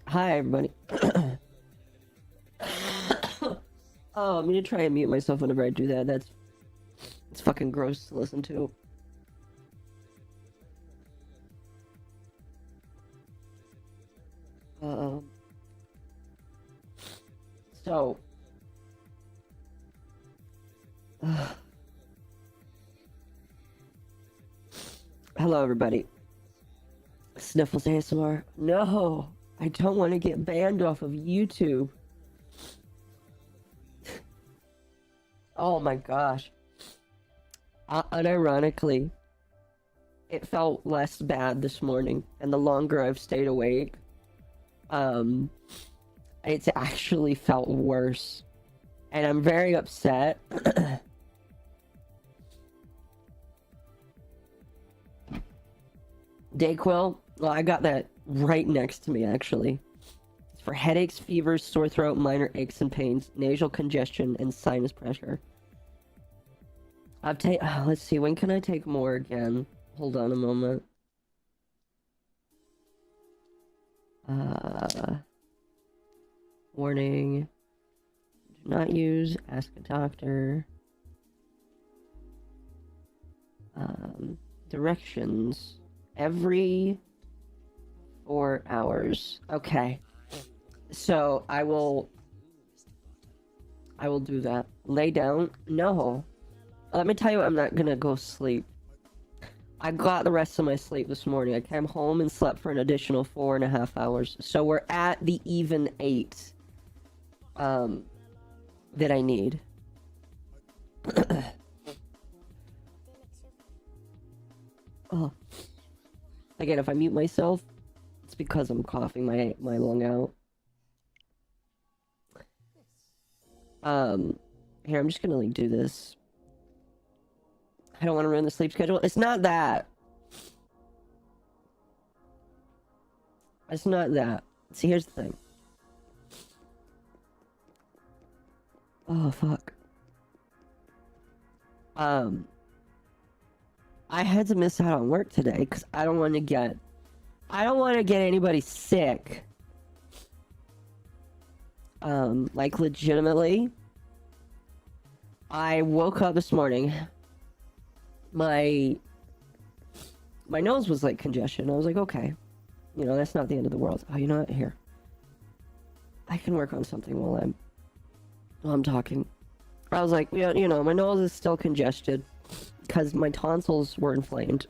Hi, everybody. Oh, I'm gonna try and mute myself whenever I do that. It's fucking gross to listen to. So. Hello, everybody. Sniffles ASMR. No, I don't want to get banned off of YouTube. Oh my gosh. Unironically, it felt less bad this morning, and the longer I've stayed awake, it's actually felt worse. And I'm very upset. Dayquil, well, I got that right next to me, actually. It's for headaches, fevers, sore throat, minor aches and pains, nasal congestion, and sinus pressure. Let's see, when can I take more again? Hold on a moment. Warning. Do not use, ask a doctor. Directions. Every 4 hours. Okay. So, I will do that. Lay down? No. Let me tell you, I'm not gonna go sleep. I got the rest of my sleep this morning. I came home and slept for an additional 4.5 hours. So we're at the even 8. That I need. Oh. Again, if I mute myself, it's because I'm coughing my lung out. Here, I'm just gonna like do this. I don't want to ruin the sleep schedule. It's not that. It's not that. See, here's the thing. Oh, fuck. I had to miss out on work today because I don't want to get anybody sick. Like legitimately. I woke up this morning. My nose was like congestion. I was like, okay, you know, that's not the end of the world. Oh, you know what? Here, I can work on something while I'm talking. I was like, yeah, you know, my nose is still congested because my tonsils were inflamed.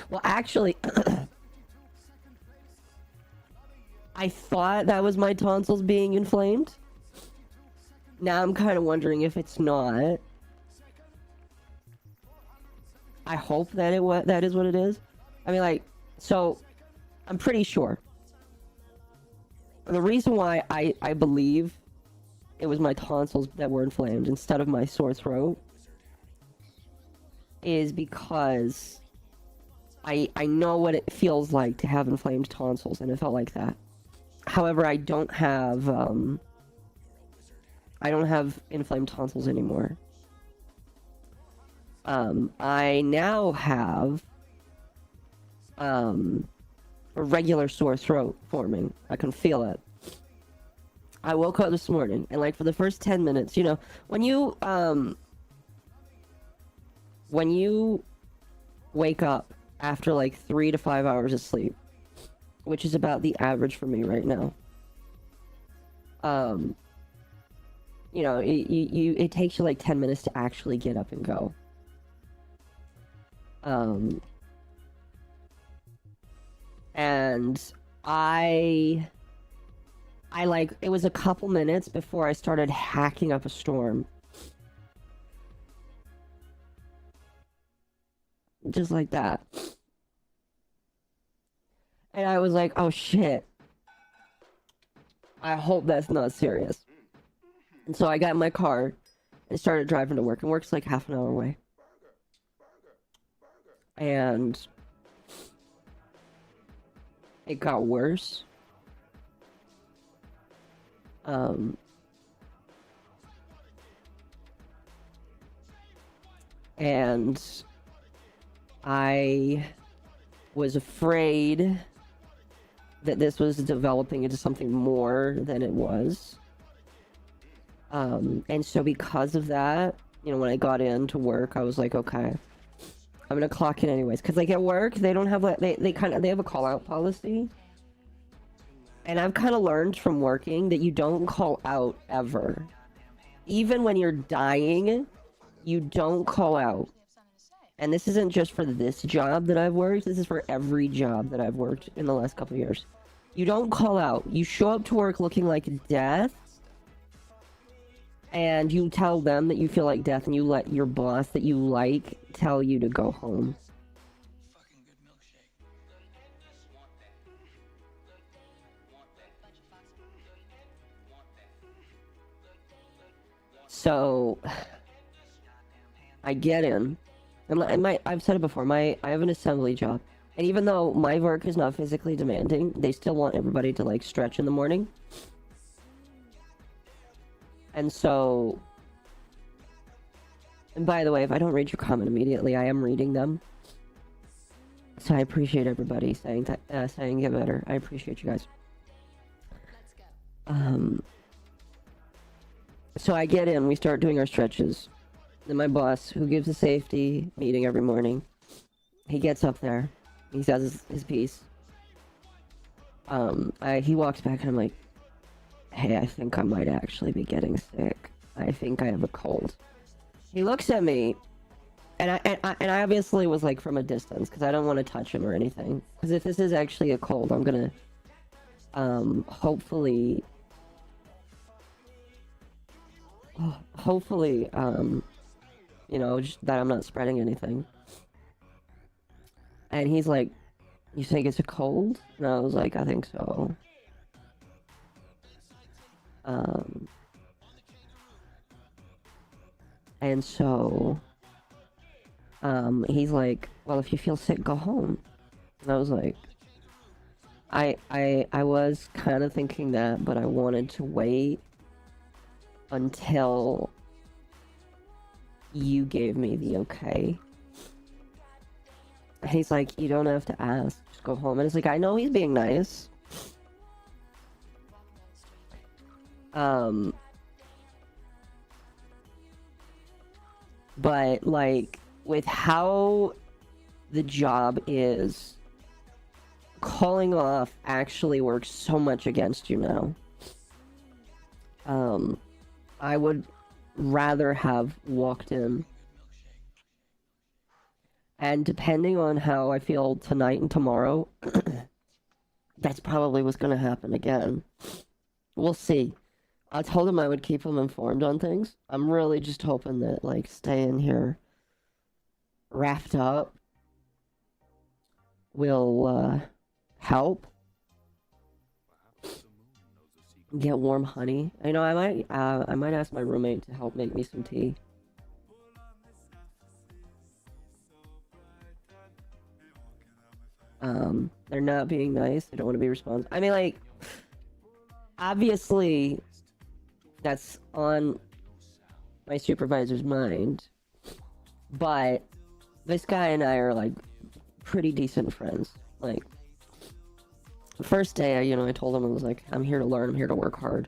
Well, actually, I thought that was my tonsils being inflamed. Now I'm kind of wondering if it's not. I hope that that is what it is. I mean, like, so I'm pretty sure. The reason why I believe it was my tonsils that were inflamed instead of my sore throat is because I know what it feels like to have inflamed tonsils, and it felt like that. However, I don't have inflamed tonsils anymore. I now have a regular sore throat forming. I can feel it. I woke up this morning, and like for the first 10 minutes, you know, when you wake up after like 3 to 5 hours of sleep, which is about the average for me right now, you know, it takes you like 10 minutes to actually get up and go. And I like, it was a couple minutes before I started hacking up a storm. Just like that. And I was like, oh shit. I hope that's not serious. And so I got in my car and started driving to work. And work's like half an hour away. And it got worse. And I was afraid that this was developing into something more than it was. And so because of that, you know, when I got into work, I was like, okay, I'm gonna clock in anyways. Because like at work, they don't have like, they have a call out policy. And I've kind of learned from working that you don't call out ever. Even when you're dying, you don't call out. And this isn't just for this job that I've worked, this is for every job that I've worked in the last couple of years. You don't call out. You show up to work looking like death, and you tell them that you feel like death, and you let your boss that you like tell you to go home. So, I get in. And I've said it before, I have an assembly job. And even though my work is not physically demanding, they still want everybody to, like, stretch in the morning. And so... And by the way, if I don't read your comment immediately, I am reading them. So I appreciate everybody saying get better. I appreciate you guys. So I get in, we start doing our stretches. Then my boss, who gives a safety meeting every morning, he gets up there. He says his piece. He walks back and I'm like, hey, I think I might actually be getting sick. I think I have a cold. He looks at me, and I obviously was like from a distance, because I don't want to touch him or anything. Because if this is actually a cold, I'm gonna, hopefully, you know, just that I'm not spreading anything. And he's like, you think it's a cold? And I was like, I think so. And so, he's like, well, if you feel sick, go home. And I was like, I was kind of thinking that, but I wanted to wait until you gave me the okay. And he's like, you don't have to ask, just go home. And it's like, I know he's being nice. But, like, with how the job is, calling off actually works so much against you now. I would rather have walked in. And depending on how I feel tonight and tomorrow, that's probably what's gonna happen again. We'll see. I told him I would keep him informed on things. I'm really just hoping that, like, staying here wrapped up will, help. Get warm honey. You know, I might ask my roommate to help make me some tea. They're not being nice. They don't want to be responsive. I mean, like, obviously, that's on my supervisor's mind, but this guy and I are, like, pretty decent friends. Like, the first day, you know, I told him, I was like, I'm here to learn, I'm here to work hard.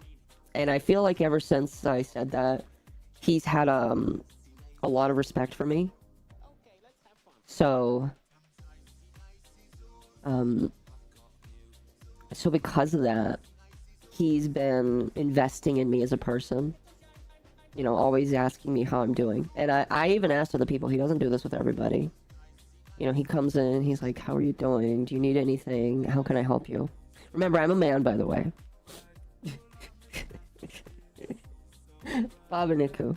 And I feel like ever since I said that, he's had, a lot of respect for me. So, so because of that, he's been investing in me as a person. You know, always asking me how I'm doing. And I even asked other people, he doesn't do this with everybody. You know, he comes in, he's like, how are you doing? Do you need anything? How can I help you? Remember, I'm a man, by the way. MommaOcco.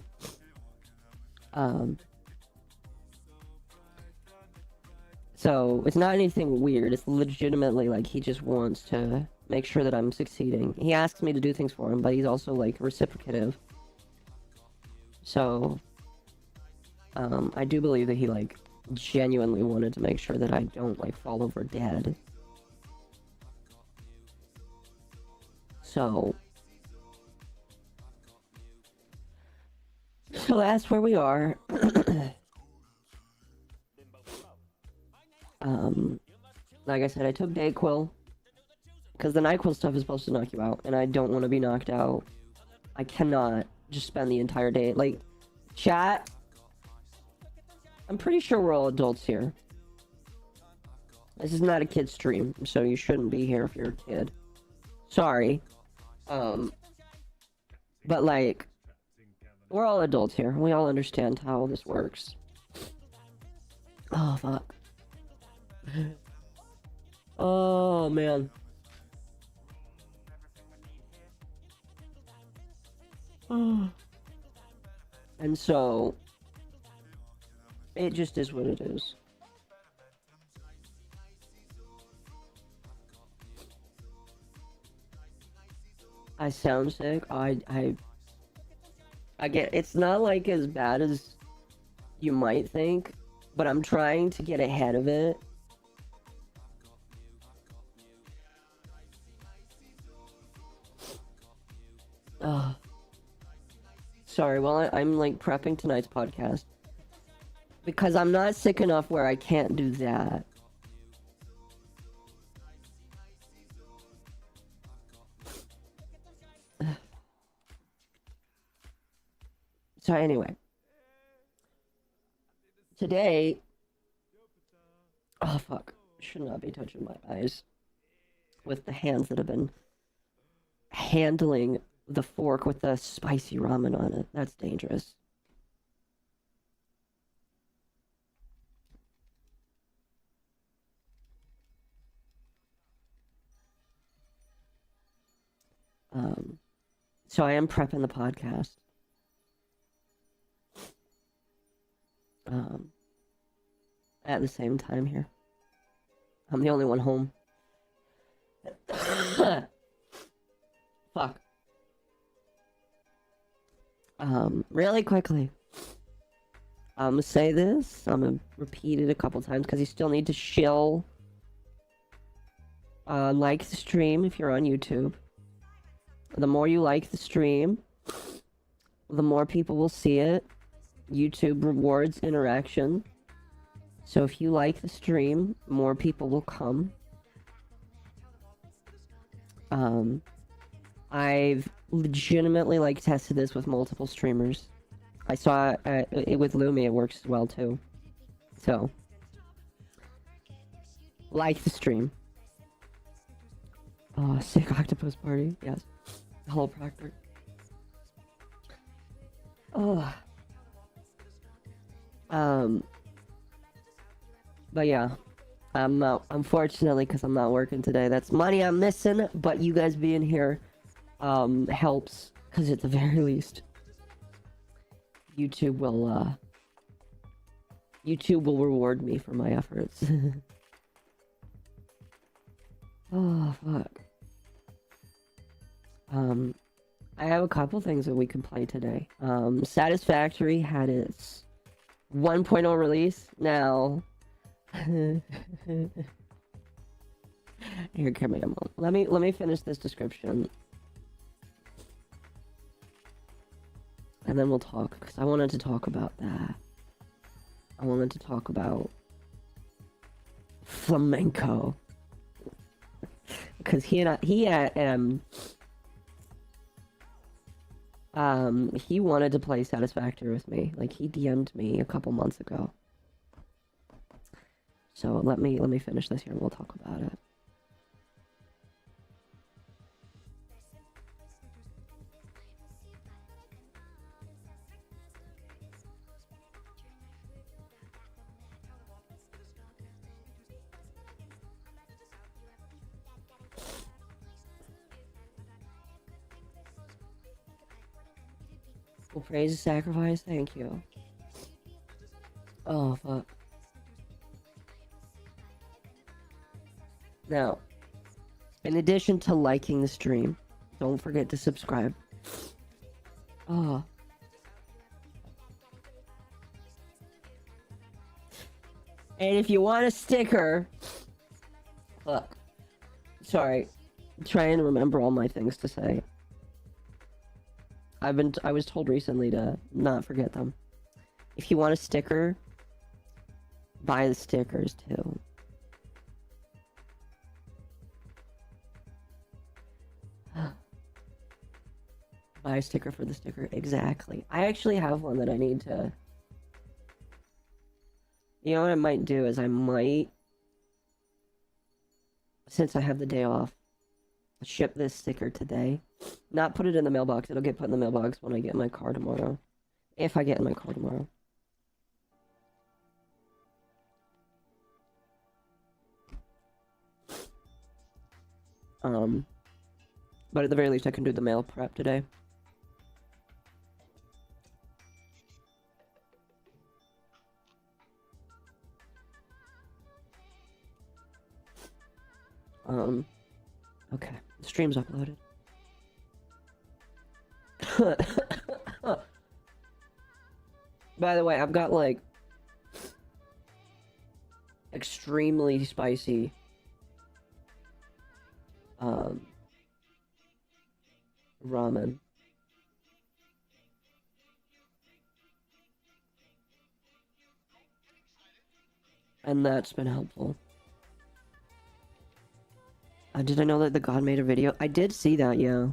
So, it's not anything weird. It's legitimately, like, he just wants to make sure that I'm succeeding. He asks me to do things for him, but he's also, like, reciprocative. So, I do believe that he, like, genuinely wanted to make sure that I don't, like, fall over dead. So that's where we are. Like I said, I took Dayquil. Because the NyQuil stuff is supposed to knock you out, and I don't want to be knocked out. I cannot just spend the entire day, like, chat. I'm pretty sure we're all adults here. This is not a kid stream, so you shouldn't be here if you're a kid. Sorry. But like, we're all adults here. We all understand how this works. Oh, fuck. Oh, man. Oh. And so, it just is what it is. I sound sick. I get, it's not like as bad as you might think, but I'm trying to get ahead of it. Sorry, well, I'm like prepping tonight's podcast. Because I'm not sick enough where I can't do that. So anyway. Today... Oh, fuck. Should not be touching my eyes. With the hands that have been handling the fork with the spicy ramen on it. That's dangerous. So I am prepping the podcast. At the same time here. I'm the only one home. Fuck. Really quickly. I'm gonna say this. I'm gonna repeat it a couple times because you still need to shill. Like the stream if you're on YouTube. The more you like the stream, the more people will see it. YouTube rewards interaction. So if you like the stream, more people will come. I've legitimately like tested this with multiple streamers. I saw it with Lumi, it works as well too. So, like the stream. Oh, sick octopus party, yes. Chiropractor. Oh. But yeah, I'm unfortunately, because I'm not working today, that's money I'm missing, but you guys being here helps, because at the very least YouTube will reward me for my efforts. Oh, fuck. I have a couple things that we can play today. Satisfactory had its 1.0 release. Now, here, give me a moment. Let me finish this description, and then we'll talk. Because I wanted to talk about that. I wanted to talk about flamenco. Because he wanted to play Satisfactory with me. Like, he DM'd me a couple months ago. So let me finish this here and we'll talk about it. Well, praise the sacrifice, thank you. Oh, fuck. Now, in addition to liking the stream, don't forget to subscribe. Oh. And if you want a sticker... Fuck. Sorry. I'm trying to remember all my things to say. I was told recently to not forget them. If you want a sticker, buy the stickers too. Buy a sticker for the sticker. Exactly. I actually have one that I need to... You know what I might do is I might, since I have the day off, ship this sticker today. Not put it in the mailbox. It'll get put in the mailbox when I get in my car tomorrow. If I get in my car tomorrow. But at the very least I can do the mail prep today. Okay. The stream's uploaded. By the way, I've got, like, extremely spicy, ramen. And that's been helpful. Did I know that the God made a video? I did see that, yeah.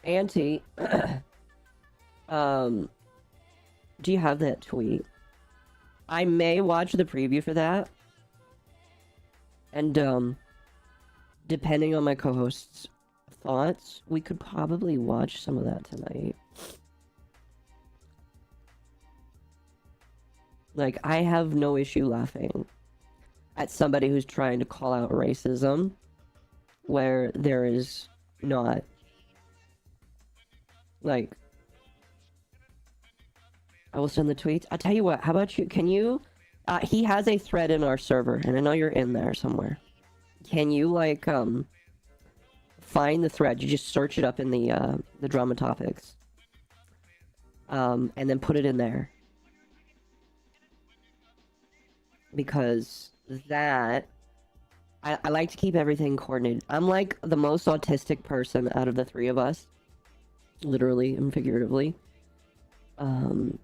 Auntie, do you have that tweet? I may watch the preview for that. And, depending on my co-host's thoughts, we could probably watch some of that tonight. Like, I have no issue laughing at somebody who's trying to call out racism where there is not. Like, I will send the tweets. I'll tell you what, how about you, can you, he has a thread in our server, and I know you're in there somewhere. Can you, like, find the thread? You just search it up in the drama topics. And then put it in there. Because that, I like to keep everything coordinated. I'm like the most autistic person out of the three of us. Literally and figuratively. And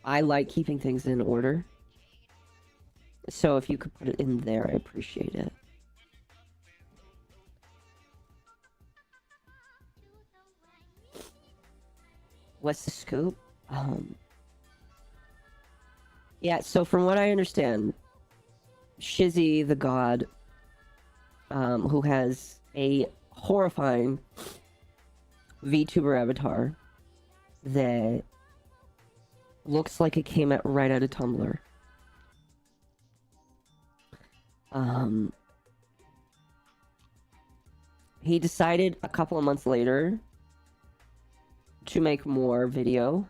I like keeping things in order. So if you could put it in there, I appreciate it. What's the scoop? Yeah, so from what I understand, Shizzy the God, who has a horrifying VTuber avatar that looks like it came out right out of Tumblr. He decided a couple of months later to make more video.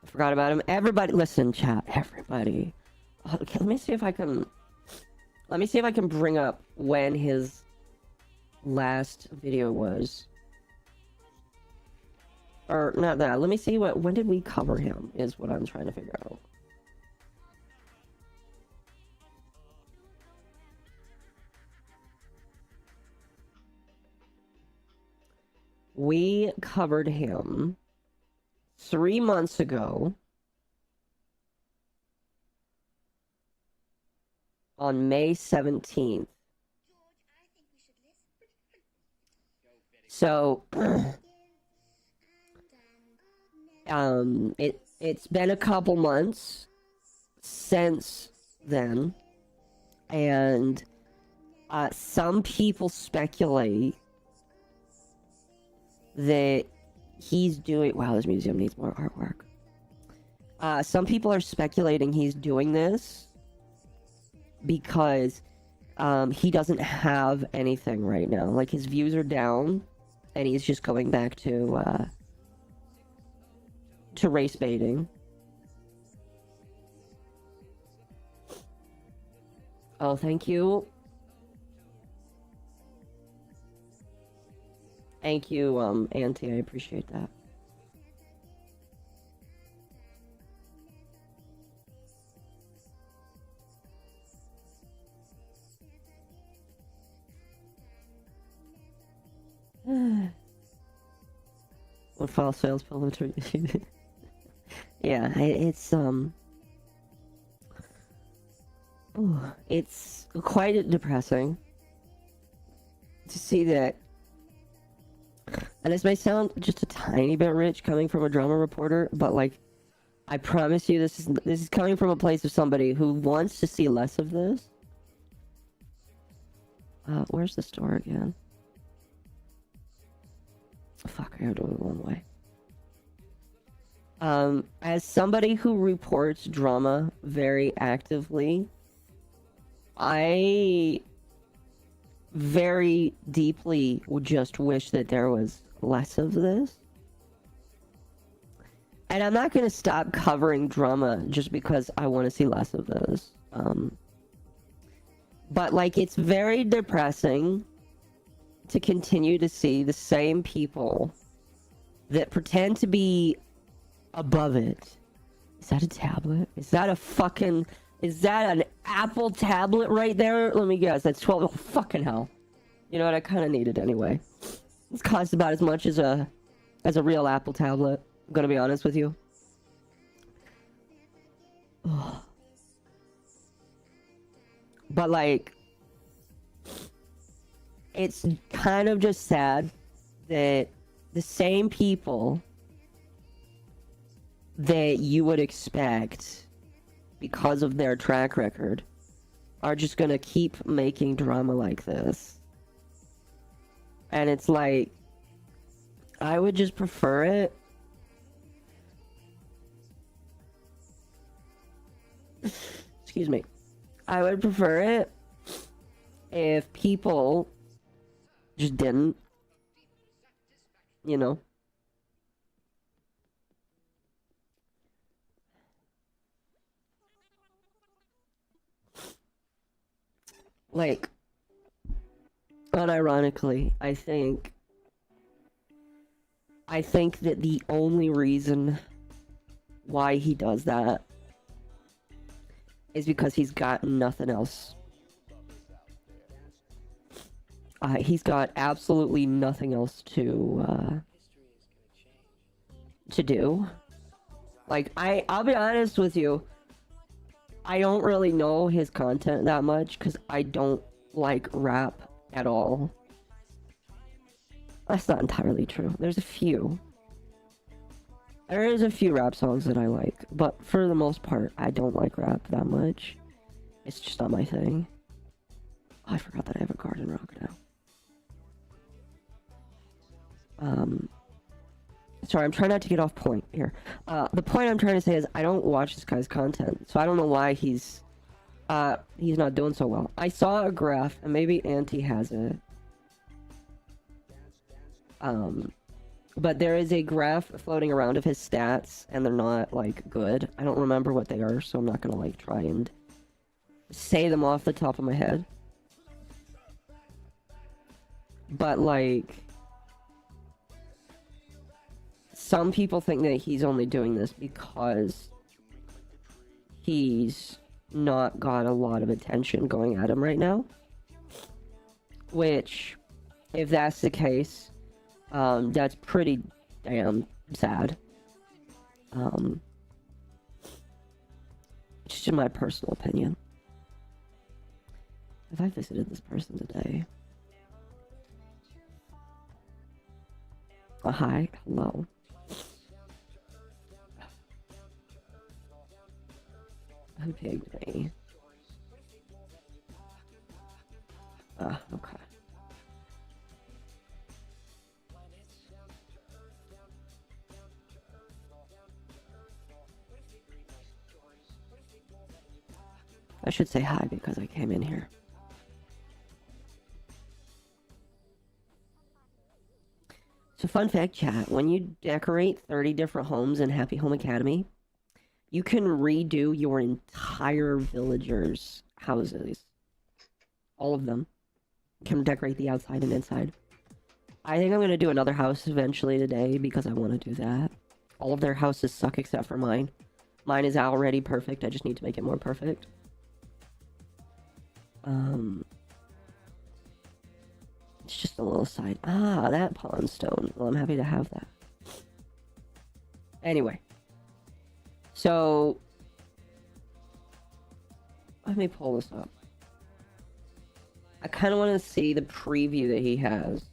I forgot about him. Everybody, listen, chat. Everybody. Okay, let me see if I can bring up when his last video was. Or not that. Let me see when did we cover him is what I'm trying to figure out. We covered him 3 months ago on May 17th. So, it's been a couple months since then, and some people speculate that he's doing... Wow, this museum needs more artwork. Some people are speculating he's doing this because he doesn't have anything right now. Like, his views are down, and he's just going back to race baiting. Oh, thank you. Thank you, Auntie. I appreciate that. What file sales publisher? Yeah, it's quite depressing to see that. And this may sound just a tiny bit rich coming from a drama reporter, but like, I promise you, this is coming from a place of somebody who wants to see less of this. Where's the store again? Fuck, I gotta do it one way. As somebody who reports drama very actively, I very deeply would just wish that there was less of this. And I'm not gonna stop covering drama just because I want to see less of this. But like, it's very depressing to continue to see the same people that pretend to be above it. Is that a tablet? Is that an Apple tablet right there? Let me guess, that's 12. Oh, fucking hell. You know what, I kind of need it anyway. It's cost about as much as a real Apple tablet, I'm gonna be honest with you. But like, it's kind of just sad that the same people that you would expect because of their track record are just gonna keep making drama like this. And it's like, I would just prefer it. Excuse me. I would prefer it if people just didn't, you know. Like, unironically, I think that the only reason why he does that is because he's got nothing else. He's got absolutely nothing else to do. Like, I'll be honest with you, I don't really know his content that much because I don't like rap at all. That's not entirely true. There's a few. There is a few rap songs that I like, but for the most part, I don't like rap that much. It's just not my thing. Oh, I forgot that I have a garden rock now. Sorry, I'm trying not to get off point here. The point I'm trying to say is I don't watch this guy's content, so I don't know why he's not doing so well. I saw a graph, and maybe Auntie has it. But there is a graph floating around of his stats, and they're not, like, good. I don't remember what they are, so I'm not gonna, like, try and say them off the top of my head. But, like, some people think that he's only doing this because he's not got a lot of attention going at him right now. Which, if that's the case, that's pretty damn sad. Just in my personal opinion. Have I visited this person today? Hi, hello. Who pigged me? Okay. I should say hi because I came in here. So fun fact, chat, when you decorate 30 different homes in Happy Home Academy, you can redo your entire villagers' houses. All of them. You can decorate the outside and inside. I think I'm going to do another house eventually today because I want to do that. All of their houses suck except for mine. Mine is already perfect, I just need to make it more perfect. It's just a little side. Ah, that pawn stone. Well, I'm happy to have that. Anyway. So, let me pull this up. I kind of want to see the preview that he has.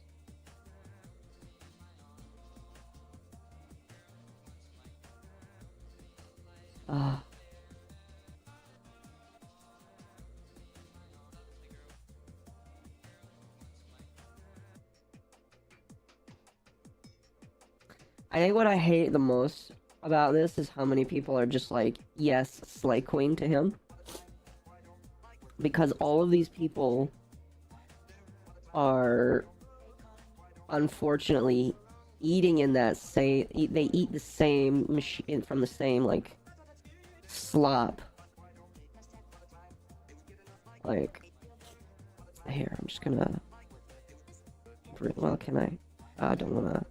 I think what I hate the most about this is how many people are just like, yes, Slay Queen to him. Because all of these people are unfortunately eating in that same, they eat the same machine from the same like slop. Like, here, I'm just gonna, well, can I don't wanna,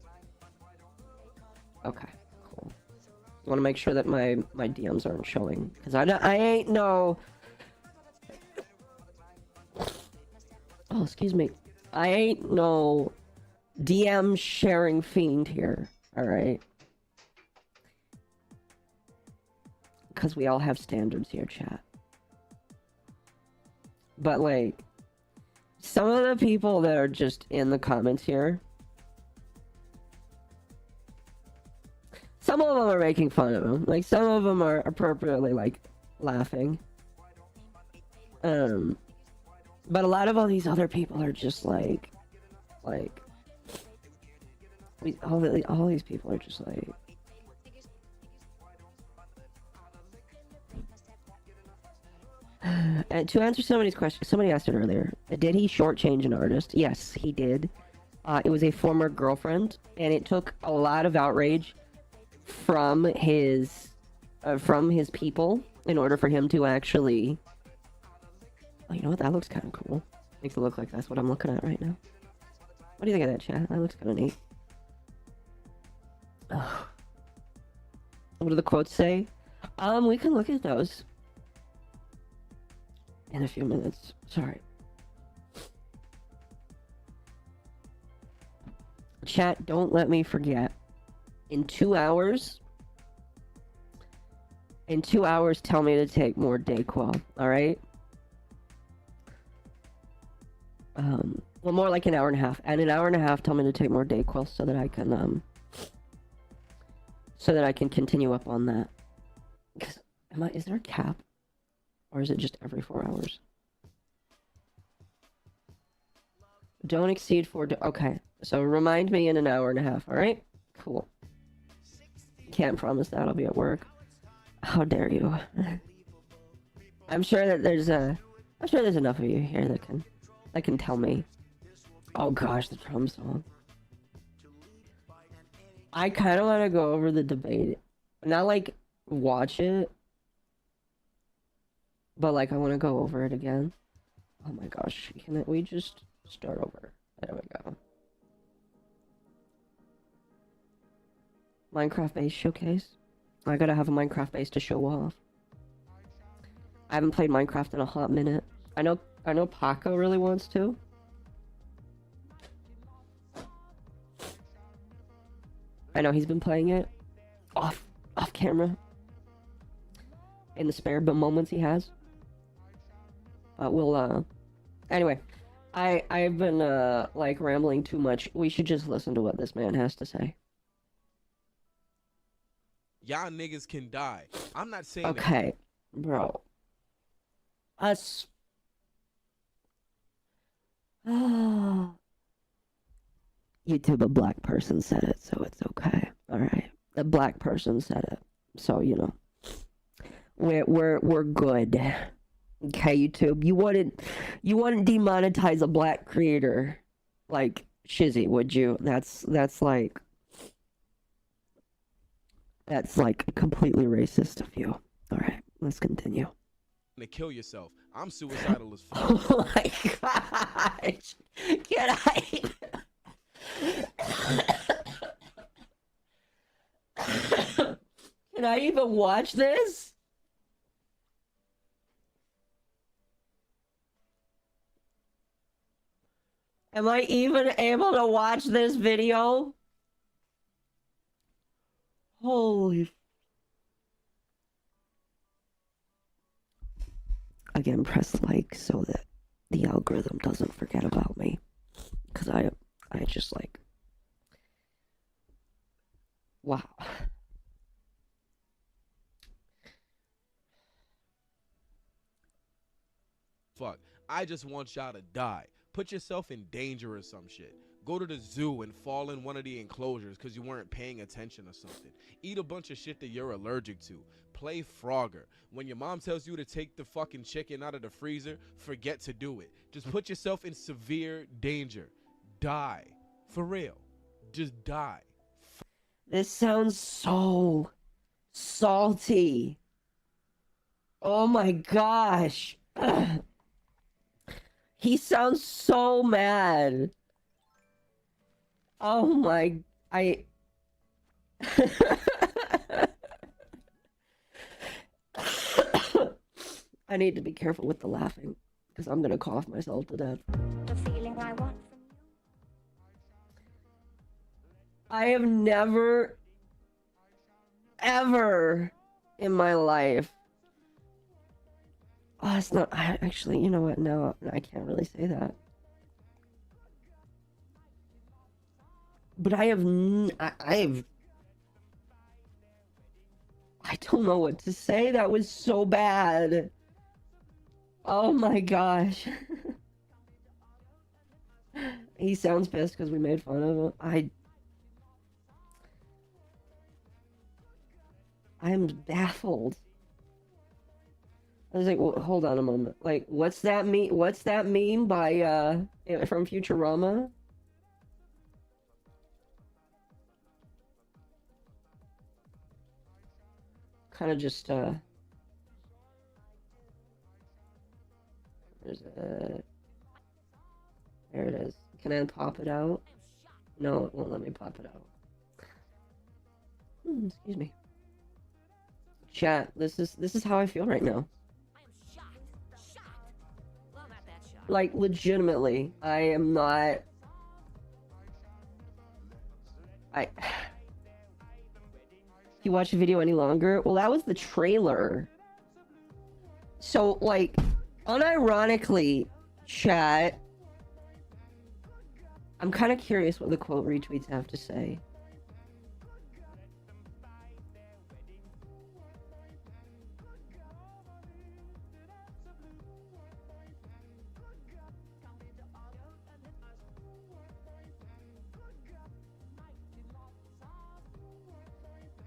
okay, cool. I wanna make sure that my DMs aren't showing, because I ain't no, oh, excuse me, I ain't no DM sharing fiend here, alright? Because we all have standards here, chat. But, like, some of the people that are just in the comments here, some of them are making fun of him. Like, some of them are appropriately, like, laughing. But a lot of all these other people are just like, all these people are just like, and to answer somebody's question, somebody asked it earlier, did he shortchange an artist? Yes, he did. It was a former girlfriend, and it took a lot of outrage from his people in order for him to actually, oh, you know what, that looks kind of cool. Makes it look like that's what I'm looking at right now. What do you think of that, chat? That looks kind of neat. Ugh. What do the quotes say? We can look at those in a few minutes. Sorry. Chat, don't let me forget. In 2 hours, tell me to take more Dayquil, alright? Well, more like an hour and a half. And an hour and a half, tell me to take more Dayquil so that I can continue up on that. Because, is there a cap? Or is it just every 4 hours? Don't exceed 4, okay. So remind me in an hour and a half, alright? Cool. Can't promise that, I'll be at work. How dare you? I'm sure that there's enough of you here that can tell me. Oh gosh, the drum song. I kind of want to go over the debate. Not like watch it, but like I want to go over it again. Oh my gosh, can we just start over? There we go. Minecraft base showcase. I gotta have a Minecraft base to show off. I haven't played Minecraft in a hot minute. I know Pako really wants to. I know he's been playing it off camera in the spare moments he has. Anyway, I've been like rambling too much. We should just listen to what this man has to say. Y'all niggas can die. I'm not saying okay, that. Bro. Us. YouTube, a black person said it, so it's okay. All right, a black person said it, so you know, we're good. Okay, YouTube, you wouldn't demonetize a black creator like Shizzy, would you? That's like completely racist of you. All right, let's continue. To kill yourself. I'm suicidal as fuck. Oh my gosh! Can I? Can I even watch this? Am I even able to watch this video? Holy. again, press like so that the algorithm doesn't forget about me. Because I just like, wow. Fuck. I just want y'all to die. Put yourself in danger or some shit. Go to the zoo and fall in one of the enclosures because you weren't paying attention or something. Eat a bunch of shit that you're allergic to. Play Frogger. When your mom tells you to take the fucking chicken out of the freezer, forget to do it. Just put yourself in severe danger. Die. For real. Just die. This sounds so salty. Oh my gosh. He sounds so mad. Oh my, I need to be careful with the laughing because I'm gonna cough myself to death. The feeling I want from you. I have never, ever in my life. Oh, it's not. Actually, you know what? No, I can't really say that. But I don't know what to say. That was so bad. Oh my gosh. He sounds pissed because we made fun of him. I'm baffled. I was like, well, hold on a moment. Like, what's that mean? What's that mean by from Futurama? Kind of just there's a, there it is. Can I pop it out? No, it won't let me pop it out. Excuse me. Chat, this is how I feel right now. Like, legitimately, I am not. You watch the video any longer? Well, that was the trailer. So, like, unironically, chat, I'm kind of curious what the quote retweets have to say.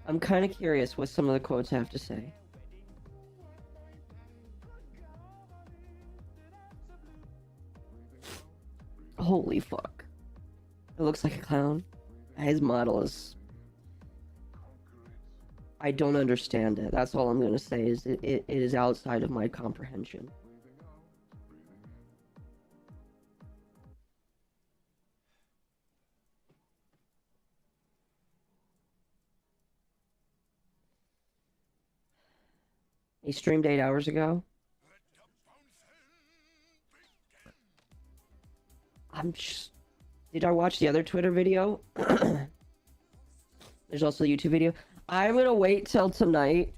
I'm kind of curious what some of the quotes have to say. Holy fuck. It looks like a clown. His model is... I don't understand it. That's all I'm going to say, is it is outside of my comprehension. He streamed 8 hours ago. Did I watch the other Twitter video? There's also a YouTube video. I'm gonna wait till tonight.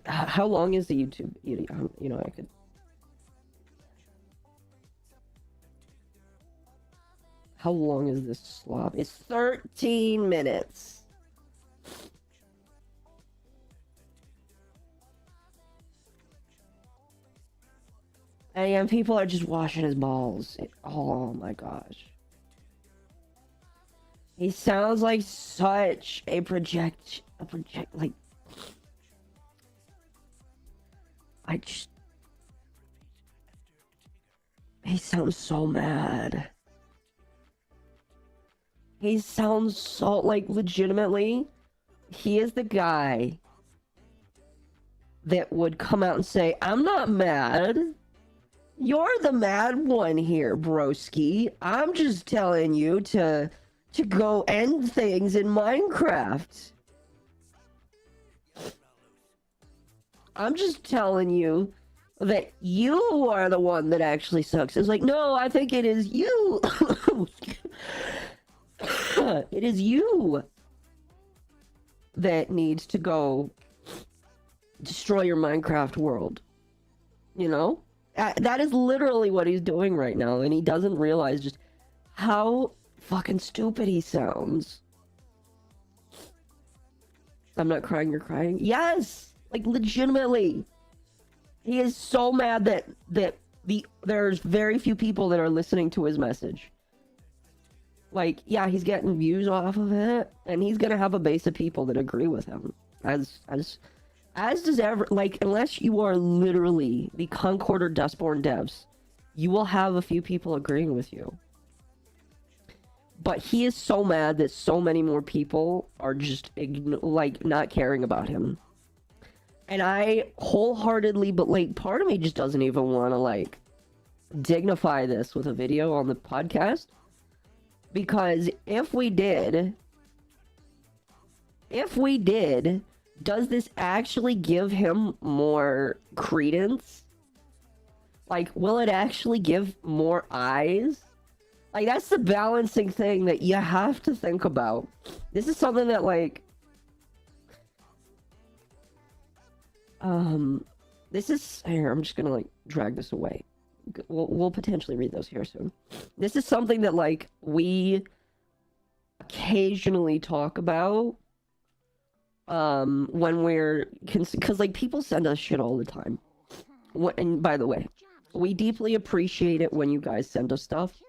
How long is the YouTube video? You know, I could... How long is this slop? It's 13 minutes. And people are just washing his balls. Oh my gosh. He sounds like such a like... He sounds so mad. He sounds so, like, legitimately, he is the guy that would come out and say, I'm not mad. You're the mad one here, broski. I'm just telling you to go end things in Minecraft. I'm just telling you that you are the one that actually sucks. It's like, no, I think it is you. It is you that needs to go destroy your Minecraft world. You know? That is literally what he's doing right now, and he doesn't realize just how fucking stupid he sounds. I'm not crying, you're crying? Yes! Like, legitimately. He is so mad that there's very few people that are listening to his message. Like, yeah, he's getting views off of it, and he's gonna have a base of people that agree with him. As does like, unless you are literally the Concord or Dustborn devs, you will have a few people agreeing with you. But he is so mad that so many more people are just, like, not caring about him. And I wholeheartedly, but, like, part of me just doesn't even want to, like, dignify this with a video on the podcast. Because if we did, does this actually give him more credence? Like, will it actually give more eyes? Like, that's the balancing thing that you have to think about. This is something that, like... This is... Here, I'm just gonna, like, drag this away. We'll potentially read those here soon. This is something that, like, we occasionally talk about. When we're... Because, like, people send us shit all the time. And, by the way, we deeply appreciate it when you guys send us stuff.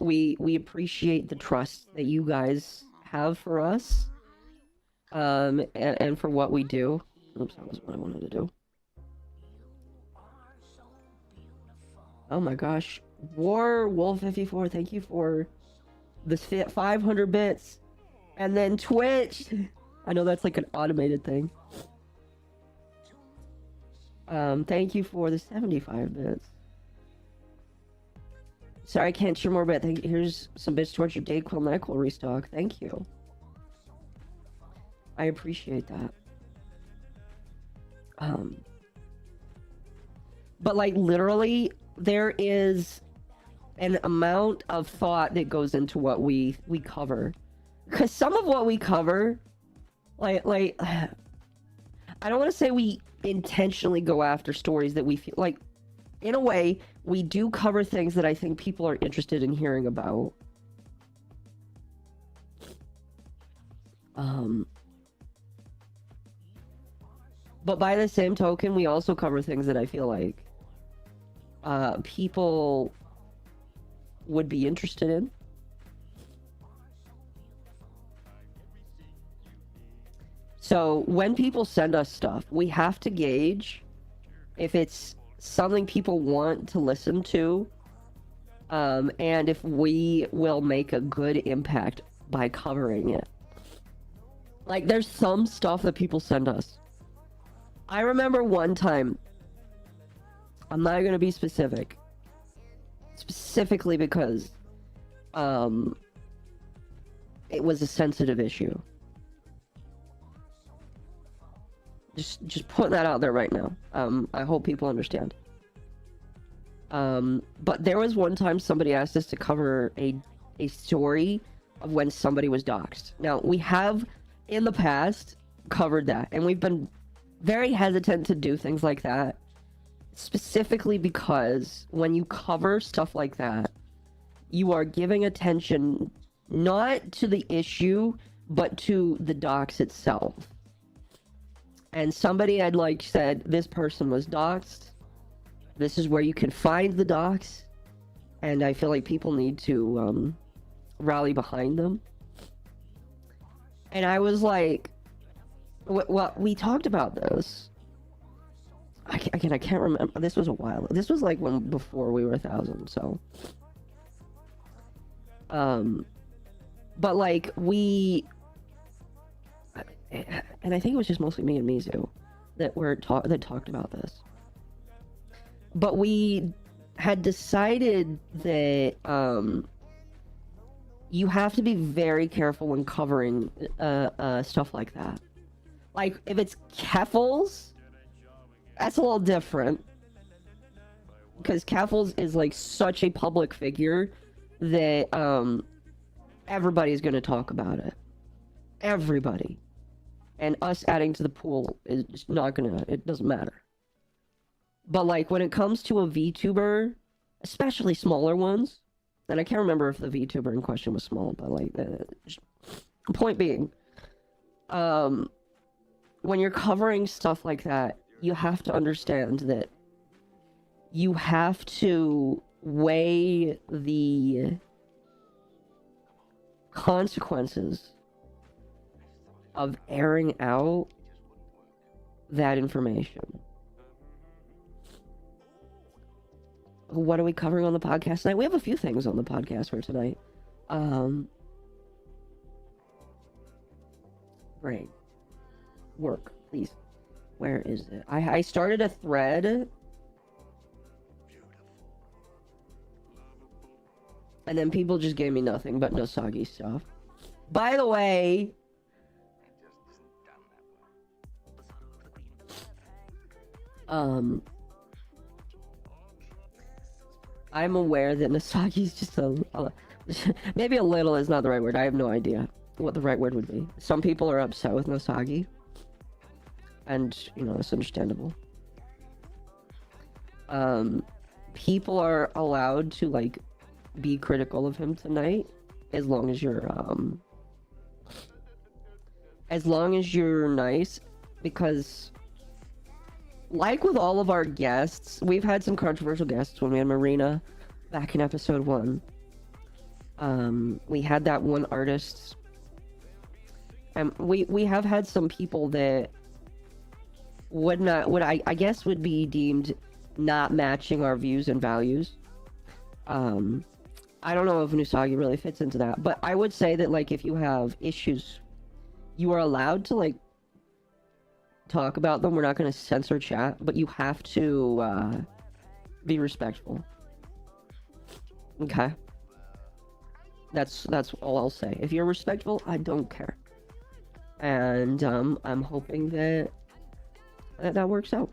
We appreciate the trust that you guys have for us. And for what we do. Oops, that wasn't what I wanted to do. Oh my gosh. Wolf54, thank you for this 500 bits. And then Twitch. I know that's like an automated thing. Thank you for the 75 bits. Sorry, I can't share more, but here's some bits towards your Dayquil NyQuil restock. Thank you. I appreciate that. But, like, literally, there is an amount of thought that goes into what we cover. Because some of what we cover, like, I don't want to say we intentionally go after stories that we feel like, in a way, we do cover things that I think people are interested in hearing about. But by the same token, we also cover things that I feel like people would be interested in. So when people send us stuff, we have to gauge if it's something people want to listen to, and if we will make a good impact by covering it. Like, there's some stuff that people send us. I remember one time, I'm not going to be specifically because it was a sensitive issue. Just putting that out there right now. I hope people understand. But there was one time somebody asked us to cover a story of when somebody was doxxed. Now, we have in the past covered that, and we've been very hesitant to do things like that, specifically because when you cover stuff like that, you are giving attention not to the issue, but to the dox itself. And somebody had, like, said, this person was doxxed. This is where you can find the dox. And I feel like people need to rally behind them. And I was like, well, we talked about this. I can't remember. This was a while. This was like before we were 1,000, so. But like and I think it was just mostly me and Mizu that talked about this. But we had decided that you have to be very careful when covering stuff like that. Like, if it's Keffels, that's a little different. Because Keffels is, like, such a public figure that everybody's gonna talk about it. Everybody. And us adding to the pool is just not gonna, it doesn't matter. But like when it comes to a VTuber, especially smaller ones, and I can't remember if the VTuber in question was small, but like, point being, when you're covering stuff like that, you have to understand that you have to weigh the consequences of airing out that information. What are we covering on the podcast tonight? We have a few things on the podcast for tonight. Brain. Work, please. Where is it? I started a thread. And then people just gave me nothing but Nosagi stuff. By the way, I'm aware that Nosagi's just maybe a little is not the right word. I have no idea what the right word would be. Some people are upset with Nosagi. And, you know, it's understandable. People are allowed to, like, be critical of him tonight, as long as you're nice, because like with all of our guests, we've had some controversial guests. When we had Marina back in episode 1, we had that one artist, and we have had some people that would I guess would be deemed not matching our views and values. I don't know if Nusagi really fits into that, but I would say that, like, if you have issues, you are allowed to, like, talk about them. We're not going to censor chat, but you have to be respectful. Okay? That's all I'll say. If you're respectful, I don't care. And I'm hoping that works out.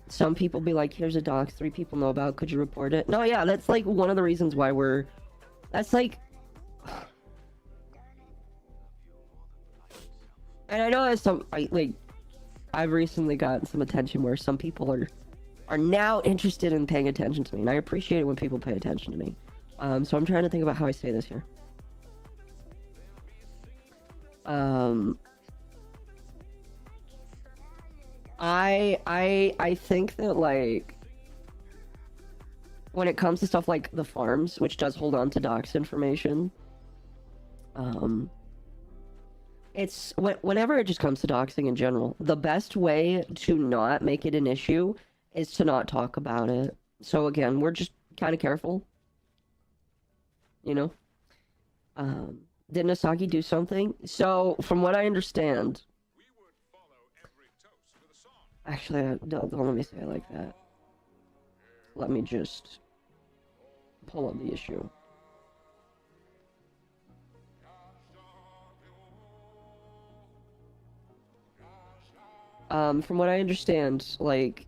Some people be like, here's a doc 3 people know about, could you report it? No, yeah, that's like one of the reasons why that's like, and I know that I've recently gotten some attention where some people are now interested in paying attention to me, and I appreciate it when people pay attention to me. So I'm trying to think about how I say this here. I think that, like, when it comes to stuff like the farms, which does hold on to docs information, it's whenever it just comes to doxing in general, the best way to not make it an issue is to not talk about it. So again, we're just kind of careful, you know. Did Nasagi do something? So from what I understand, actually, don't let me say it like that. Let me just pull up the issue. From what I understand, like,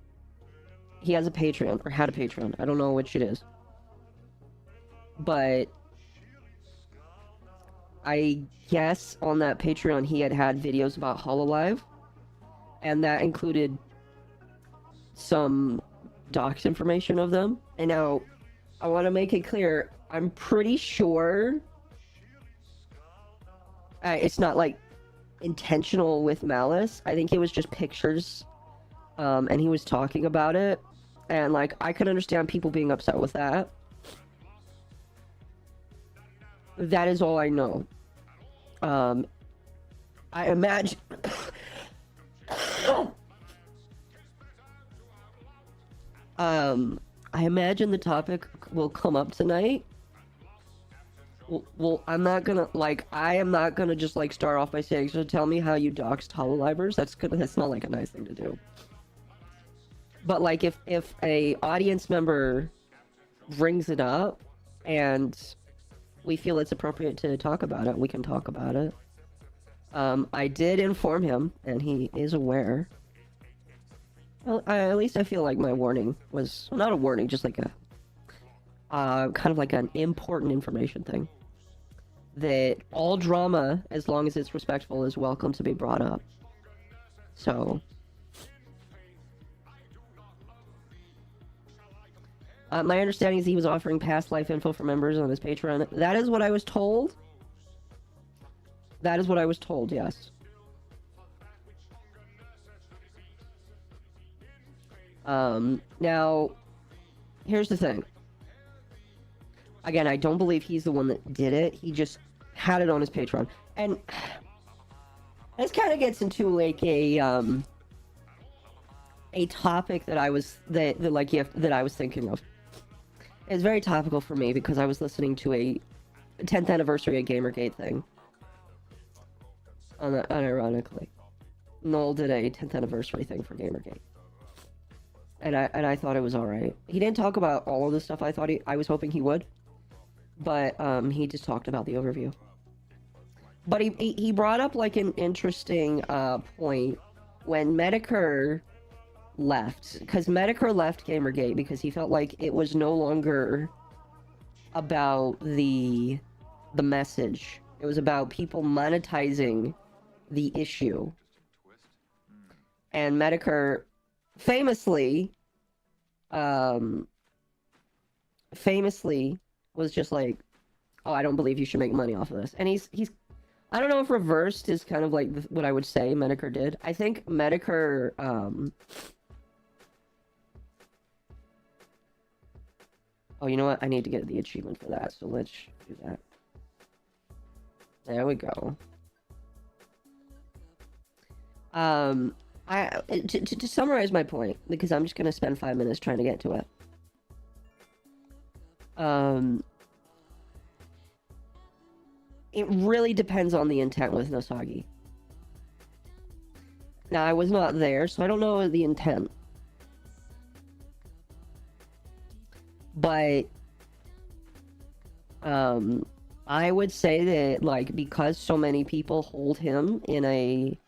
he has a Patreon, or had a Patreon. I don't know which it is. But I guess on that Patreon he had videos about Hololive, and that included some docs information of them. And now, I want to make it clear, I'm pretty sure it's not, like, intentional with malice. I think it was just pictures, and he was talking about it, and, like, I could understand people being upset with that. That is all I know. I imagine... I imagine the topic will come up tonight. Well, I am not gonna just, like, start off by saying, so tell me how you doxed Hololivers. That's not, like, a nice thing to do. But, like, if a audience member brings it up, and we feel it's appropriate to talk about it, we can talk about it. I did inform him, and he is aware. Well, at least I feel like my warning was not a warning, just like a kind of like an important information thing. that all drama, as long as it's respectful, is welcome to be brought up. So, my understanding is he was offering past life info for members on his Patreon. That is what I was told. That is what I was told, yes. Now, here's the thing. Again, I don't believe he's the one that did it. He just had it on his Patreon. And this kind of gets into like a topic that I was that I was thinking of. It's very topical for me because I was listening to a 10th anniversary of Gamergate thing. Unironically, Noel did a 10th anniversary thing for Gamergate, and I thought it was all right. He didn't talk about all of the stuff I was hoping he would, but he just talked about the overview. But he brought up like an interesting point when Medicare left, because Medicare left Gamergate because he felt like it was no longer about the message. It was about people monetizing the issue. And Medicare famously was just like, oh, I don't believe you should make money off of this. And he's I don't know if reversed is kind of like what I would say Medicare did. I think Medicare oh, you know what? I need to get the achievement for that, so let's do that. There we go. To summarize my point, because I'm just gonna spend 5 minutes trying to get to it. It really depends on the intent with Nosagi. Now, I was not there, so I don't know the intent. But, I would say that, like, because so many people hold him in a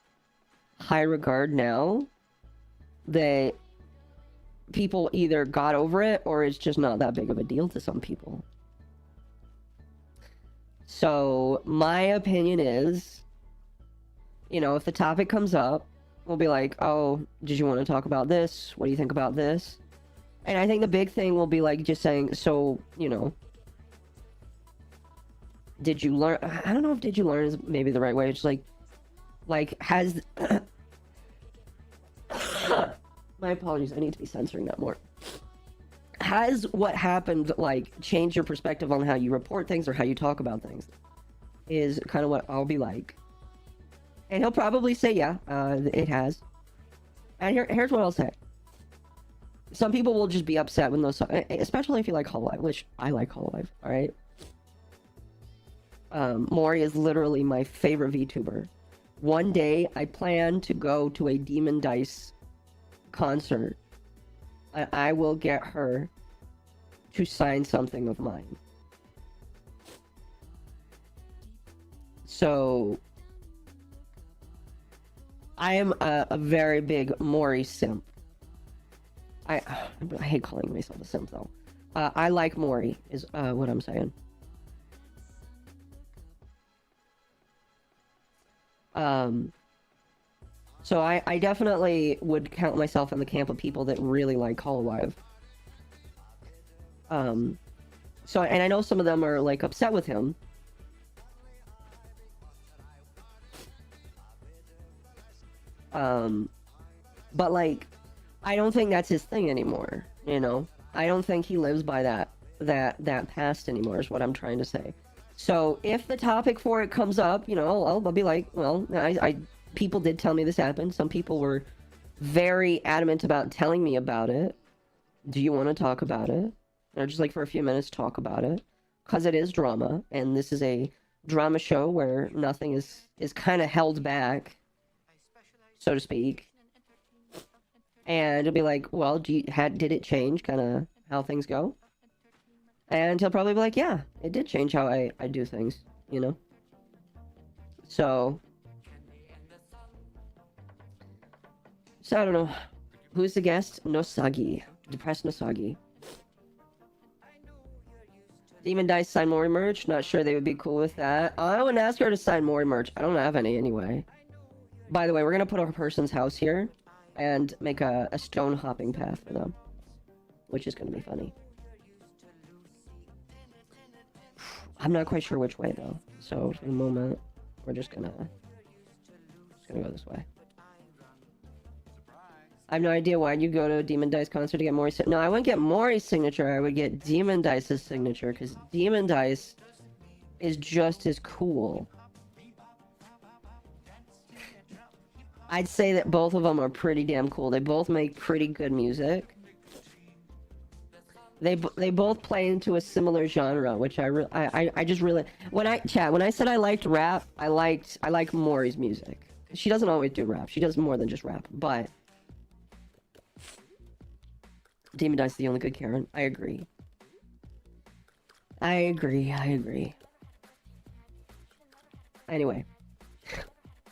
high regard now, that people either got over it or it's just not that big of a deal to some people. So, my opinion is, you know, if the topic comes up, we'll be like, oh, did you want to talk about this? What do you think about this? And I think the big thing will be like just saying, so, you know, did you learn? I don't know if did you learn is maybe the right way. It's like has my apologies, I need to be censoring that more. Has what happened like changed your perspective on how you report things or how you talk about things? Is kind of what I'll be like. And he'll probably say, yeah, it has. And here's what I'll say. Some people will just be upset when those, especially if you like Hololive, which I like Hololive, alright? Mori is literally my favorite VTuber. One day, I plan to go to a Demon Dice concert. And I will get her to sign something of mine. So, I am a very big Mori simp. I hate calling myself a simp, though. I like Mori, is what I'm saying. So I definitely would count myself in the camp of people that really like Hololive. So, and I know some of them are, like, upset with him. But, like, I don't think that's his thing anymore, you know? I don't think he lives by that past anymore, is what I'm trying to say. So, if the topic for it comes up, you know, I'll be like, well, people did tell me this happened. Some people were very adamant about telling me about it. Do you want to talk about it? Or just, like, for a few minutes, talk about it. Because it is drama, and this is a drama show where nothing is kind of held back, so to speak. And it'll be like, well, did it change kind of how things go? And he'll probably be like, yeah, it did change how I do things, you know? So I don't know. Who's the guest? Nosagi. Depressed Nosagi. Demon Dice sign Mori merch. Not sure they would be cool with that. I wouldn't ask her to sign Mori merch. I don't have any anyway. By the way, we're gonna put a person's house here and make a stone hopping path for them, which is gonna be funny. I'm not quite sure which way though, so for the moment, we're just gonna go this way. I have no idea why you go to a Demon Dice concert to get Mori's. No, I wouldn't get Mori's signature. I would get Demon Dice's signature because Demon Dice is just as cool. I'd say that both of them are pretty damn cool. They both make pretty good music. They both play into a similar genre, which I just really when I said I liked rap, I like Mori's music. She doesn't always do rap. She does more than just rap, but Demon Dice is the only good Karen. I agree. I agree. Anyway,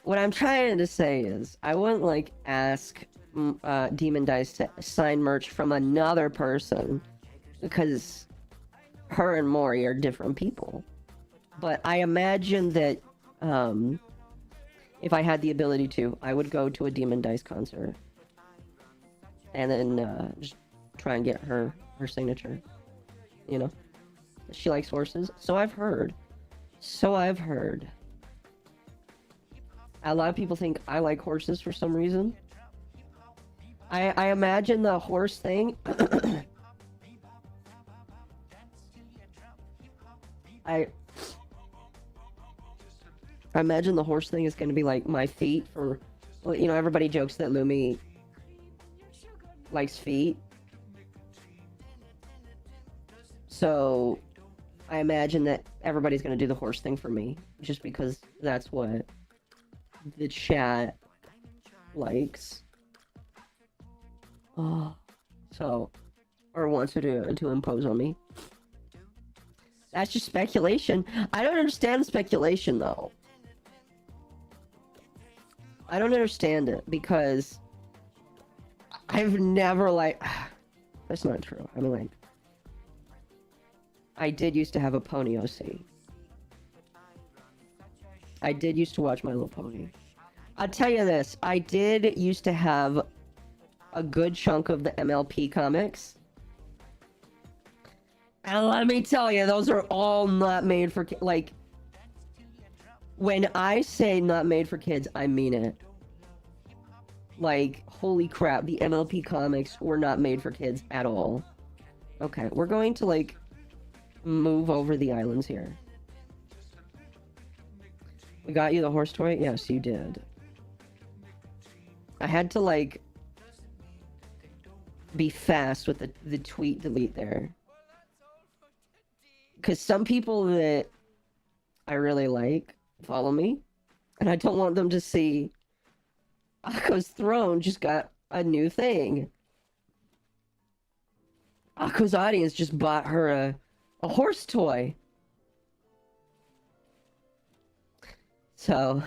what I'm trying to say is, I wouldn't like ask Demon Dice to sign merch from another person because her and Mori are different people. But I imagine that if I had the ability to, I would go to a Demon Dice concert and then just try and get her signature. You know, she likes horses, so I've heard. A lot of people think I like horses for some reason. I imagine the horse thing. I imagine the horse thing is going to be like my feet for, you know, everybody jokes that Lumi likes feet. So I imagine that everybody's going to do the horse thing for me just because that's what the chat likes. So, or wants to impose on me. That's just speculation. I don't understand speculation though. I don't understand it because I've never that's not true. I mean, like, I did used to have a pony OC. I did used to watch My Little Pony. I'll tell you this, I did used to have a good chunk of the MLP comics. And let me tell you, those are all not made for kids. Like, when I say not made for kids, I mean it. Like, holy crap, the MLP comics were not made for kids at all. Okay, we're going to, like, move over the islands here. We got you the horse toy? Yes, you did. I had to, like, be fast with the tweet delete there. Because some people that I really like follow me, and I don't want them to see Akko's throne just got a new thing. Akko's audience just bought her a horse toy. So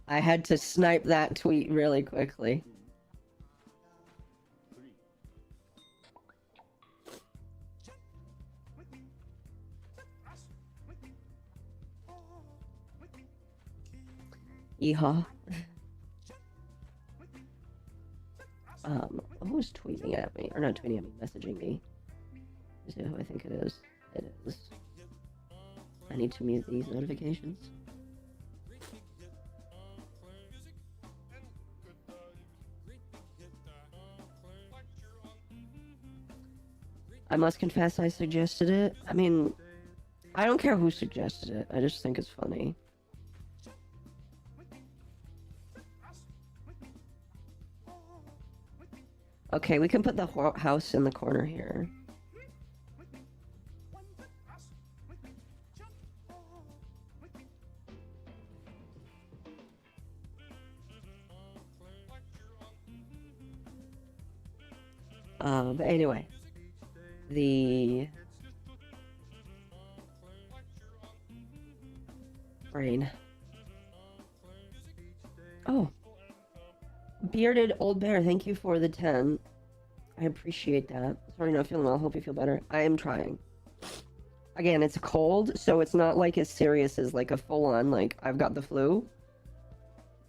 I had to snipe that tweet really quickly. Yeehaw. Who's tweeting at me? Or not tweeting at me, messaging me. Is it who I think it is? It is. I need to mute these notifications. I must confess I suggested it. I mean, I don't care who suggested it. I just think it's funny. Okay, we can put the house in the corner here. But anyway, the rain. Oh. Bearded Old Bear, thank you for the 10. I appreciate that. Sorry, not feeling well. Hope you feel better. I am trying. Again, it's cold, so it's not like as serious as like a full-on, like, I've got the flu.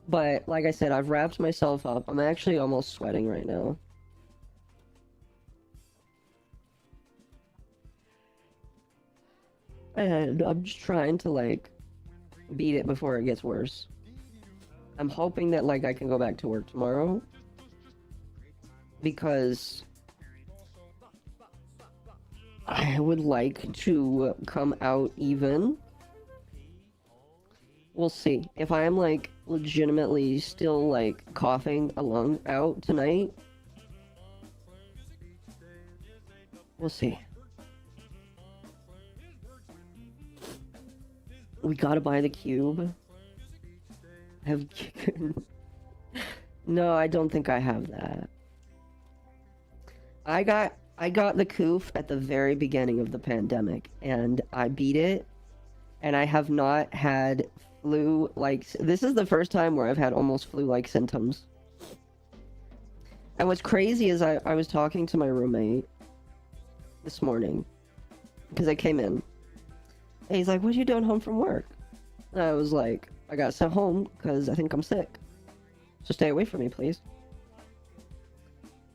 But, like I said, I've wrapped myself up. I'm actually almost sweating right now. And I'm just trying to, like, beat it before it gets worse. I'm hoping that, like, I can go back to work tomorrow. Because I would like to come out even. We'll see. If I'm, like, legitimately still, like, coughing along out tonight, we'll see. We gotta buy the cube. Have No, I don't think I have that. I got the coof at the very beginning of the pandemic, and I beat it, and I have not had flu-like... This is the first time where I've had almost flu-like symptoms. And what's crazy is I was talking to my roommate this morning, because I came in. And he's like, what are you doing home from work? And I was like, I got sent home because I think I'm sick. So stay away from me, please.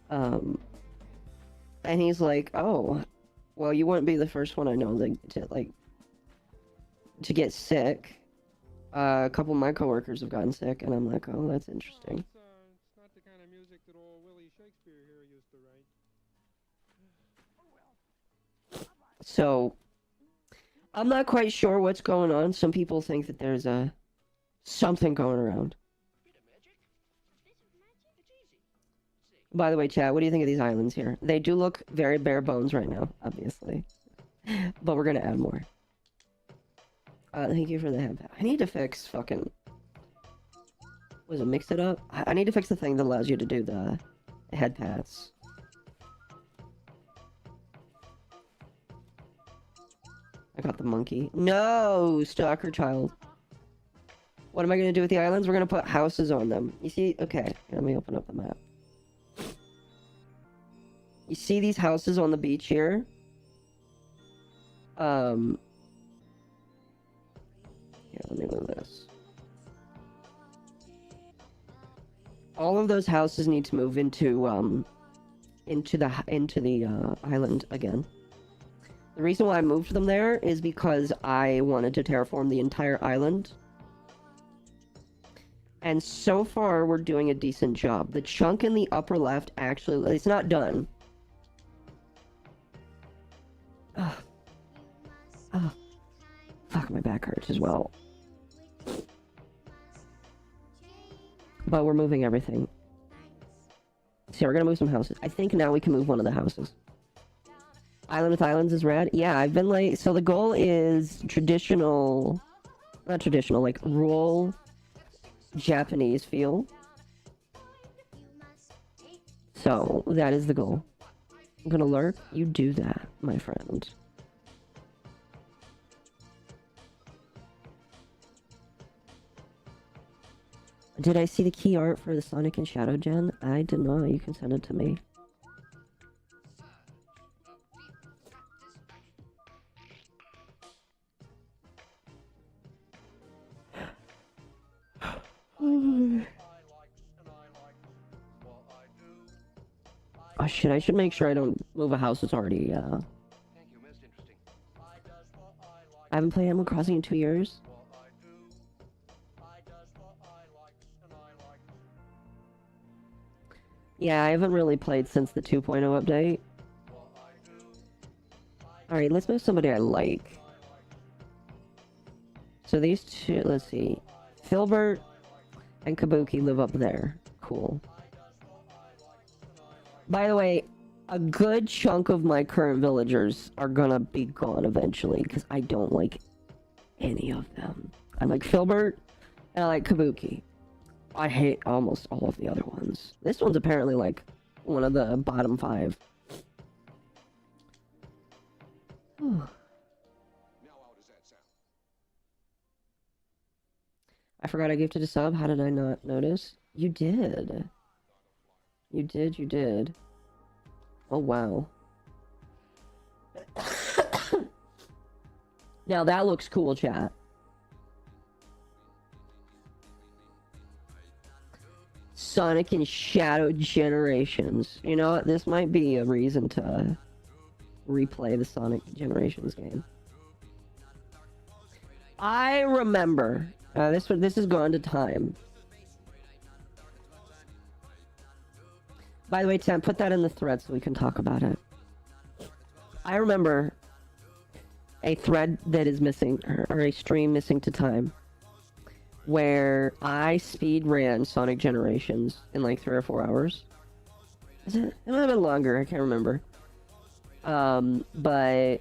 And he's like, oh, well, you wouldn't be the first one I know to get sick. A couple of my coworkers have gotten sick, and I'm like, oh, that's interesting. It's not the kind of music that old Willie Shakespeare here used to write. So, I'm not quite sure what's going on. Some people think that there's something going around. By the way, chat, what do you think of these islands here? They do look very bare bones right now, obviously. But we're gonna add more. Thank you for the head pat. I need to fix fucking... Was it mix it up? I need to fix the thing that allows you to do the head pats. I got the monkey. No! Stalker child. What am I gonna do with the islands? We're gonna put houses on them. You see? Okay, let me open up the map. You see these houses on the beach here? Here, let me move this. All of those houses need to move into the island again. The reason why I moved them there is because I wanted to terraform the entire island. And so far, we're doing a decent job. The chunk in the upper left, actually, it's not done. Ugh. Oh. Fuck, my back hurts as well. But we're moving everything. So we're gonna move some houses. I think now we can move one of the houses. Island with Islands is rad. Yeah, I've been like... So the goal is traditional... Not traditional, like rural Japanese feel. So, that is the goal. I'm gonna lurk? You do that, my friend. Did I see the key art for the Sonic and Shadow Gen? I did not. You can send it to me. Oh shit, I should make sure I don't move a house that's already, I haven't played Animal Crossing in 2 years. Yeah, I haven't really played since the 2.0 update. Alright, let's move somebody I like. So these two, let's see. Filbert and Kabuki live up there. Cool. By the way, a good chunk of my current villagers are gonna be gone eventually, because I don't like any of them. I like Filbert, and I like Kabuki. I hate almost all of the other ones. This one's apparently like one of the bottom 5. I forgot I gifted a sub. How did I not notice? You did. You did. Oh, wow. Now that looks cool, chat. Sonic and Shadow Generations. You know what? This might be a reason to replay the Sonic Generations game. I remember. This has gone to time. By the way, Sam, put that in the thread so we can talk about it. I remember a thread that is missing, or a stream missing to time, where I speed ran Sonic Generations in like 3 or 4 hours. Is it? It might have been longer. I can't remember. But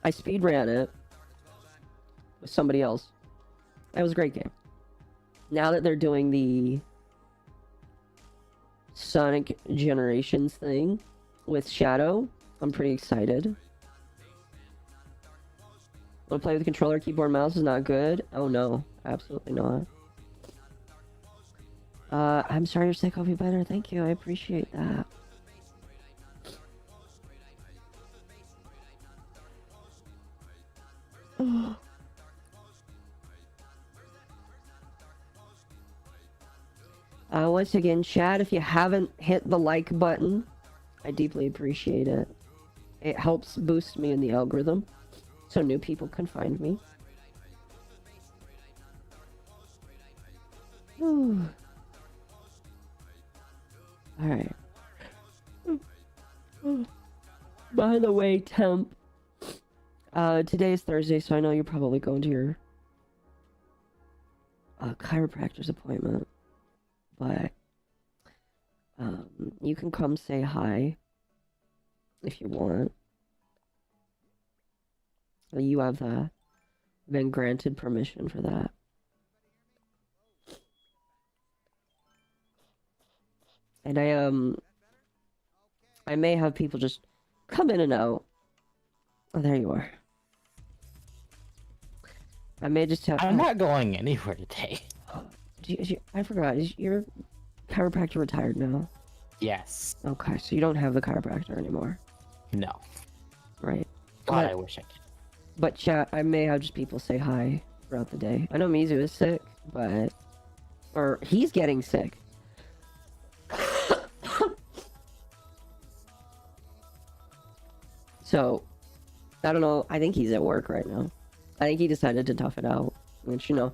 I speed ran it with somebody else. It was a great game. Now that they're doing the Sonic Generations thing with Shadow, I'm pretty excited. Want to play with controller, keyboard, mouse is not good? Oh no, absolutely not. I'm sorry your sick. Hope you better. Thank you, I appreciate that. Once again, chat, if you haven't hit the like button, I deeply appreciate it. It helps boost me in the algorithm, so new people can find me. Alright. By the way, Temp, today is Thursday, so I know you're probably going to your chiropractor's appointment. But you can come say hi if you want. You have been granted permission for that. And I may have people just come in and out. Oh, there you are. I may just have. I'm not going anywhere today. I forgot. Is your chiropractor retired now? Yes. Okay, so you don't have the chiropractor anymore. No. Right. God, I wish I could. But chat, I may have just people say hi throughout the day. I know Mizu is sick, but... Or, he's getting sick. So, I don't know. I think he's at work right now. I think he decided to tough it out. Which, you know...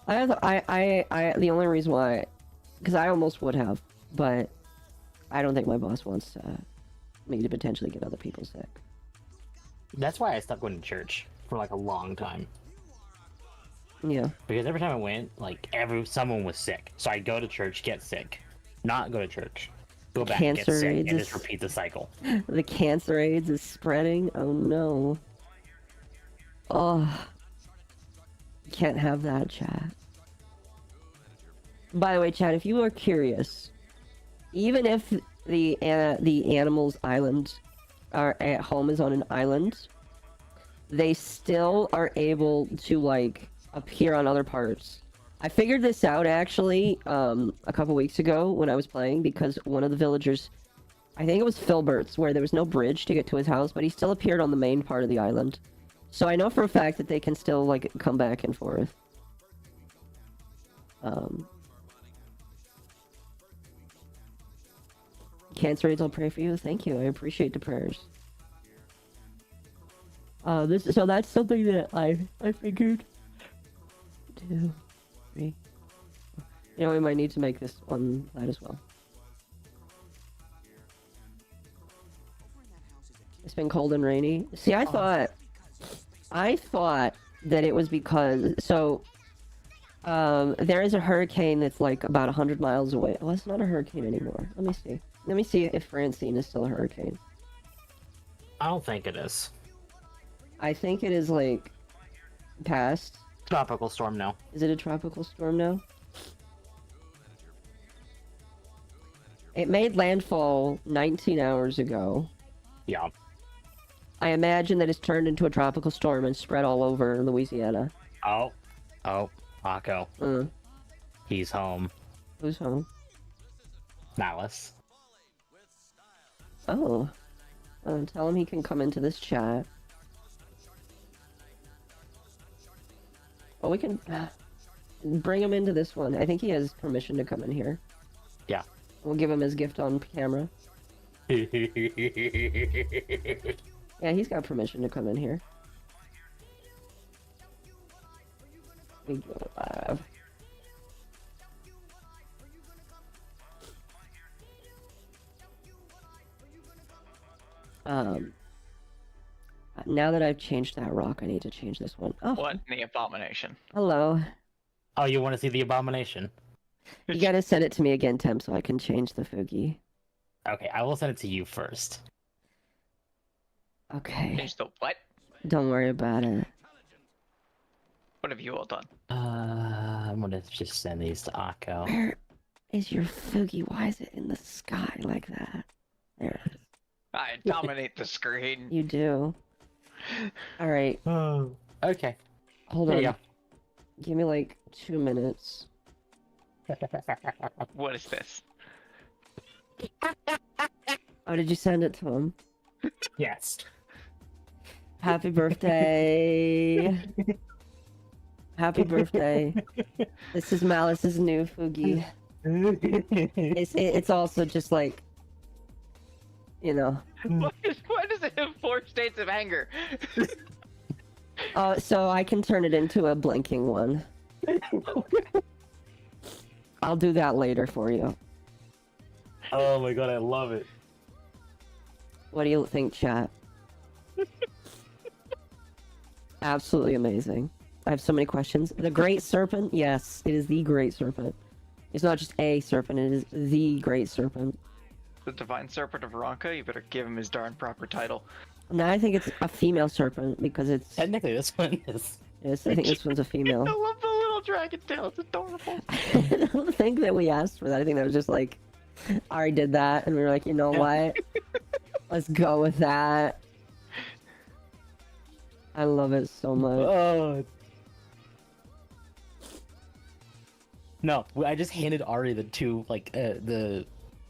the only reason why... Because I almost would have, but... I don't think my boss wants me to potentially get other people sick. That's why I stopped going to church for like a long time. Yeah. Because every time I went, like someone was sick. So I'd go to church, get sick, not go to church, go back, get sick, and just repeat the cycle. The cancer AIDS is spreading. Oh no. Oh. You can't have that, chat. By the way, chat, if you are curious, even if the animals island are at home is on an island, they still are able to like appear on other parts. I figured this out actually a couple weeks ago when I was playing, because one of the villagers, I think it was Filbert's, where there was no bridge to get to his house, but he still appeared on the main part of the island. So I know for a fact that they can still like come back and forth. Cancer AIDS, I'll pray for you. Thank you. I appreciate the prayers. So that's something that I figured. 2, 3. You know, we might need to make this on that as well. It's been cold and rainy. See, I thought that it was because there is a hurricane that's like about 100 miles away. Oh, it's not a hurricane anymore. Let me see. Let me see if Francine is still a hurricane. I don't think it is. I think it is like past. Tropical storm now. Is it a tropical storm now? It made landfall 19 hours ago. Yeah. I imagine that it's turned into a tropical storm and spread all over Louisiana. Oh, Mako. He's home. Who's home? Malice. Oh. Tell him he can come into this chat. Oh, we can bring him into this one. I think he has permission to come in here. Yeah. We'll give him his gift on camera. Yeah, he's got permission to come in here. We go live. Now that I've changed that rock, I need to change this one. Oh, What in the abomination? hello. Oh, you want to see the abomination? You gotta send it to me again, Tim, so I can change the Fugi. Okay, I will send it to you first. Okay, Change the what? don't worry about it. What have you all done? I'm gonna just send these to Akko. Where is your Fugi? Why is it in the sky like that? There it is. I dominate the screen. You do. Alright, Oh. Okay. hold There on. you Give me like 2 minutes. What is this? Oh, did you send it to him? Yes. Happy birthday. Happy birthday. This is Malice's new Fugi. It's also just like, you know. Why does it have 4 states of anger? So I can turn it into a blinking one. I'll do that later for you. Oh my god, I love it. What do you think, chat? Absolutely amazing. I have so many questions. The Great Serpent? Yes, it is the Great Serpent. It's not just a serpent, it is the Great Serpent. The Divine Serpent of Ronka? You better give him his darn proper title. Now I think it's a female serpent because it's... Technically, this one is. Yes, I think this one's a female. I love the little dragon tail. It's adorable. I don't think that we asked for that. I think that was just like, Ari did that, and we were like, you know what? Let's go with that. I love it so much. Oh. No, I just handed Ari the two, like, the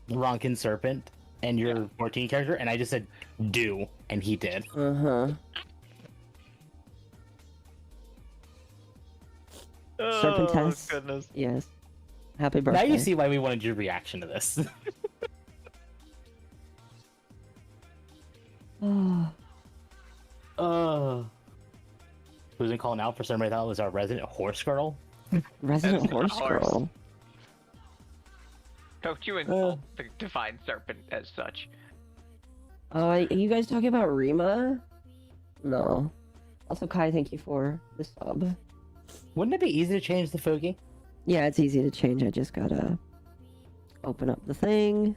Ronkin Serpent and your 14 character, and I just said, do, and he did. Uh-huh. Oh, Serpentess. goodness. Yes. Happy birthday. Now you see why we wanted your reaction to this. Oh, Who's been calling out for somebody that was our resident horse girl? Resident That's not Horse a horse. Girl. Don't you insult the Divine Serpent as such. Oh, are you guys talking about Rima? No. Also, Kai, thank you for the sub. Wouldn't it be easy to change the Fugi? Yeah, it's easy to change. I just gotta open up the thing,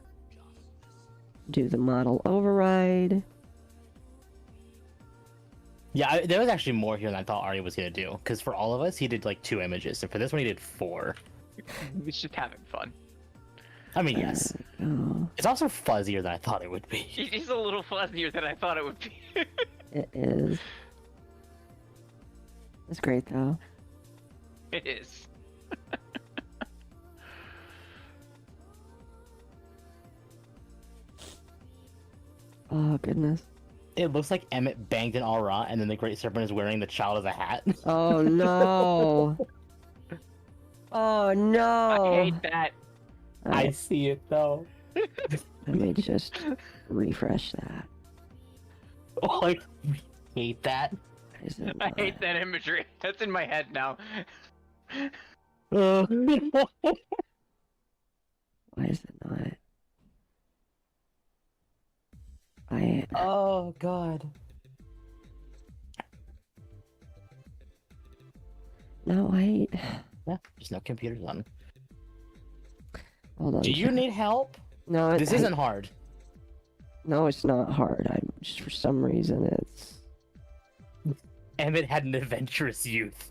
do the model override. Yeah, there was actually more here than I thought Ari was gonna do. Because for all of us, he did like 2 images, and for this one, he did 4. He's just having fun. I mean, yes. Oh, It's also fuzzier than I thought it would be. He's a little fuzzier than I thought it would be. it is. It's great though. It is. Oh goodness. It looks like Emmett banged an aura, and then the Great Serpent is wearing the child as a hat. Oh no. Oh no. I hate that. I see it though. Let me just refresh that. Oh, I hate that. Is it I hate that imagery. That's in my head now. Why is it not? Oh god. No, Yeah, there's no computers on. hold on. Do you need help? No, This isn't hard. No, it's not hard. I'm just for some reason it's. Emmett had an adventurous youth.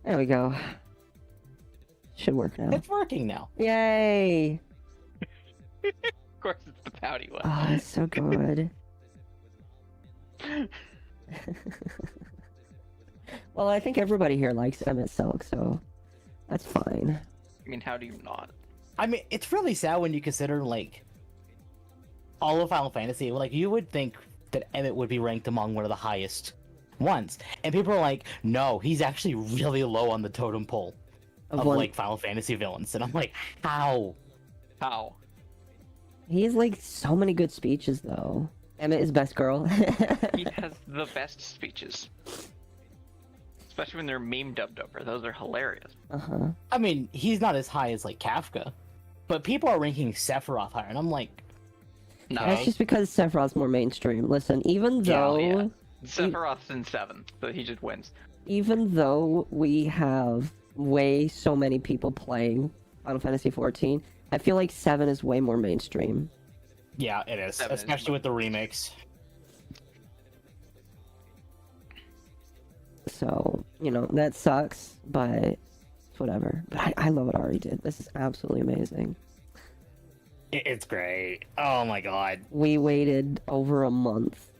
There we go. Should work now. It's working now. Yay! Of course, it's the pouty one. Oh, it's so good. Well, I think everybody here likes Emmett Silk, so that's fine. I mean, how do you not? I mean, it's really sad when you consider like all of Final Fantasy. Like, you would think that Emmett would be ranked among one of the highest ones, and people are like, no, he's actually really low on the totem pole of like Final Fantasy villains, and I'm like, how? How? He has like so many good speeches though. Emmett is best girl. He has the best speeches. Especially when they're meme dubbed over. Those are hilarious. Uh-huh. I mean, he's not as high as like Kafka, but people are ranking Sephiroth higher, and I'm like, No. That's just because Sephiroth's more mainstream. Listen, even though yeah. Sephiroth's in 7, so he just wins. even though we have so many people playing Final Fantasy 14, I feel like 7 is way more mainstream. yeah, it is, 7 is especially with the remakes. So, you know, that sucks, but it's whatever. But I love what Ari did. This is absolutely amazing. It's great. Oh my god. We waited over a month.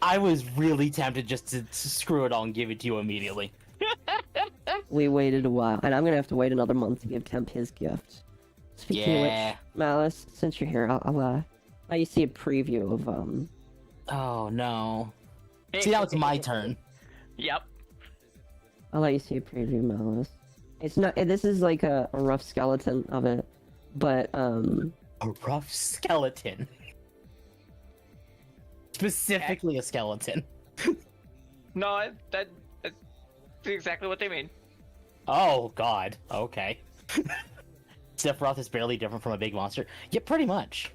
I was really tempted just to screw it all and give it to you immediately. We waited a while, and I'm gonna have to wait another month to give Temp his gift. Speaking of Yeah. which, Malice, since you're here, I'll let you see a preview of Oh no. See, now it's my turn. Yep. I'll let you see a preview, Malice. It's not. This is like a rough skeleton of it, but A rough skeleton. Specifically a skeleton. No, that's exactly what they mean. Oh god. Okay. Sephiroth is barely different from a big monster. Yeah, pretty much.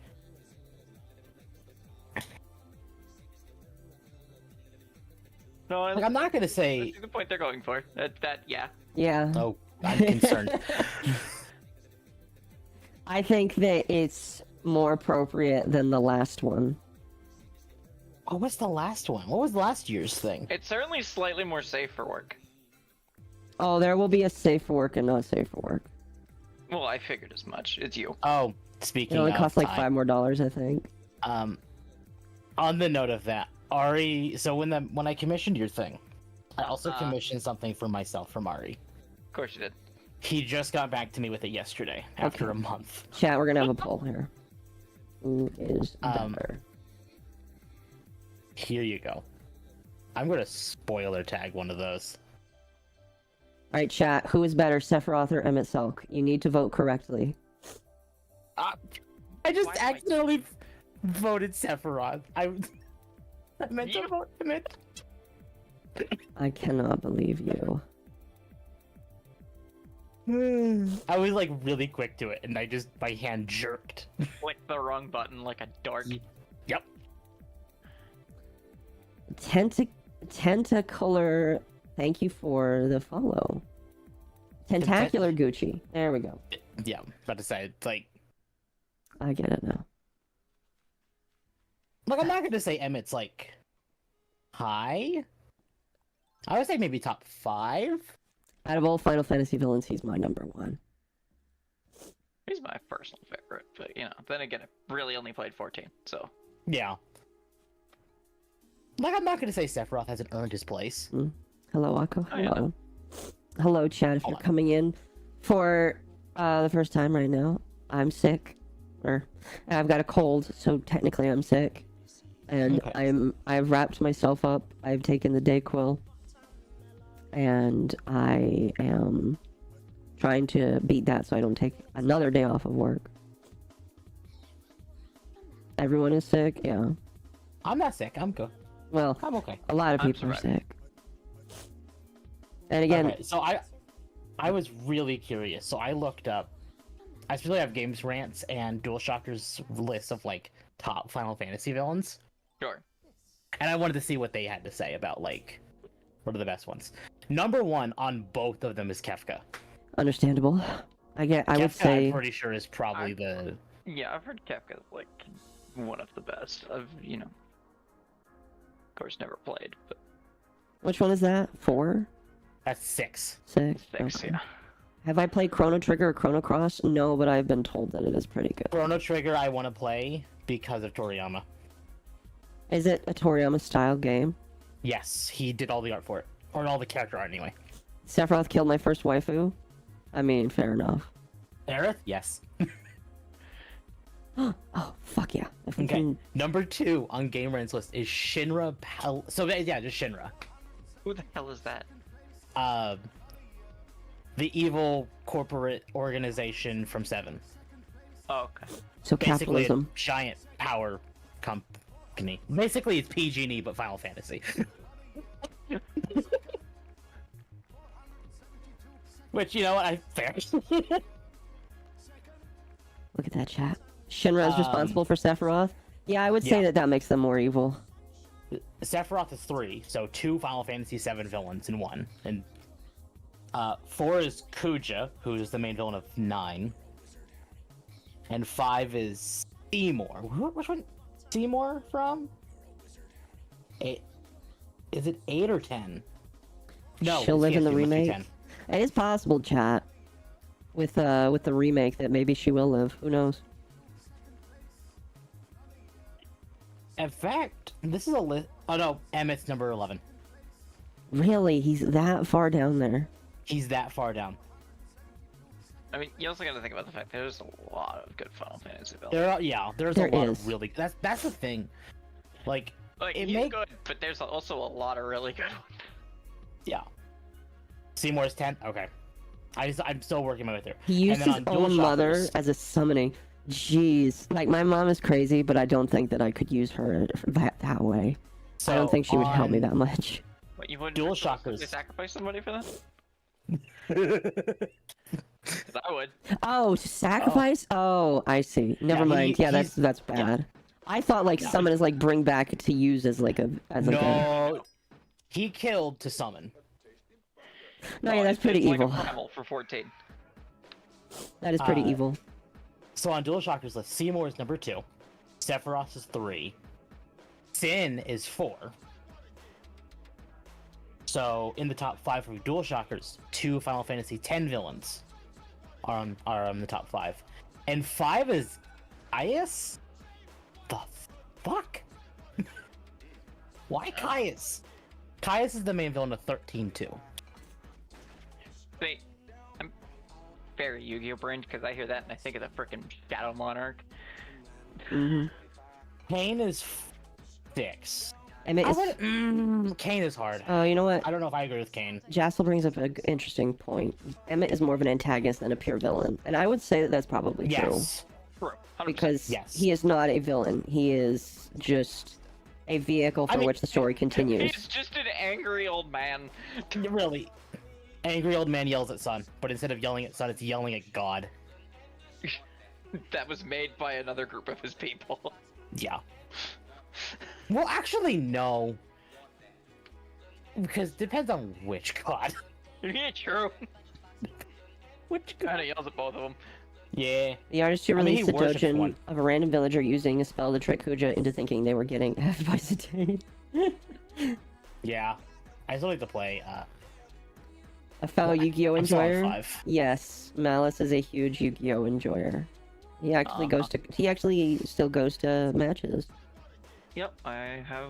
No, Like, I'm not gonna say. that's the point they're going for. Yeah. yeah. Oh, I'm concerned. I think that it's more appropriate than the last one. Oh, what's the last one? What was last year's thing? It's certainly slightly more safe for work. Oh, there will be a safe for work and not safe for work. Well, I figured as much. It's you. Oh, It speaking only of costs like time, $5 more, I think. On the note of that, Ari, so when I commissioned your thing, I also commissioned something for myself from Ari. Of course you did. He just got back to me with it yesterday, after a month. Chat, we're gonna have a poll here. Who is Um, better? Here you go. I'm gonna spoiler tag one of those. Alright, chat, who is better, Sephiroth or Emmett Selk? You need to vote correctly. I just Why am I- accidentally voted Sephiroth. I meant to You- vote Emmett. I cannot believe you. I was like really quick to it, and my hand jerked. Click the wrong button like a dork. Yep. Tentacular, thank you for the follow. Tentacular Gucci. There we go. Yeah, about to say it's like I get it now. I'm not gonna say Emmett's like high. I would say maybe top 5. Out of all Final Fantasy villains, he's my number one. He's my personal favorite, but you know, then again, I really only played 14, so. Yeah. I'm not gonna say Sephiroth hasn't earned his place. Hello, Akko. Oh, yeah. Hello. Hello, chat. If Hold you're on. coming in for the first time right now, I'm sick. Or I've got a cold, so technically I'm sick. And Okay. I've wrapped myself up. I've taken the Dayquil. And I am trying to beat that so I don't take another day off of work. Everyone is sick? Yeah. I'm not sick. I'm good. Well, I'm okay. a lot of I'm people are surviving. sick. And again, Okay, so I was really curious. So I looked up. I really have Games Rants and DualShockers list of like top Final Fantasy villains, Sure. and I wanted to see what they had to say about like what are the best ones. Number 1 on both of them is Kefka. understandable. I would Kefka, say I'm pretty sure is probably the. Yeah, I've heard Kefka's like one of the best. Of course, never played, but which one is that? 4? That's 6. 6? 6, Okay. yeah. Have I played Chrono Trigger or Chrono Cross? No, but I've been told that it is pretty good. Chrono Trigger I want to play because of Toriyama. Is it a Toriyama style game? Yes, he did all the art for it, or all the character art anyway. Sephiroth killed my first waifu? I mean, fair enough. Aerith? Yes. Oh, fuck yeah. If we Okay. can- Number 2 on Game Rant's list is Shinra So yeah, just Shinra. Who the hell is that? The evil corporate organization from 7. Oh, okay. So Basically capitalism. a giant power company. Basically it's PG&E but Final Fantasy. Which, you know what, fair. Look at that chat. Shinra is responsible for Sephiroth. Yeah, I would say Yeah. that makes them more evil. Sephiroth is 3, so 2 Final Fantasy 7 villains in 1. And 4 is Kuja, who is the main villain of 9. And 5 is Seymour. Which one? Seymour from? 8. Is it 8 or 10? No, She'll live in the it must be remake. 10. It is possible, chat. With the remake, that maybe she will live. Who knows? In fact, this is a list. Oh no, Emmett's number 11. Really? He's that far down there? He's that far down. I mean, you also got to think about the fact that there's a lot of good Final Fantasy villains. There's There a lot is. of really. That's the thing. Like it he's make good, but there's also a lot of really good ones. yeah. Seymour's 10. Okay. I'm still working my way through. He used And his then on Dual own mother Shockers- as a summoning. Jeez. Like, my mom is crazy, but I don't think that I could use her that way. So I don't think she would help me on- that much. What, you wouldn't Dual realistically Shockers. sacrifice somebody for that? 'Cause I would. Oh, sacrifice? Oh, I see. Never Yeah, mind. Yeah, he's- that's bad. I thought like No. summon is like bring back to use as like a No, he killed to summon. No, yeah, that's pretty it's evil. Like a primal for 14. That is pretty Uh, evil. So on Dual Shockers list, Seymour is number 2, Sephiroth is 3, Sin is 4. So in the top 5 for Dual Shockers, 2 Final Fantasy X villains are on the top 5, and 5 is Caius. The fuck? Why Caius? Caius is the main villain of 13 too. Wait, I'm very Yu-Gi-Oh brained because I hear that and I think of the frickin' Shadow Monarch. Mm-hmm. Kane is 6. I mean, Kane is hard. you know what? I don't know if I agree with Kane. Jassel brings up an interesting point. Emmett is more of an antagonist than a pure villain, and I would say that that's probably true. Yes. True. 100%. Because Yes. he is not a villain. He is just a vehicle for mean, which the story continues. He's just an angry old man. Really. Angry old man yells at son, but instead of yelling at son, it's yelling at God. That was made by another group of his people. Yeah. Well, actually, no. Because it depends on which God. Yeah, true. Which Kind of yells at both of them. Yeah. The artist who I mean, he released the worships dojin one. of a random villager using a spell to trick Kuja into thinking they were getting effed by Zidane. Yeah. I still like to play, A fellow Yu-Gi-Oh I'm still on enjoyer? 5. Yes, Malice is a huge Yu-Gi-Oh enjoyer. He actually he actually still goes to matches. Yep, I have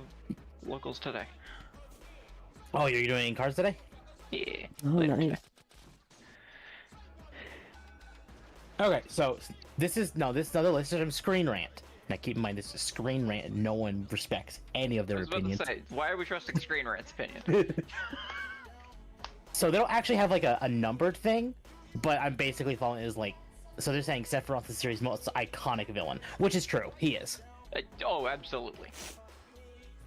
locals today. Oh, you're doing cards today? Yeah. Oh, later nice. today. Okay, so this is another list of Screen Rant. Now keep in mind this is Screen Rant and no one respects any of I their was about opinions. to say, why are we trusting Screen Rant's opinion? So they don't actually have like a numbered thing, but I'm basically following it as like, so they're saying Sephiroth is the series' most iconic villain, which is true. He is. Oh, absolutely.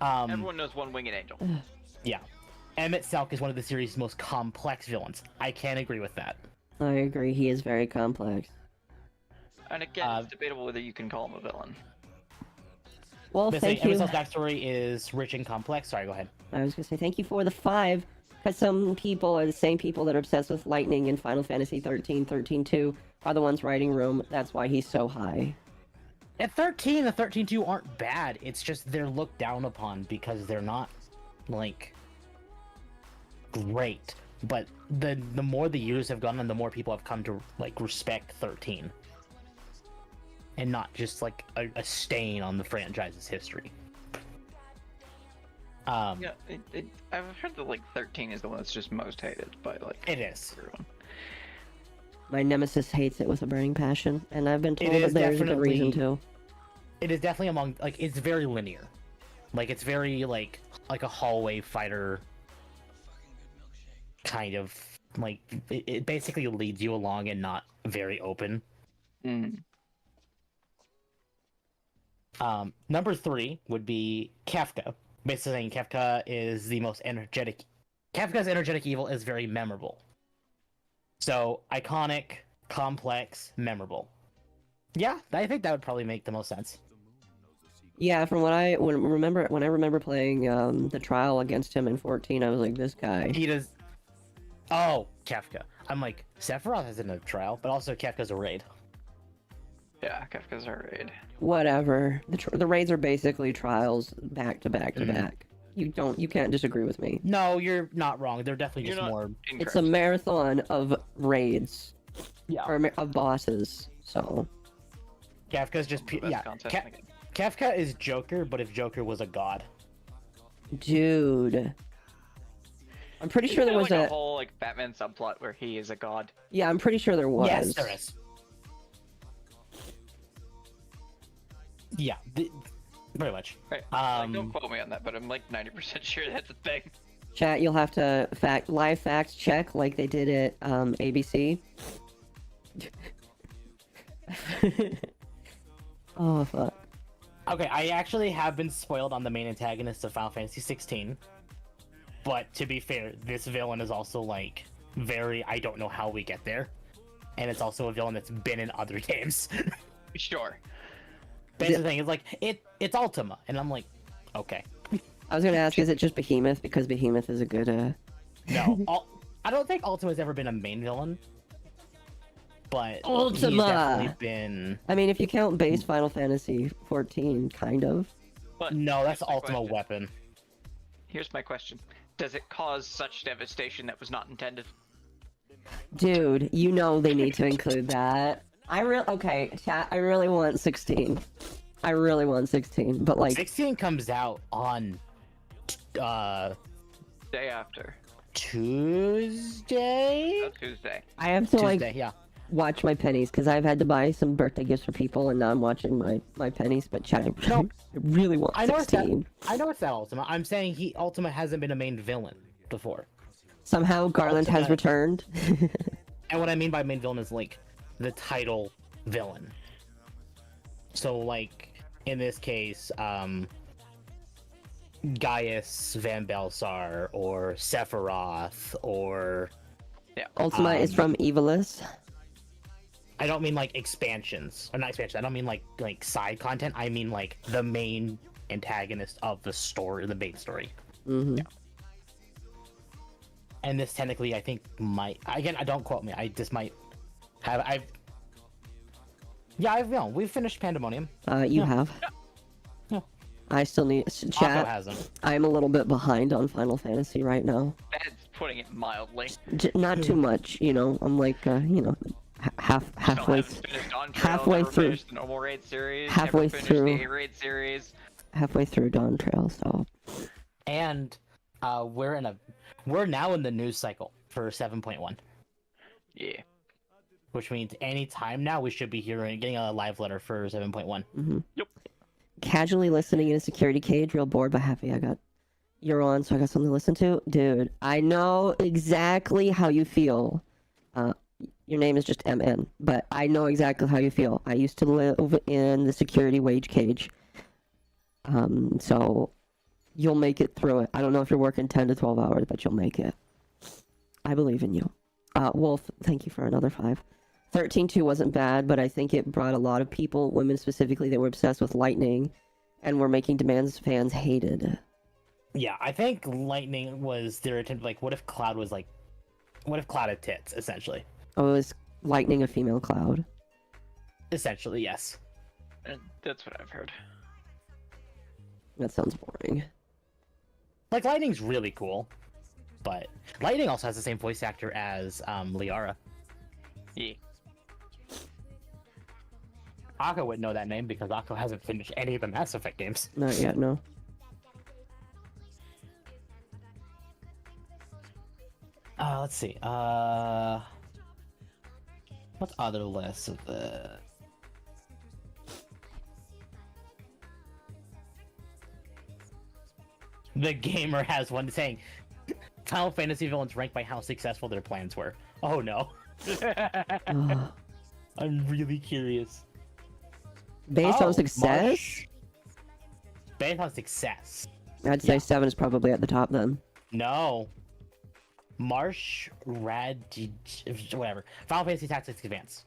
Everyone knows One Winged Angel. Yeah. Emmett Selk is one of the series' most complex villains. I can't agree with that. I agree, he is very complex. And again, it's debatable whether you can call him a villain. Well, They're saying thank you. Emmett Selk's backstory is rich and complex. Sorry, go ahead. I was gonna say thank you for the 5, because some people are the same people that are obsessed with lightning in Final Fantasy 13-2 are the ones writing Room. That's why he's so high. At 13, the 13-2 aren't bad. It's just they're looked down upon because they're not, like, great. But the more the years have gone on, the more people have come to, like, respect 13. And not just, like, a stain on the franchise's history. Yeah, I've heard that like 13 is the one that's just most hated by like It is. everyone. My nemesis hates it with a burning passion, and I've been told is that there's a good reason definitely- to. It is definitely among like it's very linear, like it's very like a hallway fighter kind of like it basically leads you along and not very open. Mm. Number 3 would be Kafka. Basically saying Kafka is the most energetic. Kafka's energetic evil is very memorable. So iconic, complex, memorable. Yeah, I think that would probably make the most sense. Yeah, from what I remember playing the trial against him in 14, I was like, this guy. He does. Oh, Kafka. I'm like, Sephiroth isn't a trial, but also Kafka's a raid. Yeah, Kafka's a raid. Whatever. The raids are basically trials back to back to back. You can't disagree with me. No, you're not wrong. They're definitely You're just not more. incorrect. It's a marathon of raids. Yeah. Or of bosses. So Kafka's just The best yeah. content in the game. Kafka is Joker, but if Joker was a god. dude. I'm pretty sure Isn't there was like a a whole like Batman subplot where he is a god. Yeah, I'm pretty sure there was. Yes, there is. Yeah, pretty much. Right. Like, don't quote me on that, but I'm like 90% sure that's a thing. Chat, you'll have to live fact check like they did at ABC. Oh fuck. Okay, I actually have been spoiled on the main antagonist of Final Fantasy 16. But to be fair, this villain is also like very I don't know how we get there. And it's also a villain that's been in other games. Sure. That's the thing, it's like it's Ultima, and I'm like, okay. I was gonna ask, is it just Behemoth? Because Behemoth is a good No. I don't think Ultima's ever been a main villain. But Ultima! he's definitely been I mean, if you count base Final Fantasy 14, kind of. But No, that's here's my Ultima question. weapon. Here's my question. Does it cause such devastation that was not intended? Dude, you know they need to include that. Okay, chat, I really want 16. I really want 16, but like 16 comes out on Day after. Tuesday? Tuesday. I have to Tuesday, like yeah. watch my pennies because I've had to buy some birthday gifts for people, and now I'm watching my pennies. But chat, I really want I know it's 16. that Ultima. I'm saying Ultima hasn't been a main villain before. Somehow Garland has Ultima- returned. And what I mean by main villain is like the title villain. So like in this case, Gaius Van Belsar or Sephiroth or Ultima is from Evilus. I don't mean like expansions or not expansions. I don't mean like side content. I mean like the main antagonist of the story, the main story. Mm-hmm. And this technically, I think, might again. I don't quote me. I just might have. We've finished Pandemonium. You have. Yeah. I still need Akko chat. hasn't. I'm a little bit behind on Final Fantasy right now. That's putting it mildly. Not too much, you know. I'm like, halfway, Still haven't finished Dawn Trail, halfway never through- finished the normal raid series. halfway never finished through. the A-raid series. halfway through Dawn Trail. So And we're now in the news cycle for 7.1, Yeah. which means any time now we should be getting a live letter for 7.1. Yep. casually listening in a security cage, real bored but happy. You're on, so I got something to listen to. Dude, I know exactly how you feel. Your name is just MN, but I know exactly how you feel. I used to live in the security wage cage. So you'll make it through it. I don't know if you're working 10 to 12 hours, but you'll make it. I believe in you. Wolf, thank you for another 5. 13.2 wasn't bad, but I think it brought a lot of people, women specifically, that were obsessed with lightning and were making demands fans hated. Yeah, I think Lightning was their attempt. Like, what if Cloud had tits? Essentially. Oh, it was lightning a female Cloud. Essentially, yes. And that's what I've heard. That sounds boring. Like Lightning's really cool, but Lightning also has the same voice actor as Liara. Yeah. Akko would know that name because Akko hasn't finished any of the Mass Effect games. Not yet, no. Let's see. What other lists of the? The gamer has one saying, Final Fantasy villains ranked by how successful their plans were. Oh no. Ugh. I'm really curious. Based on success, Marsh? Based on success. I'd say Yeah. 7 is probably at the top then. No. Marsh, whatever. Final Fantasy Tactics Advance.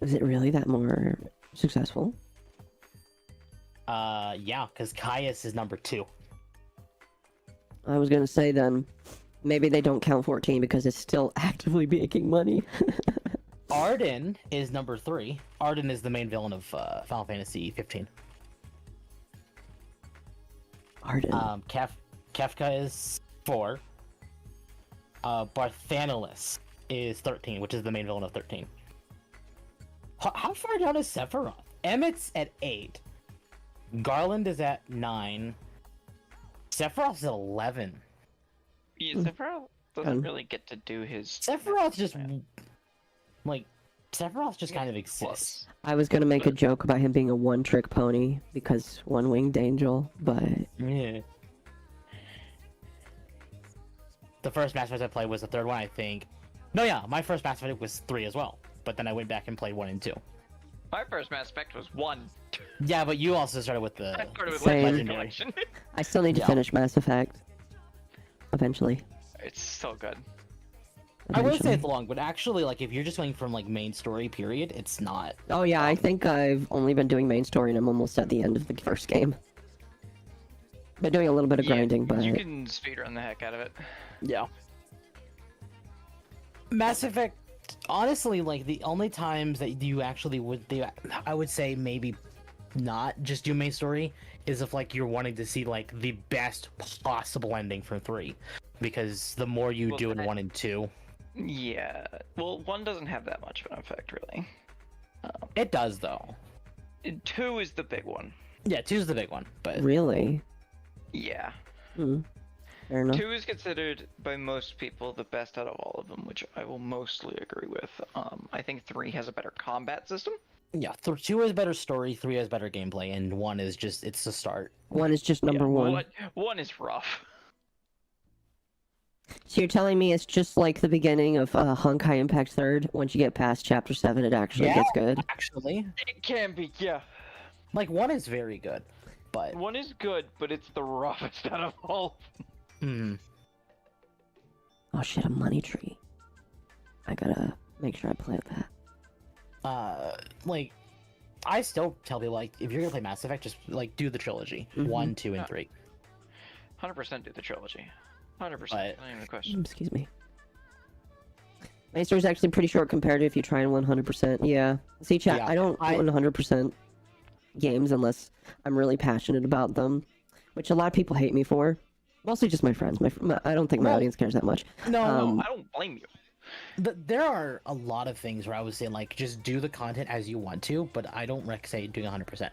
Is it really that more successful? Yeah, because Caius is number 2. I was gonna say then, maybe they don't count 14 because it's still actively making money. Arden is number 3. Arden is the main villain of Final Fantasy 15. Arden. Kefka is 4. Barthanalis is 13, which is the main villain of 13. How far down is Sephiroth? Emmett's at 8. Garland is at 9. Sephiroth's at 11. Yeah, Sephiroth doesn't really get to do his. Sephiroth just Sephiroth just kind of exists. I was gonna make a joke about him being a one-trick pony because one-winged angel, but Yeah. The first Mass Effect I played was the third one, I think. No, yeah, my first Mass Effect was 3 as well. But then I went back and played 1 and 2. My first Mass Effect was 1. Yeah, but you also started with I the started with Same. Legendary Collection. I still need to Yeah. finish Mass Effect. Eventually. It's so good. I would say Eventually. it's long, but actually, like, if you're just going from, like, main story, period, it's not. Oh yeah, I think I've only been doing main story and I'm almost at the end of the first game. Been doing a little bit of grinding, but You can speedrun the heck out of it. Yeah. Mass Effect, honestly, like, the only times that you actually would do, I would say maybe not just do main story, is if, like, you're wanting to see, like, the best possible ending from 3. Because the more you Well, do in that- 1 and 2, Yeah. Well, 1 doesn't have that much of an effect, really. it does, though. 2 is the big one. Yeah, 2's the big one, but really? Yeah. Fair enough. 2 is considered by most people the best out of all of them, which I will mostly agree with. I think 3 has a better combat system. yeah, 2 has better story, 3 has better gameplay, and 1 is just, it's the start. 1 is just number 1. 1 is rough. So you're telling me it's just like the beginning of Honkai Impact 3rd? Once you get past Chapter 7, it actually gets good? Actually. It can be, yeah. Like, 1 is very good, but... 1 is good, but it's the roughest out of all. Oh shit, a money tree. I gotta make sure I plant that. Like, I still tell people, like, if you're gonna play Mass Effect, just, like, do the trilogy. 1, 2, and 3. 100% do the trilogy. 100%. But- Not even a question. Excuse me. My story's actually pretty short compared to if you try and 100%. Yeah. See, chat, Yeah, I don't 100% games unless I'm really passionate about them, which a lot of people hate me for. Mostly just my friends. I don't think my Well, audience cares that much. No, I don't blame you. there are a lot of things where I would say, like, just do the content as you want to, but I don't say doing 100%.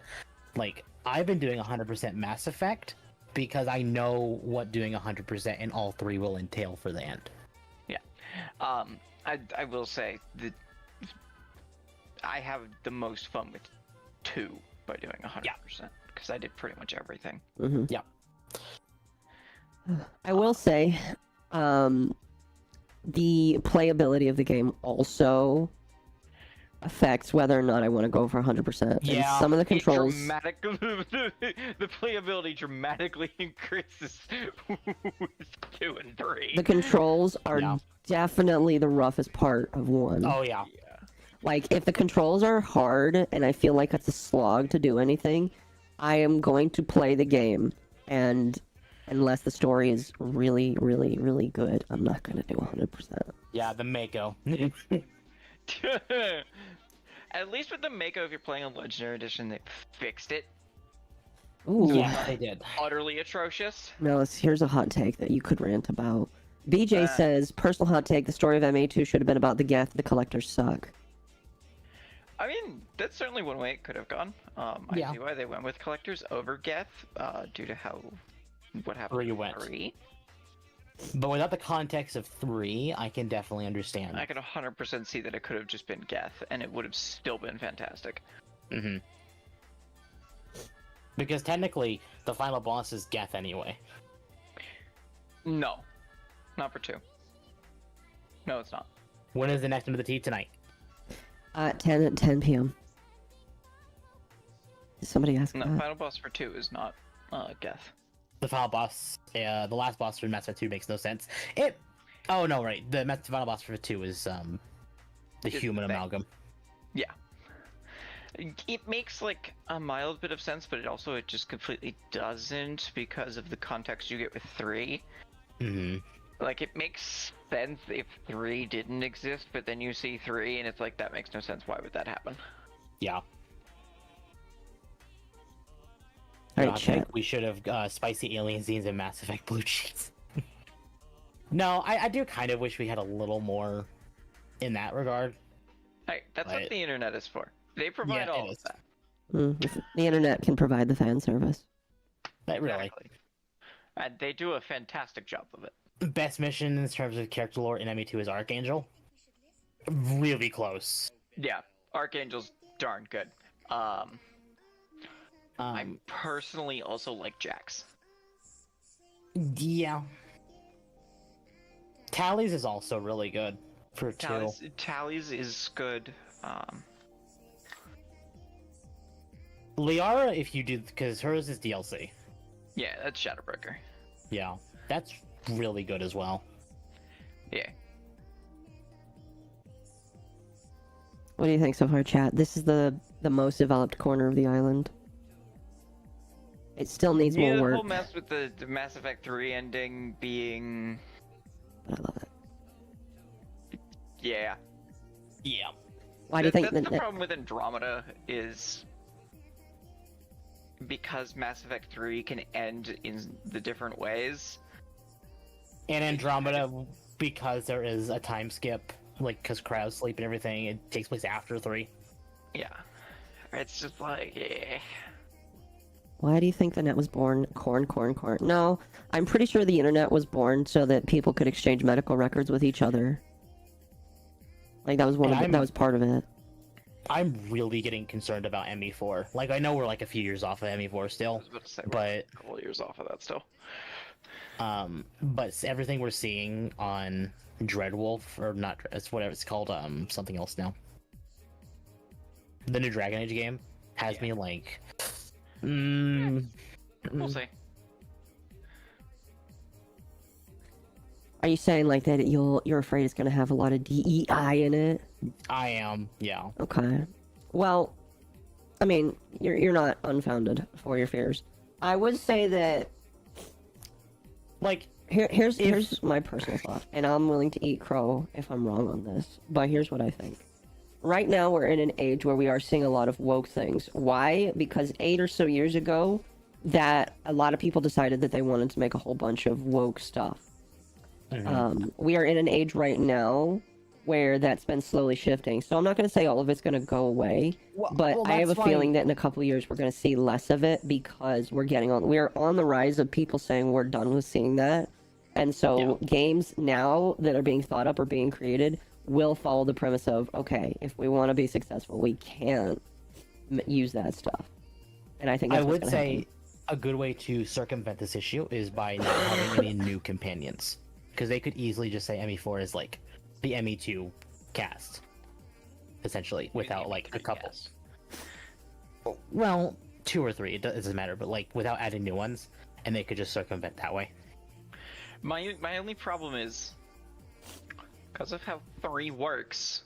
Like, I've been doing 100% Mass Effect because I know what doing 100% in all 3 will entail for the end. Yeah. I will say that I have the most fun with 2 by doing 100% because I did pretty much everything. Yeah. I will say, the playability of the game also affects whether or not I want to go for 100%. Yeah. And some of the controls. The playability dramatically increases with 2 and 3. The controls are Yeah. definitely the roughest part of 1. Oh, yeah. Like, if the controls are hard and I feel like it's a slog to do anything, I am going to play the game. And unless the story is really, really, really good, I'm not going to do 100%. Yeah, the Mako. At least with the Mako, if you're playing a Legendary Edition, they fixed it. Ooh. Yeah, they did. Utterly atrocious. Melis, here's a hot take that you could rant about. BJ says, personal hot take, the story of MA2 should have been about the Geth, the collectors suck. I mean, that's certainly one way it could have gone. Yeah. I see why they went with collectors over Geth, due to what happened. 3 with went. 3. But without the context of 3, I can definitely understand. I can 100% see that it could have just been Geth, and it would have still been fantastic. Mm-hmm. Because technically, the final boss is Geth anyway. No, not for 2. No, it's not. When is the next one to the T tonight? 10 p.m. Did somebody ask No, that? final boss for 2 is not Geth. The final boss, the last boss for Mass Effect 2 makes no sense. Oh no, right. The final boss for 2 is the It's human Fang. amalgam. Yeah. It makes like a mild bit of sense, but it just completely doesn't because of the context you get with 3. Mm-hmm. Like, it makes sense if 3 didn't exist, but then you see 3 and it's like, that makes no sense. Why would that happen? Yeah. Alright, I chat. think we should have spicy alien scenes in Mass Effect Blue Cheats. No, I do kind of wish we had a little more in that regard. Hey, that's what Right. the internet is for. They provide Yeah, all it of is. that. The internet can provide the fan service. But really, Exactly. And they do a fantastic job of it. best mission in terms of character lore in ME2 is Archangel. Really close. Yeah, Archangel's darn good. I personally also like Jax. Yeah. Tally's is also really good for 2. Tally's is good. Liara, if you do, because hers is DLC. Yeah, that's Shadowbreaker. Yeah, that's really good as well. Yeah. What do you think so far, chat? This is the most developed corner of the island. It still needs Yeah, more the work, whole mess with the Mass Effect 3 ending being... but I love it. Yeah. Yeah. Why do you think That's that? the problem with Andromeda is... because Mass Effect 3 can end in the different ways. And Andromeda, because there is a time skip, like, because crowds sleep and everything, it takes place after 3. Yeah. It's just like, yeah. Why do you think the net was born? Corn. No, I'm pretty sure the internet was born so that people could exchange medical records with each other. Like that was that was part of it. I'm really getting concerned about ME4. Like, I know we're like a few years off of ME4 I still, was about to say, we're but a couple years off of that still. but everything we're seeing on Dreadwolf, or not, it's whatever it's called, something else now. The new Dragon Age game has me like, We'll see. Are you saying like that you're afraid it's gonna have a lot of DEI in it? I am, yeah. Okay. Well, I mean, you're not unfounded for your fears. I would say that Like, here's my personal thought, and I'm willing to eat crow if I'm wrong on this, but here's what I think. Right now we're in an age where we are seeing a lot of woke things. Why? Because 8 or so years ago, that a lot of people decided that they wanted to make a whole bunch of woke stuff. We are in an age right now where that's been slowly shifting. So I'm not going to say all of it's going to go away, but I have a feeling that in a couple of years we're going to see less of it because we're on the rise of people saying we're done with seeing that. And so games now that are being thought up or being created will follow the premise of, okay, if we want to be successful, we can't use that stuff. And I think that's I what's would gonna say happen. a good way to circumvent this issue is by not having any new companions. Because they could easily just say ME4 is like the ME2 cast, essentially, without like a couple. Well, 2 or 3, it doesn't matter, but like without adding new ones, and they could just circumvent that way. My only problem is because of how 3 works.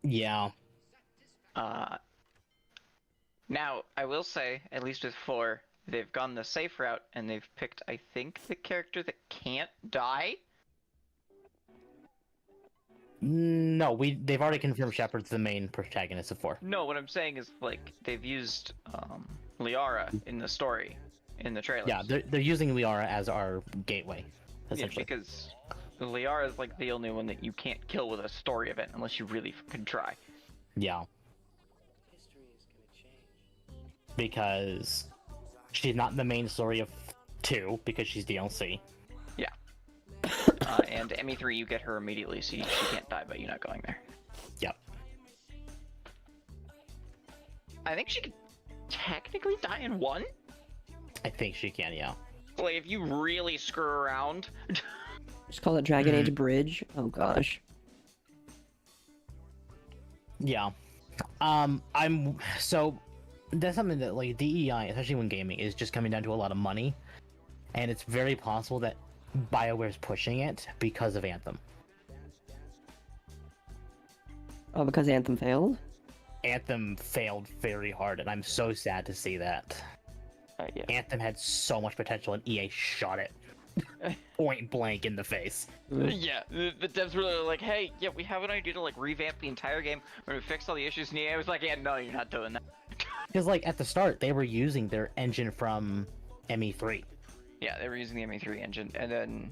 Yeah. Now I will say, at least with 4, they've gone the safe route and they've picked, I think, the character that can't die. No, they've already confirmed Shepard's the main protagonist of 4. No, what I'm saying is like they've used Liara in the story, in the trailers. Yeah, they're using Liara as our gateway, Yeah, essentially. because Liara is like the only one that you can't kill with a story event unless you really fucking try. Yeah. Because she's not the main story of 2 because she's DLC. Yeah. And ME3, you get her immediately, so she can't die by you not going there. Yep. I think she could technically die in 1. I think she can, yeah. Like, if you really screw around. Just call it Dragon Age Bridge. Oh gosh. Yeah. So that's something that like DEI, especially when gaming, is just coming down to a lot of money, and it's very possible that BioWare's pushing it because of Anthem. Oh, because Anthem failed? Anthem failed very hard, and I'm so sad to see that. Yeah. Anthem had so much potential, and EA shot it point blank in the face. Yeah, the devs were like, hey, yeah, we have an idea to like revamp the entire game. We're gonna fix all the issues, and EA was like, yeah, no, you're not doing that. Because like at the start, they were using their engine from ME3. Yeah, they were using the ME3 engine, and then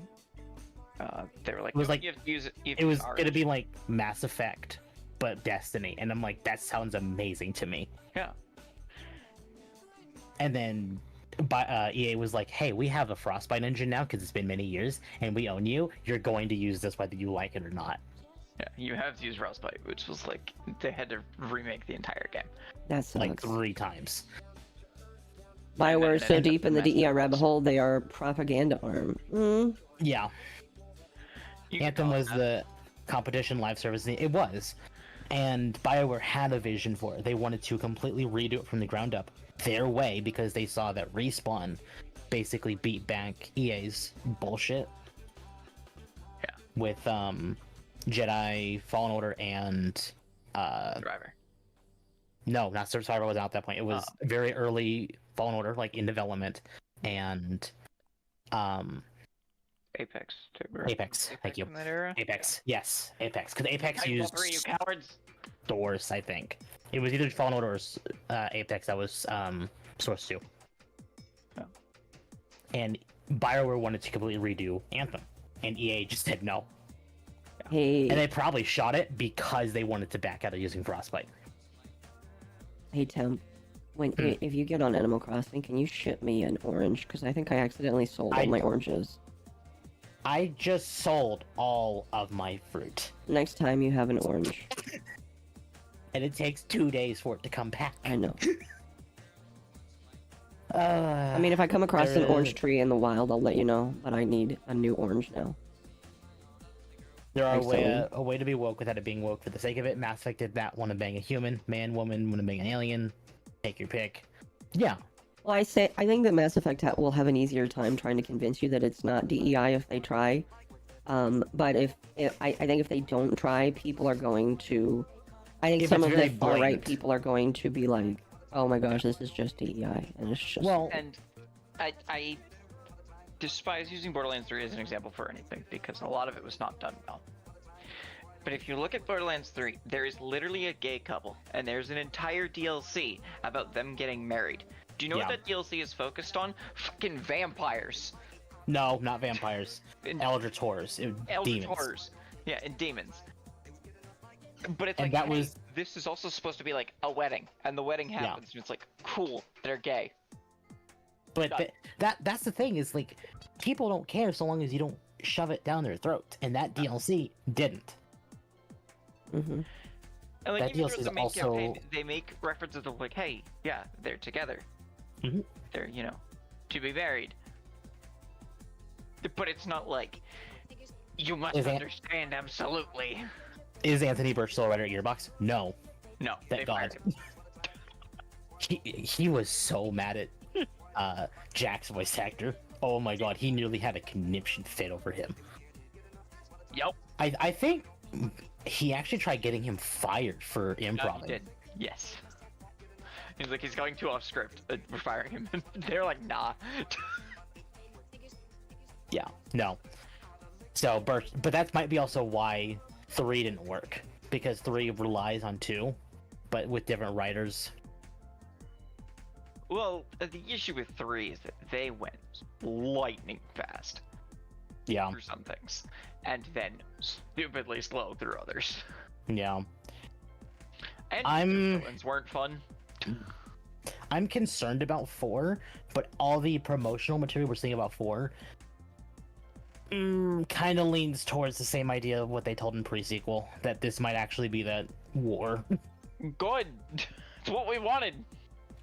they were like, It was no, like- you have to use it. It was gonna be like Mass Effect, but Destiny, and I'm like, that sounds amazing to me. Yeah. And then EA was like, hey, we have a Frostbite engine now because it's been many years, and we own you. You're going to use this whether you like it or not. Yeah, you have to use Frostbite, which was like, they had to remake the entire game. That sucks. Like 3 times. BioWare is And so ended deep up in the messing DEI up rabbit this. hole, they are propaganda arm. Yeah. You could Anthem call it was that. the competition live service. It was. And BioWare had a vision for it. They wanted to completely redo it from the ground up their way because they saw that Respawn basically beat back EA's bullshit. Yeah. With Jedi Fallen Order and Driver. no, not Survivor was out at that point. It was very early Fallen Order, like in development, and Apex, too. Apex. Thank you. In that era? Apex, yes, Apex, because Apex Titanfall used 3, you cowards! Source, I think. It was either Fallen Order or Apex that was Source 2. Oh. And BioWare wanted to completely redo Anthem, and EA just said no. Hey, And they probably shot it because they wanted to back out of using Frostbite. hey Tim, if you get on Animal Crossing, can you ship me an orange? Because I think I accidentally sold all my oranges. I just sold all of my fruit, Next time you have an orange. and it takes 2 days for it to come back. I know. I mean, if I come across an orange tree in the wild, I'll let you know, but I need a new orange now. There are Thanks, a way to be woke without it being woke for the sake of it. Mass Effect did that. Want to bang a human, man, woman, want to bang an alien. Take your pick. Yeah. Well, I think that Mass Effect will have an easier time trying to convince you that it's not DEI if they try. But I think if they don't try, people are going to. I think If some it's of the very far right blatant. people are going to be like, "Oh my gosh, this is just DEI," and it's just. Well, And I despise using Borderlands 3 as an example for anything, because a lot of it was not done well. But if you look at Borderlands 3, there is literally a gay couple, and there's an entire DLC about them getting married. Do you know what Yeah. that DLC is focused on? Fucking vampires. no, not vampires. And Eldritch horrors. Eldritch Demons. horrors. Yeah, and demons. But it's And like, that hey, was- this is also supposed to be like a wedding, and the wedding happens, and it's like, cool, they're gay. But that's the thing is like, people don't care so long as you don't shove it down their throat, and that DLC didn't. hmm And like, That even DLC through is the main campaign, also- they make references of like, hey, yeah, they're together. Mhm. They're, to be married. But it's not like, you must Is that- understand, absolutely. Is Anthony Birch still a writer at Gearbox? No. No, Thank they fired God. him. He was so mad at Jack's voice actor. Oh my god, he nearly had a conniption fit over him. Yep. I think he actually tried getting him fired for He improv. did. Yes. He's like, he's going too off script. We're firing him. They're like, nah. Yeah, no. So Birch, but that might be also why 3 didn't work, because 3 relies on 2, but with different writers. Well, the issue with 3 is that they went lightning fast Yeah, through some things, and then stupidly slow through others. yeah. And villains weren't fun. I'm concerned about 4, but all the promotional material we're seeing about 4 kind of leans towards the same idea of what they told in pre-sequel, that this might actually be that war. Good. It's what we wanted.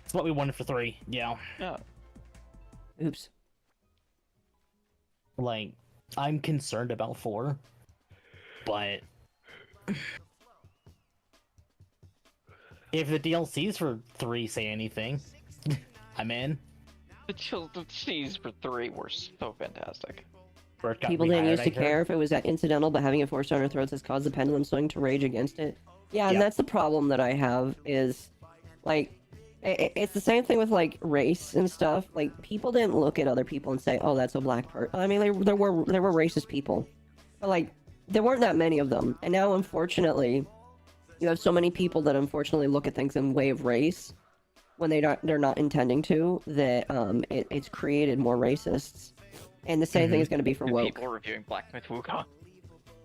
It's what we wanted for 3, yeah. Yeah. Oops. Like, I'm concerned about 4, but if the DLCs for 3 say anything, I'm in. The cheese for 3 were so fantastic. Where it got People didn't rehired, used to I heard. care if it was incidental, but having it forced down our throats has caused the pendulum swing to rage against it. Yeah, and Yep. that's the problem that I have is, like, it's the same thing with, like, race and stuff. Like, people didn't look at other people and say, oh, that's a black person. I mean, there were racist people. But, like, there weren't that many of them. And now, unfortunately, you have so many people that unfortunately look at things in way of race when they're not intending to, that it's created more racists. And the same thing is going to be for woke. People reviewing Black Myth Wukong.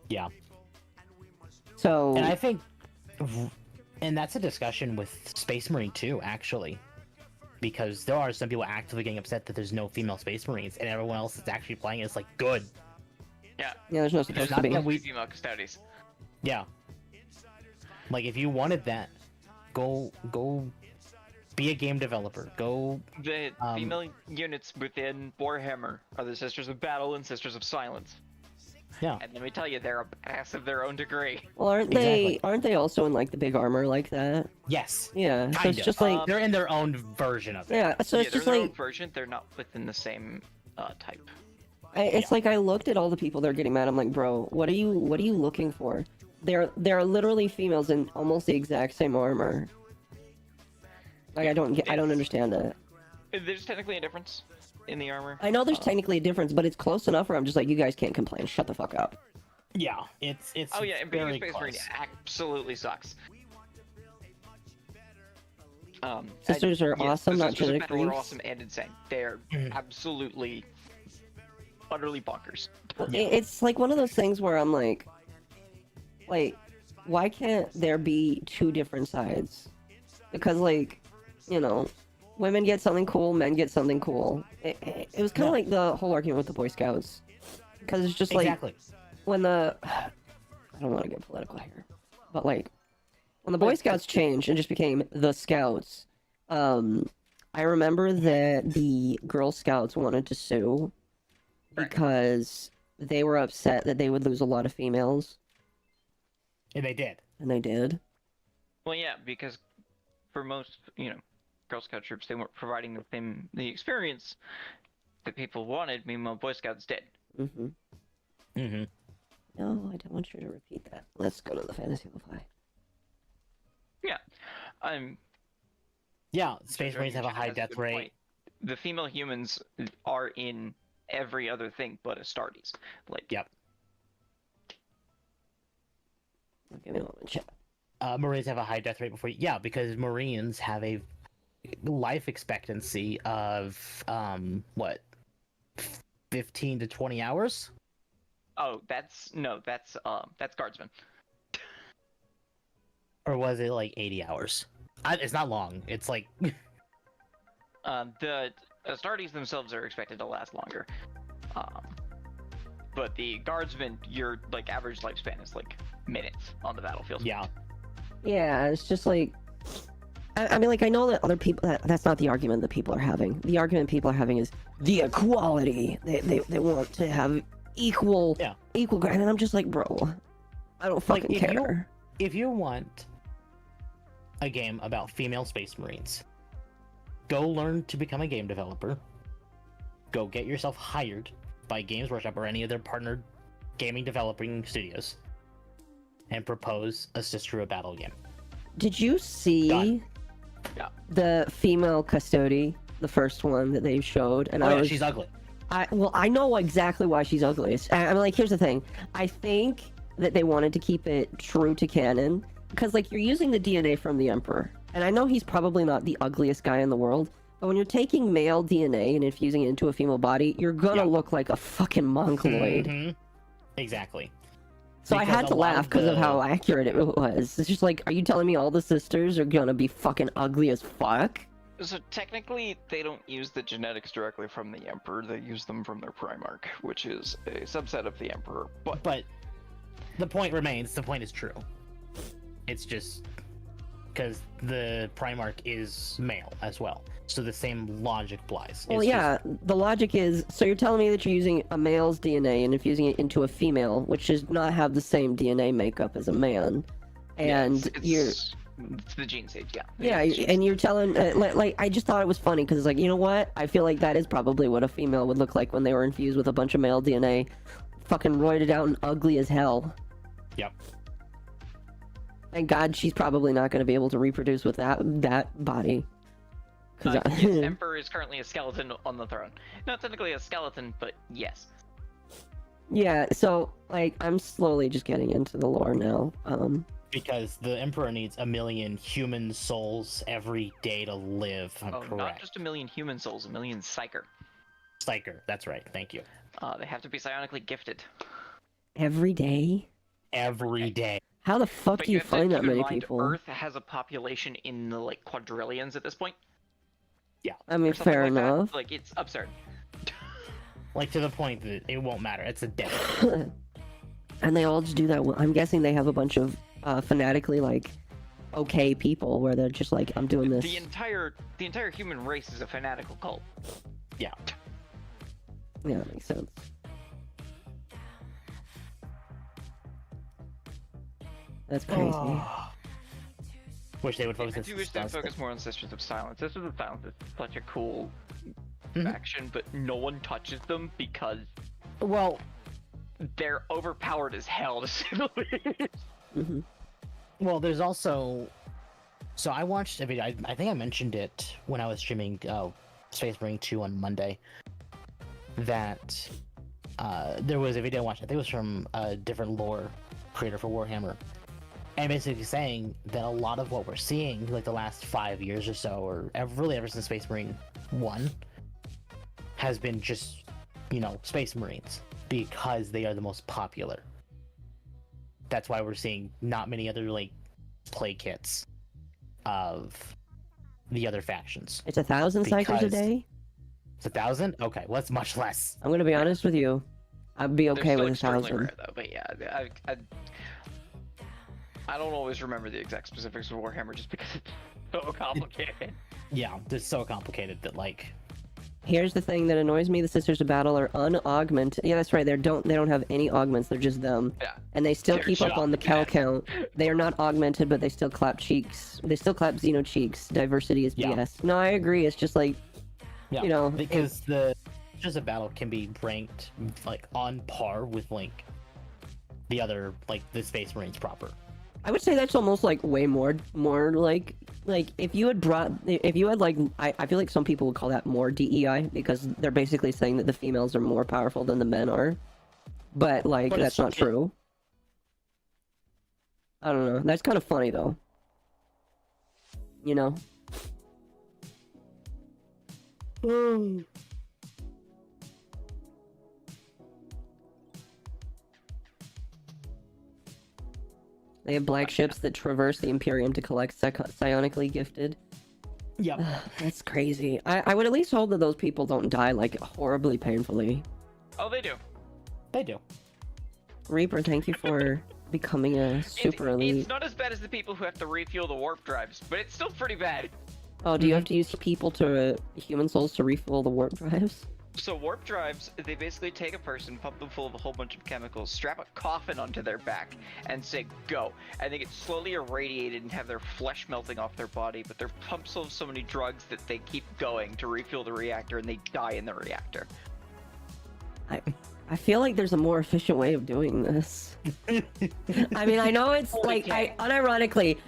Yeah. So, And I think, and that's a discussion with Space Marine too, actually, because there are some people actively getting upset that there's no female Space Marines, and everyone else that's actually playing is like, good. Yeah. yeah, there's no There's supposed to not be. enough female custodies. Yeah. Like, if you wanted that, go be a game developer. Go. The female units within Warhammer are the Sisters of Battle and Sisters of Silence. Yeah. And let me tell you, they're a badass of their own degree. Well, Exactly. aren't they also in, like, the big armor like that? Yes. Yeah, so Kind it's of. just like, They're in their own version of it. yeah, so Yeah, it's they're just their own like, version. They're not within the same type. it's like I looked at all the people that are getting mad. I'm like, bro, what are you looking for? There are literally females in almost the exact same armor. Like, I don't understand it. There's technically a difference in the armor. I know there's technically a difference, but it's close enough where I'm just like, you guys can't complain. Shut the fuck up. Yeah. It's. Oh yeah, and being a very Space Marine close. absolutely sucks. Sisters are awesome, not Sisters of genetic Battle are griefs. awesome and insane. They're absolutely, utterly bonkers. It's like one of those things where I'm like, why can't there be 2 different sides? Because, like, you know, women get something cool, men get something cool. It was kind of like the whole argument with the Boy Scouts. Because it's just like, Exactly. when the... I don't want to get political here. But, like, when the Boy Scouts changed and just became the Scouts, I remember that the Girl Scouts wanted to sue because they were upset that they would lose a lot of females. And they did. And they did. Well, yeah, because for most, Girl Scout troops, they weren't providing the experience that people wanted. Meanwhile, Boy Scouts did. Mm-hmm. Mm-hmm. No, I don't want you to repeat that. Let's go to the fantasy lo-fi. Yeah, Yeah. Space Sure, Marines have a Eugene high has death good rate. point. The female humans are in every other thing but Astartes. Like, Yep. Give me a moment, chat. Marines have a high death rate before. Yeah, because Marines have a life expectancy of what, 15 to 20 hours. oh, that's Guardsmen. Or was it like 80 hours? It's not long. It's like The Astartes themselves are expected to last longer. But the Guardsmen, your like average lifespan is like minutes on the battlefield. yeah. Yeah, it's just like... I mean, like, I know that other people... That's not the argument that people are having. The argument people are having is the equality. They want to have equal... Yeah. Equal... And I'm just like, bro, I don't Like, fucking if you- care. If you want a game about female Space Marines, go learn to become a game developer. Go get yourself hired by Games Workshop or any of their partnered gaming developing studios, and propose a Sister of Battle game. Did you see Done. Yeah. the female custody, the first one that they showed? And Oh I yeah, was, she's ugly. I know exactly why she's ugly. I mean, like, here's the thing. I think that they wanted to keep it true to canon because, like, you're using the DNA from the Emperor, and I know he's probably not the ugliest guy in the world, but when you're taking male DNA and infusing it into a female body, you're gonna Yeah. look like a fucking mongoloid. Mhm. Exactly. So I Because had a to lot laugh of because of the- how accurate it was. It's just like, are you telling me all the sisters are gonna be fucking ugly as fuck? So technically, they don't use the genetics directly from the Emperor. They use them from their Primarch, which is a subset of the Emperor. But the point remains. The point is true. It's just because the Primarch is male as well, so the same logic applies. Well, It's yeah, the logic is, so you're telling me that you're using a male's DNA and infusing it into a female, which does not have the same DNA makeup as a man, and it's the gene stage, yeah. yeah, It's and you're telling, like, I just thought it was funny, because, like, you know what? I feel like that is probably what a female would look like when they were infused with a bunch of male DNA. Fucking roided out and ugly as hell. Yep. Thank God she's probably not going to be able to reproduce with that body. yes, Emperor is currently a skeleton on the throne. Not technically a skeleton, but yes. Yeah, so, like, I'm slowly just getting into the lore now. Because the Emperor needs 1 million human souls every day to live. I'm correct. Not just 1 million human souls, 1 million psyker. Psyker, that's right. Thank you. They have to be psionically gifted. Every day? Every day. How the fuck But do you have to find that keep in many mind, people? Earth has a population in the like quadrillions at this point. I mean, Or something fair like that. enough. Like it's absurd. Like to the point that it won't matter. It's a death. And they all just do that. I'm guessing they have a bunch of fanatically, like, okay people where they're just like, I'm doing this. The entire human race is a fanatical cult. Yeah. Yeah, that makes sense. That's crazy. Wish they would focus I on do wish they would focus more on Sisters of Silence. Sisters of Silence is such a cool faction, but no one touches them because Well, they're overpowered as hell, to say the least. well, there's also. So I watched a video. I think I mentioned it when I was streaming Space Marine 2 on Monday. That there was a video I watched. I think it was from a different lore creator for Warhammer, and basically saying that a lot of what we're seeing, like the last 5 years or so, or really ever since Space Marine 1, has been just, Space Marines, because they are the most popular. That's why we're seeing not many other, like, play kits of the other factions. It's 1,000 cycles a Because- day? It's 1,000? Okay, well, that's much less. I'm gonna be honest with you. I'd be They're okay still with extremely 1,000. rare, though, but yeah, I don't always remember the exact specifics of Warhammer just because it's so complicated. Yeah, they're so complicated that, like... Here's the thing that annoys me: the Sisters of Battle are unaugmented. Yeah, that's right. They don't have any augments. They're just them. Yeah. And they still They're keep up on the just cow that. count. They are not augmented, but they still clap cheeks. They still clap Xeno cheeks. Diversity is Yeah. BS. No, I agree. It's just like, Yeah, because the just a battle can be ranked like on par with like the other like the Space Marines proper. I would say that's almost like way more like if you had like I feel like some people would call that more DEI because they're basically saying that the females are more powerful than the men are, but like But that's it's- not true. I don't know. That's kind of funny though. You know. They have black ships that traverse the Imperium to collect psionically gifted. Yep. That's crazy. I would at least hope that those people don't die, like, horribly painfully. Oh, they do. They do. Reaper, thank you for becoming a super elite. It's not as bad as the people who have to refuel the warp drives, but it's still pretty bad. Oh, do you have to use people to human souls to refill the warp drives? So warp drives, they basically take a person, pump them full of a whole bunch of chemicals, strap a coffin onto their back, and say go. And they get slowly irradiated and have their flesh melting off their body, but they're pumped full of so many drugs that they keep going to refuel the reactor, and they die in the reactor. I feel like there's a more efficient way of doing this. I mean, I know it's like, unironically,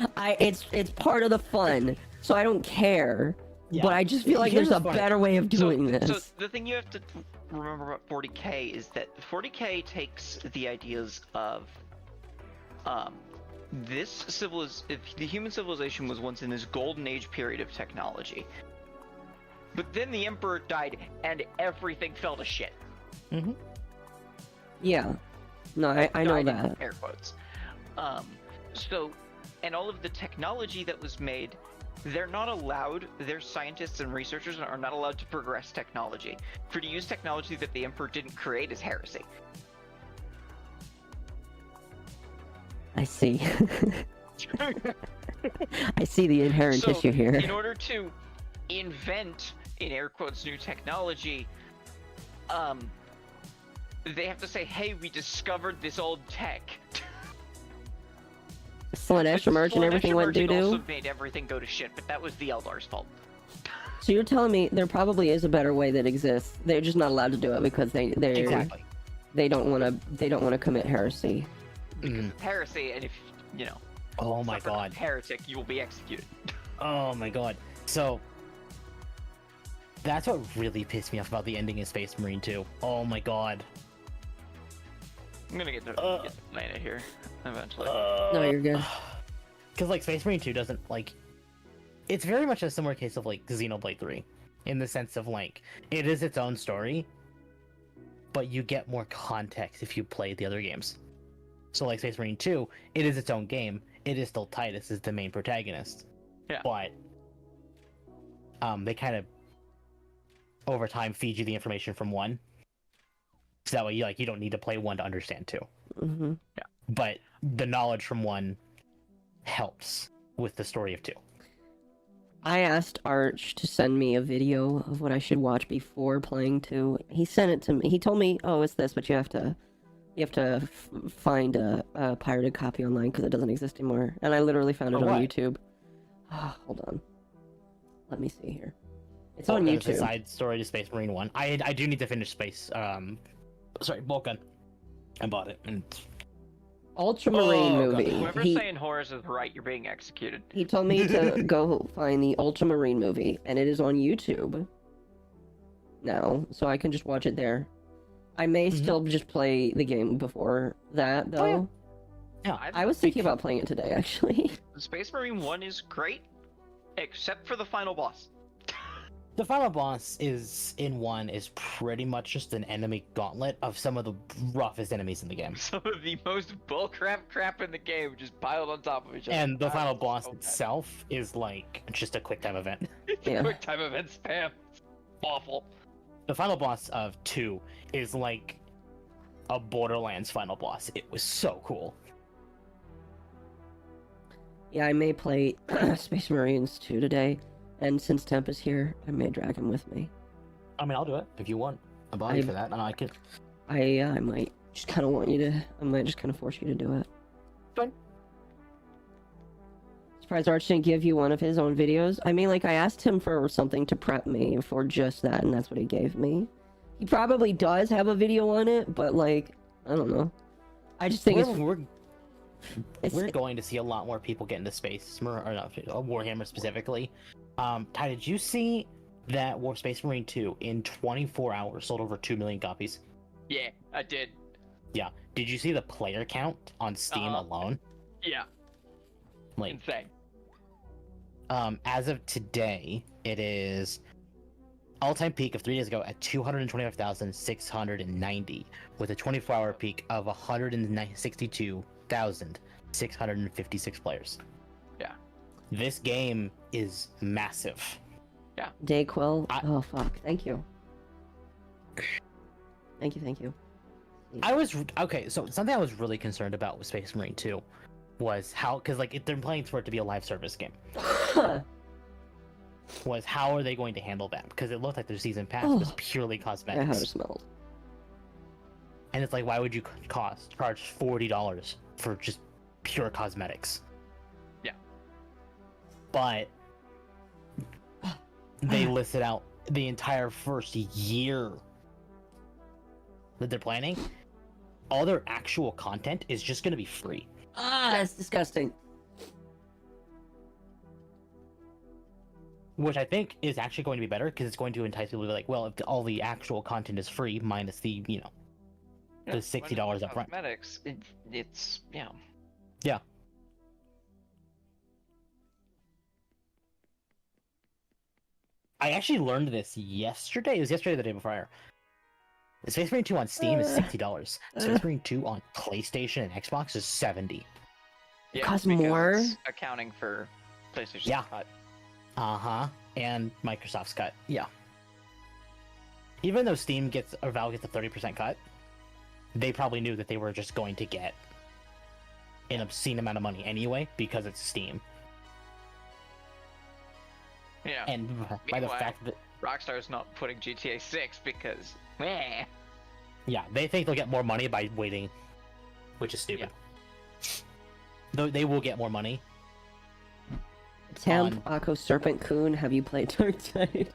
it's part of the fun, so I don't care. Yeah. But I just feel like Here's there's a the funny- better way of doing this. So the thing you have to remember about 40K is that 40K takes the ideas of if the human civilization was once in this golden age period of technology. But then the Emperor died and everything fell to shit. Mm-hmm. Yeah. No, I know Died in that. air quotes. So, and all of the technology that was made they're not allowed, their scientists and researchers are not allowed to progress technology. For to use technology that the Emperor didn't create is heresy. I see. I see the inherent So, issue here. in order to invent, in air quotes, new technology, they have to say, hey, we discovered this old tech. Slanesh emerged and everything went doo-doo? also made everything go to shit, but that was the Eldar's fault. So you're telling me there probably is a better way that exists. They're just not allowed to do it because they Exactly. don't want to commit heresy. Because it's heresy, and if, you know, Oh my suffer god. heretic, you will be executed. Oh my god. So that's what really pissed me off about the ending in Space Marine 2. Oh my god. I'm gonna get to Lana here, eventually. No, you're good. Because, like, Space Marine 2 doesn't, like... It's very much a similar case of, like, Xenoblade 3. In the sense of, like, it is its own story, but you get more context if you play the other games. So, like, Space Marine 2, it is its own game. It is still Titus is the main protagonist. Yeah. But, they kind of, over time, feed you the information from 1. So that way, you don't need to play 1 to understand 2. Mm-hmm. Yeah. But the knowledge from 1 helps with the story of 2. I asked Arch to send me a video of what I should watch before playing 2. He sent it to me. He told me, "Oh, it's this, but you have to find a pirated copy online because it doesn't exist anymore." And I literally found it on what? YouTube. Oh, hold on. Let me see here. It's on It's a YouTube. side story to Space Marine 1. I do need to finish Bolt Gun. I bought it. And... Ultramarine Oh, God. movie. Whoever's saying horrors is right, you're being executed. He told me to go find the Ultramarine movie, and it is on YouTube now, so I can just watch it there. I may still just play the game before that, though. Yeah. I was thinking about playing it today, actually. Space Marine 1 is great, except for the final boss. The final boss is pretty much just an enemy gauntlet of some of the roughest enemies in the game. Some of the most bullcrap crap in the game just piled on top of each other. And the final It's boss so bad. itself is like just a quick time event. Yeah. Quick time event spam. It's awful. The final boss of 2 is like a Borderlands final boss. It was so cool. Yeah, I may play Space Marines 2 today, and since Temp is here, I may drag him with me. I mean, I'll do it if you want a body for that, and I could. I might just kind of want you to. I might just kind of force you to do it. Fine. Surprised Arch didn't give you one of his own videos. I mean, like, I asked him for something to prep me for just that, and that's what he gave me. He probably does have a video on it, but, like, I don't know. I just think We're going to see a lot more people get into space, or not, Warhammer specifically. Ty, did you see that Space Marine 2 in 24 hours sold over 2 million copies? Yeah, I did. Yeah. Did you see the player count on Steam alone? Yeah, Like, insane. as of today, it is all-time peak of 3 days ago at 225,690, with a 24-hour peak of 162,656 players. Yeah. This game is massive. Dayquil. Oh, fuck. Thank you. Thank you. Okay, so something I was really concerned about with Space Marine 2 was how, because like they're planning for it to be a live service game, was how are they going to handle that? Because it looked like their season pass was purely I how it cosmetics, smelled. and it's like, why would you charge $40 for just pure cosmetics? Yeah. But they listed out the entire first year that they're planning. All their actual content is just going to be free. Ah, that's disgusting. Which I think is actually going to be better, because it's going to entice people to be like, well, if all the actual content is free, minus the, the $60 up front. Cosmetics, it's, yeah. Yeah. I actually learned this yesterday. It was yesterday or the day before. Space Marine 2 on Steam is $60. Space Marine 2 on PlayStation and Xbox is $70. Yeah, Costs because more? it's accounting for PlayStation. Yeah. And Microsoft's cut. Yeah. Even though Steam gets, or Valve gets a 30% cut, they probably knew that they were just going to get an obscene amount of money anyway because it's Steam. Yeah. And by the Meanwhile, fact that, Rockstar's not putting GTA 6 because, meh. yeah, they think they'll get more money by waiting, which is stupid. Though they will get more money. Tam, Pako, Serpent Coon, have you played Darktide?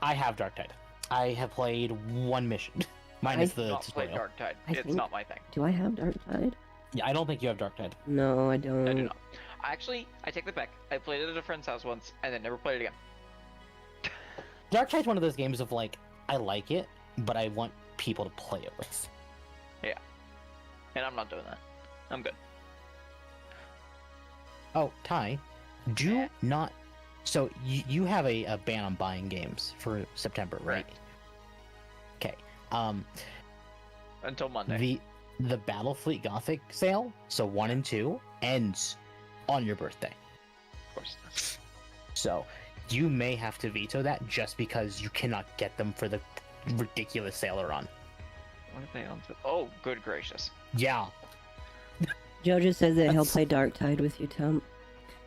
I have Darktide. I have played one mission. Minus the Not play tutorial. Darktide. I It's think- not my thing. Do I have Darktide? Yeah, I don't think you have Darktide. No, I don't. I do not. Actually, I take that back. I played it at a friend's house once and then never played it again. Darktide's one of those games of like, I like it, but I want people to play it with. And I'm not doing that. I'm good. Oh, Ty, do not. So you have a ban on buying games for September, right? Okay. Until Monday. The Battlefleet Gothic sale, so 1 and 2, ends on your birthday. Of course. So you may have to veto that just because you cannot get them for the ridiculous sale they're on. What are they on? Oh, good gracious. Yeah. Joe just says that he'll play Darktide with you, Tom.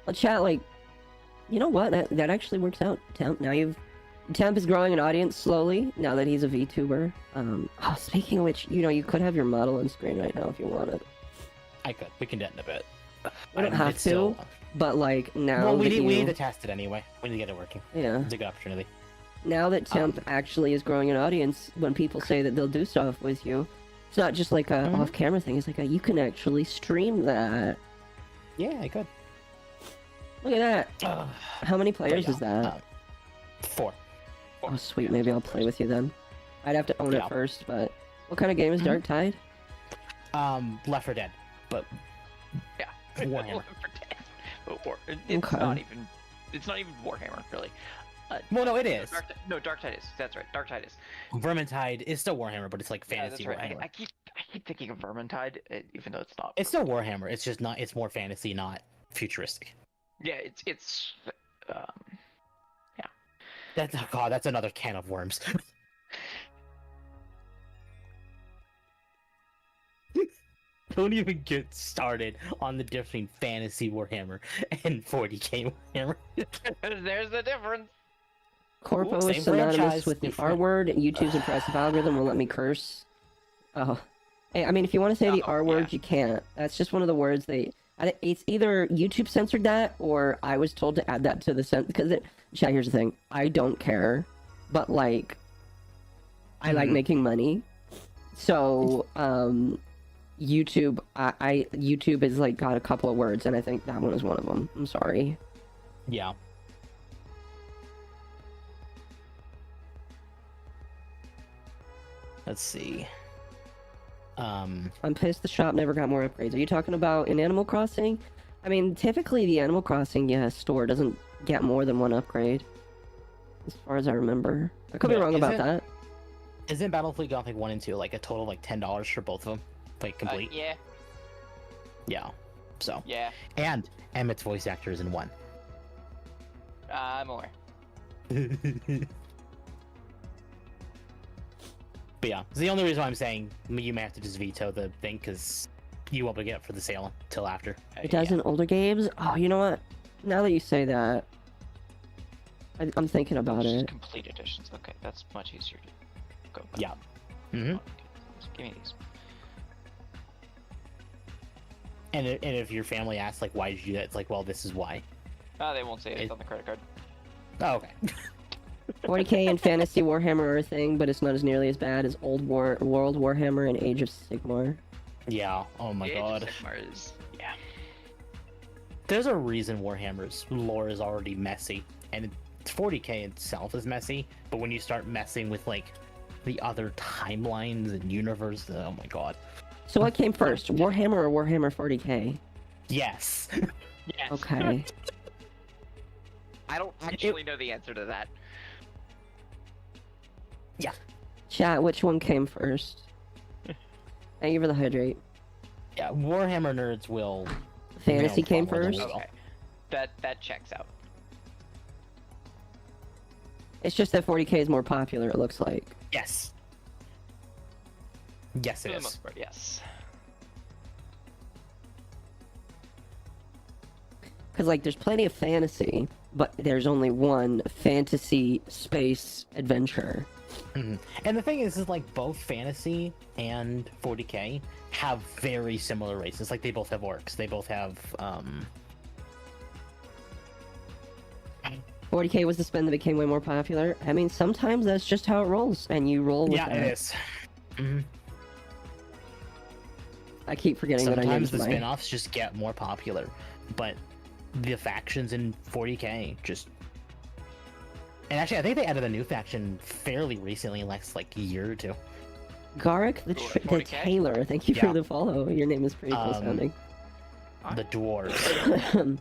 Well, chat, like, you know what? That actually works out, Temp. Now Temp is growing an audience slowly, now that he's a VTuber. Speaking of which, you could have your model on screen right now if you wanted. I could. We can do it in a bit. We don't have It's still- to, but, like, now Well, we that need to test it anyway. We need to get it working. Yeah. It's a good opportunity. Now that Temp actually is growing an audience, when people say that they'll do stuff with you, it's not just like a off-camera thing. It's like you can actually stream that. Yeah, I could. Look at that. How many players is that? 4. Oh, sweet. Maybe I'll play with you then. I'd have to own it first, but what kind of game is Darktide? Left 4 Dead, but Yeah. Warhammer. It's Okay. not even. It's not even Warhammer, really. Well, no, it is. Darktide is. That's right. Darktide is. Vermintide is still Warhammer, but it's like Yeah, fantasy that's right. Warhammer. I keep thinking of Vermintide, even though it's not. It's still Warhammer. It's just not. It's more fantasy, not futuristic. Yeah, it's. That's God. That's another can of worms. Don't even get started on the difference between fantasy Warhammer and 40k Warhammer. There's the difference. Corpo Same is synonymous franchise, with the different- R word. YouTube's impressive algorithm will let me curse. Oh. Hey, I mean, if you want to say the R word, you can't. That's just one of the words it's either YouTube censored that, or I was told to add that to the because chat, here's the thing. I don't care, but, like, I like making money. So, YouTube, YouTube has, like, got a couple of words, and I think that one is one of them. I'm sorry. Yeah. Let's see. I'm pissed the shop never got more upgrades. Are you talking about in Animal Crossing? I mean, typically the Animal Crossing store doesn't get more than one upgrade. As far as I remember. I could be wrong about that. Isn't Battlefleet Gothic 1 and 2 like a total of like $10 for both of them? Like complete? Yeah. Yeah. So. Yeah. And Emmett's voice actor is in 1. I'm aware. But yeah, it's the only reason why I'm saying you may have to just veto the thing because you won't be get it for the sale till after. It does in older games? Oh, you know what? Now that you say that, I'm thinking about Just it. Complete editions. Okay, that's much easier to go by. Yeah. Mm-hmm. Okay, give me these. And if your family asks like why did you do that, it's like, well, this is why. They won't say it's on the credit card. Oh, okay. 40k and Fantasy Warhammer are a thing, but it's not as nearly as bad as World Warhammer and Age of Sigmar. Yeah. Oh my god. Age of Sigmar is, yeah. There's a reason Warhammer's lore is already messy, and 40k itself is messy. But when you start messing with like the other timelines and universe, oh my god. So what came first, Warhammer or Warhammer 40k? Yes. Yes. Okay. I don't actually know the answer to that. Yeah. Chat, which one came first? Thank you for the hydrate. Yeah. Warhammer nerds will. Fantasy came follow the first? law. Okay. That checks out. It's just that 40k is more popular, it looks like. Yes. Yes, For it the is. most part, yes. Because, like, there's plenty of fantasy, but there's only one fantasy space adventure. Mhm. And the thing is like both fantasy and 40k have very similar races. Like they both have orcs. They both have 40k was the spin that became way more popular. I mean, sometimes that's just how it rolls, and you roll with yeah, that. it is. Mhm. I keep forgetting that I named Sometimes the my... spin-offs just get more popular, but the factions in 40k just. And actually, I think they added a new faction fairly recently, last like year or two. Garrick the 40K? Tailor, thank you Yeah. for the follow. Your name is pretty cool sounding. The dwarves.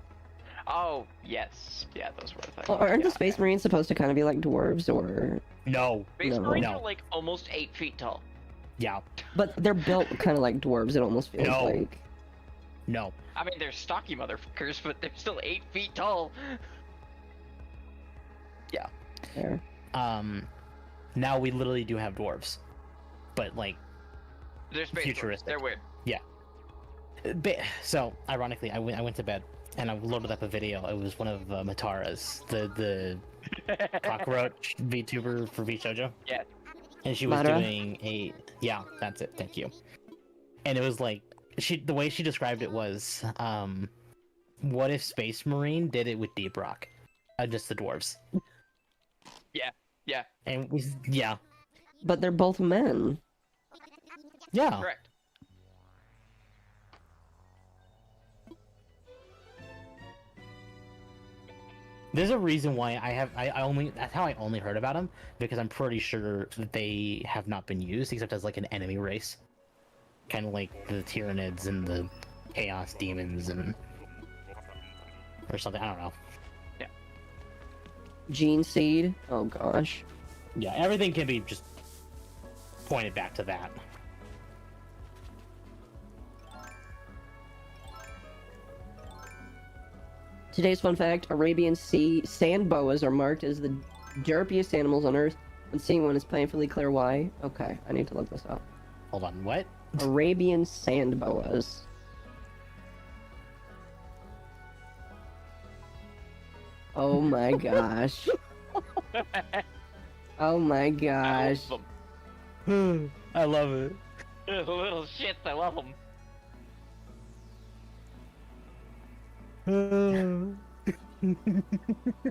Oh, yes. Yeah, those were the things. Well, aren't the Yeah. Space Marines supposed to kind of be like dwarves, or... No. Space No. Marines No. are like almost 8 feet tall. Yeah. But they're built kind of like dwarves, it almost feels No. like. No. I mean, they're stocky motherfuckers, but they're still 8 feet tall. There. Now we literally do have dwarves, but like They're space Futuristic. They're weird. So, ironically, I went to bed and I loaded up a video. It was one of Matara's, the cockroach VTuber for VShojo. Yeah. And she was Matara? doing a that's it. Thank you. And it was like the way she described it was, what if Space Marine did it with Deep Rock, just the dwarves. Yeah. And But they're both men. yeah. Correct. There's a reason why that's how I only heard about them, because I'm pretty sure that they have not been used except as like an enemy race. Kind of like the Tyranids and the Chaos Demons or something, I don't know. Gene Seed. Oh gosh. Yeah, everything can be just pointed back to that. Today's fun fact, Arabian Sea Sandboas are marked as the derpiest animals on Earth. When seeing one is painfully clear why. Okay, I need to look this up. Hold on, what? Arabian Sandboas. Oh my gosh. Oh my gosh. I love I love it. them. Little shits, I love them.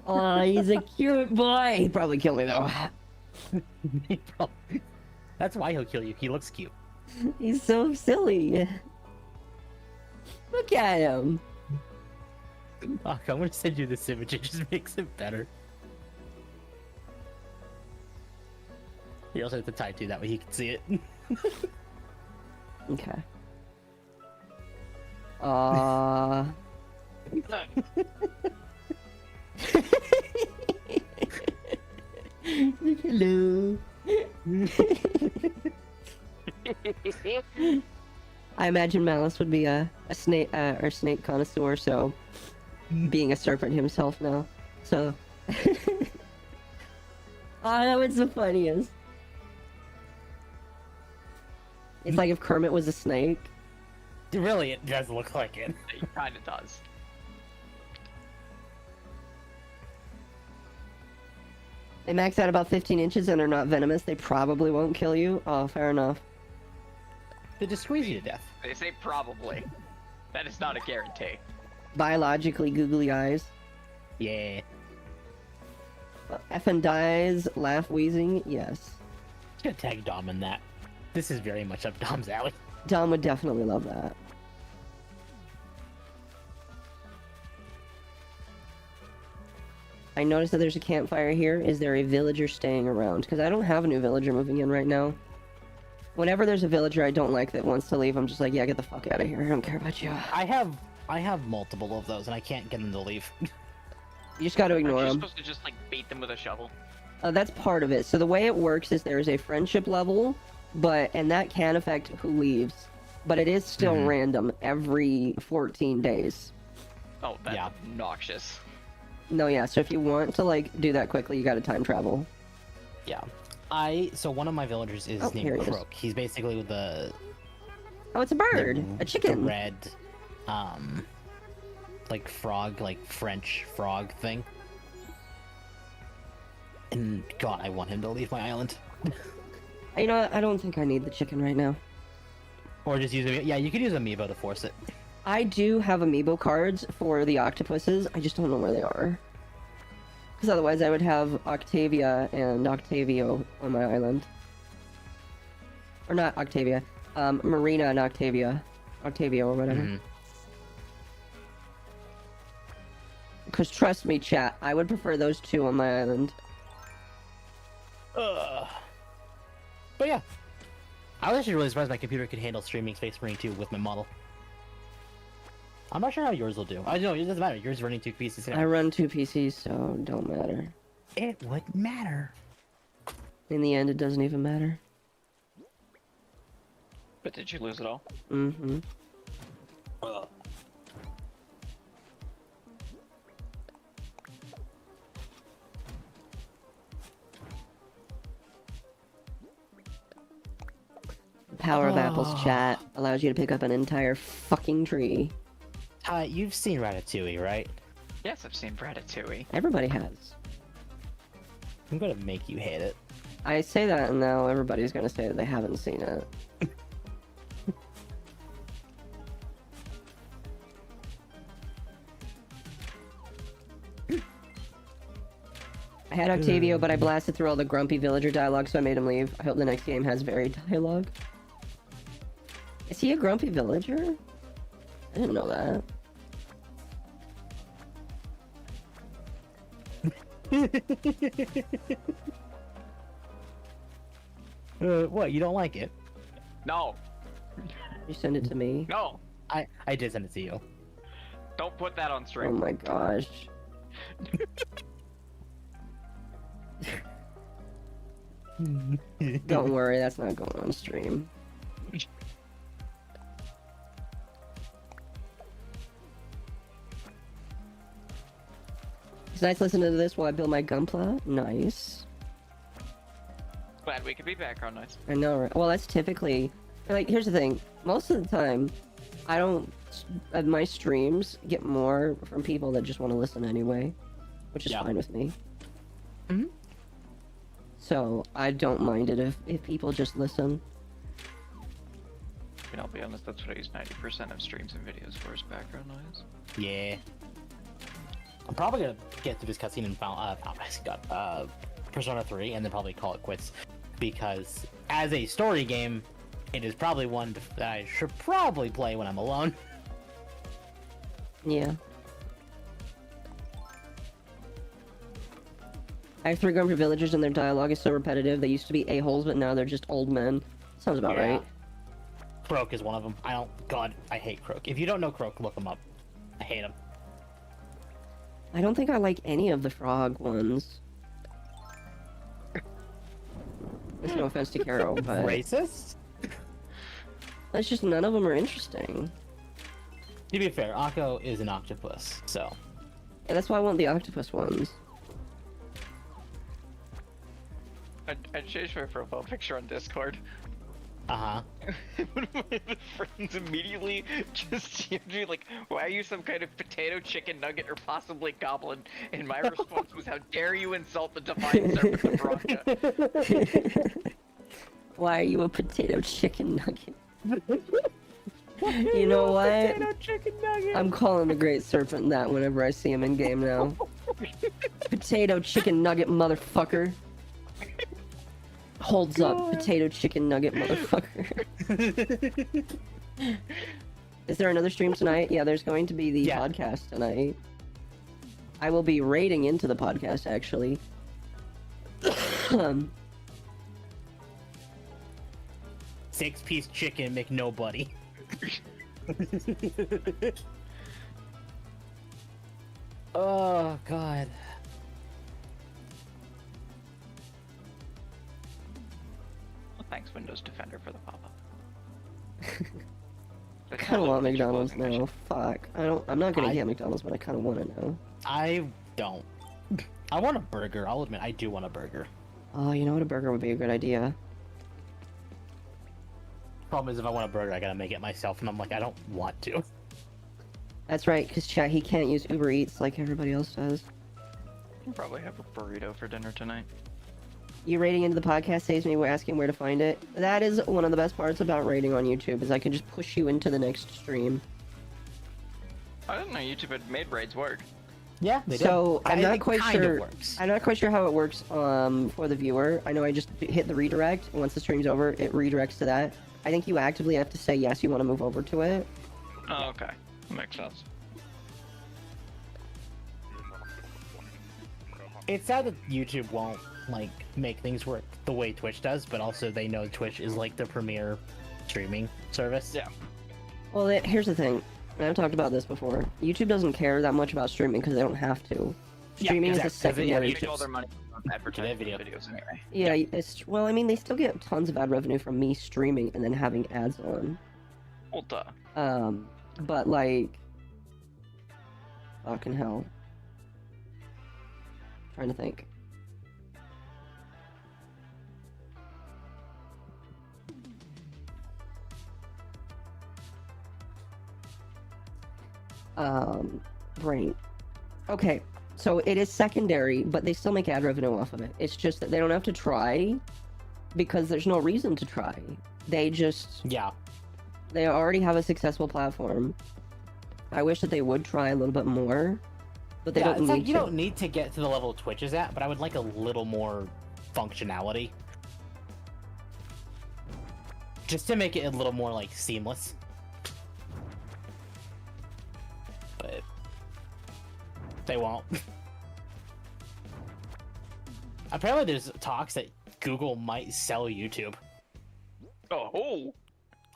Oh, he's a cute boy. He'd probably kill me though. That's why he'll kill you. He looks cute. He's so silly. Look at him. Fuck, I'm gonna send you this image. It just makes it better. You also have to type too, that way he can see it. Okay. Uh Hello. I imagine Malice would be a snake or snake connoisseur, so being a serpent himself now. So oh, that was the funniest. It's like if Kermit was a snake. Really, it does look like it. It kinda does. They max out about 15 inches and are not venomous. They probably won't kill you. Oh, fair enough. They just squeeze you to death. They say probably. That is not a guarantee. Biologically googly eyes. Yeah. Effin dies, laugh wheezing, yes. I'm gonna tag Dom in that. This is very much up Dom's alley. Dom would definitely love that. I noticed that there's a campfire here. Is there a villager staying around? Because I don't have a new villager moving in right now. Whenever there's a villager I don't like that wants to leave, I'm just like, yeah, get the fuck out of here. I don't care about you. I have multiple of those, and I can't get them to leave. You just gotta Aren't ignore you them. supposed to just like beat them with a shovel? That's part of it. So the way it works is there's a friendship level, and that can affect who leaves. But it is still random every 14 days. Oh, that's Yeah. obnoxious. No, yeah. So if you want to like do that quickly, you got to time travel. Yeah. So one of my villagers is Oh, named here he is. Croak. He's basically the Oh, it's a bird, a the chicken. red, like frog, like French frog thing. And God, I want him to leave my island. You know, what? I don't think I need the chicken right now. Or just use yeah, you could use Amiibo to force it. I do have amiibo cards for the octopuses. I just don't know where they are. Because otherwise, I would have Octavia and Octavio on my island. Or not Octavia. Marina and Octavio or whatever. Because trust me, chat, I would prefer those two on my island. But yeah, I was actually really surprised my computer could handle streaming Space Marine 2 with my model. I'm not sure how yours will do. I know it doesn't matter. Yours running 2 PCs. I run 2 PCs, so don't matter. It wouldn't matter. In the end, it doesn't even matter. But did you lose it all? Mm-hmm. Power of apples, chat, allows you to pick up an entire fucking tree. You've seen Ratatouille, right? Yes, I've seen Ratatouille. Everybody has. I'm gonna make you hate it. I say that, and now everybody's gonna say that they haven't seen it. I had Octavio, but I blasted through all the grumpy villager dialogue, so I made him leave. I hope the next game has varied dialogue. Is he a grumpy villager? I didn't know that. What? You don't like it? No, You send it to me. no, I did send it to you. don't put that on Oh stream. my gosh. Don't worry, that's not going on stream. It's nice listening to this while I build my gunpla. Nice. Glad we could be background noise. I know, right? Well, that's typically... Like, here's the thing. Most of the time, I don't... My streams get more from people that just want to listen anyway. Which is Yeah. fine with me. Mhm. So, I don't mind it if people just listen. And I'll be honest, that's what I use 90% of streams and videos for is background noise. Yeah. I'm probably gonna get through this cutscene and Persona 3 and then probably call it quits. Because as a story game, it is probably one that I should probably play when I'm alone. Yeah. I have 3 grumpy villagers and their dialogue is so repetitive. They used to be a-holes, but now they're just old men. Sounds about Yeah. right. Croak is one of them. God, I hate Croak. If you don't know Croak, look him up. I hate him. I don't think I like any of the frog ones. There's no offense to Caro, but Racist? it's just none of them are interesting. To be fair, Akko is an octopus, so. Yeah, that's why I want the octopus ones. I changed my profile picture on Discord. Uh-huh. One of my friends immediately just DM'd me like, why are you some kind of potato, chicken nugget, or possibly goblin? And my response was, how dare you insult the divine serpent of Baraka? Why are you a potato chicken nugget? You know what? Potato chicken nugget. I'm calling the Great Serpent that whenever I see him in game now. Potato chicken nugget motherfucker. Holds up, potato chicken nugget motherfucker. Is there another stream tonight? Yeah, there's going to be the Yeah. podcast tonight. I will be raiding into the podcast, actually. 6-piece chicken make nobody. Oh god. Well, thanks, Windows Defender, for the pop-up. I kind of want McDonald's Closing mission. now. Fuck. I'm not gonna I- get McDonald's, but I kind of want to know. I don't. I want a burger. I'll admit, I do want a burger. Oh, you know what? A burger would be a good idea. Problem is, if I want a burger, I gotta make it myself, and I'm like, I don't want to. That's right, because chat, he can't use Uber Eats like everybody else does. I'll probably have a burrito for dinner tonight. You rating into the podcast saves me asking where to find it. That is one of the best parts about rating on YouTube, is I can just push you into the next stream. I didn't know YouTube had made raids work. Yeah, they So do. I'm not It quite kinda sure. works. I'm not quite sure how it works for the viewer. I know I just hit the redirect, and once the stream's over, it redirects to that. I think you actively have to say yes, you want to move over to it. Oh, okay. That makes sense. It's sad that YouTube won't like make things work the way Twitch does, but also they know Twitch is like the premier streaming service. Yeah. Well, here's the thing. And I've talked about this before. YouTube doesn't care that much about streaming because they don't have to. Yeah, Streaming is a exactly. secondary. They make all their money from advertising video. videos anyway. Yeah, it's well. I mean, they still get tons of ad revenue from me streaming and then having ads on. Well, duh. But like, fucking hell. Trying to think. Brain. Okay, so it is secondary, but they still make ad revenue off of it. It's just that they don't have to try because there's no reason to try. They already have a successful platform. I wish that they would try a little bit more, but they don't it's need like you to. don't need to get to the level Twitch is at, but I would like a little more functionality. Just to make it a little more like seamless. But they won't. Apparently there's talks that Google might sell YouTube. Oh,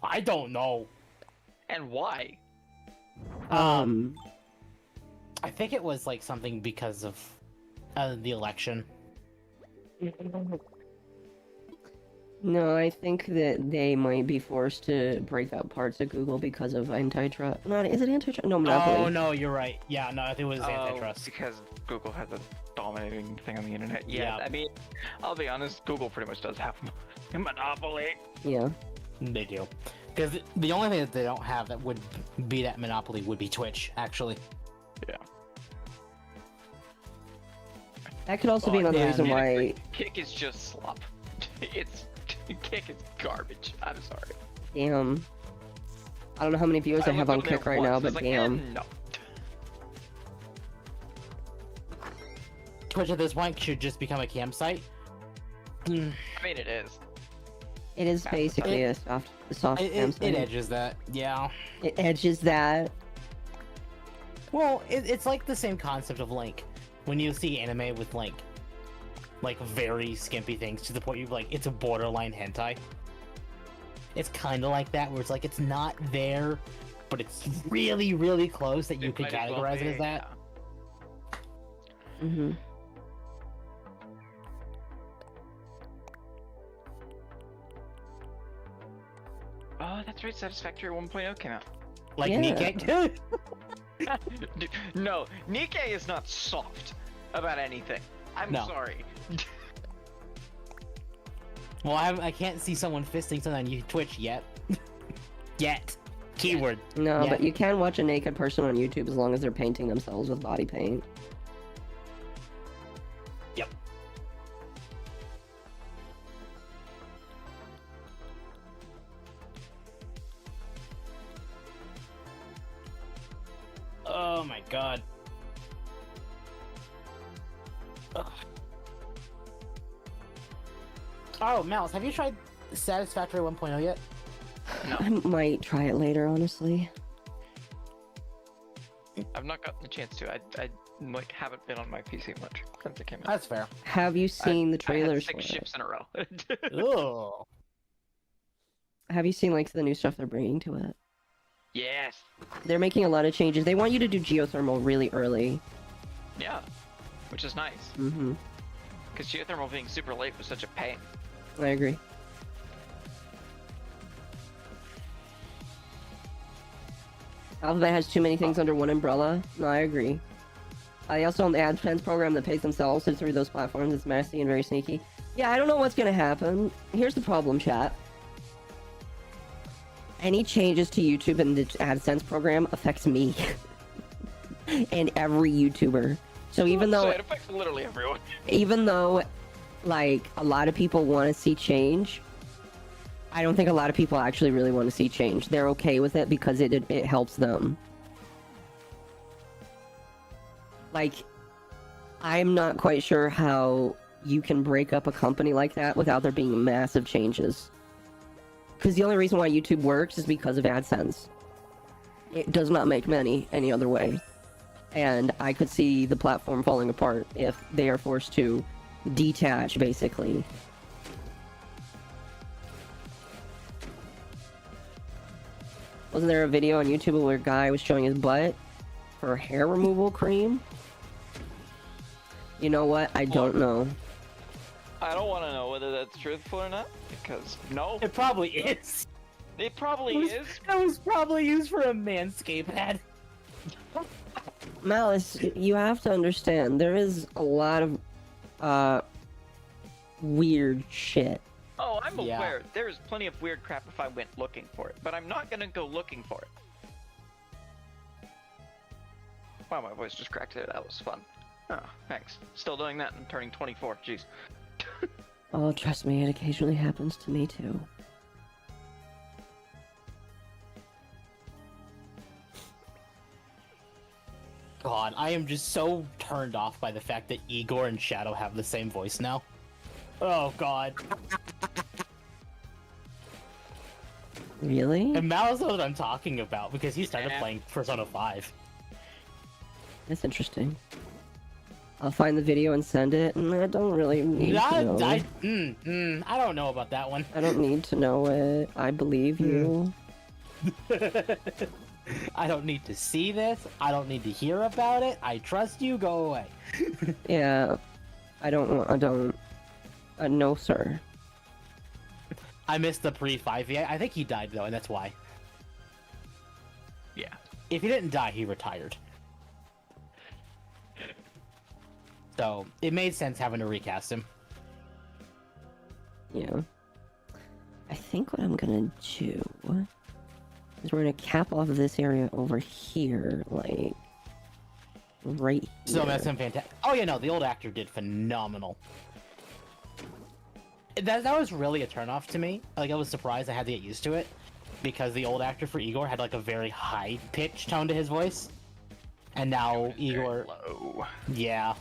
I don't know. and why? I think it was like something because of the election. No, I think that they might be forced to break out parts of Google because of antitrust. No, is it antitrust? No, monopoly. Oh no, you're right. Yeah, no, I think it was antitrust. Because Google has a dominating thing on the internet. Yeah. I mean, I'll be honest, Google pretty much does have a monopoly. Yeah. They do. Because the only thing that they don't have that would be that monopoly would be Twitch, actually. Yeah. That could also be another yeah, reason man. why. Kick is just slop. Kick is garbage. I'm sorry. Damn. I don't know how many viewers I have on looked up Kick there right now, once, I but was like, damn. no. Twitch at this point should just become a campsite. I mean, it is. It is basically a soft cam It site. edges that, yeah. It edges that. Well, it's like the same concept of like when you see anime with like very skimpy things to the point you're like it's a borderline hentai. It's kind of like that where it's like it's not there, but it's really really close that you It could might as well categorize it be, as that. Mm-hmm. Oh, that's right. Satisfactory 1.0 came out. Like Yeah. Nikkei. Dude, no, Nikkei is not soft about anything. I'm No. sorry. Well, I can't see someone fisting something on Twitch yet. Yet. Keyword. No, Yeah. but you can watch a naked person on YouTube as long as they're painting themselves with body paint. Yep. Oh my god. Ugh. Oh, Mouse, have you tried Satisfactory 1.0 yet? I might try it later, honestly. I've not gotten the chance to. I like haven't been on my PC much since it came out. That's fair. Have you seen the I had trailers 6 for it? ships in a row. Ugh. Have you seen like the new stuff they're bringing to it? Yes. They're making a lot of changes. They want you to do geothermal really early. Yeah. Which is nice. Mm-hmm. Because geothermal being super late was such a pain. I agree. Alphabet has too many things under one umbrella. No, I agree. I also own the AdSense program that pays themselves through those platforms. It's messy and very sneaky. Yeah, I don't know what's gonna happen. Here's the problem, chat. Any changes to YouTube and the AdSense program affects me. And every YouTuber. So even though... it affects literally everyone. Even though, like, a lot of people want to see change, I don't think a lot of people actually really want to see change. They're okay with it because it helps them. Like, I'm not quite sure how you can break up a company like that without there being massive changes. Because the only reason why YouTube works is because of AdSense. It does not make money any other way. And I could see the platform falling apart if they are forced to detach, basically. Wasn't there a video on YouTube where a guy was showing his butt for hair removal cream? You know what? I don't know. I don't want to know whether that's truthful or not, because no. It probably is. It probably is. That was probably used for a manscape ad. Malice, you have to understand, there is a lot of, weird shit. Oh, I'm Yeah. aware. There's plenty of weird crap if I went looking for it, but I'm not gonna go looking for it. Wow, my voice just cracked there. That was fun. Oh, thanks. Still doing that and turning 24. Jeez. Oh, trust me, it occasionally happens to me too. God, I am just so turned off by the fact that Igor and Shadow have the same voice now. Oh God. Really? And Malice knows what I'm talking about because he started Yeah. playing Persona 5. That's interesting. I'll find the video and send it, and I don't really need to know. I don't know about that one. I don't need to know it. I believe you. I don't need to see this. I don't need to hear about it. I trust you. Go away. Yeah. No, sir. I missed the pre-5. I think he died though, and that's why. Yeah. If he didn't die, he retired. So it made sense having to recast him. Yeah. I think what I'm gonna do is we're gonna cap off this area over here, like right here. So that's him fantastic. Oh yeah, no, the old actor did phenomenal. That was really a turnoff to me. Like I was surprised I had to get used to it because the old actor for Igor had like a very high pitched tone to his voice, and now Igor, Low. yeah.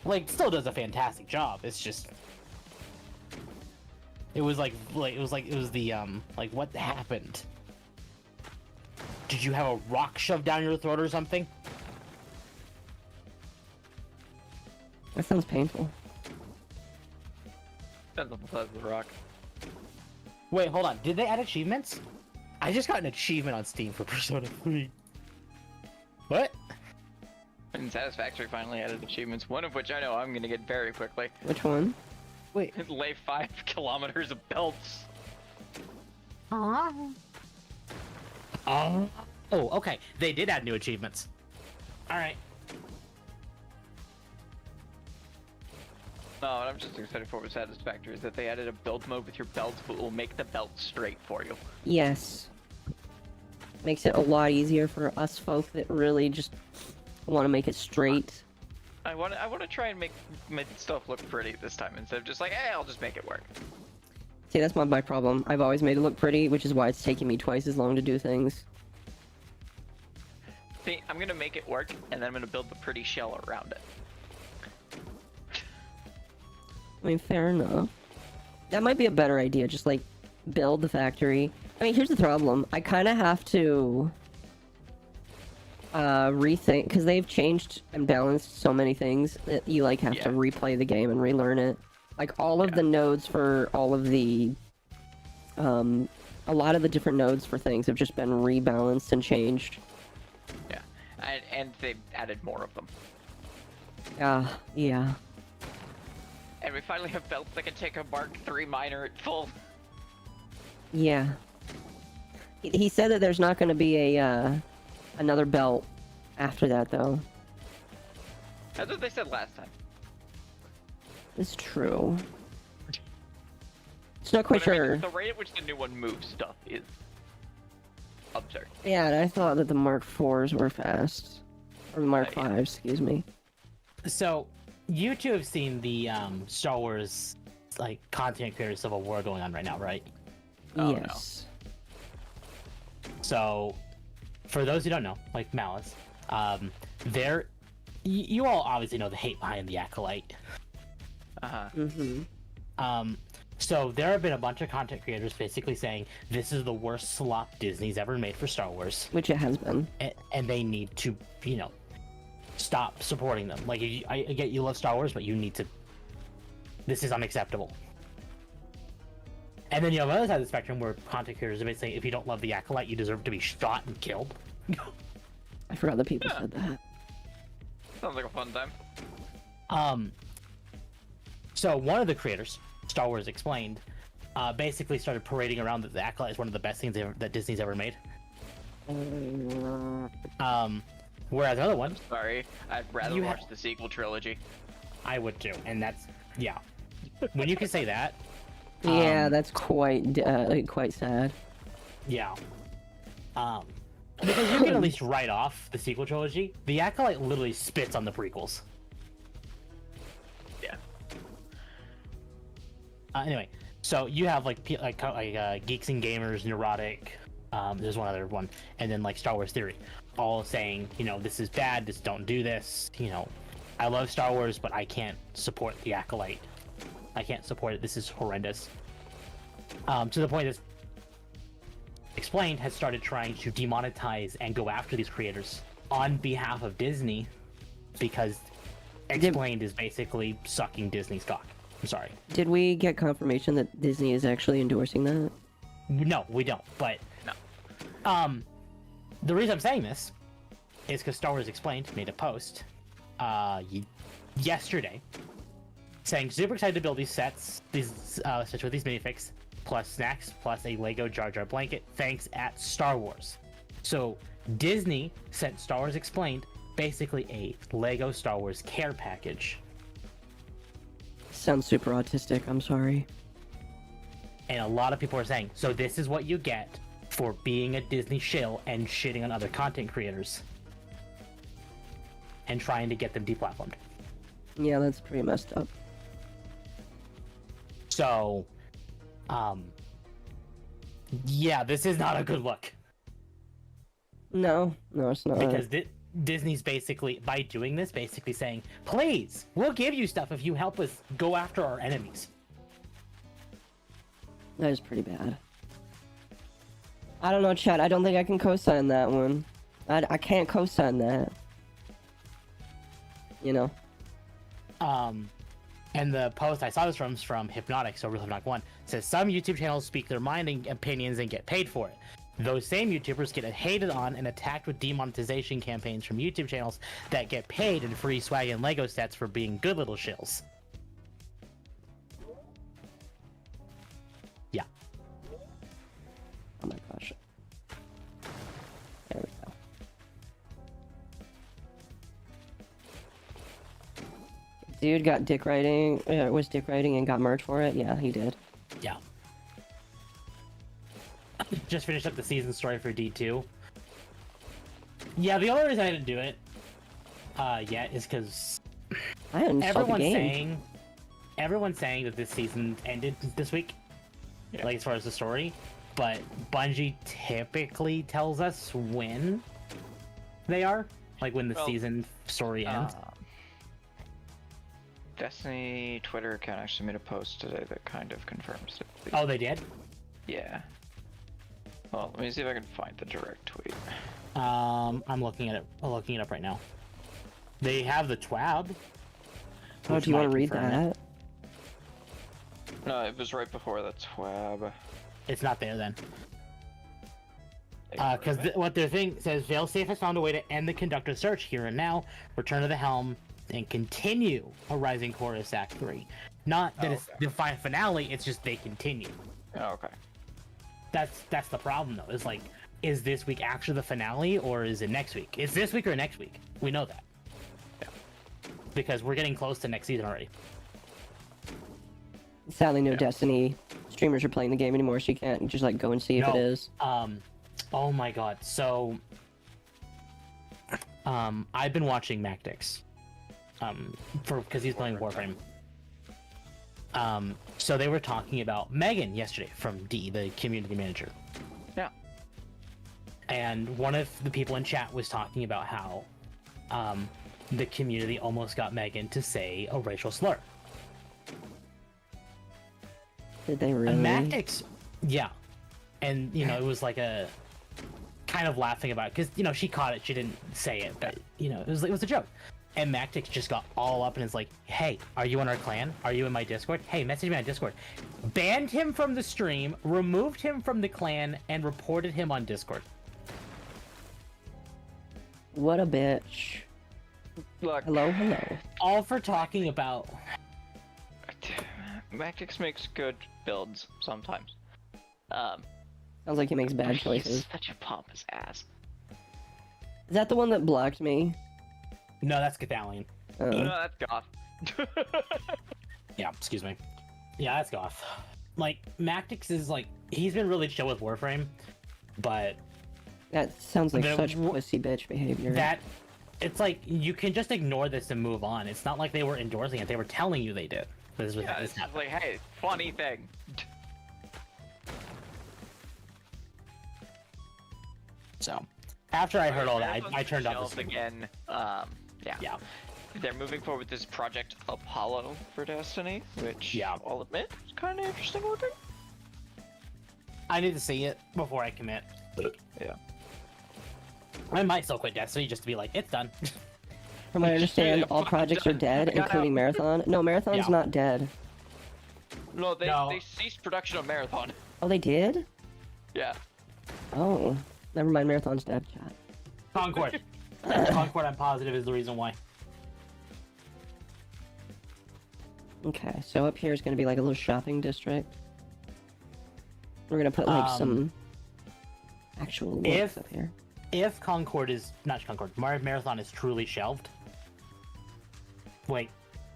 Like, still does a fantastic job. It's just, it was like what happened? Did you have a rock shoved down your throat or something? That sounds painful. Depends on the size of the rock. Wait, hold on. Did they add achievements? I just got an achievement on Steam for Persona 3. What? And Satisfactory finally added achievements, one of which I know I'm gonna get very quickly. Which one? Wait. Lay 5 kilometers of belts. Oh, okay. They did add new achievements. Alright. No, what I'm just excited for with Satisfactory is that they added a build mode with your belts, but will make the belt straight for you. Yes. Makes it a lot easier for us folk that really just want to make it straight. I want to try and make stuff look pretty this time instead of just like, hey, I'll just make it work. See, that's my problem. I've always made it look pretty, which is why it's taking me twice as long to do things. See, I'm gonna make it work, and then I'm gonna build the pretty shell around it. I mean, fair enough. That might be a better idea, just like build the factory. I mean, here's the problem. I kind of have to rethink, because they've changed and balanced so many things that you like have to replay the game and relearn it. Like all of the nodes for all of the a lot of the different nodes for things have just been rebalanced and changed. Yeah, and they've added more of them. Yeah. And we finally have belts that can take a Mark III miner at full. Yeah. He said that there's not going to be a another belt after that, though. That's what they said last time. It's true. It's not quite But I mean, sure. the rate at which the new one moves stuff is absurd. Yeah, and I thought that the Mark IVs were fast. Or the Mark Yeah. V, excuse me. So, you two have seen the Star Wars like content creator Civil War going on right now, right? Oh, Yes. So, for those who don't know, like Malice, there, you all obviously know the hate behind the Acolyte. Uh-huh. Mm-hmm. So there have been a bunch of content creators basically saying this is the worst slop Disney's ever made for Star Wars, Which it has been. and they need to, stop supporting them. Like, I get you love Star Wars, but you need to. This is unacceptable. And then you have the other side of the spectrum where content creators are basically saying if you don't love the Acolyte, you deserve to be shot and killed. I forgot that people said that. Sounds like a fun time. So one of the creators, Star Wars Explained, basically started parading around that the Acolyte is one of the best things that Disney's ever made. Whereas the other one, Sorry, I'd rather You watch the sequel trilogy. I would too, and that's yeah. When you can say that, Yeah, that's quite sad. yeah. Because you can at least write off the sequel trilogy. The Acolyte literally spits on the prequels. Yeah. Anyway, so you have like Geeks and Gamers, Neurotic. There's one other one, and then like Star Wars Theory, all saying, this is bad. Just don't do this. I love Star Wars, but I can't support the Acolyte. I can't support it. This is horrendous. To the point that Explained has started trying to demonetize and go after these creators on behalf of Disney because Explained is basically sucking Disney's cock. I'm sorry. Did we get confirmation that Disney is actually endorsing that? No, we don't. But No. The reason I'm saying this is because Star Wars Explained made a post yesterday saying super excited to build these sets, sets with these minifigs, plus snacks, plus a Lego Jar Jar blanket. Thanks at Star Wars. So Disney sent Star Wars Explained basically a Lego Star Wars care package. Sounds super autistic, I'm sorry. And a lot of people are saying, so this is what you get for being a Disney shill and shitting on other content creators and trying to get them deplatformed. Yeah, that's pretty messed up. So, yeah, this is not a good look. No, it's not. Because Disney's basically, by doing this, basically saying, please, we'll give you stuff if you help us go after our enemies. That is pretty bad. I don't know, Chad. I don't think I can co-sign that one. I can't co-sign that. And the post I saw this from Hypnotic, so Real Hypnotic 1, says some YouTube channels speak their mind and opinions and get paid for it. Those same YouTubers get hated on and attacked with demonetization campaigns from YouTube channels that get paid in free swag and Lego sets for being good little shills. Yeah. Oh my gosh. There we go. Dude got dick writing. Was dick writing and got merch for it. Yeah, he did. Yeah. Just finished up the season story for D2. Yeah, the only reason I didn't do it yet is because I uninstalled the game. everyone's saying that this season ended this week. Yeah. Like as far as the story, but Bungie typically tells us when they are, like when the season story ends. Destiny Twitter account actually made a post today that kind of confirms it. Oh, they did? Yeah. Well, let me see if I can find the direct tweet. I'm looking at it. I'm looking it up right now. They have the TWAB. Oh, which do you want to might read confirm it. that? No, it was right before the TWAB. It's not there then. Because what their thing says, Failsafe has found a way to end the conductor search here and now, return to the helm, and continue a Rising Chorus Act 3. Not that it's the finale, it's just they continue. Oh, okay. that's the problem though. Is like, is this week actually the finale or is it next week? It's this week or next week. We know that. Yeah. Because we're getting close to next season already. Sadly, no Destiny streamers are playing the game anymore, so you can't just like go and see if it is. Oh my god. So, I've been watching Mactix, because he's playing Warframe. So they were talking about Megan yesterday from D, the community manager. Yeah. And one of the people in chat was talking about how, the community almost got Megan to say a racial slur. Did they really? And Mactix, yeah. And, you know, it was like a kind of laughing about it, because, you know, she caught it, she didn't say it, but, you know, it was a joke. And Mactix just got all up and is like, hey, are you in our clan? Are you in my Discord? Hey, message me on Discord. Banned him from the stream, removed him from the clan, and reported him on Discord. What a bitch. Look, Hello. All for talking about... Mactix makes good builds sometimes. Sounds like he makes bad He's choices. such a pompous ass. Is that the one that blocked me? No, that's Cathalion. No, that's goth. Yeah, excuse me. Yeah, that's Goth. Like, Mactix is like, he's been really chill with Warframe, but That sounds like The- such pussy bitch behavior. that, it's like, you can just ignore this and move on. It's not like they were endorsing it, they were telling you they did. This was Yeah, this it's just happened. like, hey, funny thing. So, after I heard all that, I turned off the Shelved stream. again. Yeah. Yeah. They're moving forward with this Project Apollo for Destiny, which Yeah. I'll admit is kind of interesting looking. I need to see it before I commit. Yeah. I might still quit Destiny just to be like, it's done. From what I understand, all projects are dead, including Marathon. No, Marathon's Yeah. not dead. No, they No. they ceased production of Marathon. Oh, they did? Yeah. Oh, never mind. Marathon's dead. Chat. Concord. Concord, I'm positive, is the reason why. Okay, so up here is going to be like a little shopping district. We're going to put like some actual looks if- up here. If Concord is not Concord, Marathon is truly shelved, like,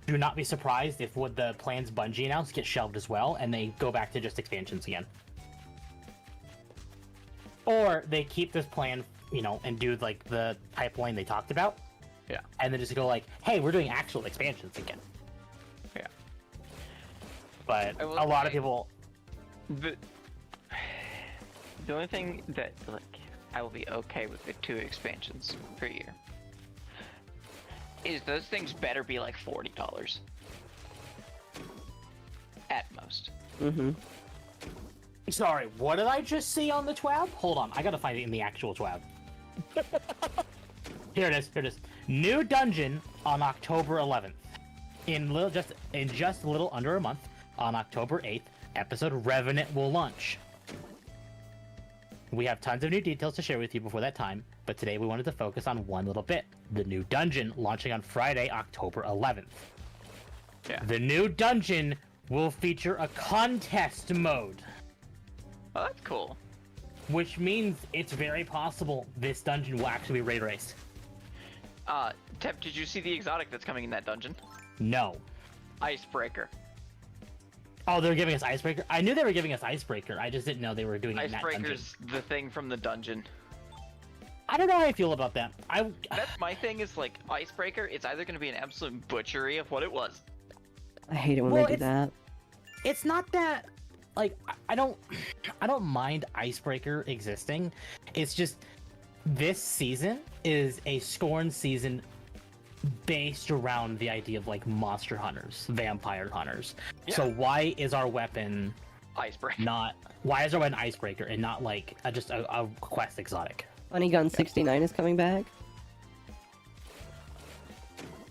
do not be surprised if what the plans Bungie announced get shelved as well, and they go back to just expansions again. Or they keep this plan, you know, and do like the pipeline they talked about. Yeah. And then just go like, hey, we're doing actual expansions again. Yeah. But I will a lot of say- people, The only thing that, like, I will be okay with the 2 expansions per year is those things better be like $40 at most. Mm-hmm. sorry, what did I just see on the twab? Hold on, I gotta find it in the actual twab. Here it is. New dungeon on October 11th. In just a little under a month, on October 8th, episode Revenant will launch. We have tons of new details to share with you before that time, but today we wanted to focus on one little bit. The new dungeon launching on Friday, October 11th. Yeah. The new dungeon will feature a contest mode, Oh, that's cool. which means it's very possible this dungeon will actually be raid raced. Tep, did you see the exotic that's coming in that dungeon? No. Icebreaker. Oh, they're giving us Icebreaker? I knew they were giving us Icebreaker, I just didn't know they were doing it in that dungeon. Icebreaker's the thing from the dungeon. I don't know how I feel about that. That's my thing is, like, Icebreaker, it's either going to be an absolute butchery of what it was. I hate it when Well, they do that. It's not that, like, I don't mind Icebreaker existing. It's just, this season is a Scorn season based around the idea of, like, monster hunters, vampire hunters. Yeah. So why is our weapon Icebreaker. why is our weapon Icebreaker and not, like, just a quest exotic? Funny Gun 69 is coming back.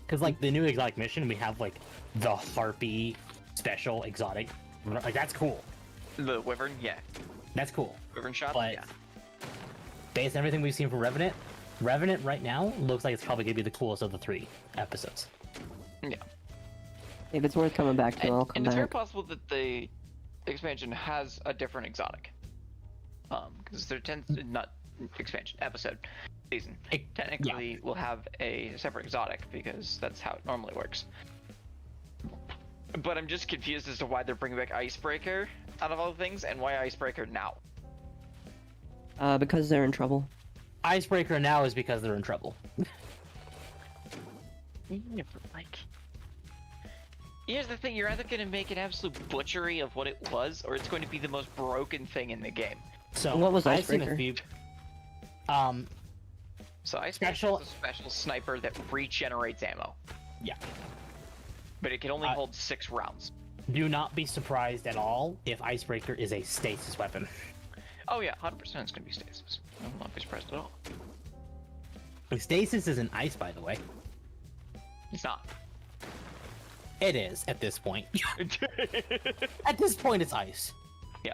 Because, like, the new exotic mission, we have, like, the Harpy special exotic. Like, that's cool. The Wyvern, yeah. That's cool. Wyvern shot, But yeah. based on everything we've seen from Revenant right now looks like it's probably going to be the coolest of the 3 episodes. Yeah. If it's worth coming back to, I'll come And it's very back. possible that the expansion has a different exotic. Because there tends to not expansion episode season. Technically, we'll have a separate exotic because that's how it normally works. But I'm just confused as to why they're bringing back Icebreaker out of all things, and why Icebreaker now. Because they're in trouble. Icebreaker now is because they're in trouble. Yeah, but like, here's the thing: you're either going to make an absolute butchery of what it was, or it's going to be the most broken thing in the game. So What was I've seen Icebreaker? a few. So Icebreaker is a special sniper that regenerates ammo. Yeah. But it can only hold 6 rounds. Do not be surprised at all if Icebreaker is a stasis weapon. Oh yeah, 100% it's going to be stasis. I will not be surprised at all. Stasis isn't ice, by the way. It's not. It is at this point. At this point, it's ice. Yeah.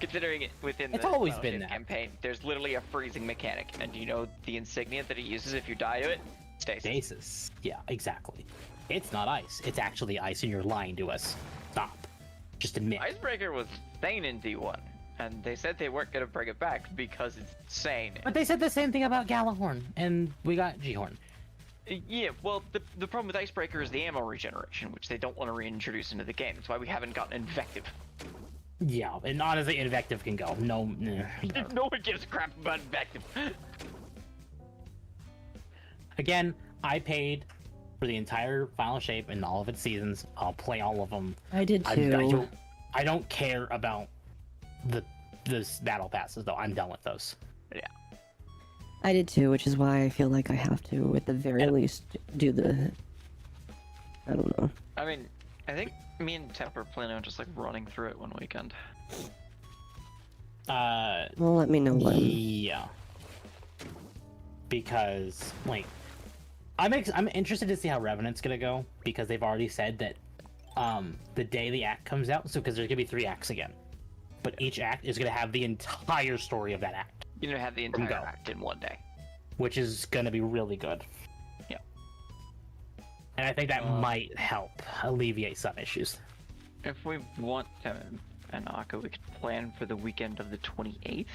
Considering it within It's the always Battleship been that. campaign, there's literally a freezing mechanic, and you know the insignia that it uses if you die to it? Stasis. Stasis. Yeah, exactly. It's not ice. It's actually ice, and you're lying to us. Stop. Just admit. Icebreaker was insane in D1, and they said they weren't going to bring it back because it's insane. But they said the same thing about Galahorn, and we got G-Horn. Yeah, well, the problem with Icebreaker is the ammo regeneration, which they don't want to reintroduce into the game. That's why we haven't gotten Invective. Yeah, and honestly, Invective can go. No. No one gives a crap about Invective. Again, I paid for the entire Final Shape and all of its seasons. I'll play all of them. I did too. I don't care about the battle passes, though. I'm done with those. Yeah. I did too, which is why I feel like I have to, at the very least, do the... I don't know. I mean, I think me and Temp are planning on just like running through it one weekend. Well, let me know when. Yeah. Because, like, I'm interested to see how Revenant's gonna go, because they've already said that the day the act comes out, so because there's gonna be 3 acts again, but each act is gonna have the entire story of that act, You're gonna have the entire act in one day. which is gonna be really good. Yeah. And I think that might help alleviate some issues. If we want an Akko, we could plan for the weekend of the 28th.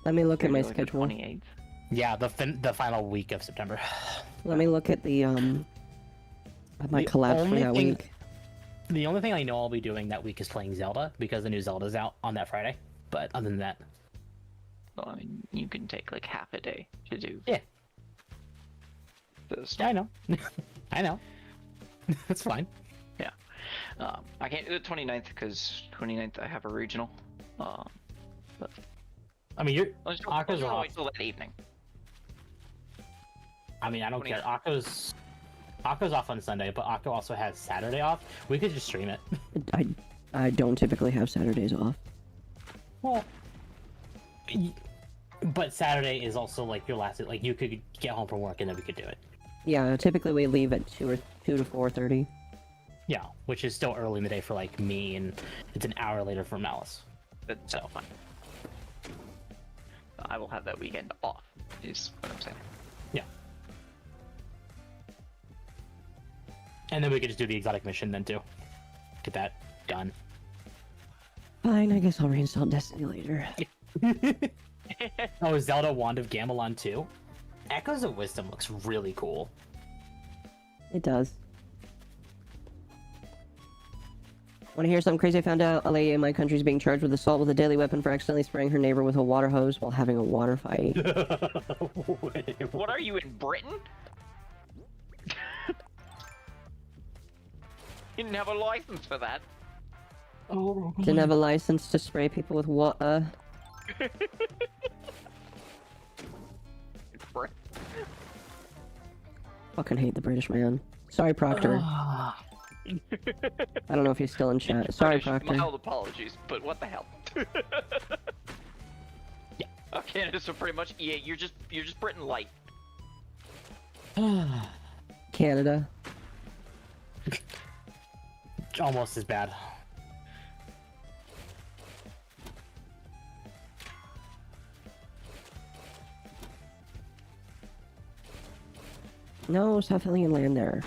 Let me look at my Maybe like the schedule. 28th. Yeah, the final week of September. Let me look at the, my collapse for only that thing- week. The only thing I know I'll be doing that week is playing Zelda, because the new Zelda's out on that Friday. But other than that, Well, I mean, you can take like half a day to do. Yeah. This. yeah, I know. I know. That's fine. Yeah. I can't do the 29th because 29th I have a regional. But I mean, let's Akko's wait off. till that evening. I mean, I don't 29th. care. Akko's off on Sunday, but Akko also has Saturday off. We could just stream it. I don't typically have Saturdays off. Well, but Saturday is also like your last. Like you could get home from work and then we could do it. Yeah, typically we leave at 2 to 4:30. Yeah, which is still early in the day for like me, and it's an hour later for Malice. That's fine. I will have that weekend off, is what I'm saying. Yeah. And then we could just do the exotic mission then too. Get that done. Fine, I guess I'll reinstall Destiny later. Oh, Zelda Wand of Gamelon 2? Echoes of Wisdom looks really cool. It does. Want to hear something crazy I found out? A lady in my country is being charged with assault with a deadly weapon for accidentally spraying her neighbor with a water hose while having a water fight. What are you, in Britain? You didn't have a license for that. Oh. Didn't have a license to spray people with water. Fucking hate the British man. Sorry, Proctor. I don't know if he's still in chat. Sorry, British, Proctor. mild apologies, but what the hell? Yeah. Oh, Canada, so pretty much, yeah, you're just Britain light. Canada. Almost as bad. No, South Alien land there.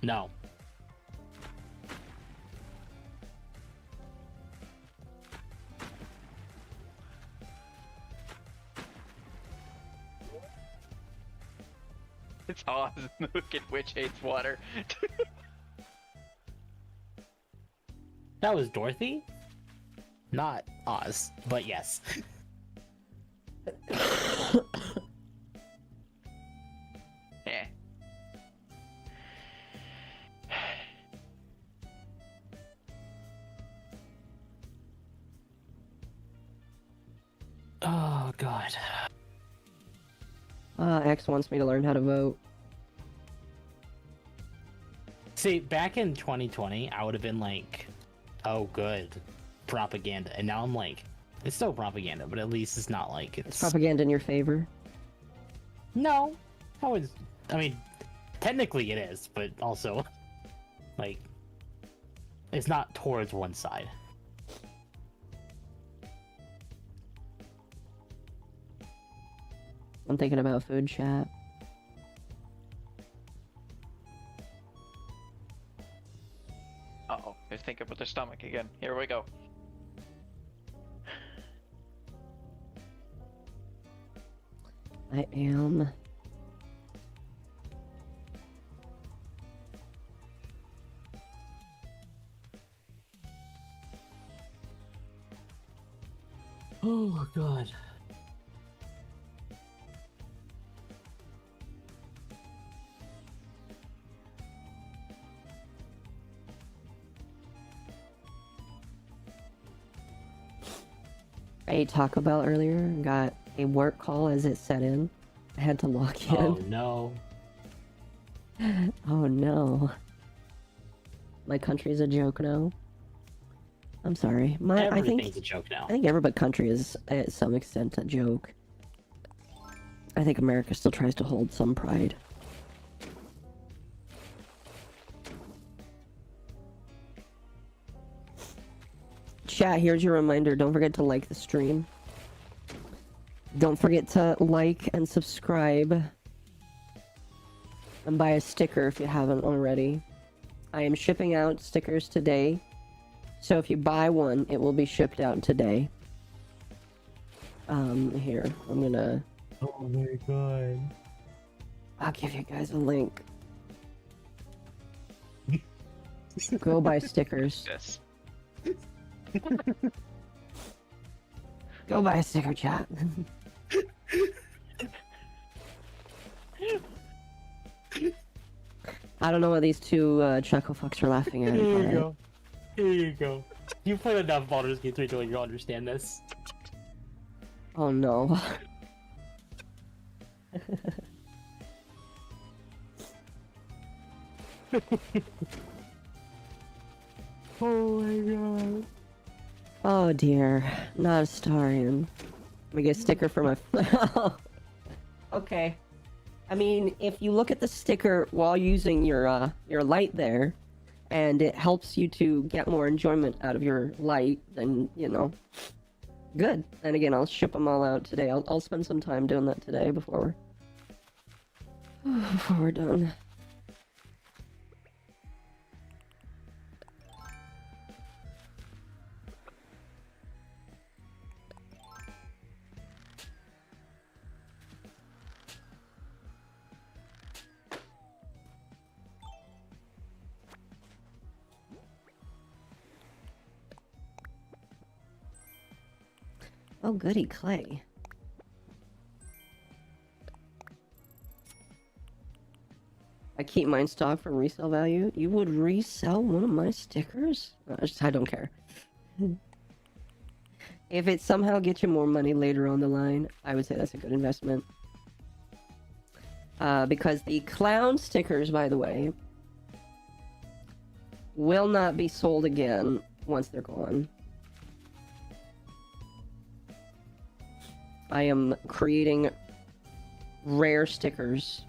No. It's Oz. The wicked witch hates water. That was Dorothy? Not Oz, but yes. Yeah. Oh, God. X wants me to learn how to vote. See, back in 2020, I would have been like, oh, good. Propaganda. And now I'm like, it's still propaganda, but at least it's not like It's it's... propaganda in your favor. No. I mean, technically it is, but also, like, it's not towards one side. I'm thinking about food chat. Uh-oh, they're thinking about their stomach again. Here we go. I am. Oh, God. I ate Taco Bell earlier and got a work call as it set in. I had to log in. Oh, no. Oh no. My country's a joke now. I'm sorry. I Everything's think a joke now. I think every country is at some extent a joke. I think America still tries to hold some pride. Chat, here's your reminder. Don't forget to like the stream. Don't forget to like and subscribe. And buy a sticker if you haven't already. I am shipping out stickers today. So if you buy one, it will be shipped out today. Here, I'm gonna... Oh my God. I'll give you guys a link. Go buy stickers. Yes. Go buy a sticker, chat. I don't know what these two chuckle fucks are laughing at. Here you but- go. Here you go. You played enough Baldur's Gate 3 to you'll understand this. Oh no. Oh my God. Oh dear. Not a Starian. Let me get a sticker for my... Okay. I mean, if you look at the sticker while using your light there, and it helps you to get more enjoyment out of your light, then, you know, good. And again, I'll ship them all out today. I'll spend some time doing that today before we're done. Oh, goody, clay. I keep mine stock for resale value. You would resell one of my stickers? I don't care. If it somehow gets you more money later on the line, I would say that's a good investment. Because the clown stickers, by the way, will not be sold again once they're gone. I am creating rare stickers.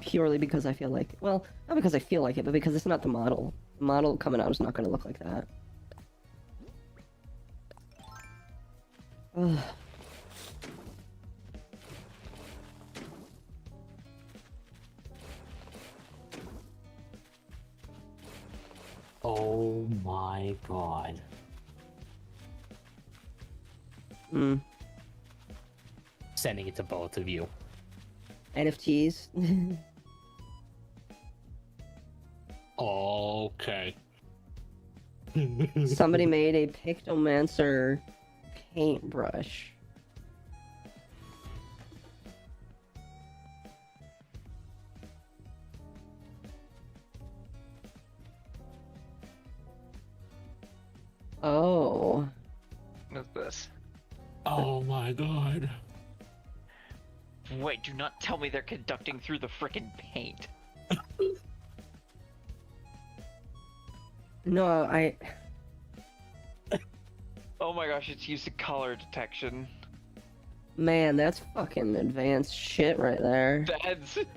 Purely because I feel like... Well, not because I feel like it, but because it's not the model. The model coming out is not going to look like that. Ugh. Oh my God. Hmm. Sending it to both of you. NFTs. Okay. Somebody made a Pictomancer paintbrush. Oh. What's this? Oh my god. Wait, do not tell me they're conducting through the frickin' paint. No, I... Oh my gosh, it's using color detection. Man, that's fucking advanced shit right there. That's... It's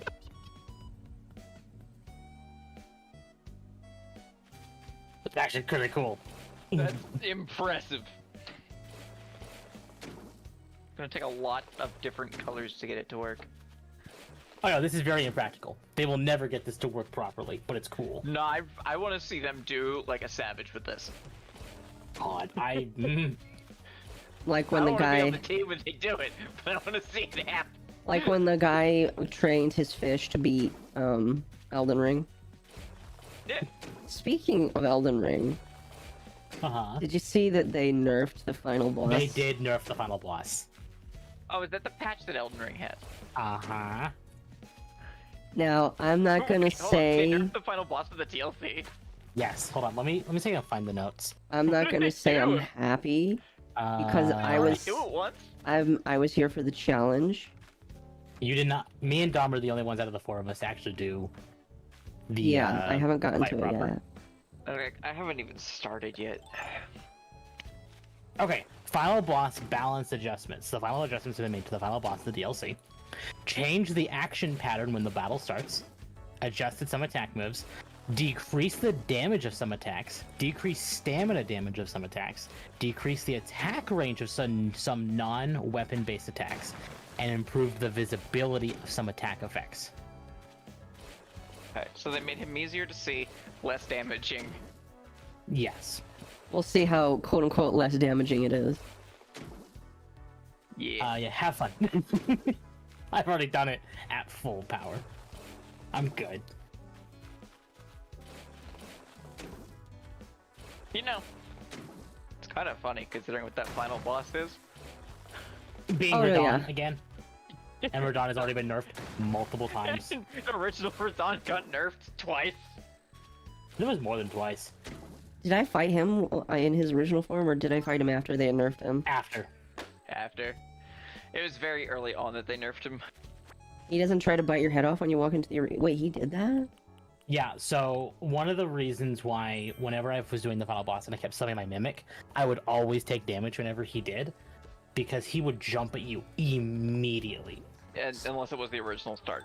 actually pretty cool. That's impressive. Gonna take a lot of different colors to get it to work. Oh no, this is very impractical. They will never get this to work properly, but it's cool. No, I want to see them do like a Savage with this. God, Like I when don't the want to be guy... on the team when they do it, but I want to see it happen. Like when the guy trained his fish to beat, Elden Ring. Yeah. Speaking of Elden Ring, uh-huh. did you see that they nerfed the final boss? They did nerf the final boss. Oh, is that the patch that Elden Ring has? Uh-huh. Now, I'm not gonna Wait, hold on, they say... nerfed the final boss of the DLC. Yes, hold on, let me see if I can find the notes. I'm not What gonna did say they I'm do? happy, because I was... Do it once. I was here for the challenge. You did not. Me and Dom are the only ones out of the four of us to actually do the. Yeah, I haven't gotten fight to it proper. yet. Okay, I haven't even started yet. Okay, final boss balance adjustments. The final adjustments have been made to the final boss of the DLC. Change the action pattern when the battle starts. Adjusted some attack moves. Decrease the damage of some attacks. Decrease stamina damage of some attacks. Decrease the attack range of some non-weapon based attacks. And improve the visibility of some attack effects. Okay, so they made him easier to see, less damaging. Yes. We'll see how quote-unquote less damaging it is. Yeah. Yeah, have fun. I've already done it at full power. I'm good. You know, it's kind of funny considering what that final boss is. Being Oh, Radon yeah. again. And Radon has already been nerfed multiple times. The original Radon got nerfed twice. There was more than twice. Did I fight him in his original form, or did I fight him after they had nerfed him? After. After. It was very early on that they nerfed him. He doesn't try to bite your head off when you walk into the arena. Wait, he did that? Yeah, so one of the reasons why whenever I was doing the final boss and I kept summoning my Mimic, I would always take damage whenever he did, because he would jump at you immediately. And, unless it was the original start.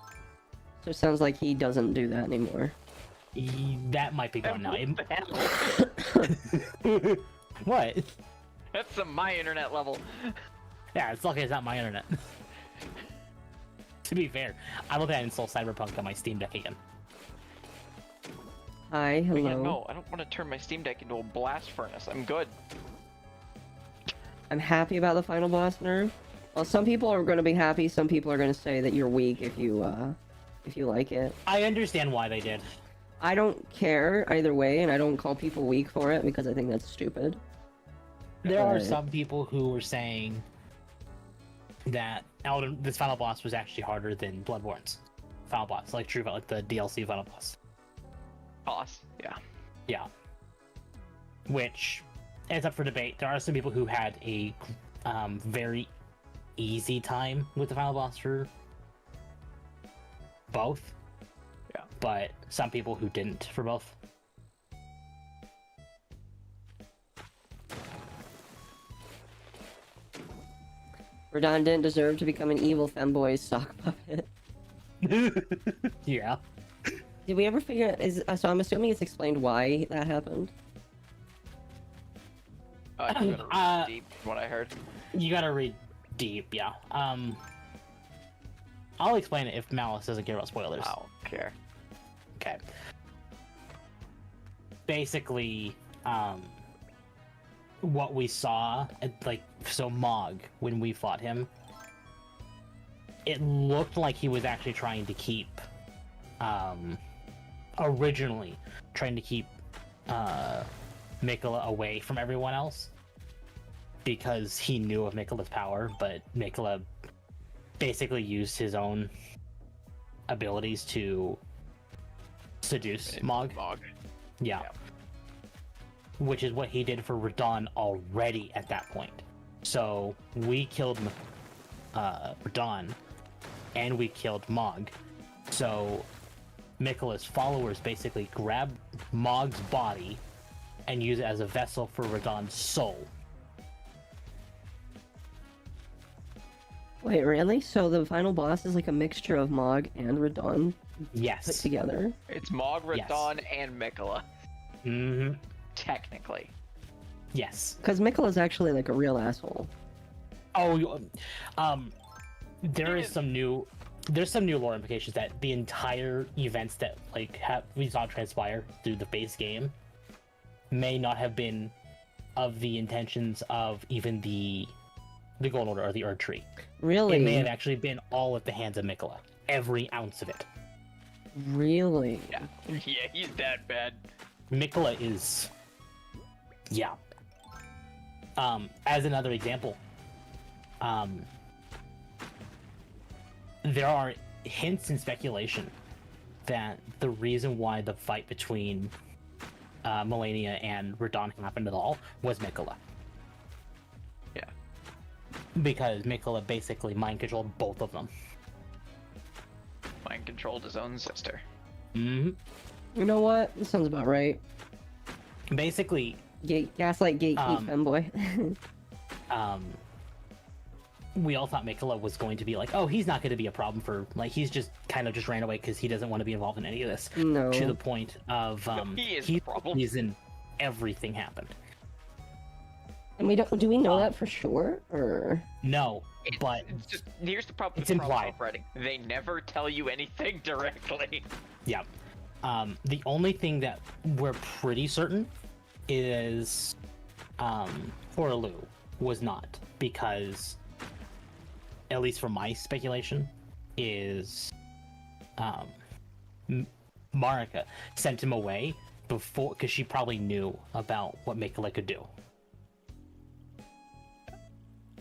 So it sounds like he doesn't do that anymore. That might be gone now. What the hell? What? That's some my internet level. Yeah, it's lucky it's not my internet. To be fair, I don't think I install Cyberpunk on my Steam Deck again. Hi, hello. Yeah, no, I don't want to turn my Steam Deck into a blast furnace. I'm good. I'm happy about the final boss nerf. Well, some people are going to be happy. Some people are going to say that you're weak if you like it. I understand why they did. I don't care either way, and I don't call people weak for it because I think that's stupid. There are But- some people who were saying that this final boss was actually harder than Bloodborne's final boss, like the DLC final boss. Boss. Yeah. Yeah. Which is up for debate. There are some people who had a very easy time with the final boss for both. Yeah. But some people who didn't for both. Radon didn't deserve to become an evil femboy sock puppet. Yeah. Did we ever figure so I'm assuming it's explained why that happened? I gotta read deep from what I heard. You gotta read deep, yeah. I'll explain it if Malice doesn't care about spoilers. I don't care. Okay. Basically, what we saw, so Mog, when we fought him, it looked like he was actually trying to keep, originally trying to keep Mikola away from everyone else because he knew of Mikola's power, but Mikola basically used his own abilities to seduce Mog. Yeah. Which is what he did for Radon already at that point. So we killed Radon, and we killed Mog. So Mikola's followers basically grabbed Mog's body and use it as a vessel for Radon's soul. Wait, really? So the final boss is like a mixture of Mog and Radon put Yes. together? It's Mog, Yes. Radon, and Mikola. Mm-hmm. Technically. Yes. Because Mikola's actually like a real asshole. Oh, there's some new lore implications that the entire events that we saw transpire through the base game may not have been of the intentions of even the Golden Order or the Erd Tree. Really? It may have actually been all at the hands of Mikola. Every ounce of it. Really? Yeah. Yeah, he's that bad. Mikola is... Yeah. As another example, there are hints and speculation that the reason why the fight between Melania and Radon happened at all was Mikola. Yeah. Because Mikola basically mind controlled both of them. Mind controlled his own sister. Mm-hmm. You know what? This sounds about right. Basically, Gaslight, gatekeep, femboy. we all thought Mikola was going to be like, oh, he's not going to be a problem for, like, he's just kind of just ran away because he doesn't want to be involved in any of this. No. To the point of, he is the problem. He's in everything happened. And do we know that for sure? Or No, but It's just, here's the problem It's with problem implied. writing. They never tell you anything directly. yeah. The only thing that we're pretty certain is Horaloo was not, because, at least from my speculation, is Marika sent him away before, because she probably knew about what Mikola could do.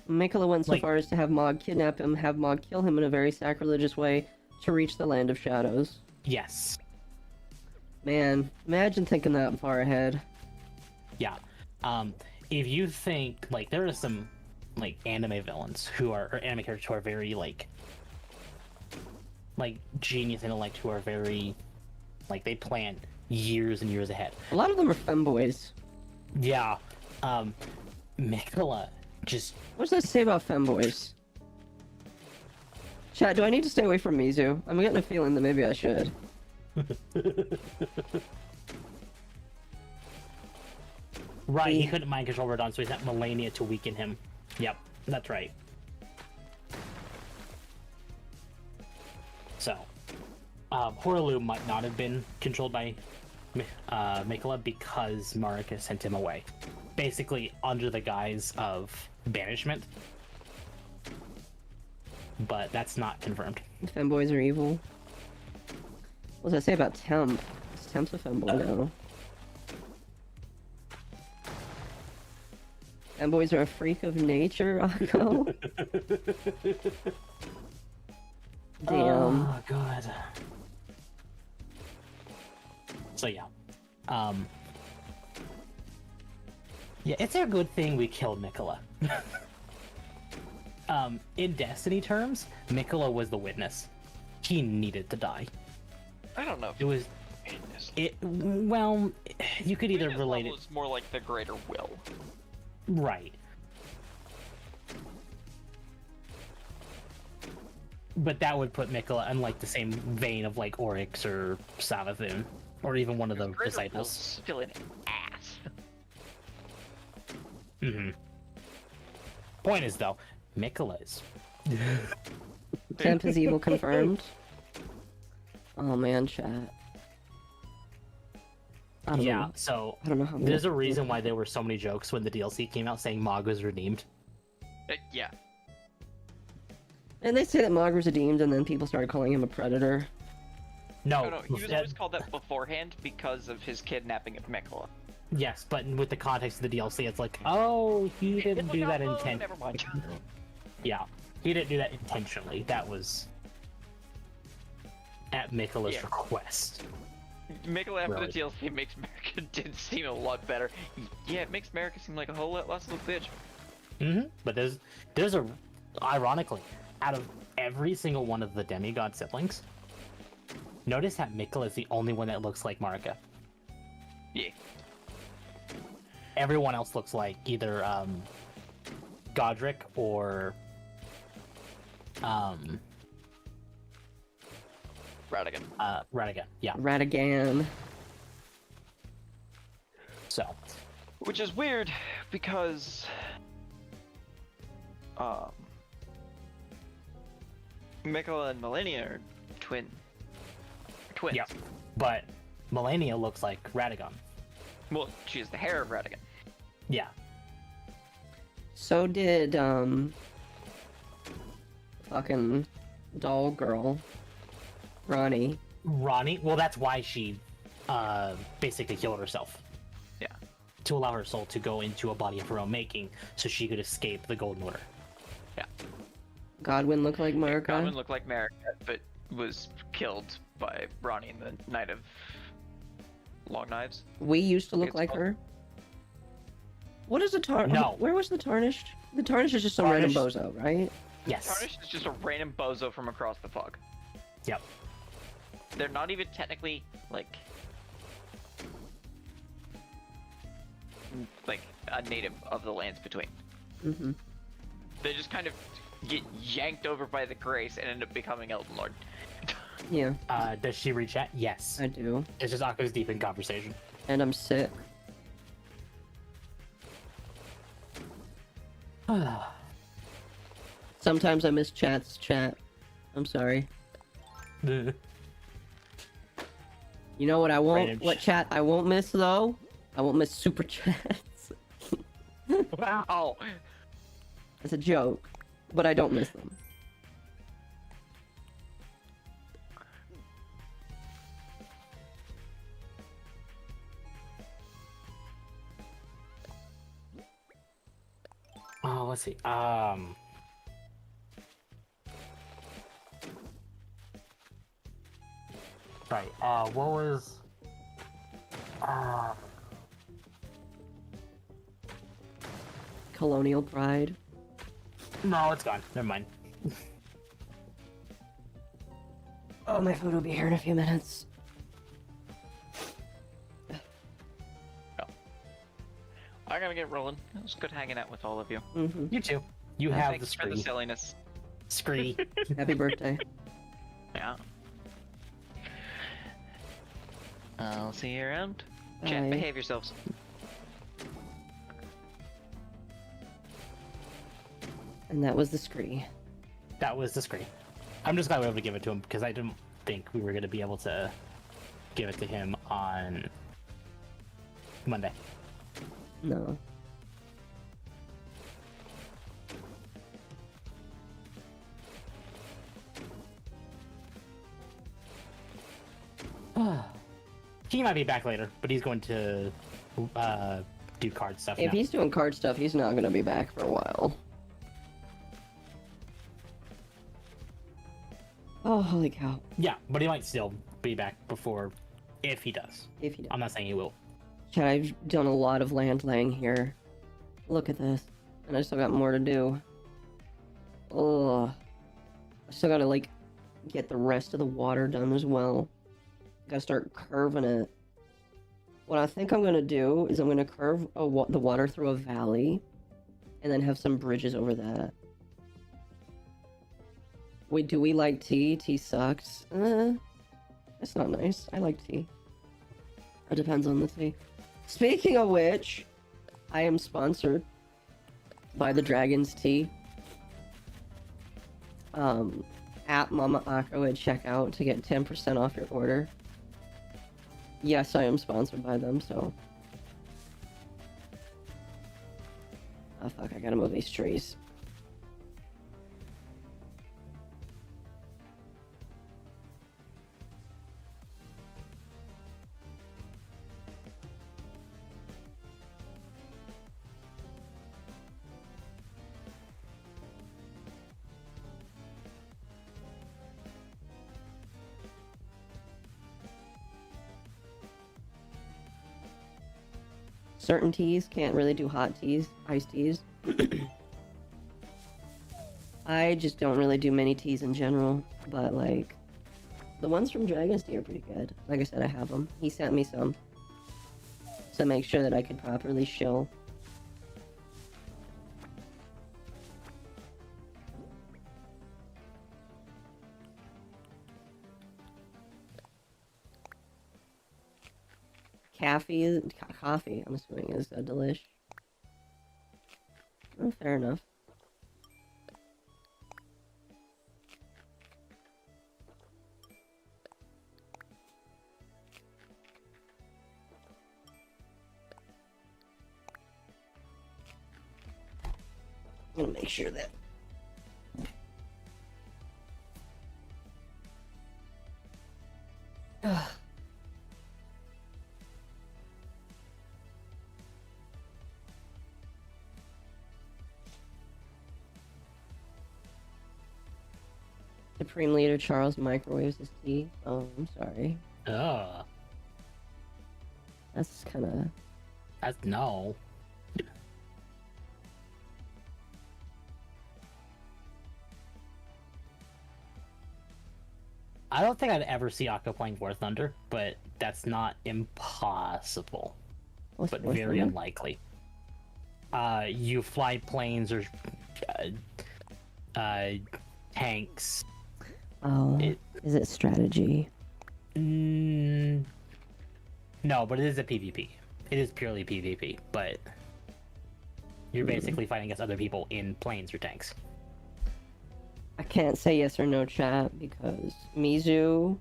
Mikola went so Like- far as to have Mog kidnap him, have Mog kill him in a very sacrilegious way to reach the Land of Shadows. Yes. Man, imagine thinking that far ahead. Yeah. If you think, like, there are some, like, anime villains or anime characters who are very, like, genius intellect, who are very, like, they plan years and years ahead. A lot of them are femboys. Yeah. Mikola just... What does that say about femboys? Chat, do I need to stay away from Mizu? I'm getting a feeling that maybe I should. Right, he couldn't mind control Radon, so he sent Melania to weaken him. Yep, that's right. So, Horaloo might not have been controlled by Mikola because Marika sent him away. Basically, under the guise of banishment. But that's not confirmed. Femboys are evil. What does that say about Temp? Is Temp's a femboy now? Femboys are a freak of nature, Akko. Damn. Oh, God. So, yeah. Yeah, it's a good thing we killed Mikola. In Destiny terms, Mikola was the witness. He needed to die. I don't know if It was... Well, you could either relate it... It's more like the greater will. Right. But that would put Mikola in, like, the same vein of, like, Oryx or Savathun, or even one of the Greater will's disciples. still an ass. Mm-hmm. Point is, though, Mikola is... Temp is evil confirmed. Oh man, chat. I don't Yeah, know. so I don't know how. there's a reason why there were so many jokes when the DLC came out saying Mog was redeemed. Yeah. And they say that Mog was redeemed, and then people started calling him a predator. No, No, he was always called that beforehand because of his kidnapping of Mikola. yes, but with the context of the DLC, it's like, oh, he didn't do that intentionally. Never mind. Yeah, he didn't do that intentionally. That was at Mikola's Yeah. request. Mikola after Really? the DLC makes America did seem a lot better. Yeah, it makes America seem like a whole lot less of a bitch. But there's a, ironically, out of every single one of the demigod siblings, notice that Mikola is the only one that looks like Marika. Yeah. Everyone else looks like either Godric or Radigan. Radigan. Yeah. Ratigan. So Which is weird because Mikola and Millennia are twins. yeah, but Melania looks like Radigan. Well, she has the hair of Radigan. Yeah. So did, fucking doll girl, Ronnie. Ronnie. Well, that's why she basically killed herself. Yeah. To allow her soul to go into a body of her own making, so she could escape the Golden Order. Yeah. Godwin looked like Marika. Godwin looked like Marika, but was killed by Ronnie in the Night of Long Knives. We used to look It's like called- her. What is the No. Where was the Tarnished? The Tarnished is just some random Tarnished- bozo, right? Yes. Tarnished is just a random bozo from across the fog. Yep. They're not even technically like a native of the lands between. Mm-hmm. They just kind of get yanked over by the grace and end up becoming Elden Lord. Yeah, Does she reach out? Yes. I do. It's just Akko's deep in conversation. And I'm sick. Sometimes I miss chat's chat. I'm sorry. You know what I won't? Random What chat I won't miss though? I won't miss super chats. Wow. It's a joke, but I don't miss them. Oh, let's see. Right. What was? Colonial pride. No, it's gone. Never mind. Oh, my food will be here in a few minutes. I'm gonna get rolling. It was good hanging out with all of you. Mm-hmm. You too. You have the Thanks for the screen. silliness. Scree. Happy birthday. Yeah. I'll see you around. Chat, Bye. behave yourselves. And that was the scree. That was the screen. I'm just glad we were able to give it to him because I didn't think we were going to be able to give it to him on Monday. No. He might be back later, but he's going to do card stuff If now. he's doing card stuff, he's not gonna be back for a while. Oh, holy cow. Yeah, but he might still be back before, if he does. If he does. I'm not saying he will. Chad, I've done a lot of land laying here. Look at this. And I still got more to do. Ugh. I still gotta, like, get the rest of the water done as well. Gotta start curving it. What I think I'm gonna do is I'm gonna curve the water through a valley. And then have some bridges over that. Wait, do we like tea? Tea sucks. That's not nice. I like tea. It depends on the tea. Speaking of which, I am sponsored by the Dragon's Tea. At MommaOcco at checkout to get 10% off your order. Yes, I am sponsored by them, so... Oh fuck, I gotta move these trees. certain teas. Can't really do hot teas, iced teas. I just don't really do many teas in general, but like the ones from Dragon's Tea are pretty good. Like I said, I have them. He sent me some to make sure that I could properly chill. Coffee, I'm assuming, is a delish. Oh, fair enough. I'm gonna make sure that Supreme Leader Charles microwaves his tea. Oh, I'm sorry. Ugh. That's kind of... That's no. I don't think I'd ever see Octo playing War Thunder, but that's not impossible. But very unlikely. You fly planes or tanks. Oh, is it strategy? No, but it is a PvP. It is purely PvP, but you're basically fighting against other people in planes or tanks. I can't say yes or no, chat, because Mizu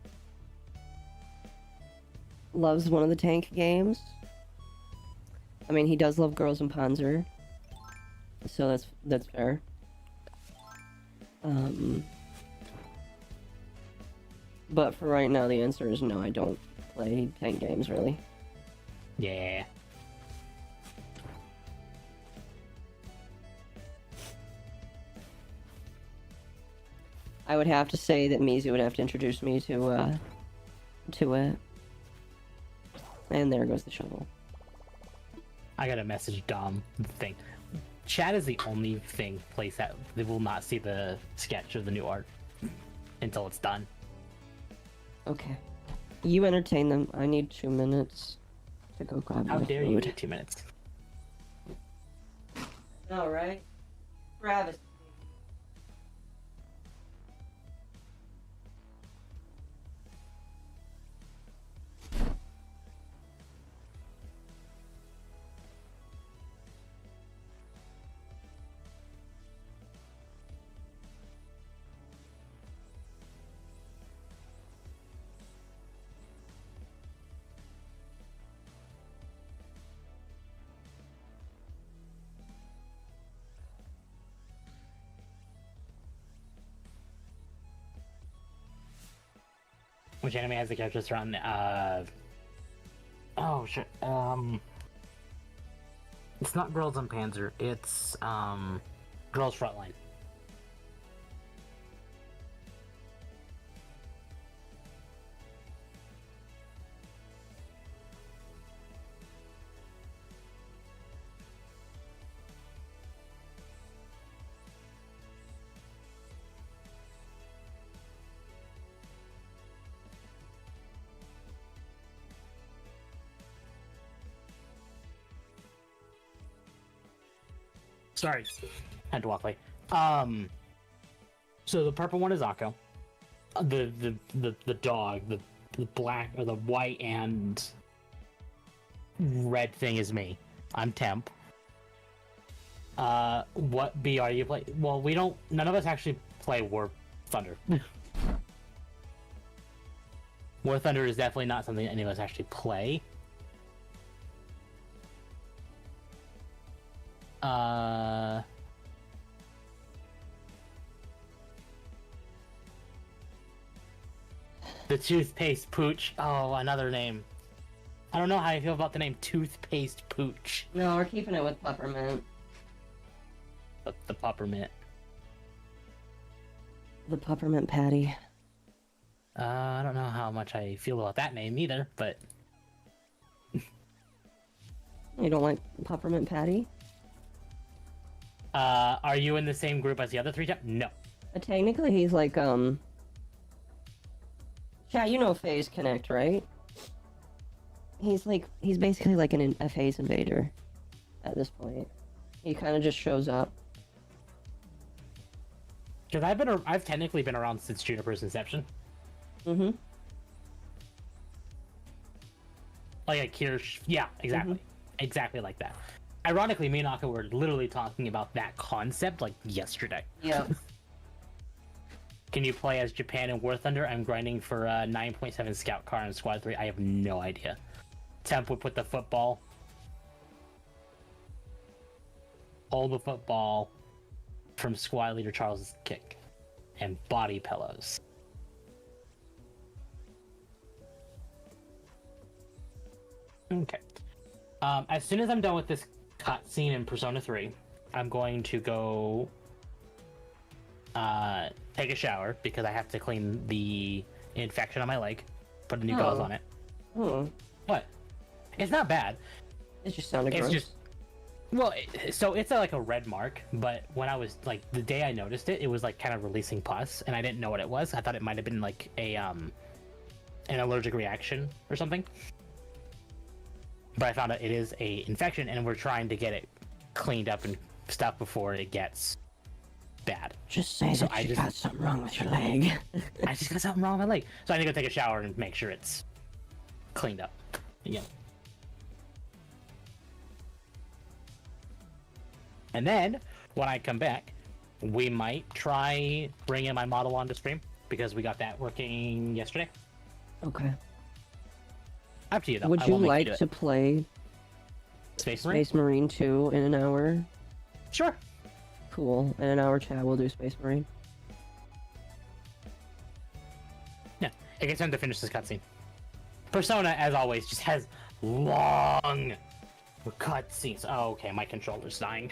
loves one of the tank games. I mean, he does love Girls and Panzer, so that's fair. But for right now, the answer is no. I don't play tank games really. Yeah. I would have to say that Mizu would have to introduce me to it. And there goes the shovel. I gotta message Dom the thing. Chat is the only place that they will not see the sketch of the new art until it's done. Okay. You entertain them. I need 2 minutes to go grab How my dare you food. get 2 minutes? All right. Grab it. Which anime has the characters from? Oh shit. It's not Girls on Panzer. It's Girls Frontline. Sorry, had to walk away. So the purple one is Akko. The dog, the black or the white and red thing is me. I'm Temp. What BR you play? Well, we don't. None of us actually play War Thunder. War Thunder is definitely not something any of us actually play. The toothpaste pooch. Oh, another name. I don't know how you feel about the name toothpaste pooch. No, we're keeping it with peppermint. The peppermint. The peppermint patty. I don't know how much I feel about that name either, but You don't like Peppermint Patty? Are you in the same group as the other three? No. Technically, he's like, Chat, you know Phase Connect, right? He's basically like a Phase invader at this point. He kind of just shows up. Because I've technically been around since Juniper's inception. Mm-hmm. Like a Kirsch. Yeah, exactly. Exactly like that. Ironically, me and Aka were literally talking about that concept like yesterday. Yeah. Can you play as Japan in War Thunder? I'm grinding for 9.7 Scout Car in Squad 3. I have no idea. Temp would put the football. Hold the football from Squad Leader Charles' kick. And body pillows. Okay. As soon as I'm done with this cutscene in Persona 3, I'm going to go take a shower because I have to clean the infection on my leg. Put a new gauze on it. Hmm. What? It's not bad. It just sounded It's gross. just well, so it's like a red mark, but when I was like the day I noticed it, it was like kind of releasing pus, and I didn't know what it was. I thought it might have been like a an allergic reaction or something. But I found out it is a infection, and we're trying to get it cleaned up and stuff before it gets bad. Just say So that I you just- got something wrong with your leg. I just got something wrong with my leg, so I need to go take a shower and make sure it's cleaned up. Yeah. And then when I come back, we might try bringing my model onto stream because we got that working yesterday. Okay. Up to you though. Would I you won't make like do it. to play Space Marine? Space Marine 2 in an hour? Sure. Cool. In an hour chat, we'll do Space Marine. Yeah, it gets time to finish this cutscene. Persona, as always, just has long cutscenes. Oh, okay, my controller's dying.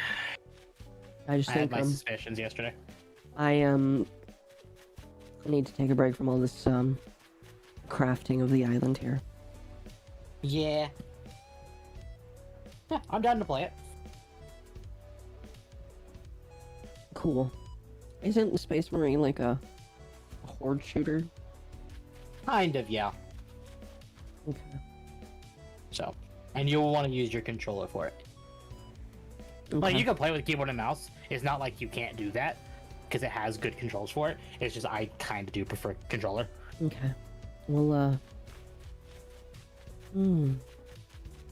I just I had think my suspicions yesterday. I need to take a break from all this crafting of the island here. Yeah. Yeah, I'm down to play it. Cool. Isn't Space Marine like a horde shooter? Kind of, yeah. Okay. So, and you'll want to use your controller for it. Like, you can play with keyboard and mouse. It's not like you can't do that, because it has good controls for it. It's just I kind of do prefer controller. Okay. Well, We'll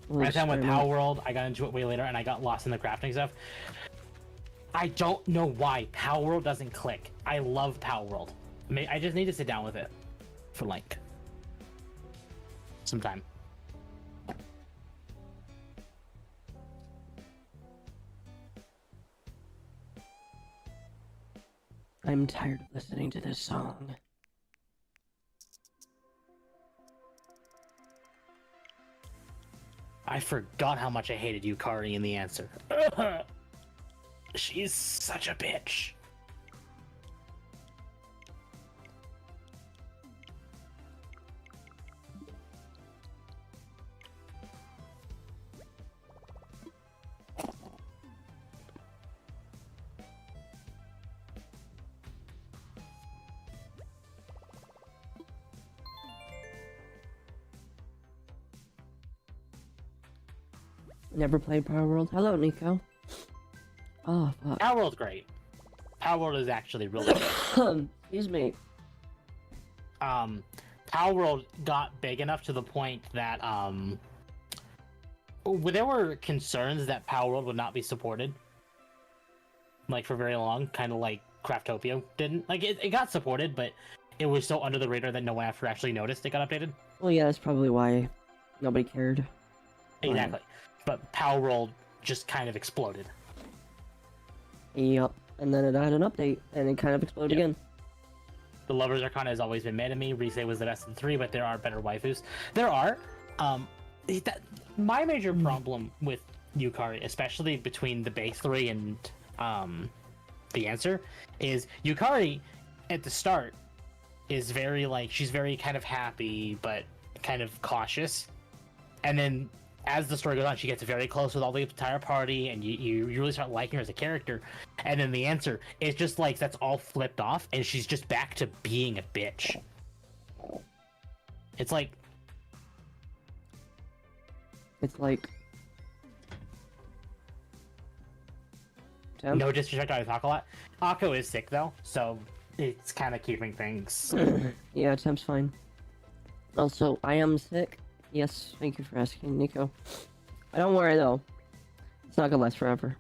Right time with experiment. Power World, I got into it way later, and I got lost in the crafting stuff. I don't know why Power World doesn't click. I love Power World. I just need to sit down with it for like some time. I'm tired of listening to this song. I forgot how much I hated Yukari in the answer. She's such a bitch. Never played Power World. Hello, Nico. Oh, fuck. Power World's great. Power World is actually really good. Excuse me. Power World got big enough to the point that there were concerns that Power World would not be supported, like for very long, kind of like Craftopia didn't. Like it got supported, but it was so under the radar that no one ever actually noticed it got updated. Well, yeah, that's probably why nobody cared. Exactly. But Power World just kind of exploded. Yep. And then it had an update, and it kind of exploded Yep. again. The Lovers Arcana has always been mad at me. Rise was the best of the three, but there are better waifus. There are. My major problem with Yukari, especially between the base three and the answer, is Yukari at the start is very like she's very kind of happy but kind of cautious, and then as the story goes on, she gets very close with all the entire party, and you really start liking her as a character. And then the answer is just like that's all flipped off, and she's just back to being a bitch. It's like Tim? no disrespect, I talk a lot. Akko is sick though, so it's kind of keeping things. Yeah, Tim's fine. Also, I am sick. Yes, thank you for asking, Nico. Don't worry though. It's not gonna last forever.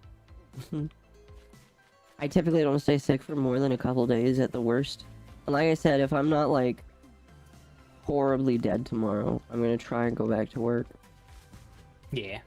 I typically don't stay sick for more than a couple days at the worst. And like I said, if I'm not like horribly dead tomorrow, I'm gonna try and go back to work. Yeah.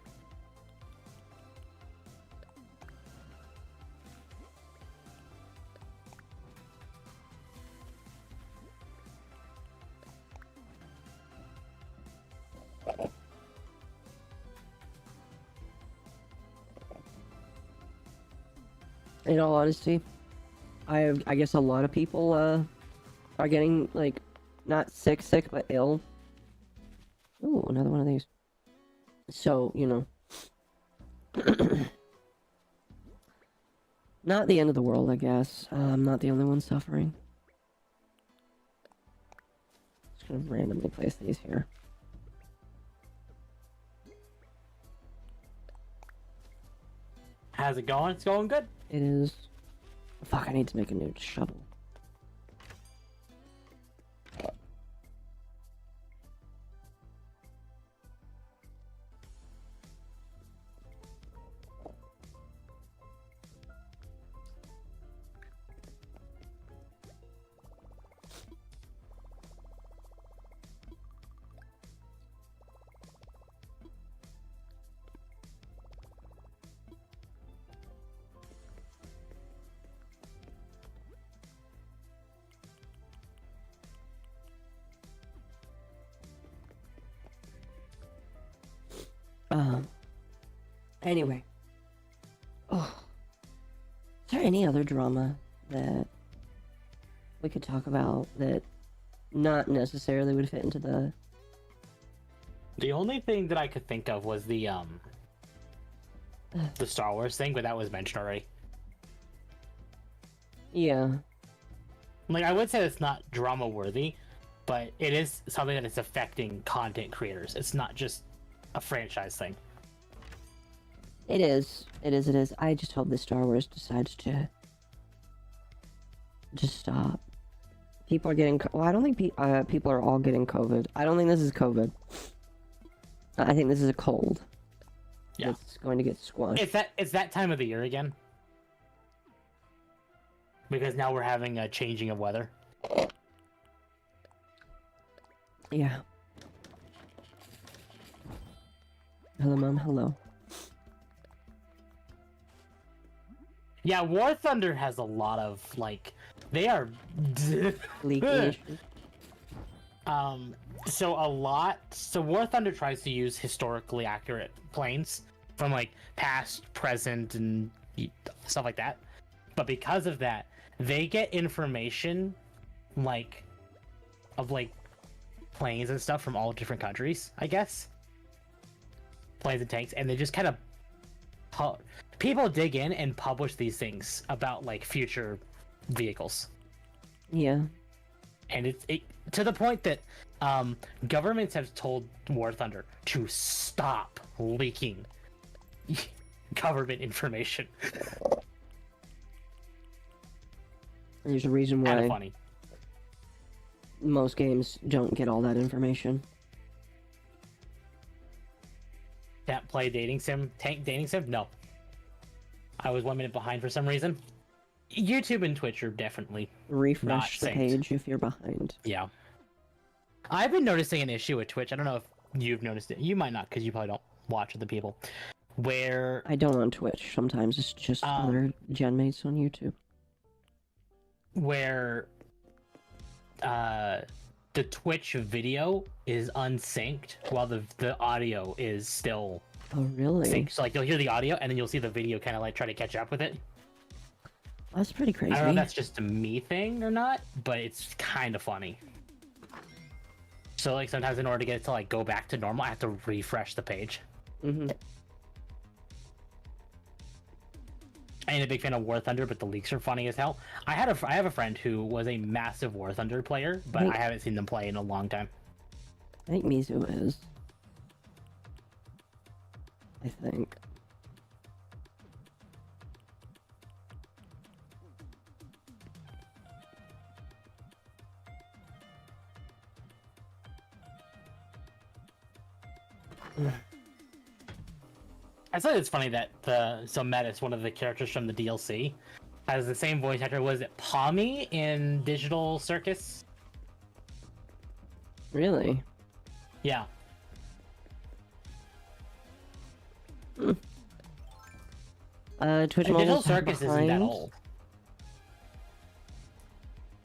In all honesty, I guess a lot of people are getting like not sick but ill. Ooh, another one of these. So, you know, not the end of the world, I guess. I'm not the only one suffering. Just gonna randomly place these here. How's it going? It's going good. It is. Fuck, I need to make a new shovel. Anyway. Oh. Is there any other drama that we could talk about that not necessarily would fit into the... The only thing that I could think of was the Star Wars thing, but that was mentioned already. Yeah. Like, I would say it's not drama worthy, but it is something that is affecting content creators. It's not just a franchise thing. It is. It is. I just hope that Star Wars decides to just stop. People are getting... Well, I don't think people are all getting COVID. I don't think this is COVID. I think this is a cold. Yeah. It's going to get squashed. It's that time of the year again. Because now we're having a changing of weather. Yeah. Hello, Mom. Hello. Yeah, War Thunder has a lot of, like... They are... Leaking issues. So War Thunder tries to use historically accurate planes from, like, past, present, and stuff like that. But because of that, they get information, like, of, like, planes and stuff from all different countries, I guess. Planes and tanks, and they just kind of... People dig in and publish these things about, like, future vehicles. Yeah. And it's to the point that governments have told War Thunder to stop leaking government information. There's a reason Kind why of funny. most games don't get all that information. Can't play dating sim, tank dating sim? No. I was 1 minute behind for some reason. YouTube and Twitch are definitely Refresh the synced. page if you're behind. Yeah. I've been noticing an issue with Twitch. I don't know if you've noticed it. You might not, because you probably don't watch other people. Where I don't on Twitch. Sometimes it's just other gen mates on YouTube. where the Twitch video is unsynced while the audio is still Oh, really? synced. So like you'll hear the audio and then you'll see the video kind of like try to catch up with it. That's pretty crazy. I don't know if that's just a me thing or not, but it's kind of funny. So like sometimes in order to get it to like go back to normal, I have to refresh the page. Mm-hmm. I ain't a big fan of War Thunder, but the leaks are funny as hell. I have a friend who was a massive War Thunder player, but Wait. I haven't seen them play in a long time. I think Mizu is. I think. I thought it's funny that Metis, one of the characters from the DLC, has the same voice actor. Was it Pommy in Digital Circus? Really? Yeah. Twitch And Digital Mobile's Circus isn't that behind. old.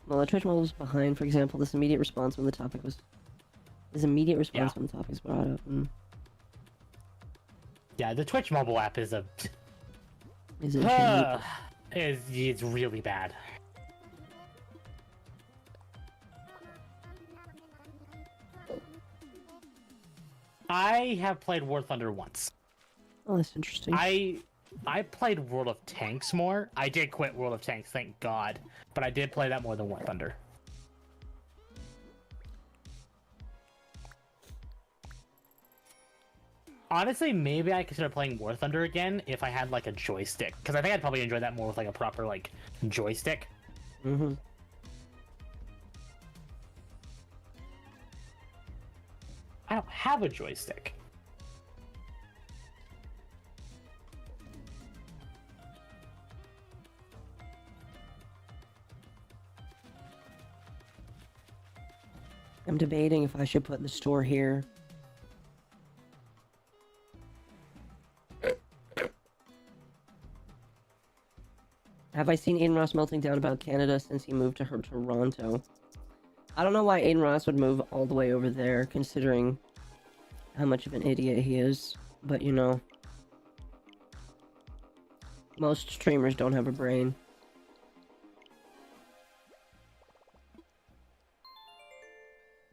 Well, the Twitch Mobile's behind, for example, this immediate response when the topic was... This immediate response Yeah. when the topic was brought up. Yeah, the Twitch mobile app is a Is it it's really bad. I have played War Thunder once. Oh, that's interesting. I played World of Tanks more. I did quit World of Tanks, thank God, but I did play that more than War Thunder. Honestly, maybe I consider playing War Thunder again if I had like a joystick, because I think I'd probably enjoy that more with like a proper like joystick. Mm-hmm. I don't have a joystick. I'm debating if I should put the store here. Have I seen Aiden Ross melting down about Canada since he moved to her Toronto? I don't know why Aiden Ross would move all the way over there, considering how much of an idiot he is. But, you know, most streamers don't have a brain.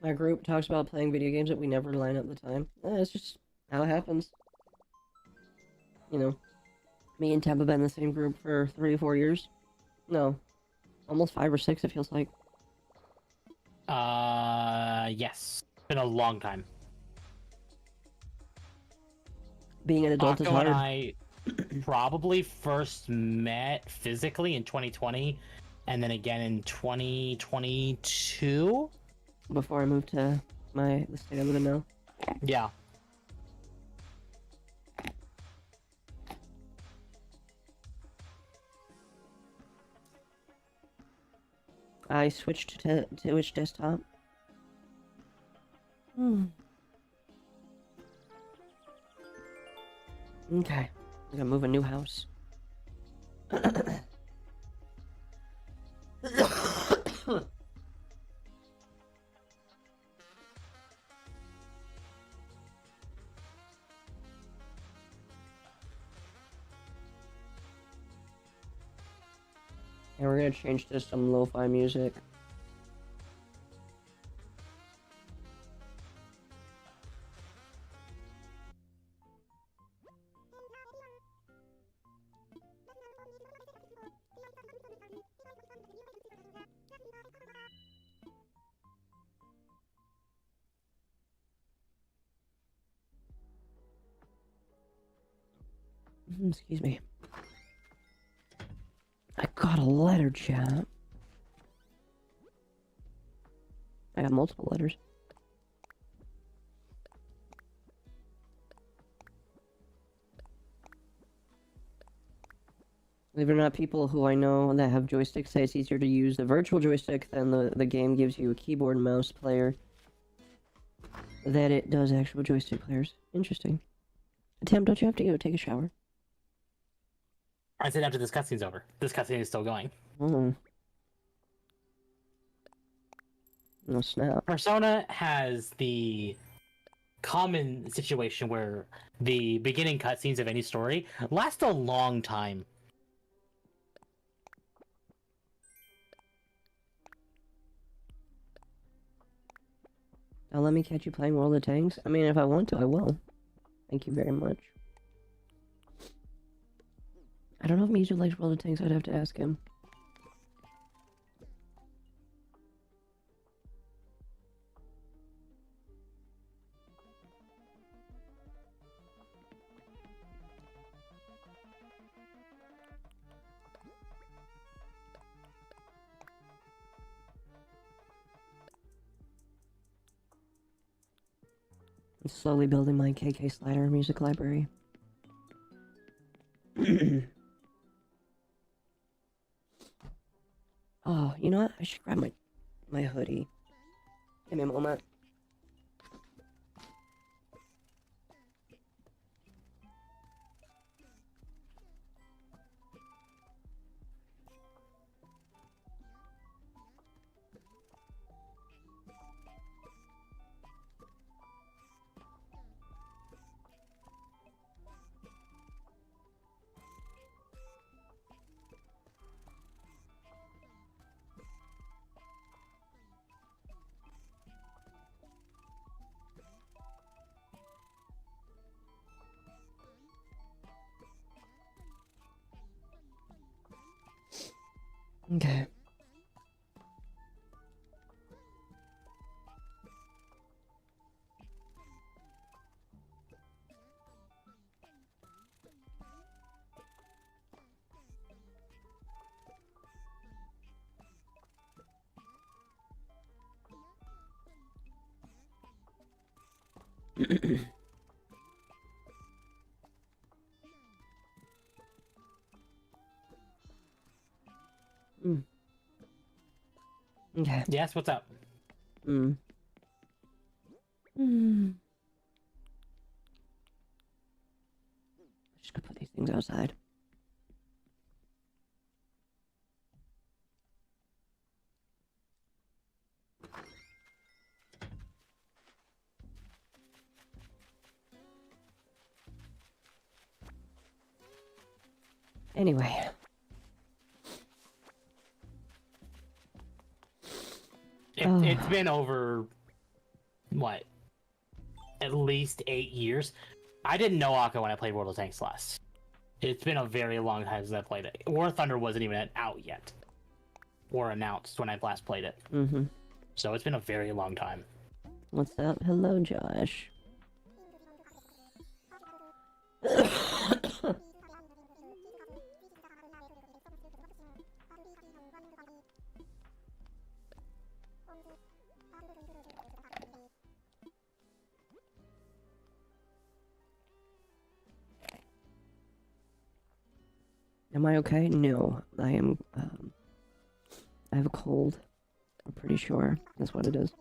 My group talks about playing video games that we never line up the time. It's just how it happens. You know, me and Tab have been in the same group for 3 or 4 years. No, almost 5 or 6 it feels like. Yes. Been a long time. Being an adult is Akko hard. and I probably first met physically in 2020, and then again in 2022. Before I moved to the state I live in now. Yeah. I switched to Twitch desktop. Okay. I'm gonna move a new house. And we're gonna change to some lo-fi music. Excuse me. I got a letter, chat. I got multiple letters. Believe it or not, people who I know that have joysticks say it's easier to use the virtual joystick than the game gives you a keyboard and mouse player. That it does actual joystick players. Interesting. Tim, don't you have to go take a shower? I said after this cutscene's over. This cutscene is still going. Oh. No snap. Persona has the common situation where the beginning cutscenes of any story last a long time. Don't let me catch you playing World of Tanks. I mean, if I want to, I will. Thank you very much. I don't know if Mizu likes World of Tanks. I'd have to ask him. I'm slowly building my KK Slider music library. Oh, you know what? I should grab my hoodie. Give me a moment. Okay. Mm. Okay. Yes, what's up? Mm. Mm. Just gonna put these things outside. Anyway. It's been over, what, at least 8 years. I didn't know Occo when I played World of Tanks last. It's been a very long time since I played it. War Thunder wasn't even out yet. Or announced when I last played it. Mm-hmm. So it's been a very long time. What's up? Hello, Josh. Am I okay? No, I am, I have a cold. I'm pretty sure that's what it is.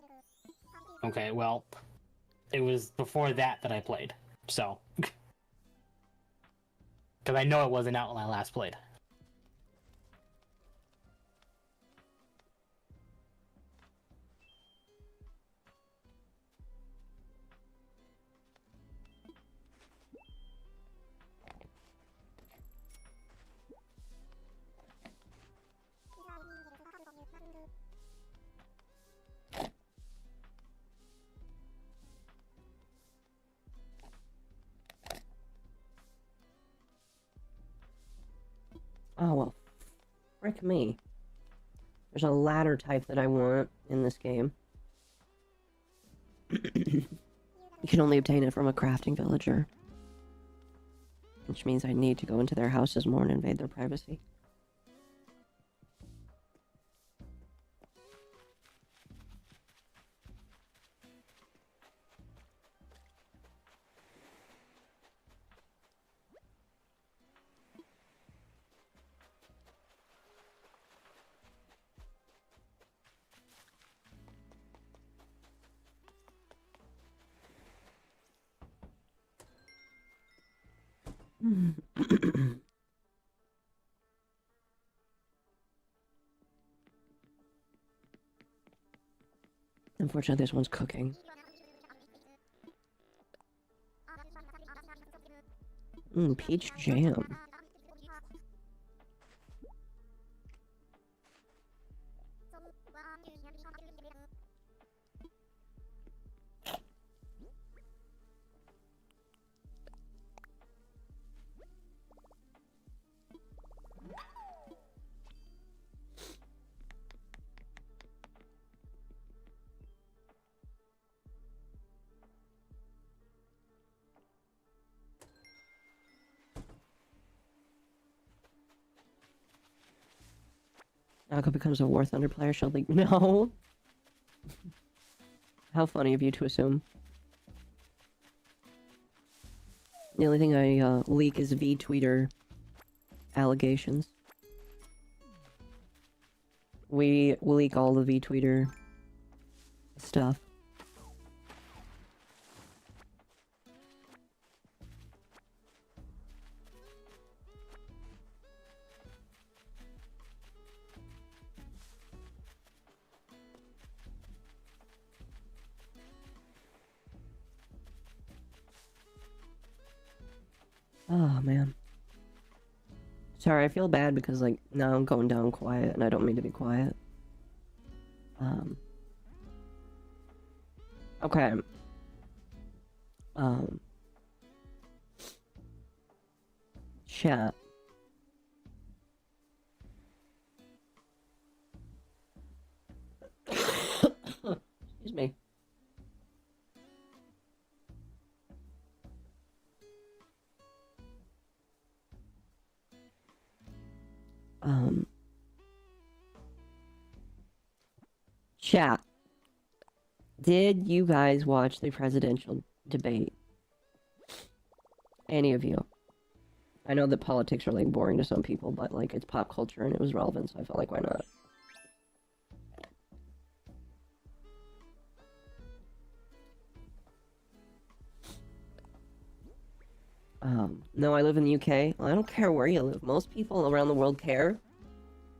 Okay, well, it was before that I played. So. Because I know it wasn't out when I last played. Oh, well, frick me. There's a ladder type that I want in this game. You can only obtain it from a crafting villager. Which means I need to go into their houses more and invade their privacy. Unfortunately, this one's cooking. Peach jam. Akko becomes a War Thunder player, she'll leak. No! How funny of you to assume. The only thing I leak is V-tweeter allegations. We leak all the V-tweeter stuff. Oh, man. Sorry, I feel bad because, like, now I'm going down quiet, and I don't mean to be quiet. Okay. Chat. Excuse me. Chat. Did you guys watch the presidential debate? Any of you? I know that politics are, like, boring to some people, but, like, it's pop culture and it was relevant, so I felt like, why not? No, I live in the UK. Well, I don't care where you live. Most people around the world care.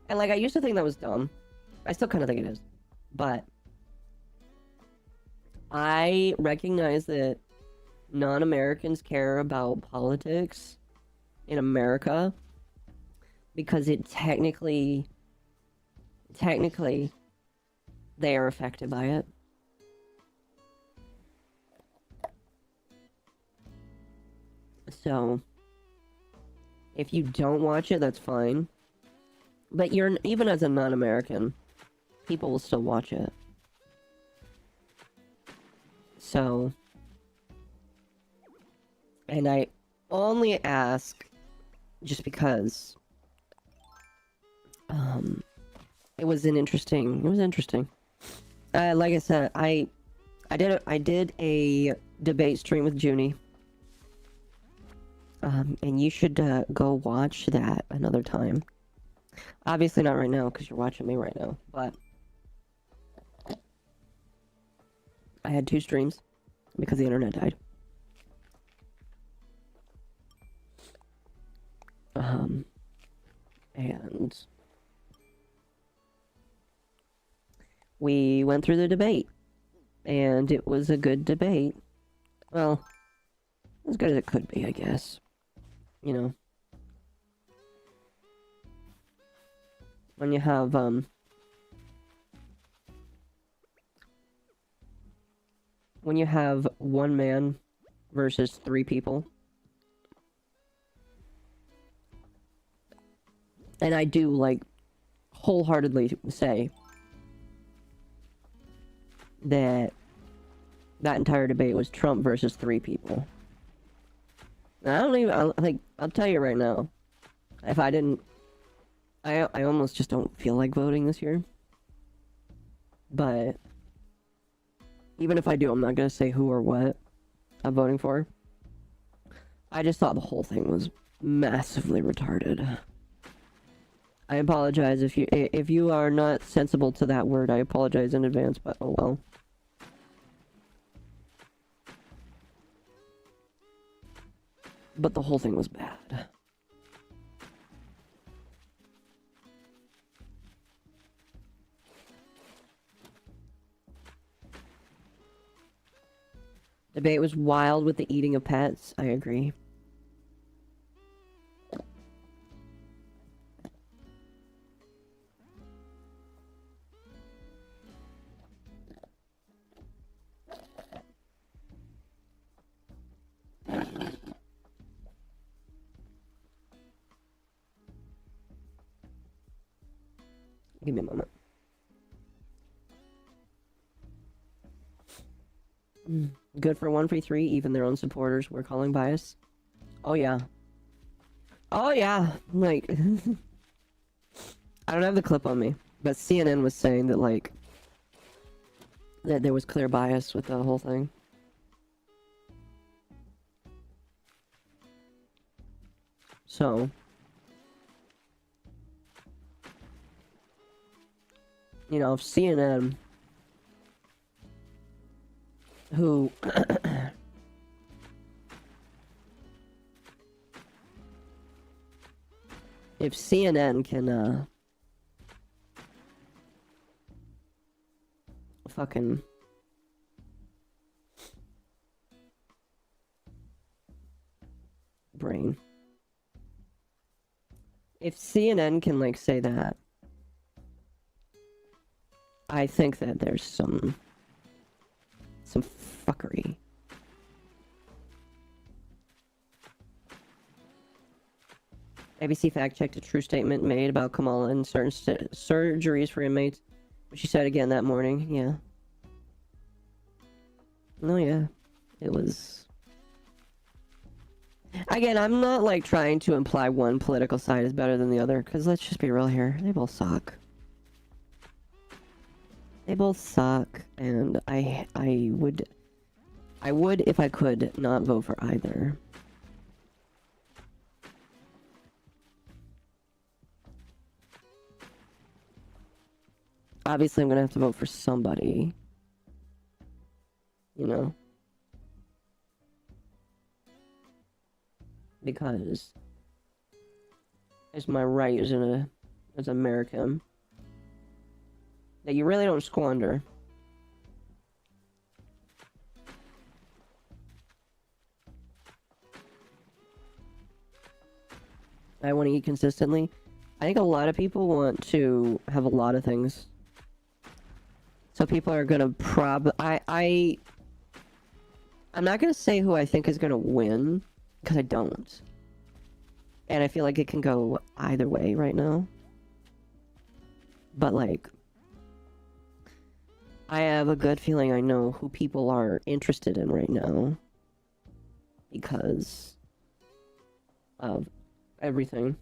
And, like, I used to think that was dumb. I still kind of think it is. But I recognize that non-Americans care about politics in America because it technically they are affected by it. So if you don't watch it, that's fine. But even as a non-American, people will still watch it. So, and I only ask just because it was interesting. Like I said, I did a debate stream with Junie. And you should go watch that another time. Obviously not right now because you're watching me right now, but I had 2 streams because the internet died. And we went through the debate, and it was a good debate. Well, as good as it could be, I guess. You know. When you have, one man versus 3 people. And I do, like, wholeheartedly say that that entire debate was Trump versus 3 people. I'll tell you right now, if I didn't, I almost just don't feel like voting this year. But even if I do, I'm not gonna say who or what I'm voting for. I just thought the whole thing was massively retarded. I apologize if you are not sensible to that word. I apologize in advance, but oh well. But the whole thing was bad. Debate was wild with the eating of pets. I agree. Give me a moment. Good for 1v3, even their own supporters were calling bias. Oh yeah. Oh yeah, like... I don't have the clip on me, but CNN was saying that, like, that there was clear bias with the whole thing. So, you know, if CNN, who if CNN can fucking brain. If CNN can, like, say that, I think that there's some fuckery. ABC fact-checked a true statement made about Kamala and certain surgeries for inmates, which she said again that morning. Yeah. Oh yeah, it was... Again, I'm not, like, trying to imply one political side is better than the other, because let's just be real here. They both suck. They both suck, and I would, if I could, not vote for either. Obviously, I'm gonna have to vote for somebody. You know? Because it's my right as an American that you really don't squander. I want to eat consistently. I think a lot of people want to have a lot of things. So people are gonna I'm not gonna say who I think is gonna win, because I don't. And I feel like it can go either way right now. But, like, I have a good feeling I know who people are interested in right now. Because of everything.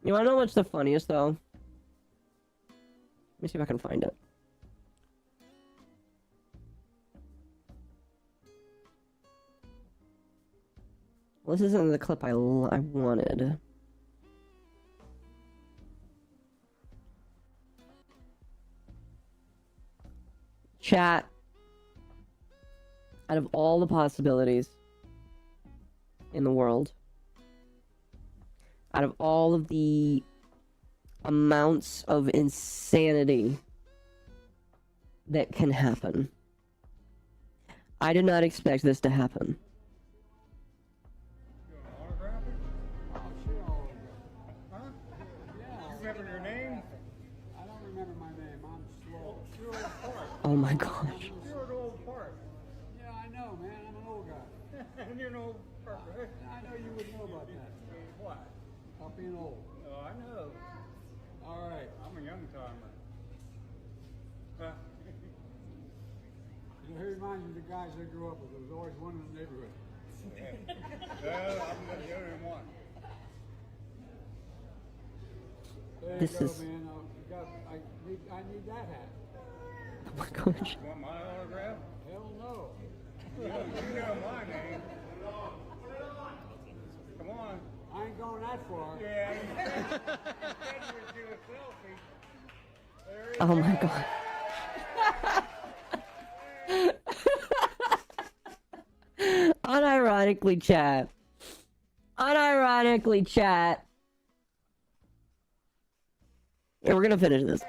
You wanna know what's the funniest, though? Let me see if I can find it. Well, this isn't the clip I wanted. Chat. Out of all the possibilities in the world, out of all of the amounts of insanity that can happen, I did not expect this to happen. Oh my gosh. You're an old part. Yeah, I know, man. I'm an old guy. And you're an old part, right? I know you would know about that. What? About being old. Oh, I know. All right. I'm a young timer. You know, he reminds me of the guys I grew up with. There was always one in the neighborhood. Well, I'm the only one. There This you go, is... man. I need that hat. Oh my gosh. Want my autograph? Hell no. You know my name. Come on. I ain't going that far. Yeah. Oh my god. Unironically, chat. Unironically, chat. Yeah, we're gonna finish this.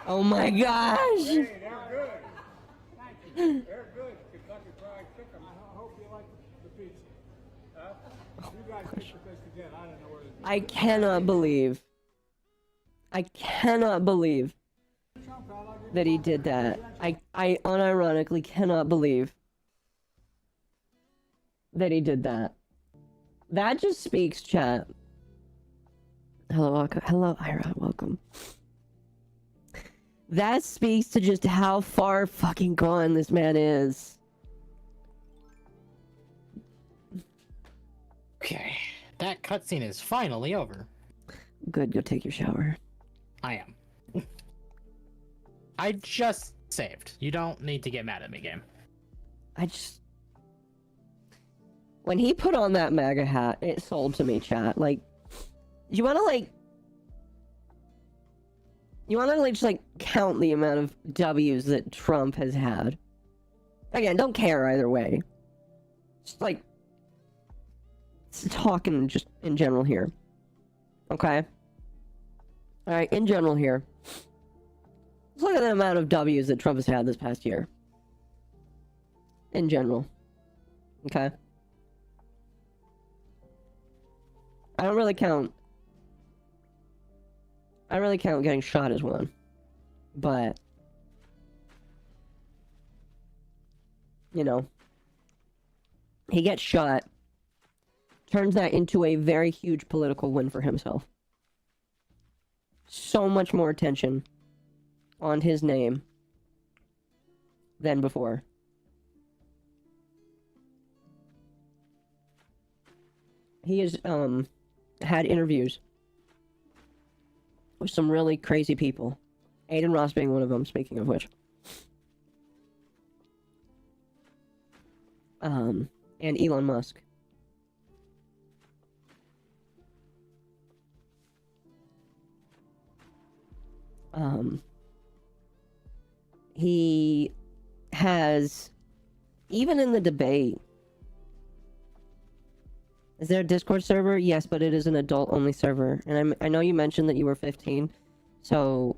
Oh my gosh! Hey, they're good. Thank you. They're good. Kentucky Fried Chicken. I hope you like the pizza. You guys picked the place to get. I don't know where to do. I cannot believe. I cannot believe that he did that. I unironically cannot believe that he did that. That just speaks, chat. Hello, Aka. Hello, Ira. Welcome. That speaks to just how far fucking gone this man is. Okay, that cutscene is finally over. Good, go take your shower. I am. I just saved. You don't need to get mad at me, game. I just... When he put on that MAGA hat, it sold to me, chat. Like, you wanna, like... You wanna, like, just, like, count the amount of W's that Trump has had. Again, don't care either way. Just, like... Talking just in general here. Okay? Alright, in general here. Let's look at the amount of W's that Trump has had this past year. In general. Okay? I don't really count getting shot as one. But... You know. He gets shot. Turns that into a very huge political win for himself. So much more attention on his name than before. He has had interviews with some really crazy people. Aiden Ross being one of them, speaking of which. And Elon Musk. He has, even in the debate, is there a Discord server? Yes, but it is an adult-only server. And I know you mentioned that you were 15, so,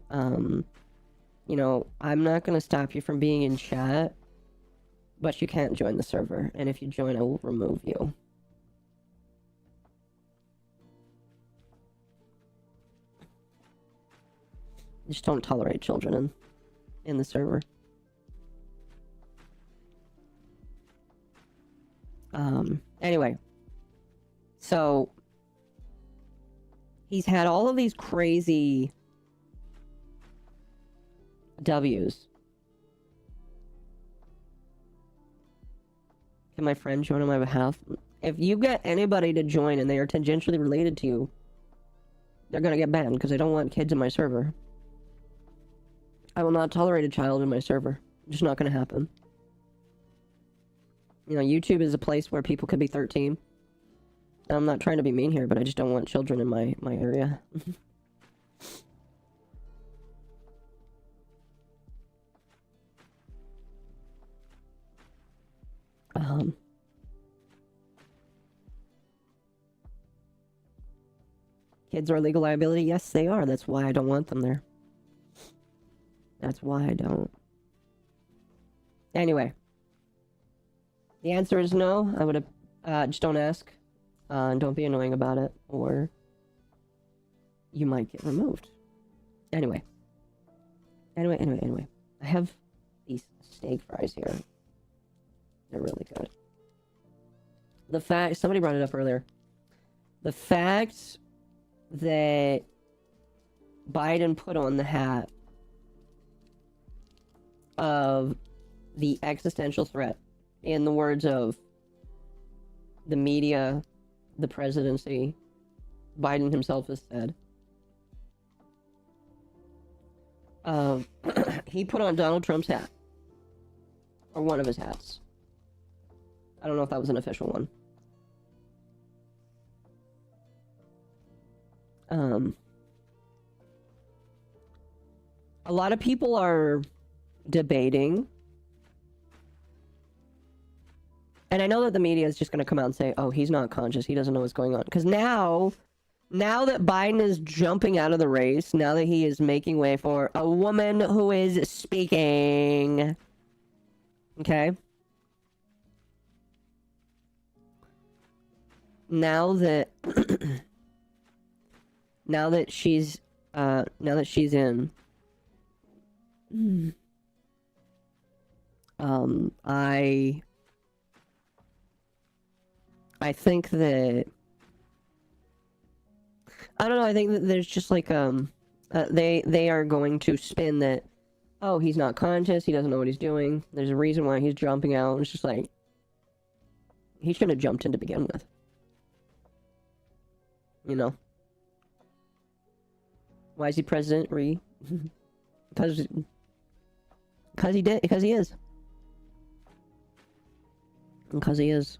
you know, I'm not going to stop you from being in chat, but you can't join the server. And if you join, I will remove you. Just don't tolerate children in the server. Anyway. So, he's had all of these crazy W's. Can my friend join on my behalf? If you get anybody to join and they are tangentially related to you, they're gonna get banned because I don't want kids in my server. I will not tolerate a child in my server. Just not gonna happen. You know, YouTube is a place where people could be 13. I'm not trying to be mean here, but I just don't want children in my area. Kids are a legal liability? Yes, they are. That's why I don't want them there. That's why I don't. Anyway. The answer is no. I would have... just don't ask. And don't be annoying about it, or... you might get removed. Anyway. Anyway. I have these steak fries here. They're really good. The fact... somebody brought it up earlier. The fact that Biden put on the hat of the existential threat, in the words of the media, the presidency, Biden himself has said. He put on Donald Trump's hat. Or one of his hats. I don't know if that was an official one. A lot of people are debating, and I know that the media is just going to come out and say, oh, he's not conscious, he doesn't know what's going on. Because now that Biden is jumping out of the race, now that he is making way for a woman who is speaking, okay? Now that she's in, I think that, I don't know, I think that there's just like, they are going to spin that oh, he's not conscious, he doesn't know what he's doing, there's a reason why he's jumping out. It's just like, he shouldn't have jumped in to begin with. You know? Why is he president, Ree? Because he did, because he is. Because he is.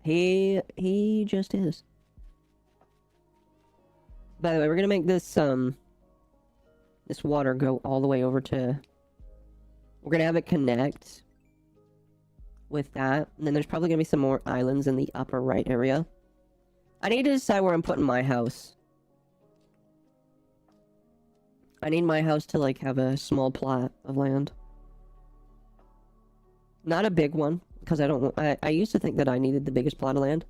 He just is. By the way, we're gonna make this this water go all the way over to, we're gonna have it connect with that, and then there's probably gonna be some more islands in the upper right area. I need to decide where I'm putting my house. I need my house to like have a small plot of land. Not a big one, because I used to think that I needed the biggest plot of land.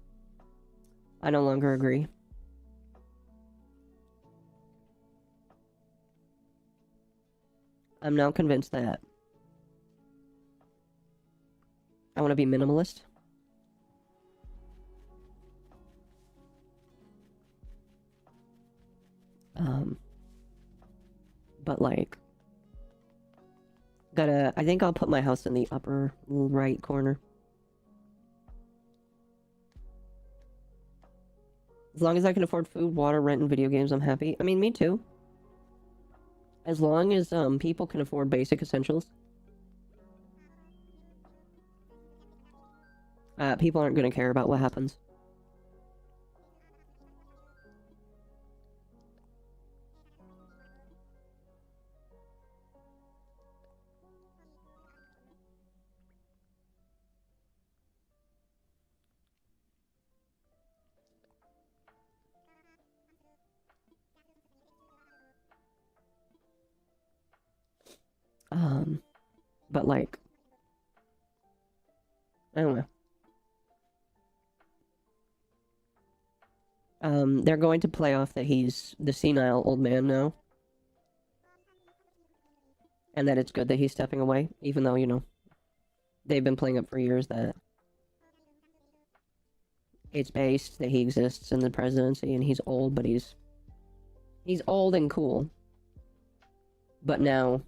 I no longer agree. I'm now convinced that I want to be minimalist. But like, I think I'll put my house in the upper right corner. As long as I can afford food, water, rent, and video games, I'm happy. I mean, me too. As long as people can afford basic essentials. People aren't going to care about what happens. But like, I don't know. They're going to play off that he's the senile old man now. And that it's good that he's stepping away, even though, you know, they've been playing up for years that it's based that he exists in the presidency and he's old, but he's old and cool. But now,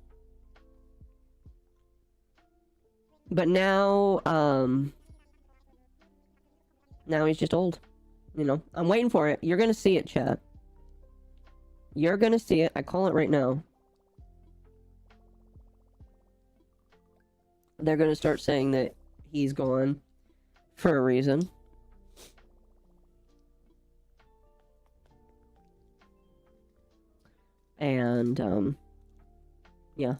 now he's just old. You know, I'm waiting for it. You're gonna see it, chat. You're gonna see it. I call it right now. They're gonna start saying that he's gone for a reason. And, yeah.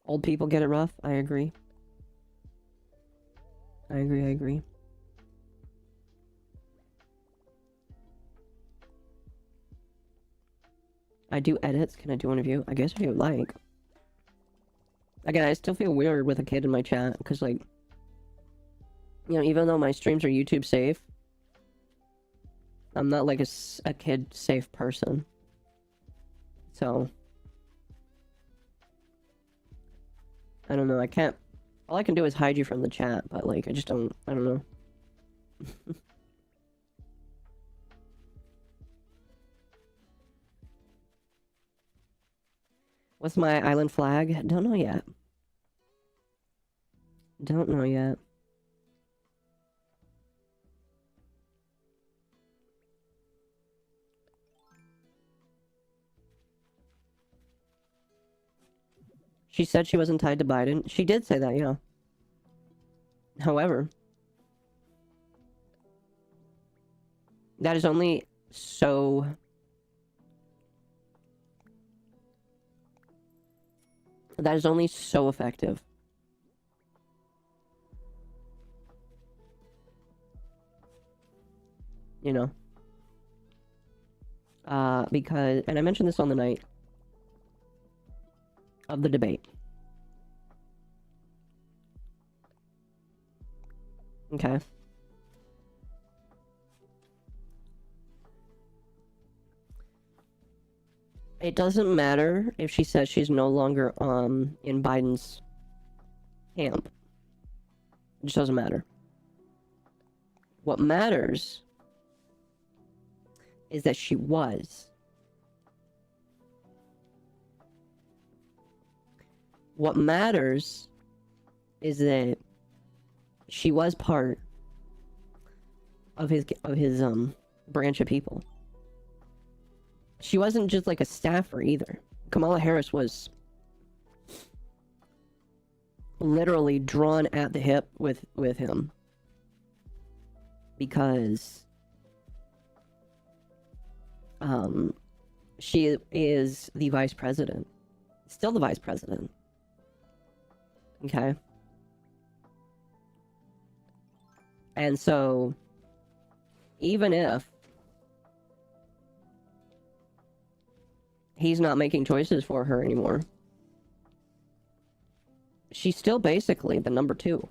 Old people get it rough. I agree. I agree. I do edits. Can I do one of you? I guess if you would like. Again, I still feel weird with a kid in my chat, because, like, you know, even though my streams are YouTube safe, I'm not, like, a kid-safe person. So, I don't know, I can't... All I can do is hide you from the chat, but, like, I don't know. What's my island flag? Don't know yet. Don't know yet. She said she wasn't tied to Biden. She did say that, yeah. However, that is only so... That is only so effective. You know? Because... And I mentioned this on the night of the debate. Okay? It doesn't matter if she says she's no longer in Biden's camp. It just doesn't matter. What matters is that she was. What matters is that she was part of his branch of people. She wasn't just like a staffer either. Kamala Harris was literally drawn at the hip with him because she is the vice president. Still the vice president. Okay? And so, even if he's not making choices for her anymore, she's still basically the number 2.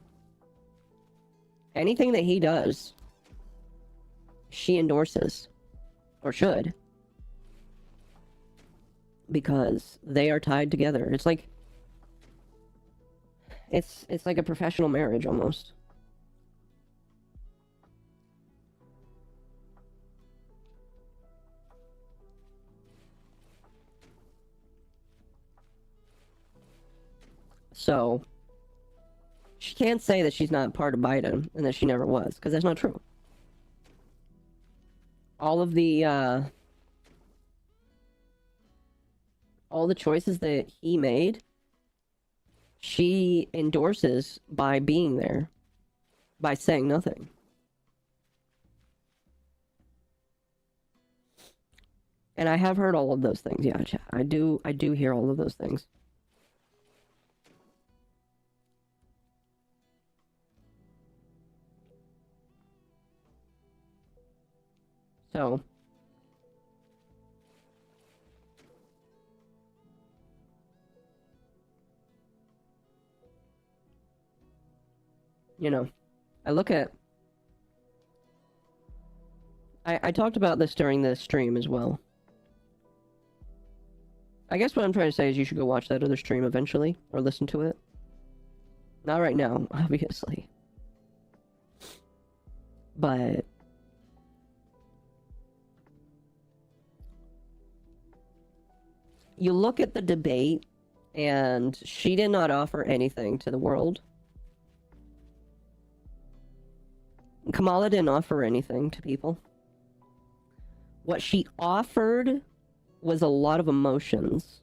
Anything that he does, she endorses. Or should. Because they are tied together. It's like... It's like a professional marriage, almost. So, she can't say that she's not part of Biden and that she never was, because that's not true. All of the, all the choices that he made, she endorses by being there, by saying nothing. And I have heard all of those things, yeah, I do hear all of those things. So, you know, I look at... I talked about this during the stream as well. I guess what I'm trying to say is you should go watch that other stream eventually, or listen to it. Not right now, obviously. But... you look at the debate, and she did not offer anything to the world. Kamala didn't offer anything to people. What she offered was a lot of emotions.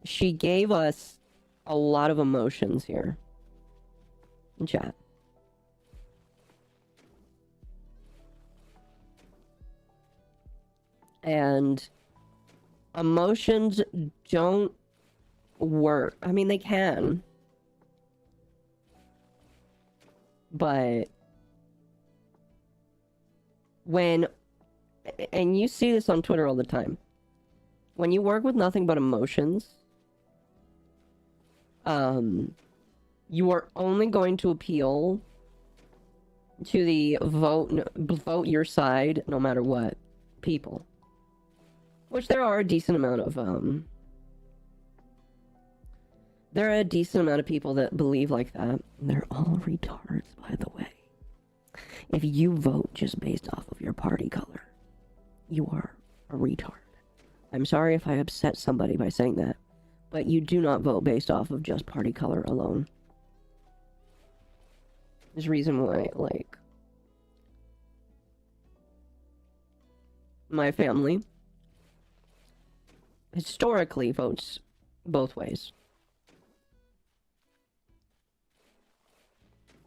She gave us a lot of emotions here in chat. And emotions don't work. I mean, they can. But when, and you see this on Twitter all the time, when you work with nothing but emotions, you are only going to appeal to the vote your side no matter what people. Which there are a decent amount of, there are a decent amount of people that believe like that. They're all retards, by the way. If you vote just based off of your party color, you are a retard. I'm sorry if I upset somebody by saying that, but you do not vote based off of just party color alone. There's a reason why, like, my family historically votes both ways.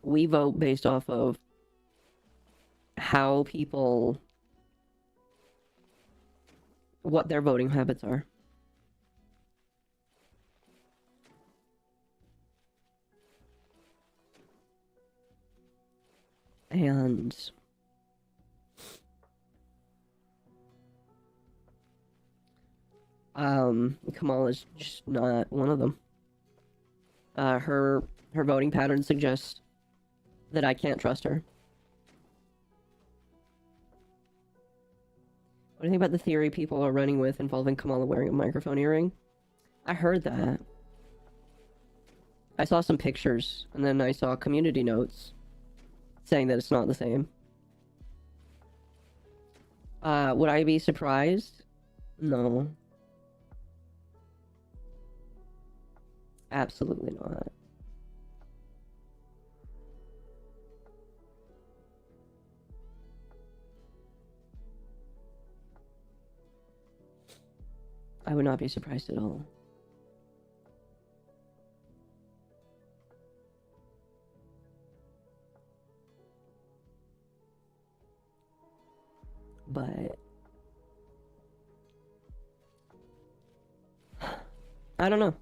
We vote based off of how people, what their voting habits are. And Kamala's just not one of them. Her voting pattern suggests that I can't trust her. What do you think about the theory people are running with involving Kamala wearing a microphone earring? I heard that. I saw some pictures, and then I saw community notes saying that it's not the same. Would I be surprised? No. Absolutely not. I would not be surprised at all. But I don't know.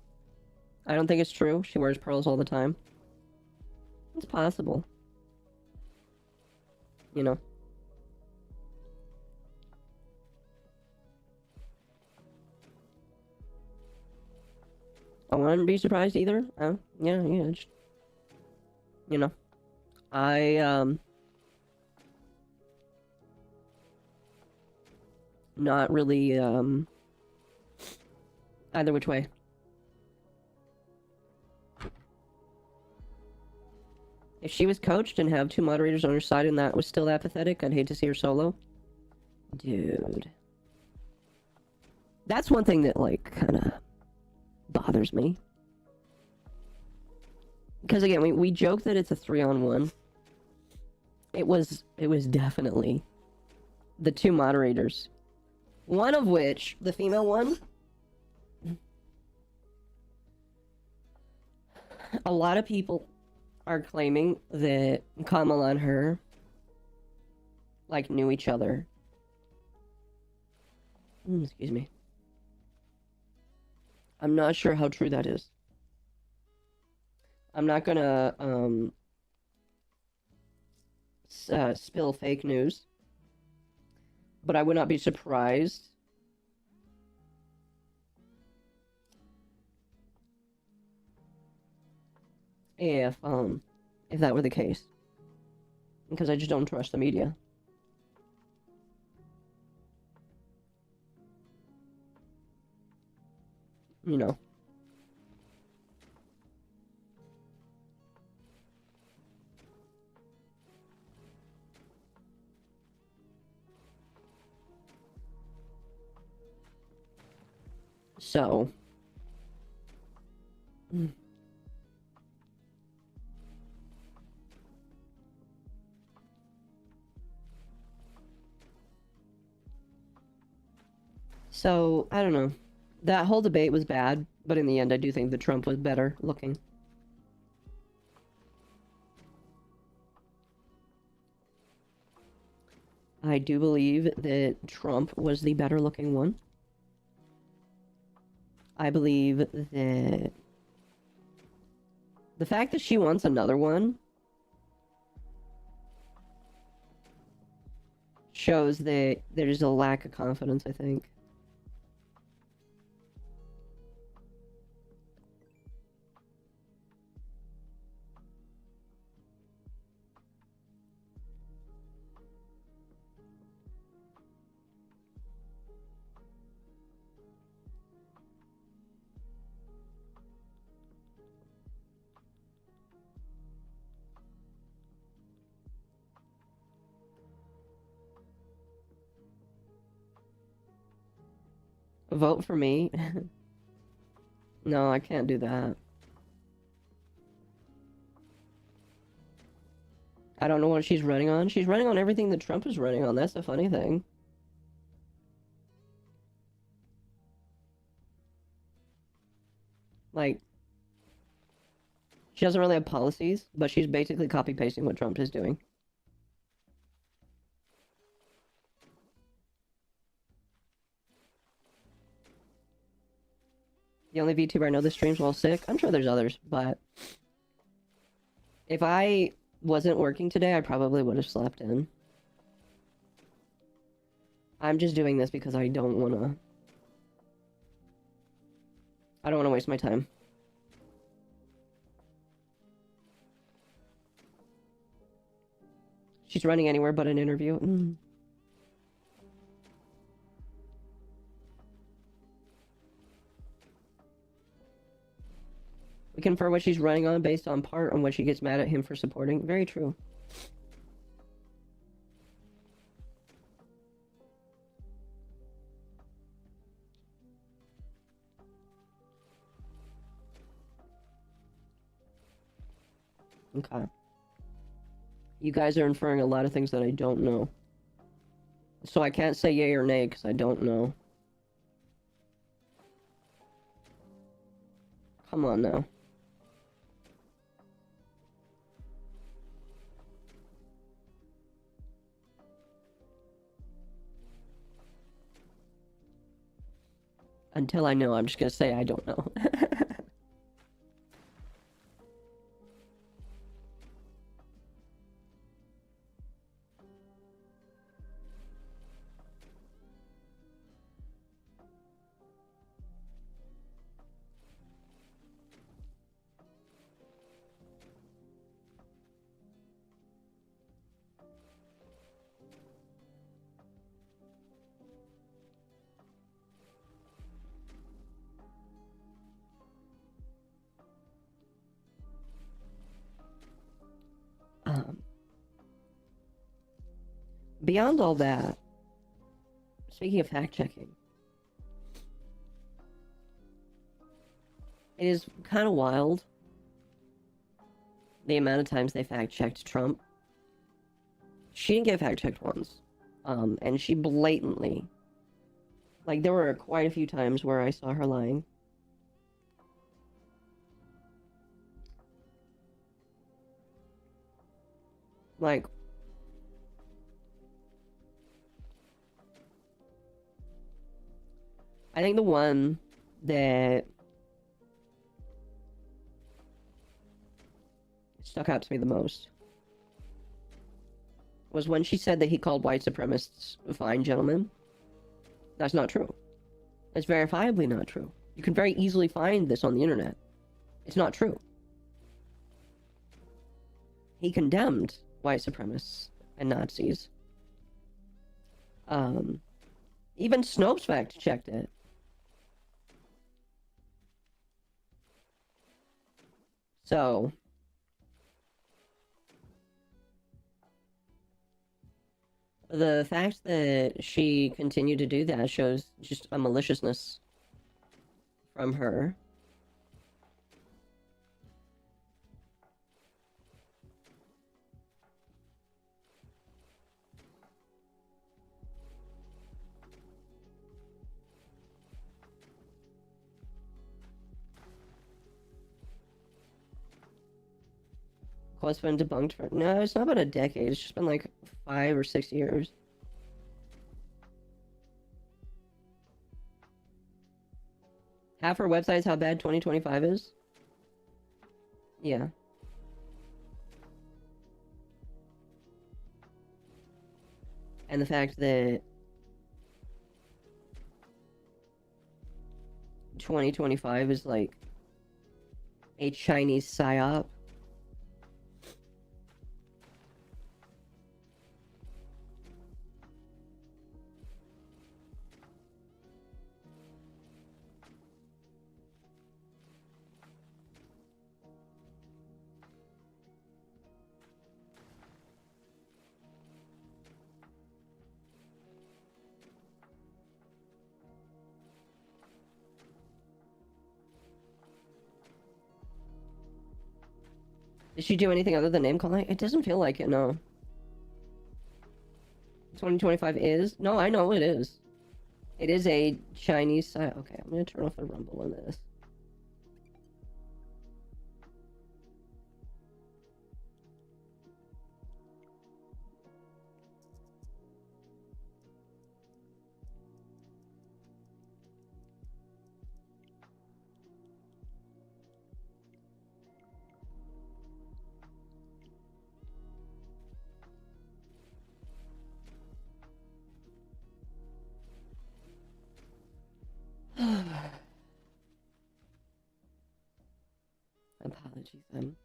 I don't think it's true. She wears pearls all the time. It's possible. You know. I wouldn't be surprised either. Yeah, just, you know. Not really, either which way. If she was coached and have 2 moderators on her side and that was still that pathetic, I'd hate to see her solo. Dude. That's one thing that, like, kinda bothers me. Because again, we joke that it's a 3-on-1. It was definitely the 2 moderators. One of which, the female one, a lot of people are claiming that Kamala and her, like, knew each other. Excuse me. I'm not sure how true that is. I'm not gonna, spill fake news. But I would not be surprised if that were the case. Because I just don't trust the media. You know. So. So, I don't know. That whole debate was bad, but in the end I do think that Trump was better looking. I do believe that Trump was the better looking one. I believe that the fact that she wants another one shows that there's a lack of confidence, I think. Vote for me? No, I can't do that. I don't know what she's running on. She's running on everything that Trump is running on. That's the funny thing. Like, she doesn't really have policies, but she's basically copy-pasting what Trump is doing. The only VTuber I know that streams while sick? I'm sure there's others, but if I wasn't working today, I probably would have slept in. I'm just doing this because I don't want to waste my time. She's running anywhere but an interview. We confer what she's running on based on part on what she gets mad at him for supporting. Very true. Okay. You guys are inferring a lot of things that I don't know. So I can't say yay or nay because I don't know. Come on now. Until I know, I'm just gonna say I don't know. Beyond all that, speaking of fact-checking, it is kind of wild the amount of times they fact-checked Trump. She didn't get fact-checked once. And she blatantly... Like, there were quite a few times where I saw her lying. Like... I think the one that stuck out to me the most was when she said that he called white supremacists fine gentlemen. That's not true. It's verifiably not true. You can very easily find this on the internet. It's not true. He condemned white supremacists and Nazis. Even Snopes fact-checked it. So, the fact that she continued to do that shows just a maliciousness from her. Quote's been debunked for... No, it's not been a decade. It's just been like 5 or 6 years. Half her website is how bad 2025 is? Yeah. And the fact that 2025 is like a Chinese psyop. Did she do anything other than name calling? It doesn't feel like it, no. 2025 is? No, I know it is. It is a Chinese site. Okay, I'm gonna turn off the rumble on this. Apologies then.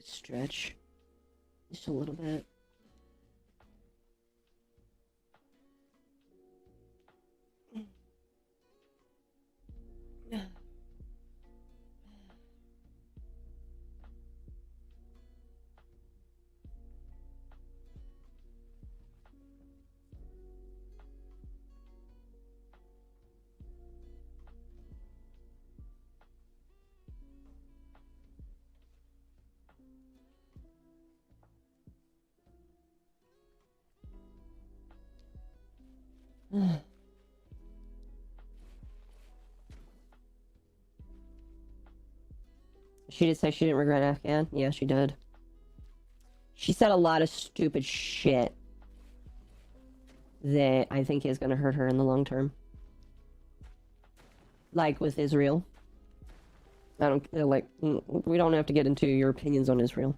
Stretch. Just a little bit. She did say she didn't regret Afghan. Yeah, she did. She said a lot of stupid shit that I think is going to hurt her in the long term. Like with Israel. I don't, like, we don't have to get into your opinions on Israel.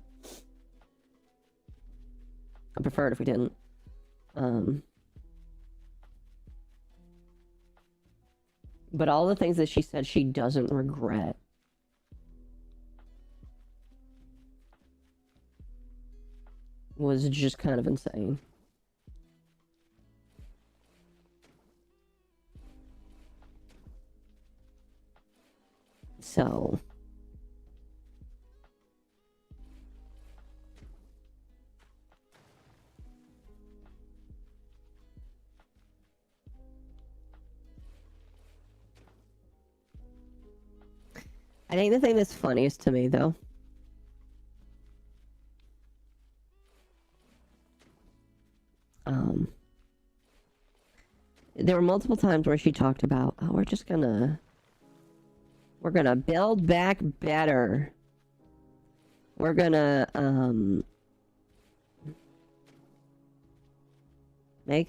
I prefer it if we didn't. But all the things that she said she doesn't regret. Was just kind of insane. So... I think the thing that's funniest to me, though, there were multiple times where she talked about, oh, we're gonna build back better. We're gonna,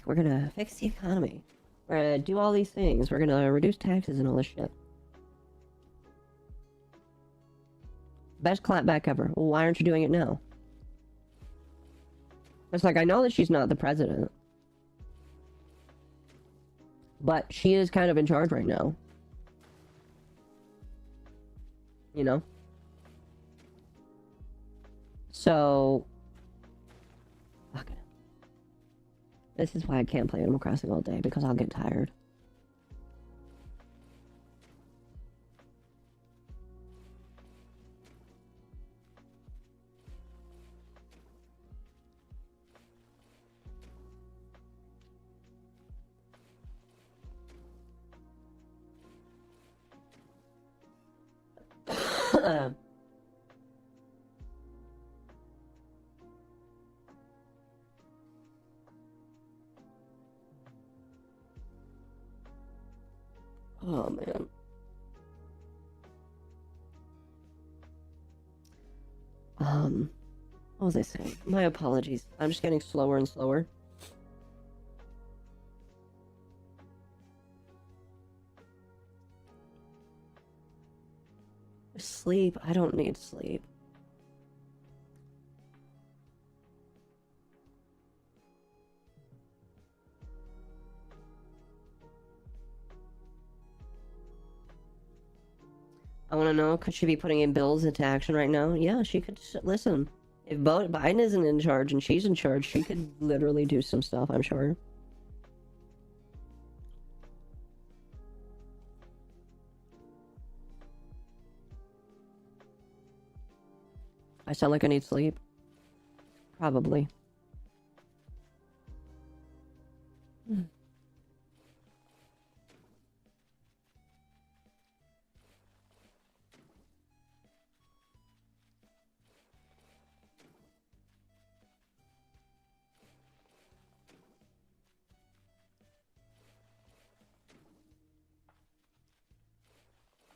we're gonna fix the economy. We're gonna do all these things. We're gonna reduce taxes and all this shit. Best clapback ever. Well, why aren't you doing it now? It's like, I know that she's not the president. But she is kind of in charge right now. You know? So... Fuck it. This is why I can't play Animal Crossing all day, because I'll get tired. Oh, man. What was I saying? My apologies. I'm just getting slower and slower. Sleep? I don't need sleep. I want to know, could she be putting in bills into action right now? Yeah, she could. Listen, if Biden isn't in charge and she's in charge, she could literally do some stuff, I'm sure. I sound like I need sleep. Probably.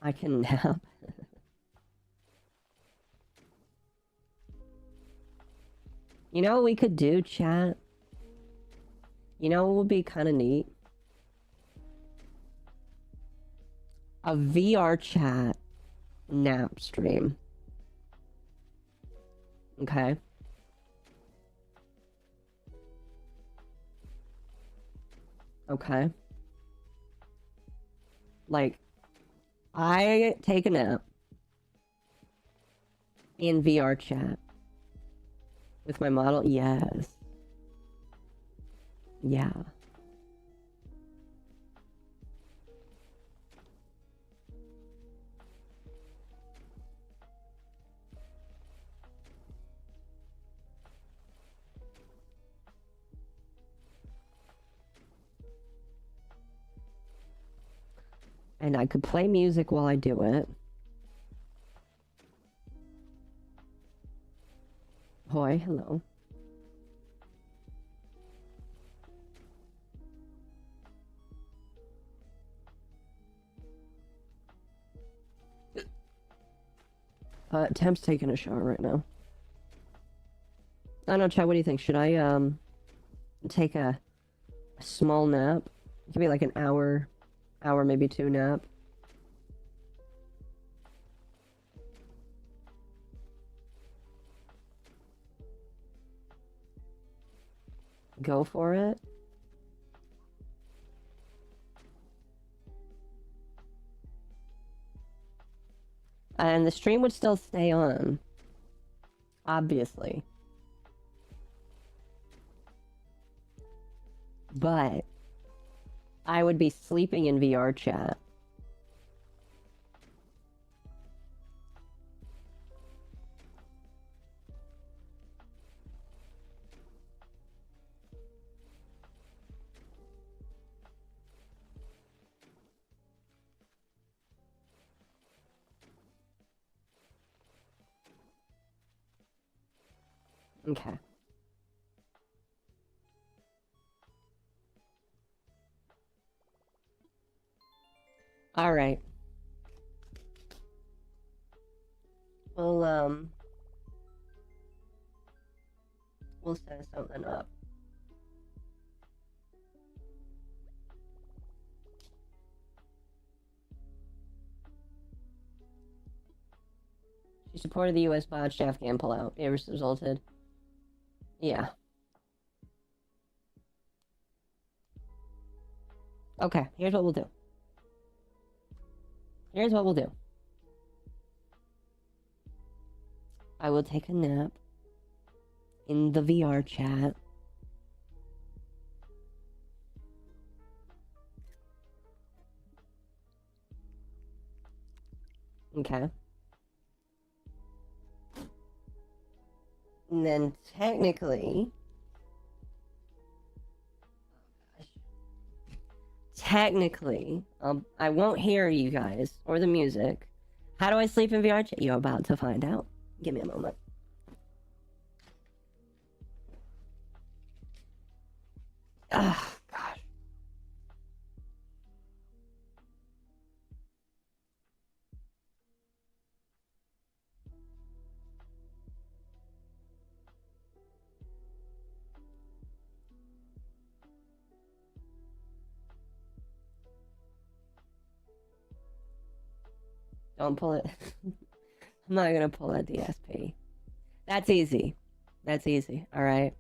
I can nap. You know what we could do, chat? You know what would be kind of neat? A VR chat nap stream. Okay. Okay. Like, I take a nap in VR chat. With my model? Yes. Yeah. And I could play music while I do it. Hoi, hello. Temp's taking a shower right now. I don't know, Chad, what do you think? Should I, take a small nap? It could be like an hour, maybe 2 nap. Go for it. And the stream would still stay on. Obviously. But I would be sleeping in VR chat. Okay. All right. We'll set something up. She supported the U.S. botched Afghan pullout. It resulted. Yeah. Okay, here's what we'll do. Here's what we'll do. I will take a nap in the VR chat. Okay. And then technically, I won't hear you guys or the music. How do I sleep in VR chat? You're about to find out. Give me a moment. Ah, gosh. Don't pull it. I'm not gonna pull a DSP. That's easy. That's easy. All right.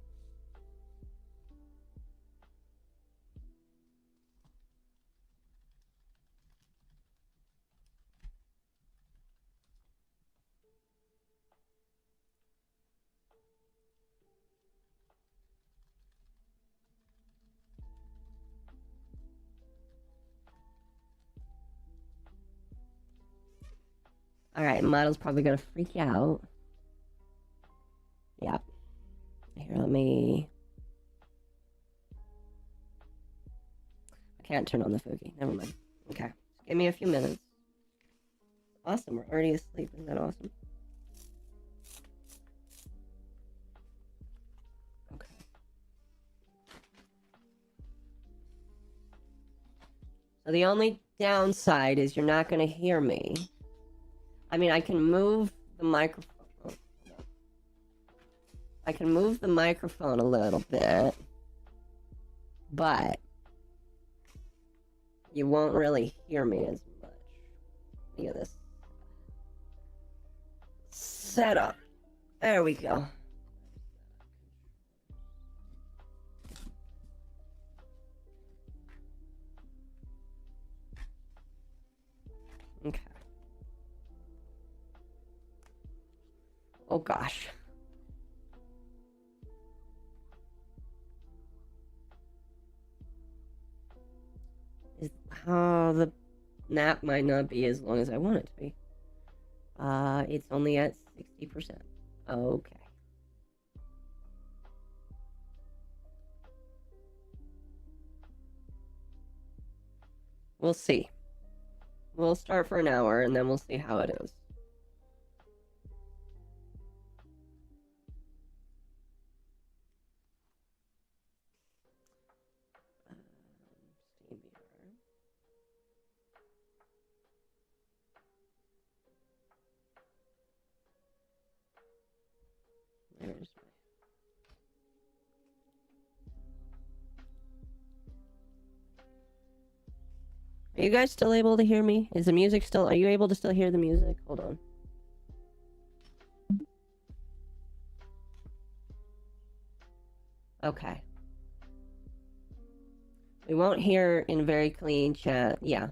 All right. Model's probably gonna freak out. Yep. Here, let me. I can't turn on the Fugi. Never mind. Okay. Give me a few minutes. Awesome. We're already asleep. Isn't that awesome? Okay. So the only downside is you're not going to hear me. I mean, I can move the microphone. I can move the microphone a little bit. But you won't really hear me as much. Look at this setup. There we go. Okay. Oh gosh. The nap might not be as long as I want it to be. It's only at 60%. Okay. We'll see. We'll start for an hour and then we'll see how it is. There's Are you guys still able to hear me? Is the music still... Are you able to still hear the music? Hold on. Okay. We won't hear in very clean chat. Yeah.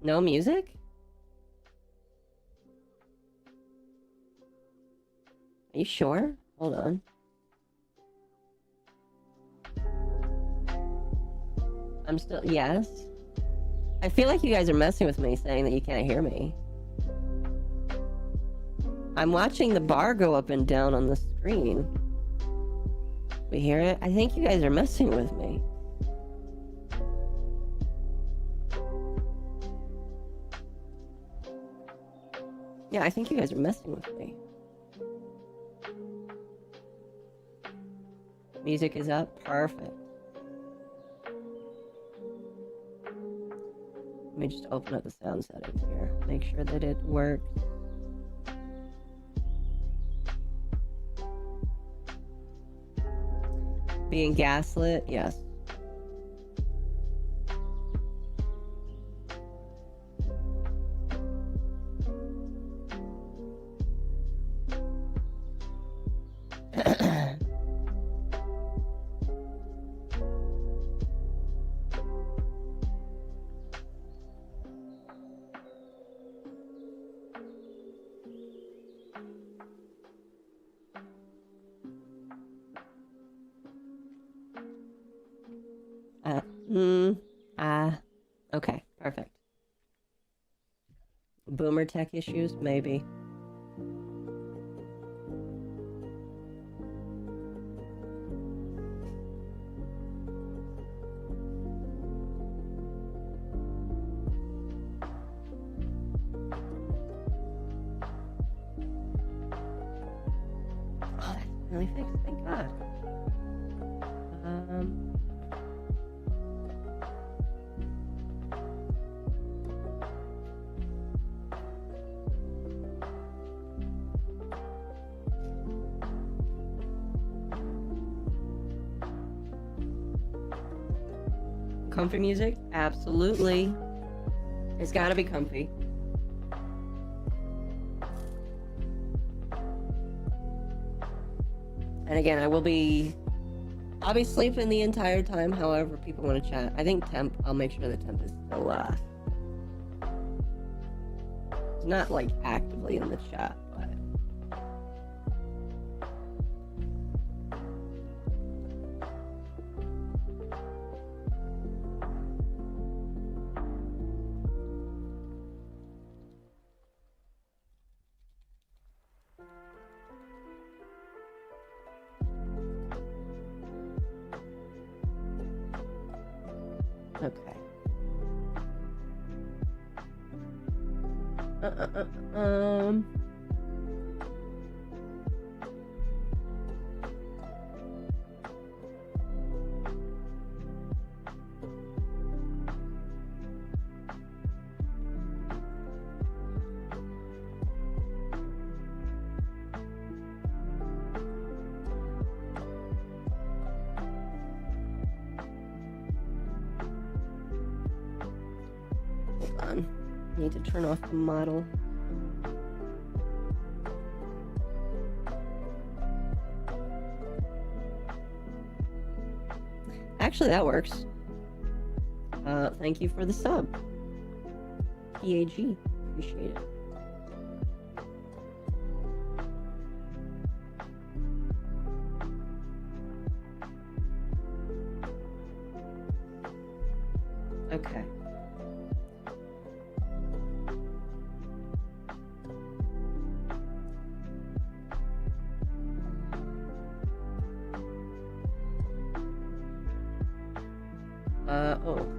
No music? Are you sure? Hold on. I'm still... Yes? I feel like you guys are messing with me, saying that you can't hear me. I'm watching the bar go up and down on the screen. We hear it? I think you guys are messing with me. Yeah, I think you guys are messing with me. Music is up. Perfect. Let me just open up the sound settings here. Make sure that it works. Being gaslit? Yes. Okay, perfect. Boomer tech issues? Maybe. Oh, that's finally fixed, thank God. Comfy music? Absolutely. It's gotta be comfy. And again, I'll be sleeping the entire time, however people want to chat. I think temp, I'll make sure the temp is still, it's not like actively in the chat, but... Okay. Hold on. Need to turn off the model. Actually, that works. Thank you for the sub. PAG. Appreciate it.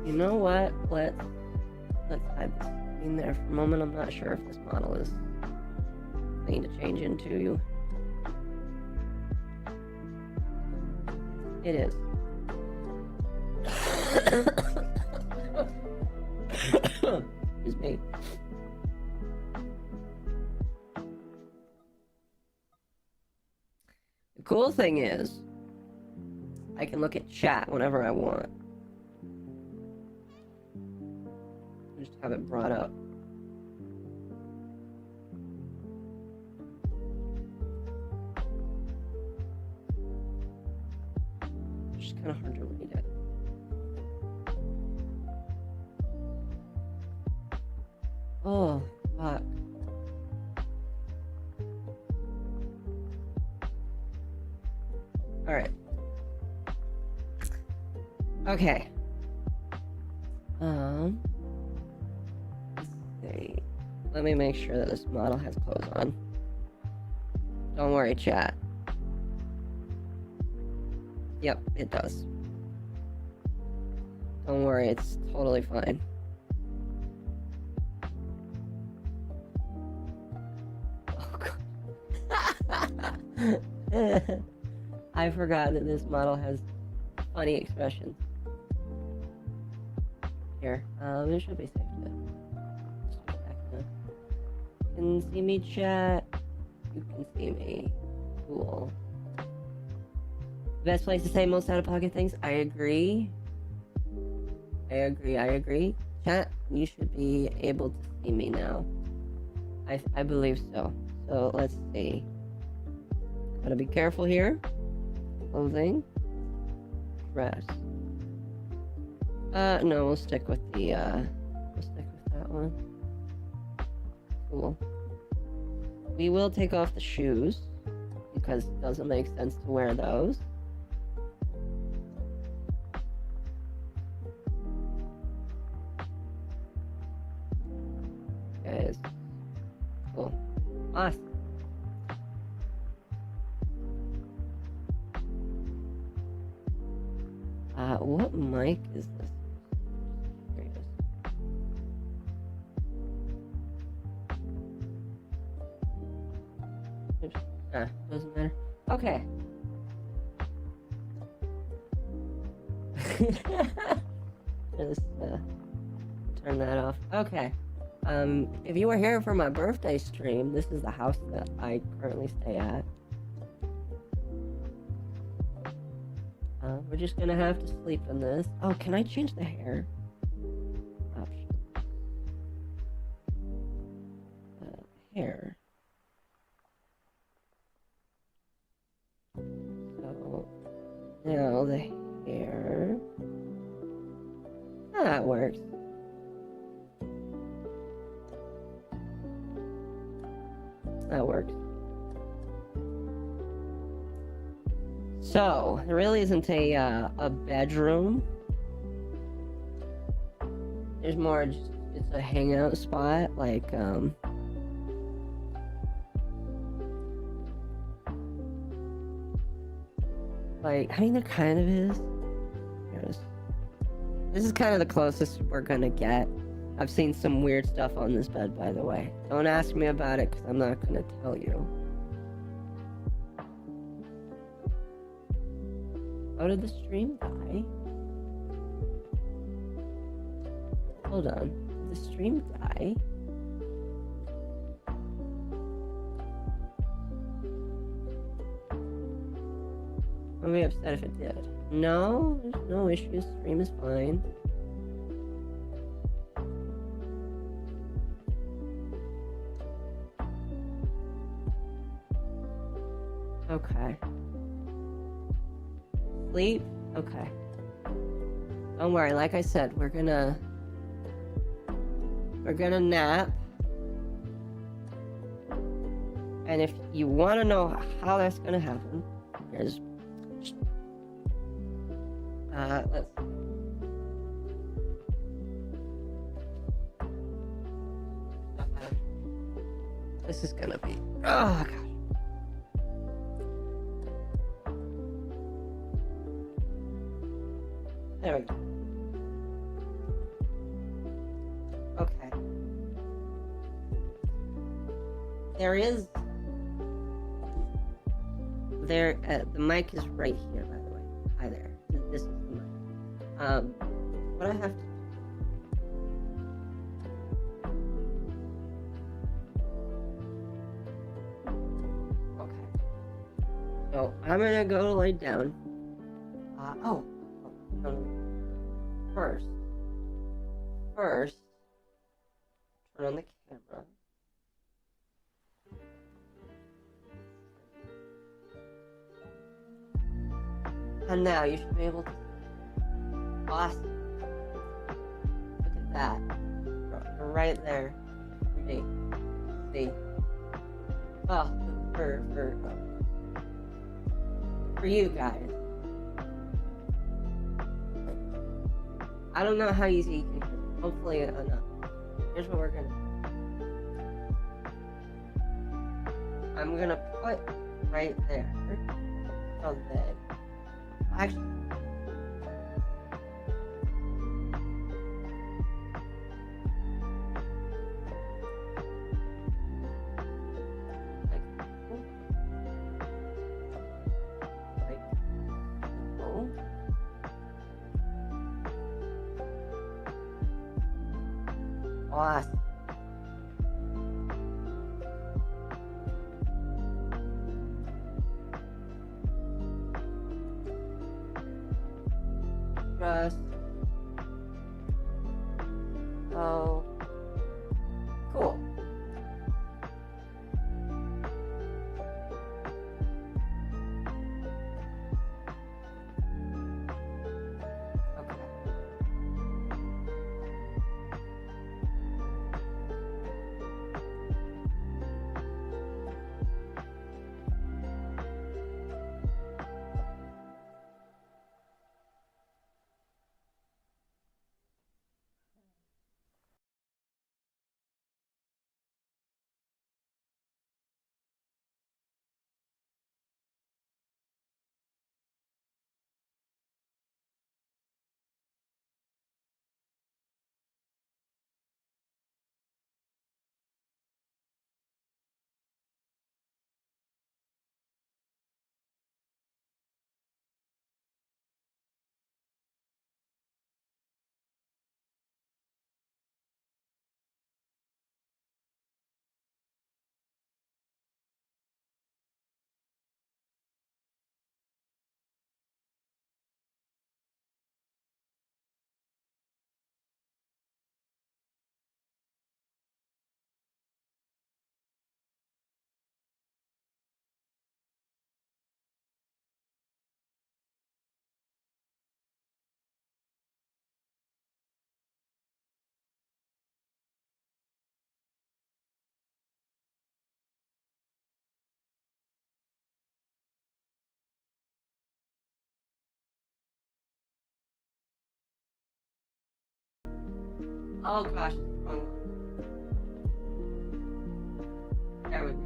You know what? Let's hide this in there for a moment. I'm not sure if this model is clean to change into you. It is. Excuse me. The cool thing is, I can look at chat whenever I want. Just have it brought up. It's just kind of hard to read it. Oh, fuck. Alright. Okay. Let's see. Let me make sure that this model has clothes on. Don't worry, chat. Yep, it does. Don't worry, it's totally fine. I forgot that this model has funny expressions. Here, it should be safe to just go back to. You can see me, chat. You can see me. Cool. Best place to say most out-of-pocket things? I agree. I agree. Chat, you should be able to see me now. I believe so. So, let's see. Gotta be careful here. Clothing. Dress. No, we'll stick with the, we'll stick with that one. Cool. We will take off the shoes, because it doesn't make sense to wear those. Guys. Cool. Awesome. What mic is this? Curious. Oops. Doesn't matter. Okay. Just turn that off. Okay. If you were here for my birthday stream, this is the house that I currently stay at. We're just gonna have to sleep in this. Oh, can I change the hair? Option. Hair. So, now the hair. That works. That works. So, there really isn't a bedroom. There's more just, it's a hangout spot, like, I mean, there kind of is. This is kind of the closest we're gonna get. I've seen some weird stuff on this bed, by the way. Don't ask me about it, because I'm not gonna tell you. Oh, did the stream die? Hold on. Did the stream die? I'd be upset if it did. No, there's no issues. Stream is fine. Okay. Sleep? Okay. Don't worry, like I said, we're gonna nap. And if you want to know how that's gonna happen, here's let's this is gonna be, oh god. There we go. there is. The mic is right here, by the way. Hi there. This is the mic. What I have to. Okay. So I'm gonna go lay down. No. First, turn on the camera. And now you should be able to. Awesome. Look at that. Right there. See. Well, for you guys. I don't know how easy you can hear. Hopefully enough. Here's what we're gonna do. I'm gonna put right there. So then, actually, awesome. Just oh, cool. Okay. Oh gosh, wrong one. There we go.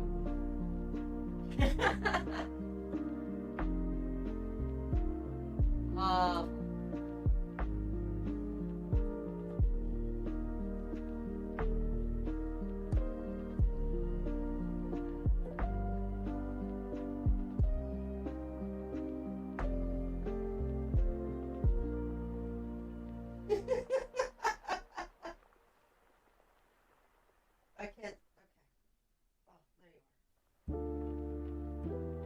I can't. Okay. Oh, there you are.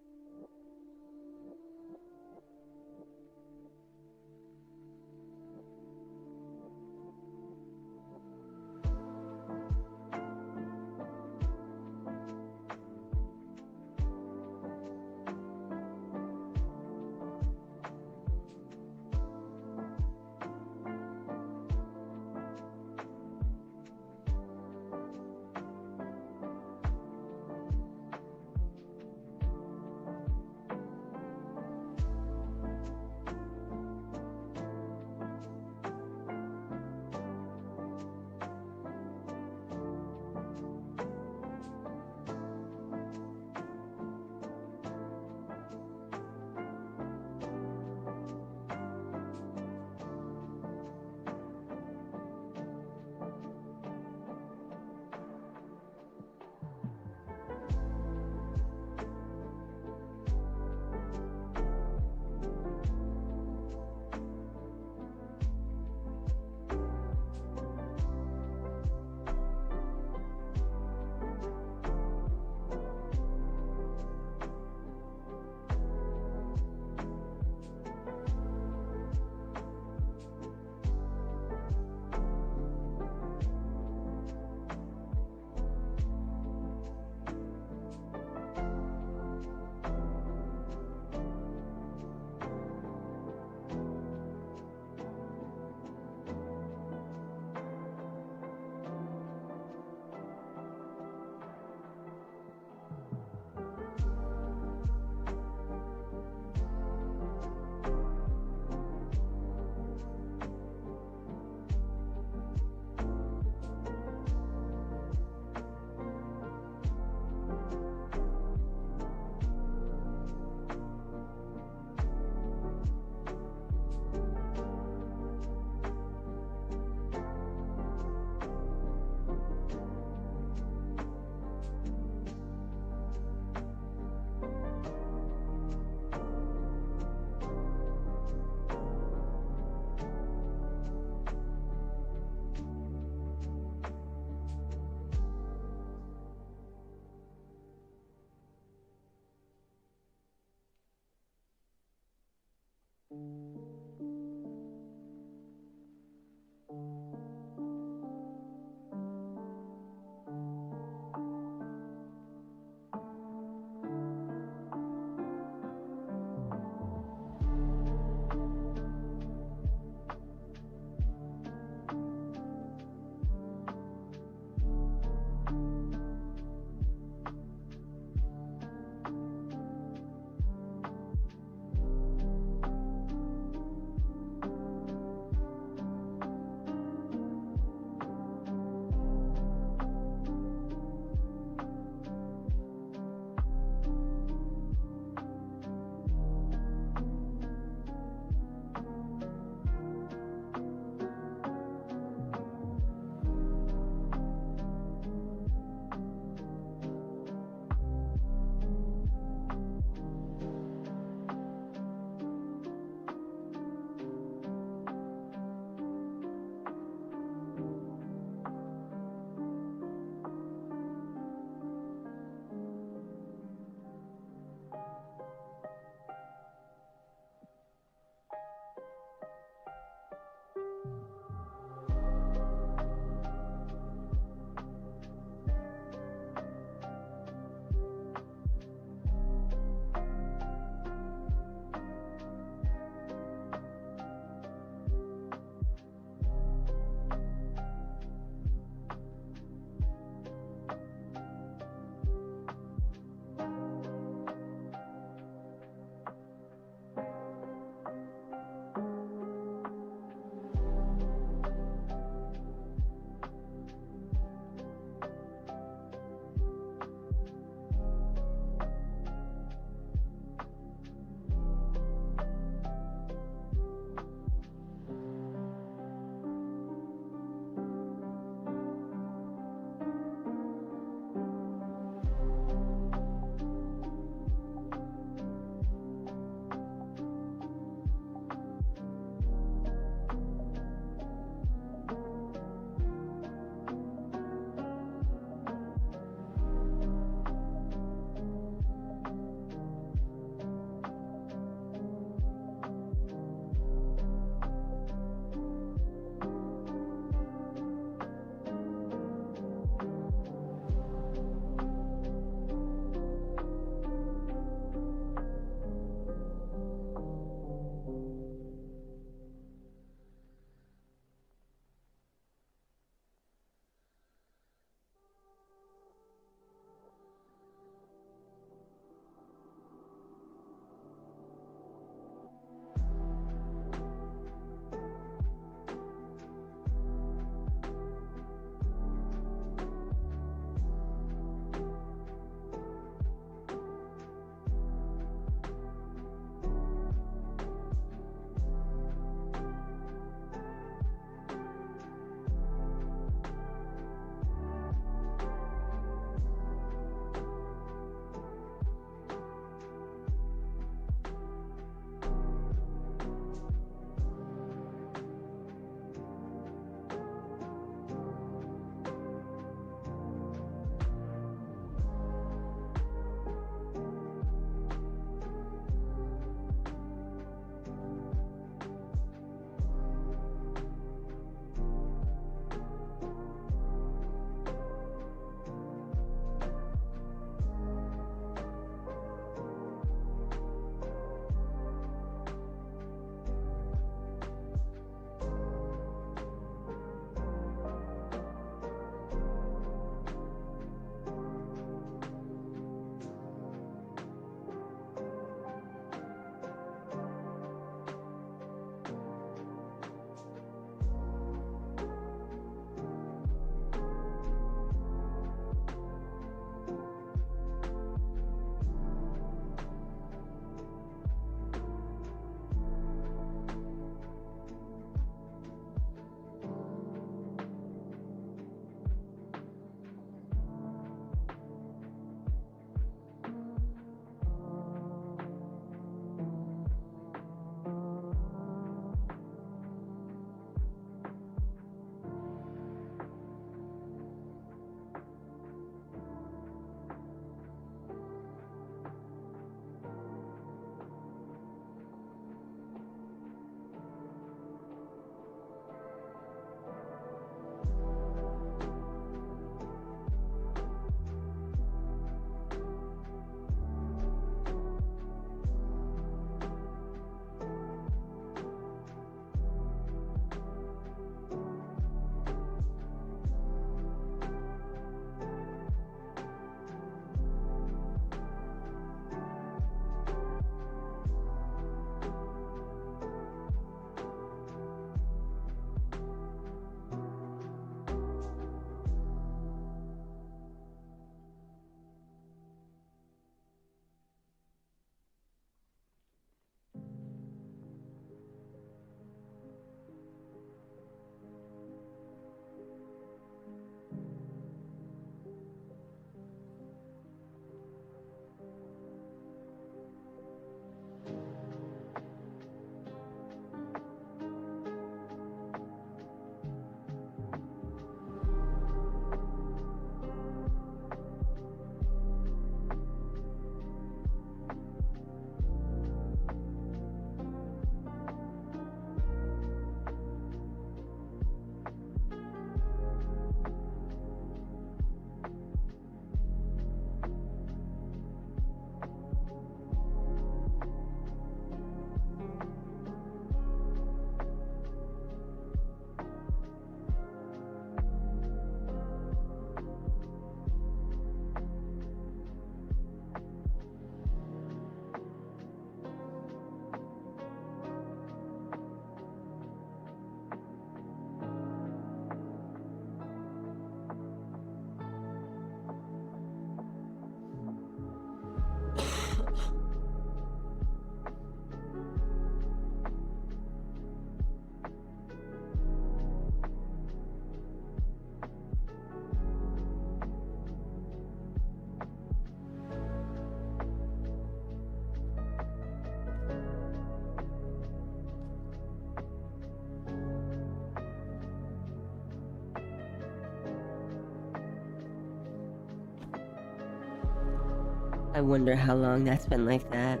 I wonder how long that's been like that.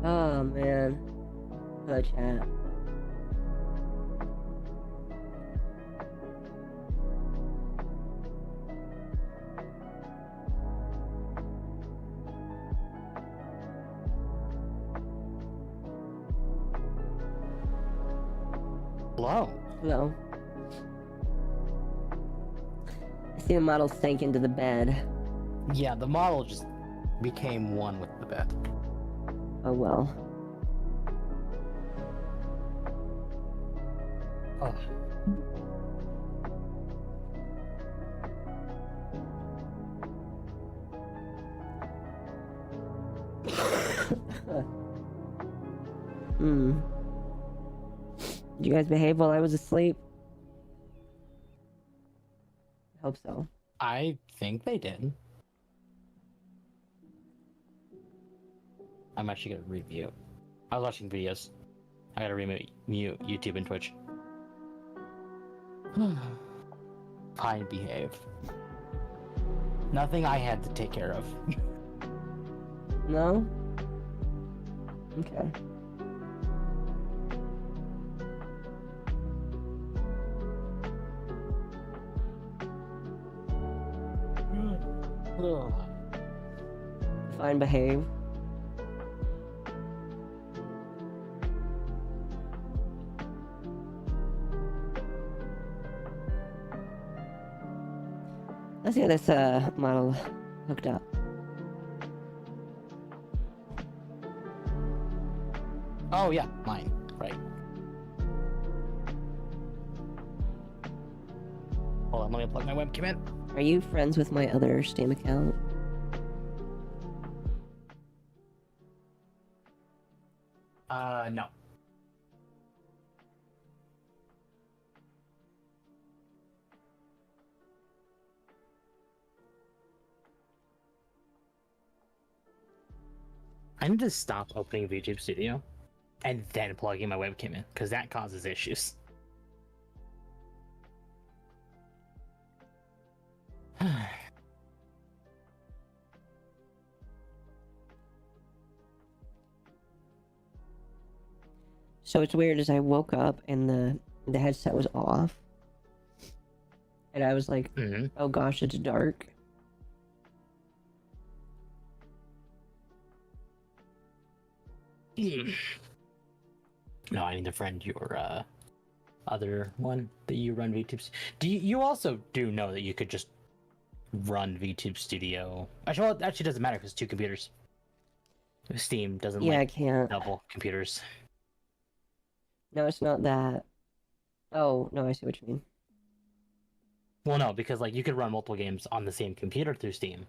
Oh man. Hello, chat. Hello. Hello. I see the model sank into the bed. Yeah, the model just became one with the bed. Oh well. Oh. Hmm. Did you guys behave while I was asleep? Hope so. I think they did. I'm actually gonna review. I was watching videos. I gotta mute YouTube and Twitch. Fine, behave. Nothing I had to take care of. No? Okay. Fine, behave. Let's get this model hooked up. Oh yeah, mine. Right. Hold on, let me plug my webcam in. Are you friends with my other Steam account? No. I need to stop opening VTube Studio and then plugging my webcam in, because that causes issues. So it's weird as I woke up and the headset was off. And I was like, oh gosh, it's dark. No, I need to friend your other one that you run VTube. You also do know that you could just run VTube Studio? Actually, well, it actually doesn't matter because it's 2 computers. Steam doesn't Yeah, I like can't. double computers. No, it's not that. Oh, no, I see what you mean. Well, no, because like you could run multiple games on the same computer through Steam,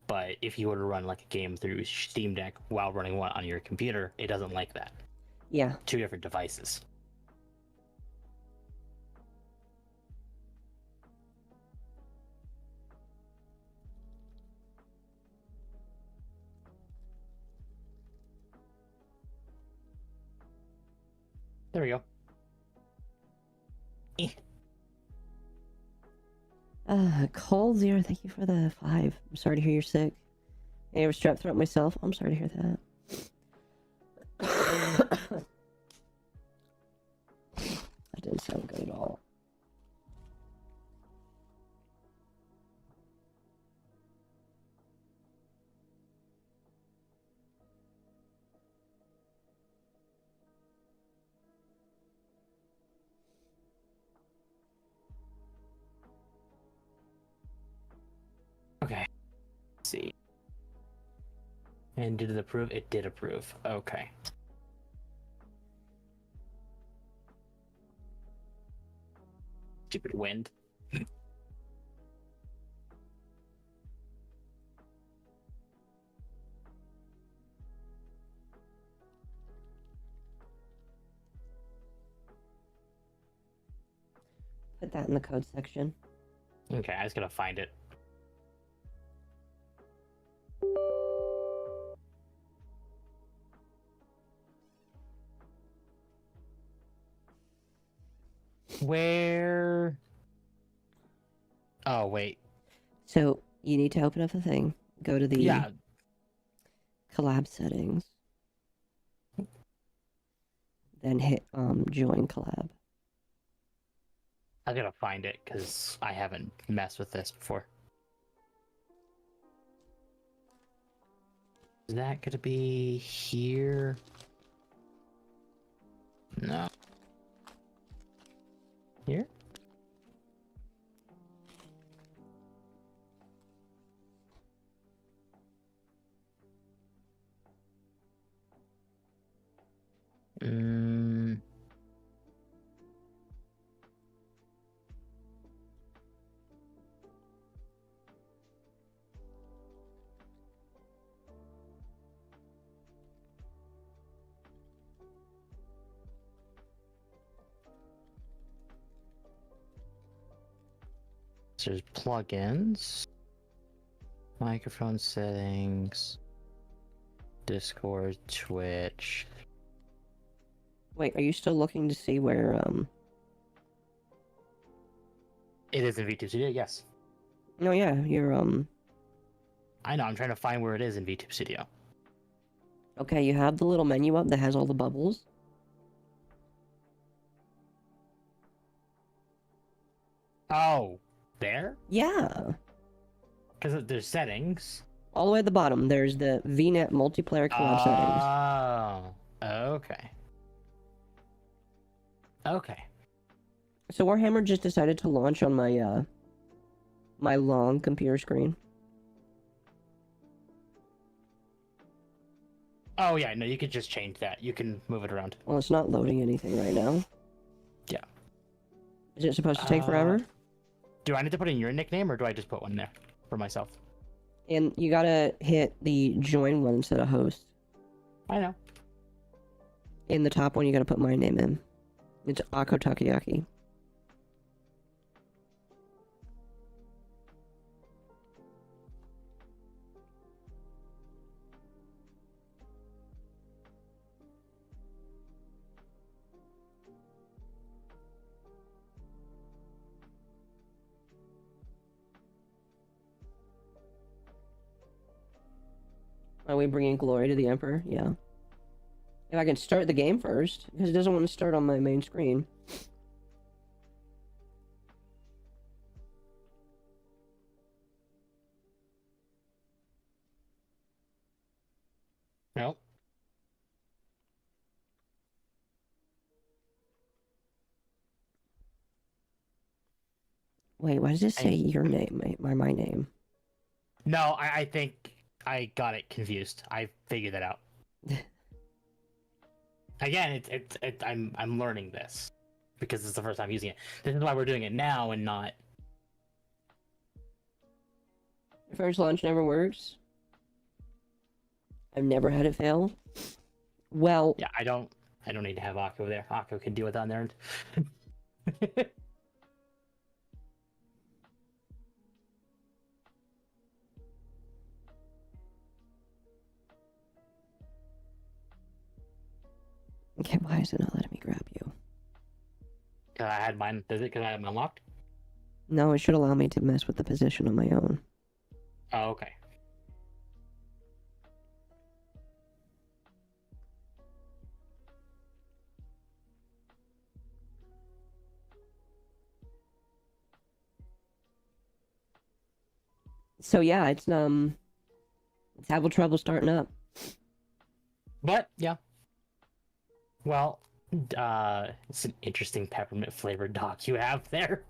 but if you were to run like a game through Steam Deck while running one on your computer, it doesn't like that. Yeah. 2 different devices. There we go. Cole Zero, thank you for the 5. I'm sorry to hear you're sick. I have a strep throat myself. I'm sorry to hear that. That didn't sound good at all. Okay. Let's see. And did it approve? It did approve. Okay. Stupid wind. Put that in the code section. Okay, I just gotta find it. Where? Oh wait. So you need to open up the thing. Go to the Yeah. collab settings. Then hit join collab. I gotta find it because I haven't messed with this before. Is that gonna be here? No. Here? Mm. So there's plugins, microphone settings, Discord, Twitch. Wait, are you still looking to see where It is in VTube Studio, yes. No, yeah, you're I know, I'm trying to find where it is in VTube Studio. okay, you have the little menu up that has all the bubbles. Oh, there? Yeah. Because there's settings. All the way at the bottom, there's the VNet multiplayer collab settings. Oh, okay. Okay. So Warhammer just decided to launch on my my long computer screen. Oh yeah, no, you could just change that. You can move it around. Well, it's not loading anything right now. Yeah. Is it supposed to take forever? Do I need to put in your nickname or do I just put one there for myself? And you gotta hit the join one instead of host. I know. In the top one, you gotta put my name in. It's Ako Takayaki. Are we bringing glory to the Emperor? Yeah. If I can start the game first, because it doesn't want to start on my main screen. Nope. Wait, why does it say your name, my name? No, I think I got it confused. I figured that out. Again, I'm learning this because it's the first time using it. This is why we're doing it now and not. First launch never works. I've never had it fail. Well, Yeah, I don't need to have Akko there. Akko can deal with that on their end. okay, why is it not letting me grab you? Cause I had mine. Does it? Because I had mine unlocked. No, it should allow me to mess with the position on my own. Oh, okay. So yeah, it's having trouble starting up. But yeah. Well, it's an interesting peppermint flavored dock you have there.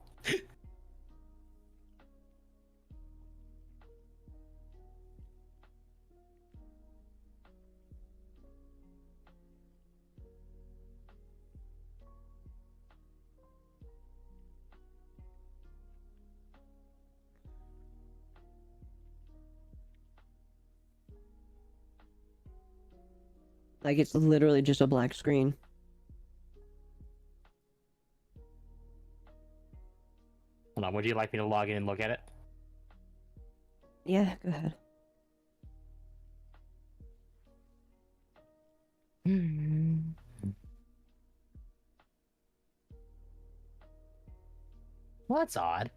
Like it's literally just a black screen. Hold on, would you like me to log in and look at it? Yeah, go ahead. Well, that's odd.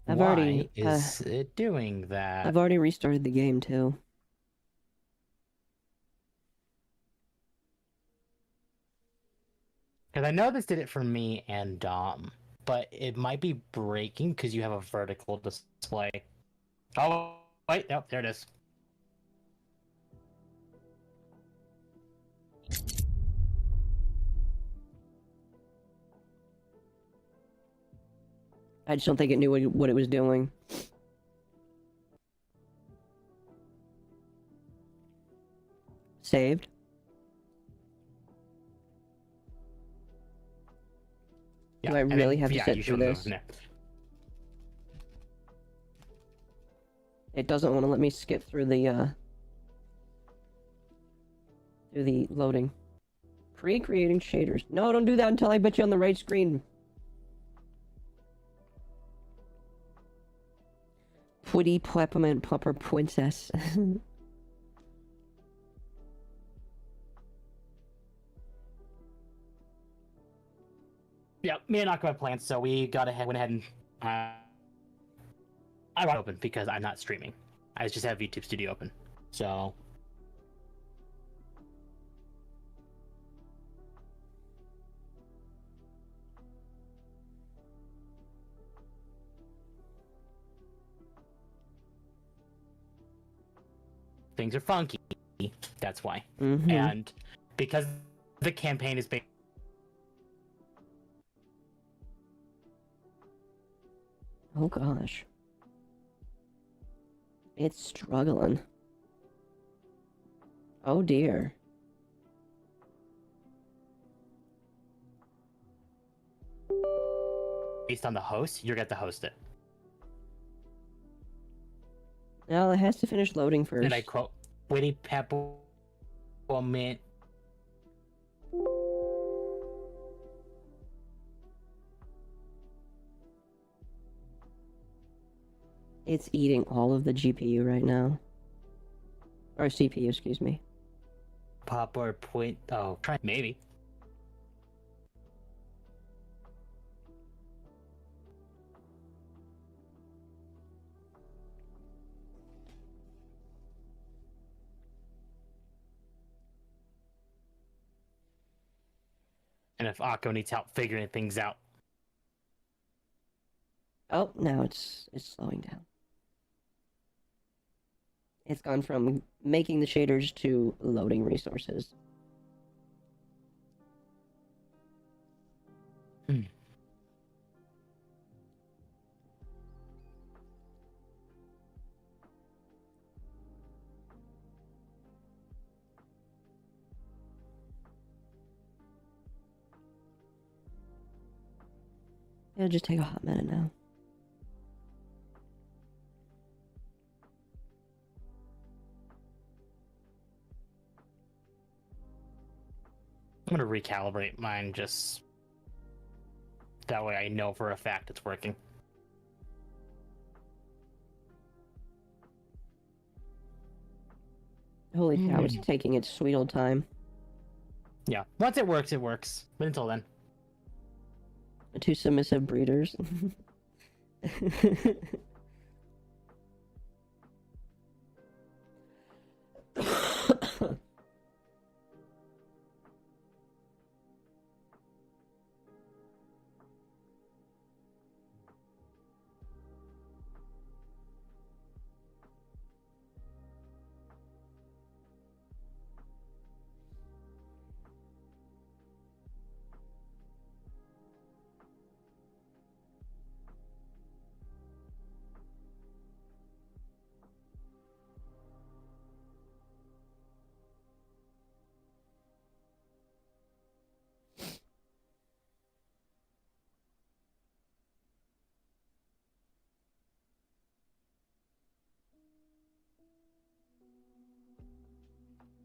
I've Why already is it doing that? I've already restarted the game too. Because I know this did it for me and Dom, but it might be breaking because you have a vertical display. Oh, wait, nope, there it is. I just don't think it knew what it was doing. Saved. Yeah, Do I and really then- have to yeah, sit you through should move this? now. It doesn't want to let me skip through the loading. Pre-creating shaders. No, don't do that until I put you on the right screen. Pwitty peppermint pupper princess. Yeah, me and Akko had plans, so we went ahead and I want open because I'm not streaming. I just have YouTube Studio open. So things are funky. That's why. Mm-hmm. And because the campaign is based. Oh gosh. It's struggling. Oh dear. Based on the host, you're going to host it. Well, it has to finish loading first. And I quote, "Witty peppermint." It's eating all of the GPU right now. Or CPU, excuse me. Pop or point. Oh, try maybe. And if Akko needs help figuring things out. Oh, now it's slowing down. It's gone from making the shaders to loading resources. It'll just take a hot minute now. I'm gonna recalibrate mine just that way I know for a fact it's working. Holy cow, it's taking its sweet old time. Yeah, once it works, it works. But until then. Two submissive breeders.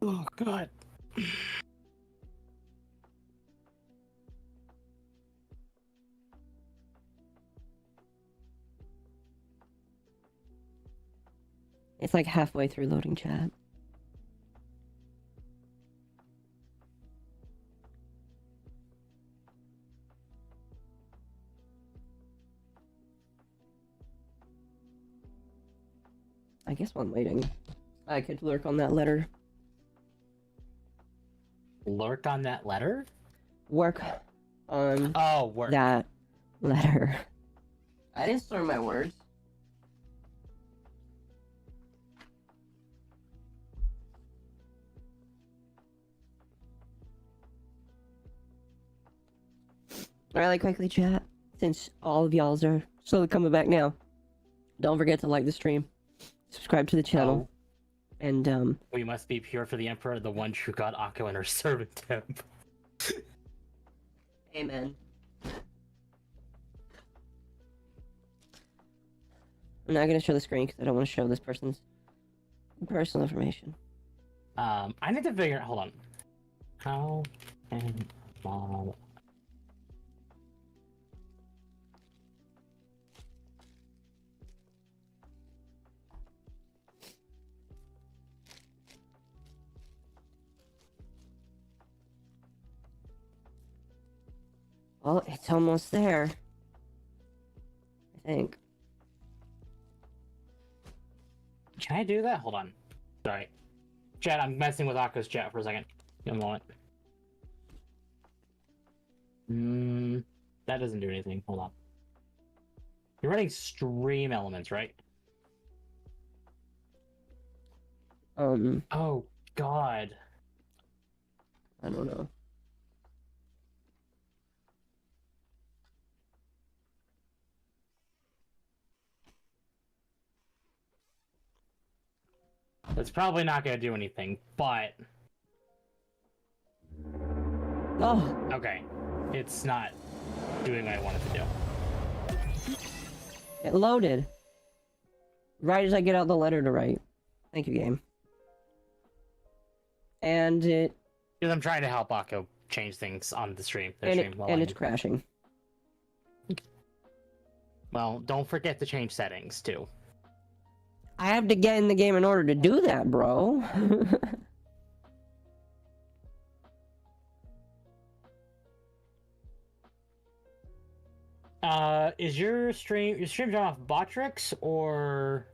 Oh god. It's like halfway through loading chat. I guess while I'm waiting, I could lurk on that letter. Lurk on that letter? Work on Oh, work. that letter. I didn't slur my words. Alright, quickly chat. Since all of y'all are slowly coming back now, don't forget to like the stream, subscribe to the channel, and We must be pure for the Emperor, the one true God, Akko, and her servant Temp. amen. I'm not gonna show the screen because I don't want to show this person's personal information. I need to figure out. Hold on. How can mom? Well, it's almost there. I think. Can I do that? Hold on. Sorry. Chat, I'm messing with Akko's chat for a second. Give me a moment. That doesn't do anything. Hold on. You're running stream elements, right? Oh, God. I don't know. That's probably not going to do anything, but... Oh! Okay. It's not doing what I wanted to do. It loaded. Right as I get out the letter to write. Thank you, game. And it... Because I'm trying to help Akko change things on the stream. And it's crashing. Well, don't forget to change settings, too. I have to get in the game in order to do that, bro. Is your stream done off Botrix or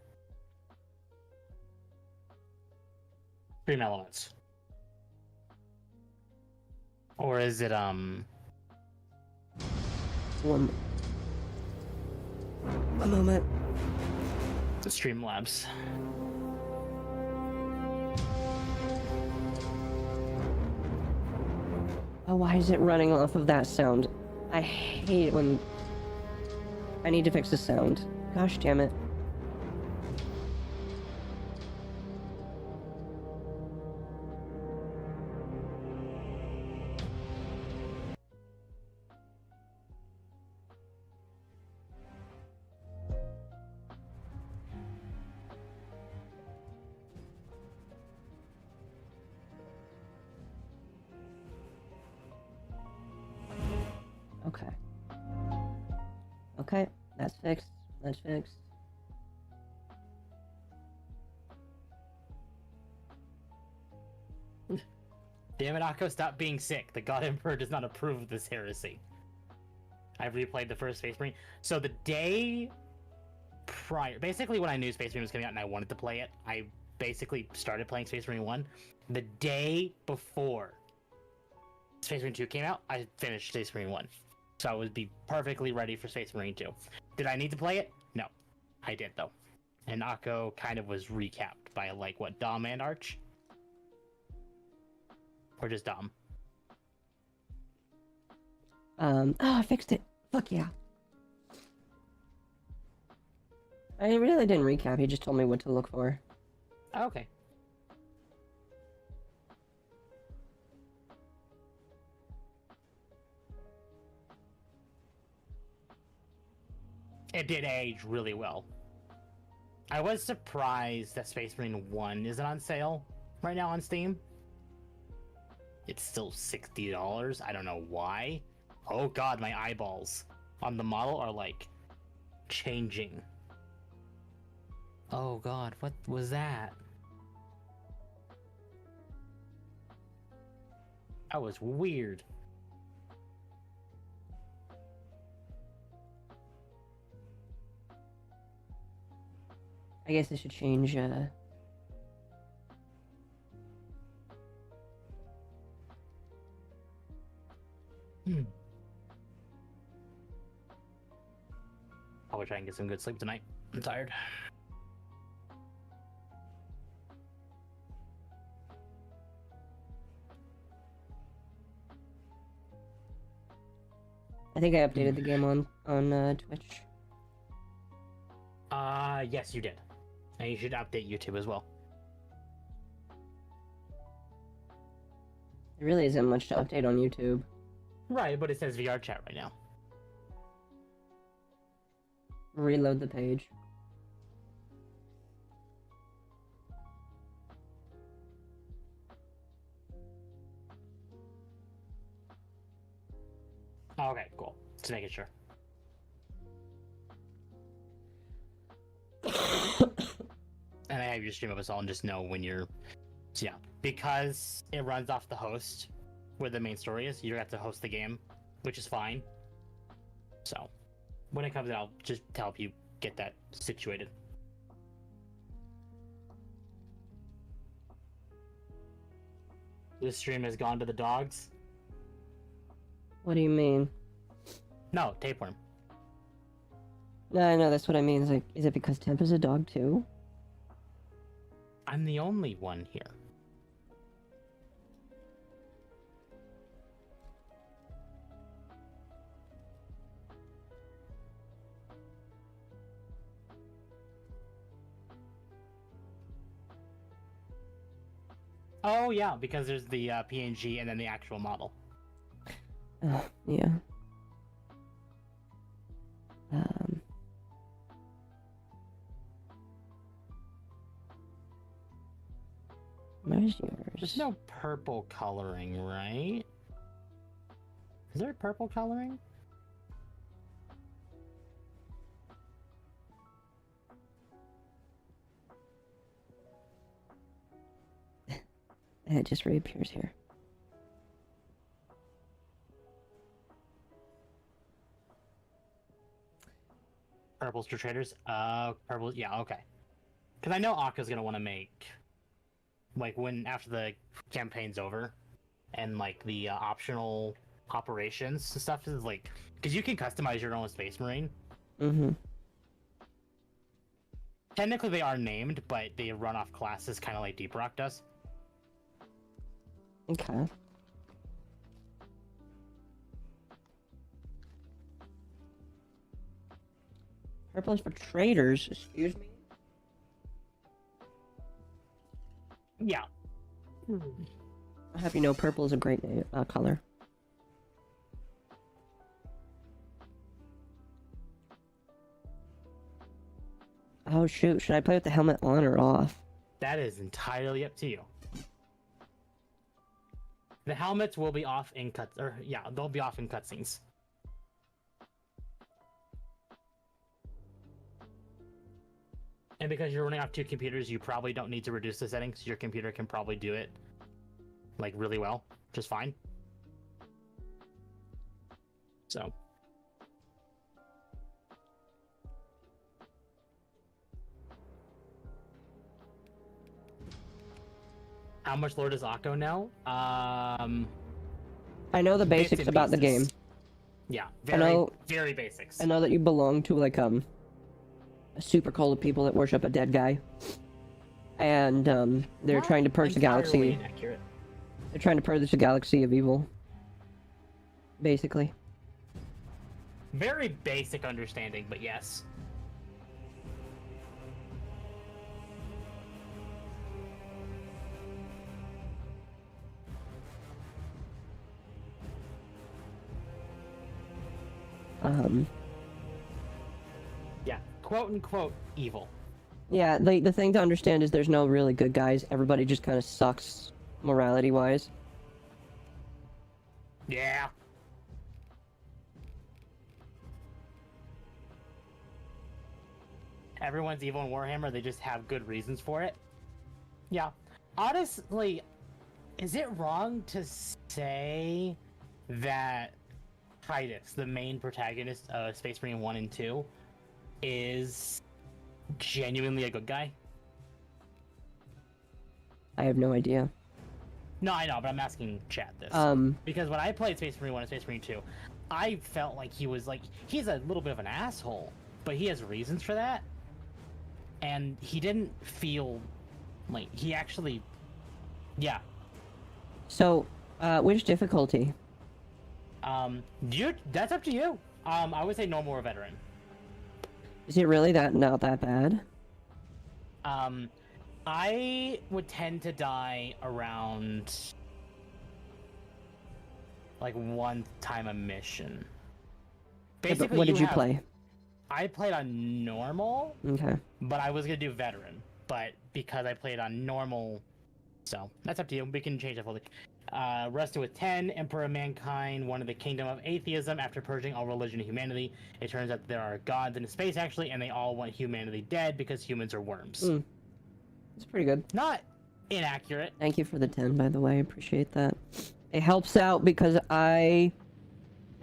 Stream Elements? Or is it One moment. the Streamlabs? Oh, why is it running off of that sound? I hate it when... I need to fix the sound. Gosh damn it. Okay. Okay, that's fixed. That's fixed. Damn it, Akko, stop being sick. The God Emperor does not approve of this heresy. I've replayed the first Space Marine. So the day prior, basically when I knew Space Marine was coming out and I wanted to play it, I basically started playing Space Marine 1. The day before Space Marine 2 came out, I finished Space Marine 1. So I would be perfectly ready for Space Marine 2. Did I need to play it? No. I did, though. And Akko kind of was recapped by, like, what, Dom and Arch? Or just Dom? Oh, I fixed it. Fuck yeah. I really didn't recap, he just told me what to look for. Okay. It did age really well. I was surprised that Space Marine 1 isn't on sale right now on Steam. It's still $60. I don't know why. Oh god, my eyeballs on the model are like changing. Oh god, what was that? That was weird. I guess I should change. Probably try and get some good sleep tonight. I'm tired. I think I updated the game on Twitch. Yes, you did. And you should update YouTube as well. There really isn't much to update on YouTube. Right, but it says VR chat right now. Reload the page. Okay, cool. Just making sure. And I have your stream of us all and just know when you're... So yeah, because it runs off the host where the main story is, you have to host the game, which is fine. So, when it comes out, just to help you get that situated. This stream has gone to the dogs. What do you mean? No, tapeworm. No, I know that's what I mean. Is like, is it because Temp is a dog too? I'm the only one here. Oh yeah, because there's the PNG and then the actual model. Yeah. Where's yours? There's no purple coloring, right? Is there purple coloring? And it just reappears here. Purples for traders? Purple, yeah, okay. Because I know Akka's gonna want to make, like, when, after the campaign's over, and, like, the optional operations and stuff is, like, because you can customize your own Space Marine. Mm-hmm. Technically they are named, but they run off classes kind of like Deep Rock does. Okay. Purple is for traders, excuse me? Yeah. I'll have you know purple is a great color. Oh shoot, should I play with the helmet on or off? That is entirely up to you. The helmets will be off in they'll be off in cutscenes. And because you're running off two computers, you probably don't need to reduce the settings. Your computer can probably do it, like, really well, just fine. So. How much lore does Akko know? I know the Bits basics and about the pieces. game. Yeah, very basics. I know that you belong to like a super cult of people that worship a dead guy, and they're trying to purge the galaxy. Inaccurate. They're trying to purge the galaxy of evil. Basically. Very basic understanding, but yes. Yeah, quote unquote evil. Yeah, the thing to understand is there's no really good guys. Everybody just kind of sucks morality-wise. Yeah. Everyone's evil in Warhammer, they just have good reasons for it. Yeah. Honestly, is it wrong to say that Titus, the main protagonist of Space Marine 1 and 2, is genuinely a good guy? I have no idea. No, I know, but I'm asking chat this. Because when I played Space Marine 1 and Space Marine 2, I felt like he's a little bit of an asshole, but he has reasons for that. And he didn't feel like he actually, yeah. So, which difficulty? That's up to you. I would say normal or veteran. Is it really not that bad? I would tend to die around like one time a mission. Yeah, but Basically, what did you play? I played on normal, Okay. but I was gonna do veteran. But because I played on normal, so that's up to you. We can change that fully. Rested with 10, Emperor of Mankind, one of the Kingdom of Atheism. After purging all religion and humanity, it turns out there are gods in space actually, and they all want humanity dead because humans are worms. It's pretty good. Not inaccurate. Thank you for the 10, by the way. I appreciate that. It helps out because I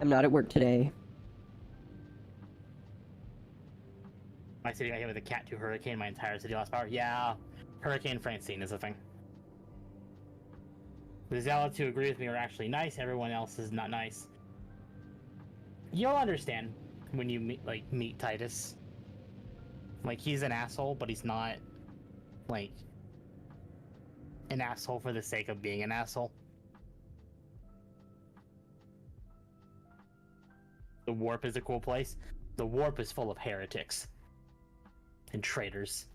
am not at work today. My city got hit with a Cat 2 hurricane. My entire city lost power. Yeah, Hurricane Francine is a thing. The zealots who agree with me are actually nice. Everyone else is not nice. You'll understand when you meet Titus. Like, he's an asshole, but he's not like an asshole for the sake of being an asshole. The warp is a cool place. The warp is full of heretics and traitors.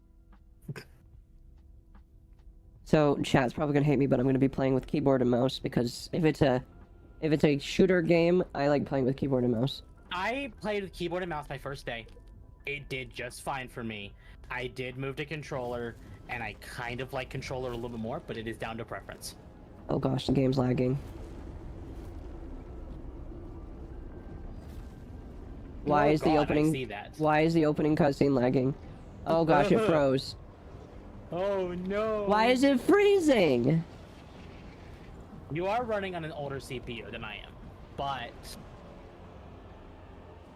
So chat's probably gonna hate me, but I'm gonna be playing with keyboard and mouse because if it's a shooter game, I like playing with keyboard and mouse. I played with keyboard and mouse my first day. It did just fine for me. I did move to controller, and I kind of like controller a little bit more, but it is down to preference. Oh gosh, the game's lagging. Why Oh is the God, I opening? see that. Why is the opening cutscene lagging? Oh gosh, it froze. Oh no! Why is it freezing? You are running on an older CPU than I am, but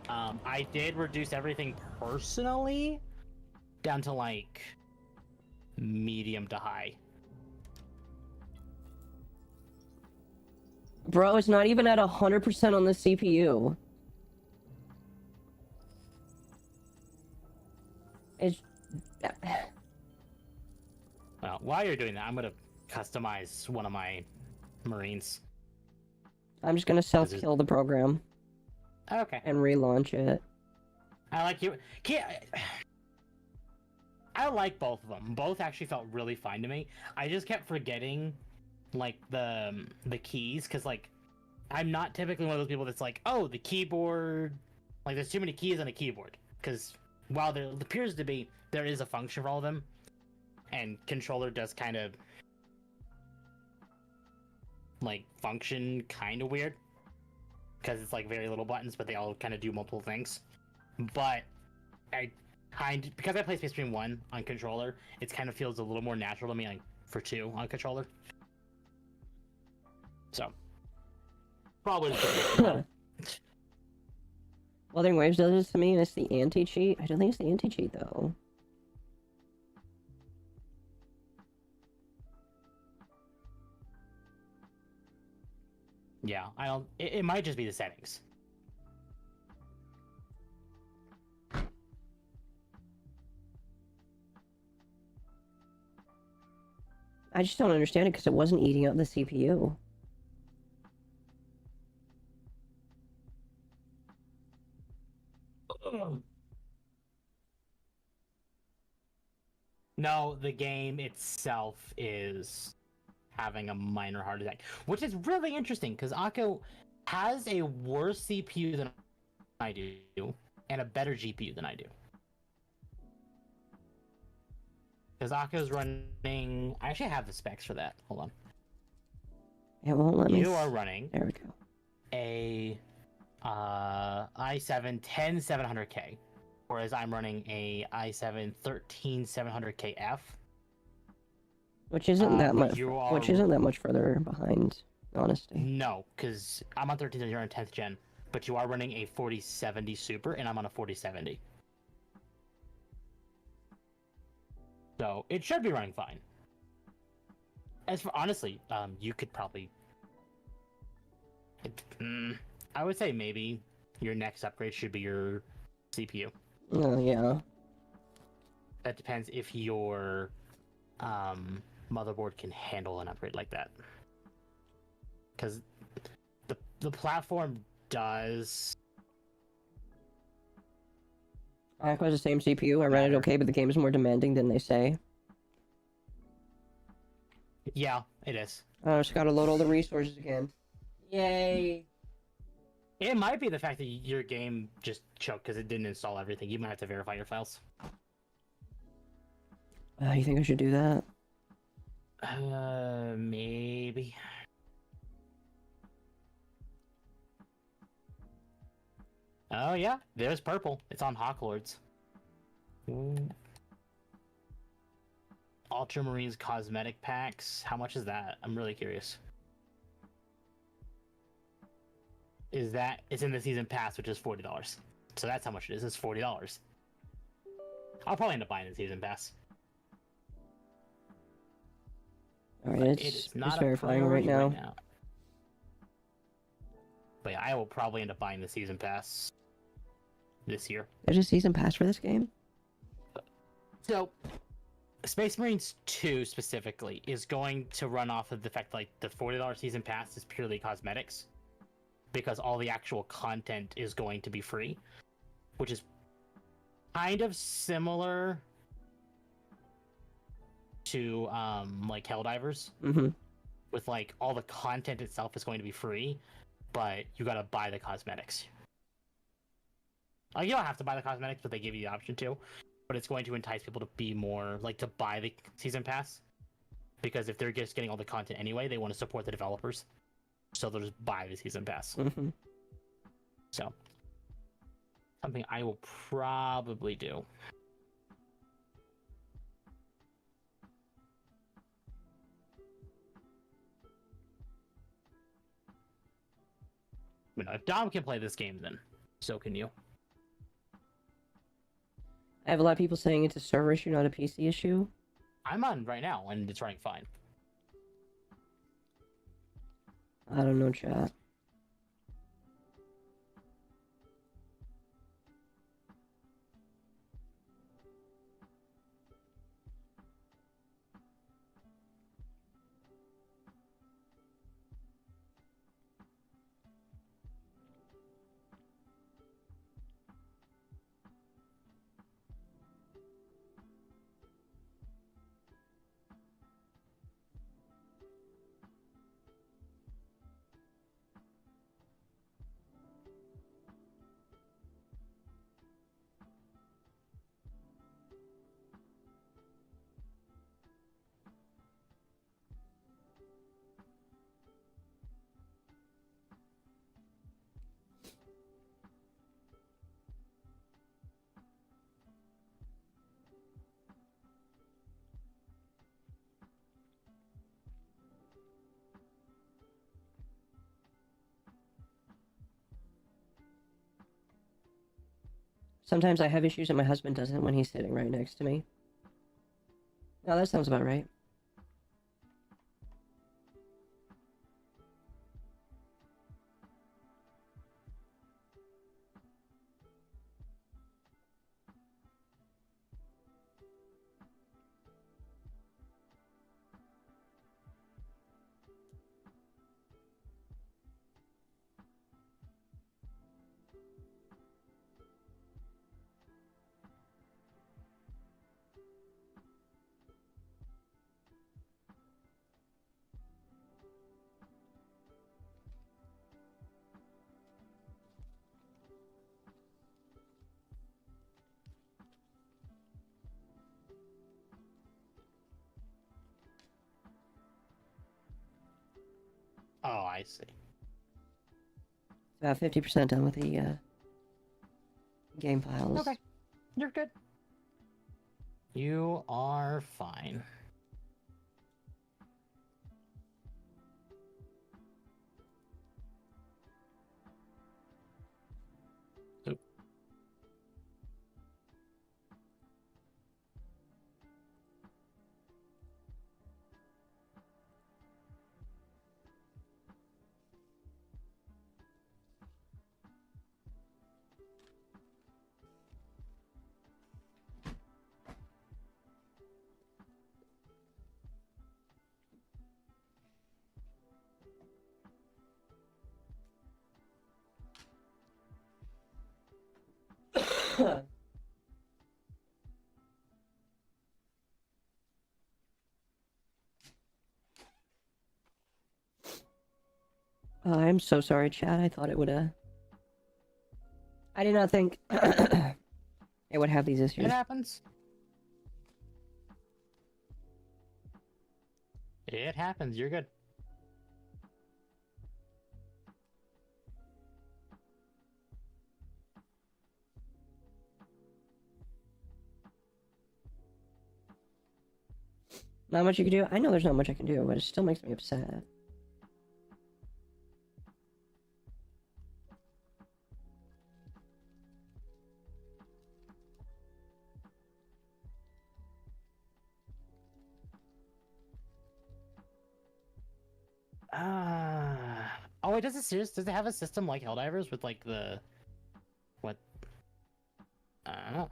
I did reduce everything personally down to like medium to high. Bro, it's not even at 100% on the CPU. It's... Well, while you're doing that, I'm gonna customize one of my Marines. I'm just gonna self-kill the program Okay. and relaunch it. I like you. I like both of them. Both actually felt really fine to me. I just kept forgetting, like, the keys, because, like, I'm not typically one of those people that's like, oh, the keyboard, like, there's too many keys on a keyboard. Because while there appears to be, there is a function for all of them, and controller does kind of, like, function kind of weird. Because it's, like, very little buttons, but they all kind of do multiple things. But because I play Space Marine 1 on controller, it kind of feels a little more natural to me like, for 2 on controller. So, probably. Wuthering Waves does this to me, and it's the anti-cheat. I don't think it's the anti-cheat, though. Yeah, I don't. It might just be the settings. I just don't understand it because it wasn't eating up the CPU. No, the game itself is having a minor heart attack, which is really interesting because Akko has a worse CPU than I do and a better GPU than I do. Because Akko's running. I actually have the specs for that. Hold on. It won't let me. You are running There we go. a i7 10700K, whereas I'm running a i7 13700KF. Which isn't that much. you are- Which isn't that much further behind, honestly. No, because I'm on 13th and you're on 10th gen, but you are running a 4070 Super, and I'm on a 4070. So it should be running fine. As for honestly, you could probably. I would say maybe your next upgrade should be your CPU. Oh, yeah. That depends if your motherboard can handle an upgrade like that. Because the platform does. I have the same CPU. I ran it okay, but the game is more demanding than they say. Yeah, it is. I just gotta load all the resources again. Yay! It might be the fact that your game just choked because it didn't install everything. You might have to verify your files. You think I should do that? Maybe. Oh yeah, there's purple. It's on Hawklords. Ultramarines cosmetic packs. How much is that? I'm really curious. It's in the season pass, which is $40. So that's how much it is. It's $40. I'll probably end up buying the season pass. Alright, it's verifying right now. But yeah, I will probably end up buying the season pass this year. There's a season pass for this game? So, Space Marines 2 specifically is going to run off of the fact like the $40 season pass is purely cosmetics, because all the actual content is going to be free, which is kind of similar to like Helldivers, with like all the content itself is going to be free, but you gotta buy the cosmetics. Like, you don't have to buy the cosmetics, but they give you the option to. But it's going to entice people to be more like to buy the season pass, because if they're just getting all the content anyway, they want to support the developers, so they'll just buy the season pass. So something I will probably do. You know, if Dom can play this game, then so can you. I have a lot of people saying it's a server issue, not a PC issue. I'm on right now, and it's running fine. I don't know, chat. Sometimes I have issues and my husband doesn't when he's sitting right next to me. No, that sounds about right. Oh, I see. About 50% done with the game files. Okay, you're good. You are fine. Oop. I'm so sorry, Chad. I thought it would, I did not think it would have these issues. It happens. It happens. You're good. Not much you can do? I know there's not much I can do, but it still makes me upset. Oh, wait, does it have a system like Helldivers with like the what? Oh.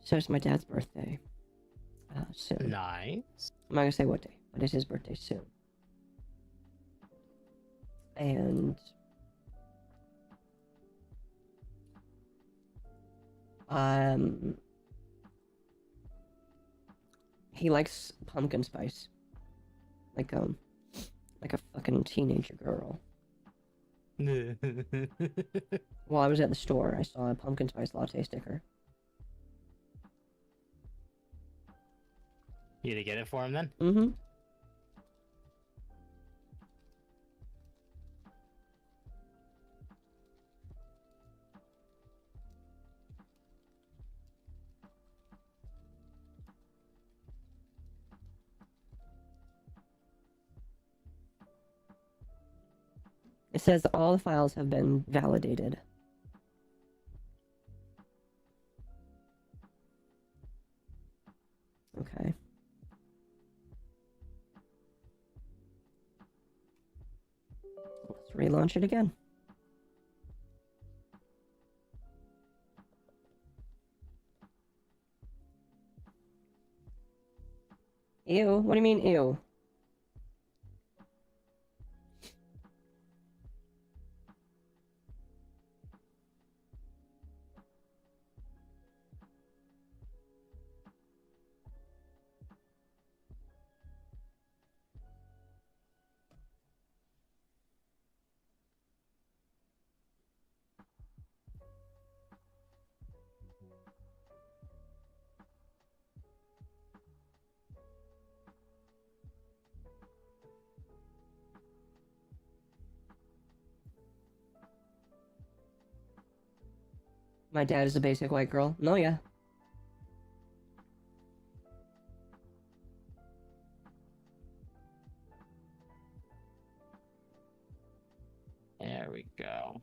So it's my dad's birthday. Soon. Nice. I'm not gonna say what day, but it's his birthday soon. And he likes pumpkin spice. Like a fucking teenager girl. While I was at the store, I saw a pumpkin spice latte sticker. You gonna get it for him then? Mm-hmm. It says all the files have been validated. Okay. Let's relaunch it again. Ew. What do you mean, ew? My dad is a basic white girl. No, yeah. There we go.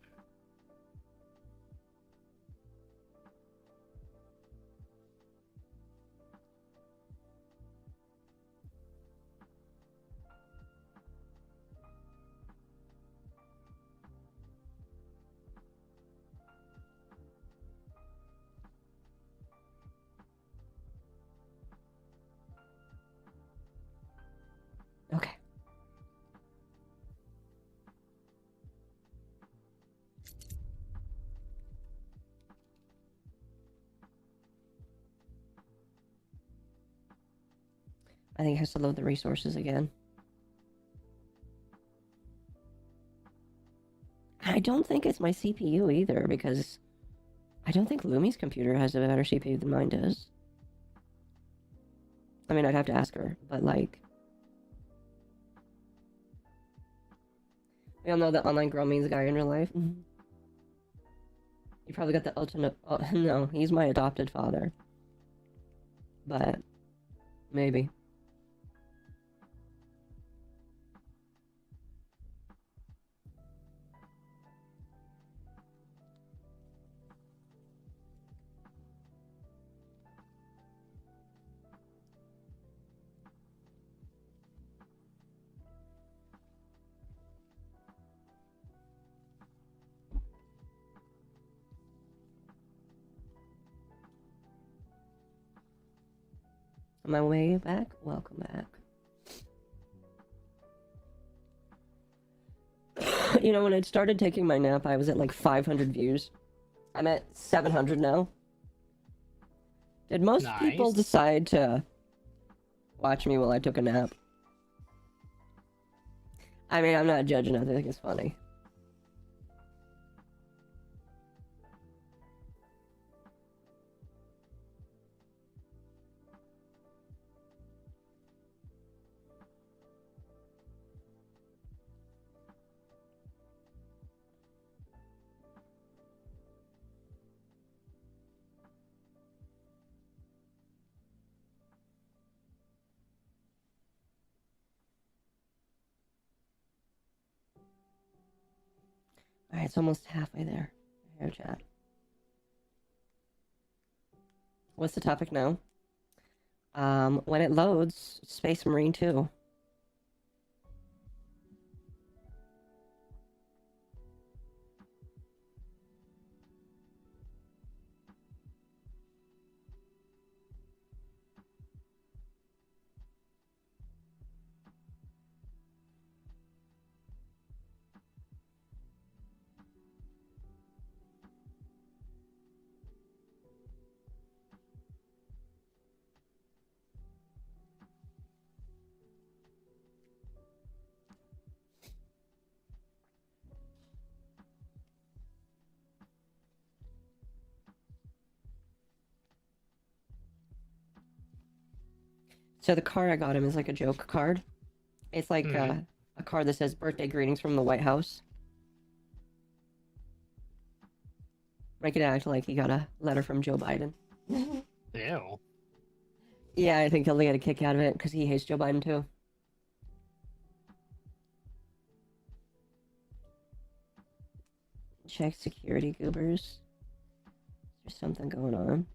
Okay. I think it has to load the resources again. I don't think it's my CPU either, because I don't think Lumi's computer has a better CPU than mine does. I mean, I'd have to ask her, but like... We all know that online girl means guy in real life. You probably got the alternate... Oh, no, he's my adopted father. But... maybe. On my way back, welcome back. You know, when I started taking my nap, I was at like 500 views. I'm at 700 now. Did most people Nice. decide to watch me while I took a nap? I mean, I'm not judging, I think it's funny. Alright, it's almost halfway there. Here, chat. What's the topic now? When it loads, Space Marine 2. So the card I got him is like a joke card. It's like a card that says birthday greetings from the White House. Make it act like he got a letter from Joe Biden. Ew. Yeah, I think he'll get a kick out of it because he hates Joe Biden too. Check security goobers. There's something going on.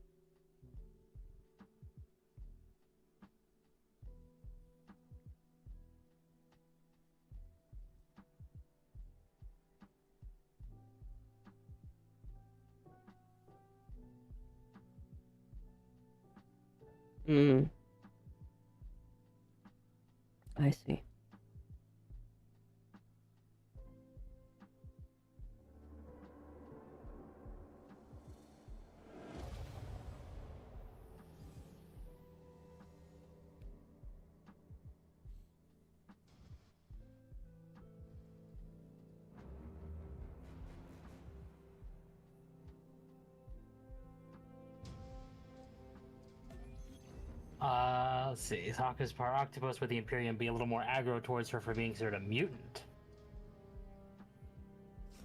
I see. Let's see. Sokka's part octopus with the Imperium be a little more aggro towards her for being sort of mutant.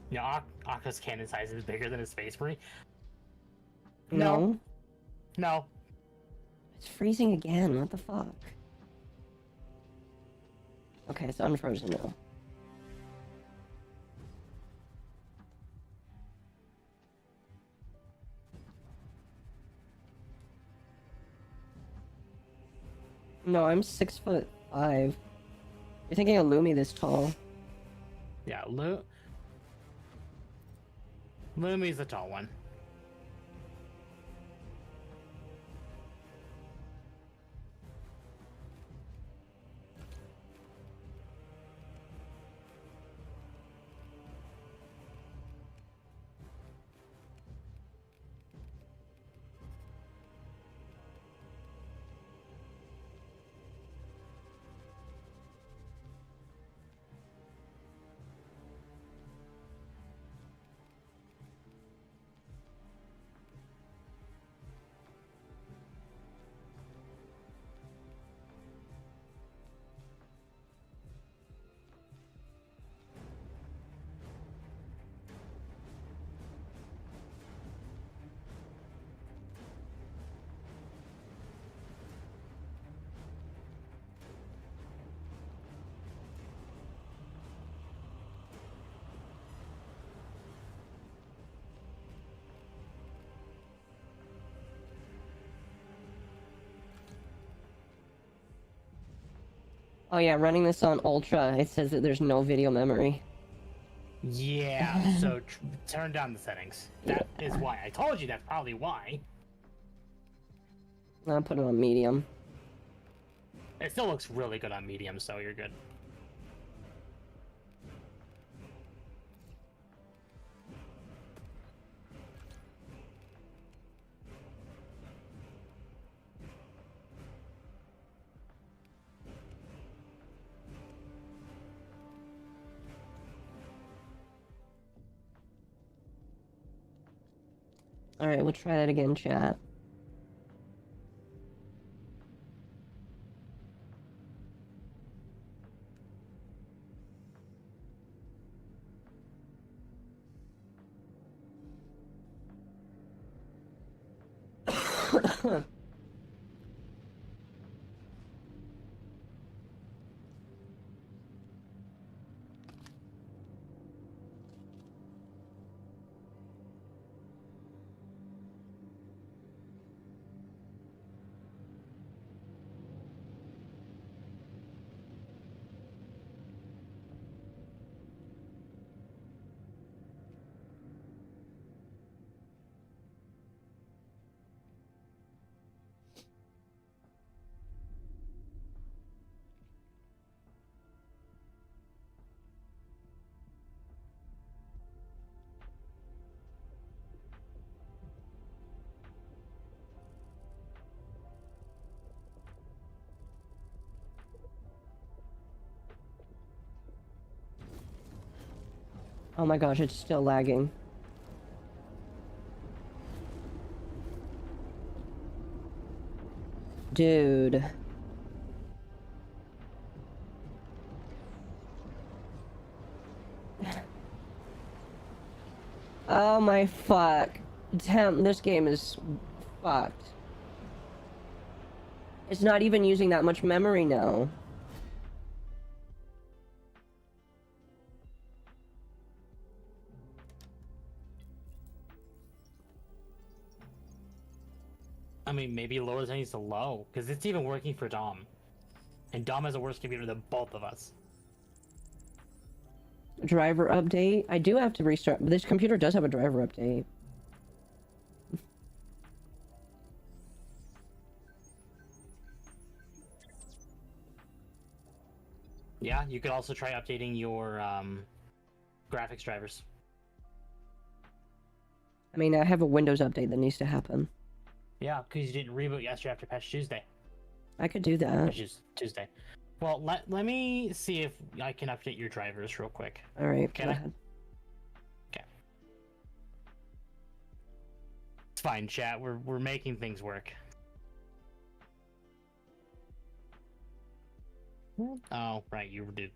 You know, Akka's cannon size is bigger than his Space Marine. No. No. It's freezing again. What the fuck? Okay, it's unfrozen now. No, I'm 6'5". You're thinking of Lumi this tall. Yeah, Lumi's the tall one. Oh yeah, running this on Ultra, it says that there's no video memory. Yeah, so turn down the settings. That is why. I told you that's probably why. I'll put it on medium. It still looks really good on medium, so you're good. Alright, we'll try that again, chat. Oh my gosh, it's still lagging. Dude. Oh my fuck. Damn, this game is fucked. It's not even using that much memory now. I mean, maybe lower the settings to low, because it's even working for Dom. And Dom has a worse computer than both of us. Driver update? I do have to restart, but this computer does have a driver update. Yeah, you could also try updating your graphics drivers. I mean, I have a Windows update that needs to happen. Yeah, because you didn't reboot yesterday after Patch Tuesday. I could do that. Which is Tuesday. Well, let me see if I can update your drivers real quick. Alright, Can go I? ahead. Okay. It's fine, chat. We're making things work. Oh, right, you did.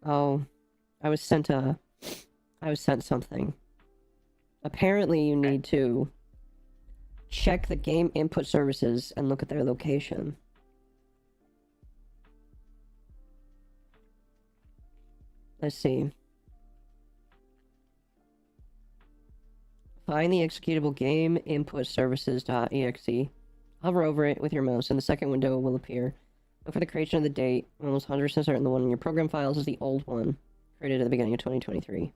Oh, I was sent something. Apparently you need to check the game input services and look at their location. Let's see. Find the executable game input services.exe. Hover over it with your mouse and the second window will appear. Look for the creation of the date. I'm almost 100% certain the one in your program files is the old one, created at the beginning of 2023.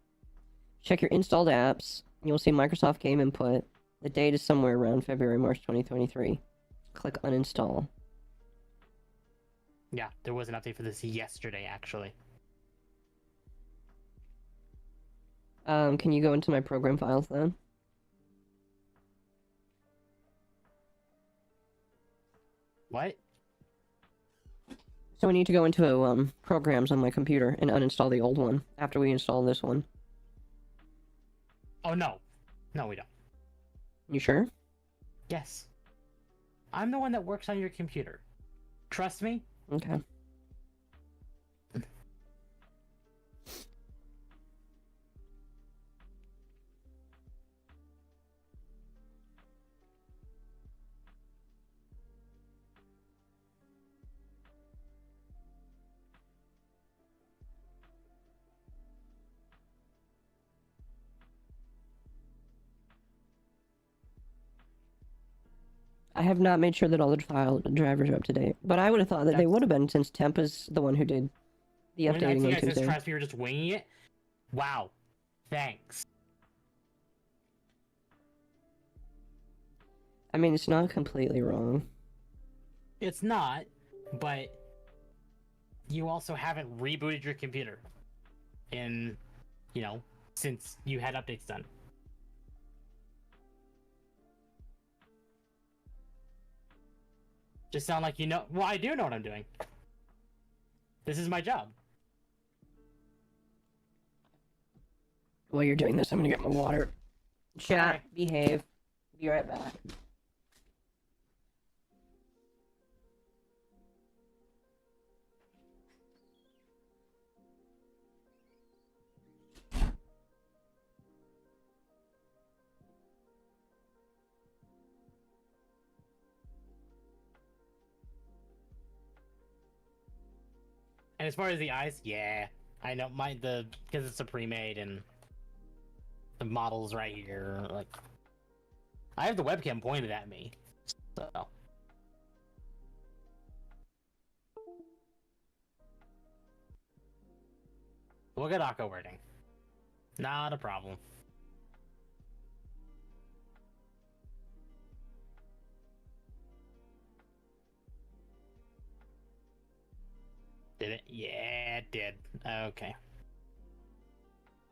Check your installed apps. You'll see Microsoft Game Input. The date is somewhere around February, March 2023. Click uninstall. Yeah, there was an update for this yesterday, actually. Can you go into my program files then? What? So we need to go into programs on my computer and uninstall the old one after we install this one. Oh, no. No, we don't. You sure? Yes. I'm the one that works on your computer. Trust me? Okay. I have not made sure that all the file drivers are up to date, but I would have thought that they would have been since Temp is the one who did the When I updating think on I said Tuesday. trust me, you're just winging it. Wow. Thanks. I mean, it's not completely wrong. It's not, but you also haven't rebooted your computer in, since you had updates done. Just sound like you know. Well, I do know what I'm doing. This is my job. While you're doing this, I'm gonna get my water. Chat, Alright. behave. Be right back. And as far as the eyes, yeah, I know because it's a pre-made and the model's right here. Like, I have the webcam pointed at me, so. We'll get Akko working. Not a problem. Did it? Yeah, it did. Okay.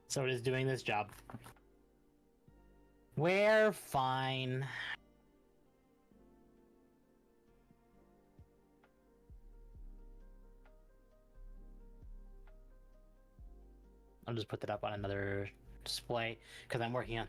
So it is doing this job. We're fine. I'll just put that up on another display because I'm working on.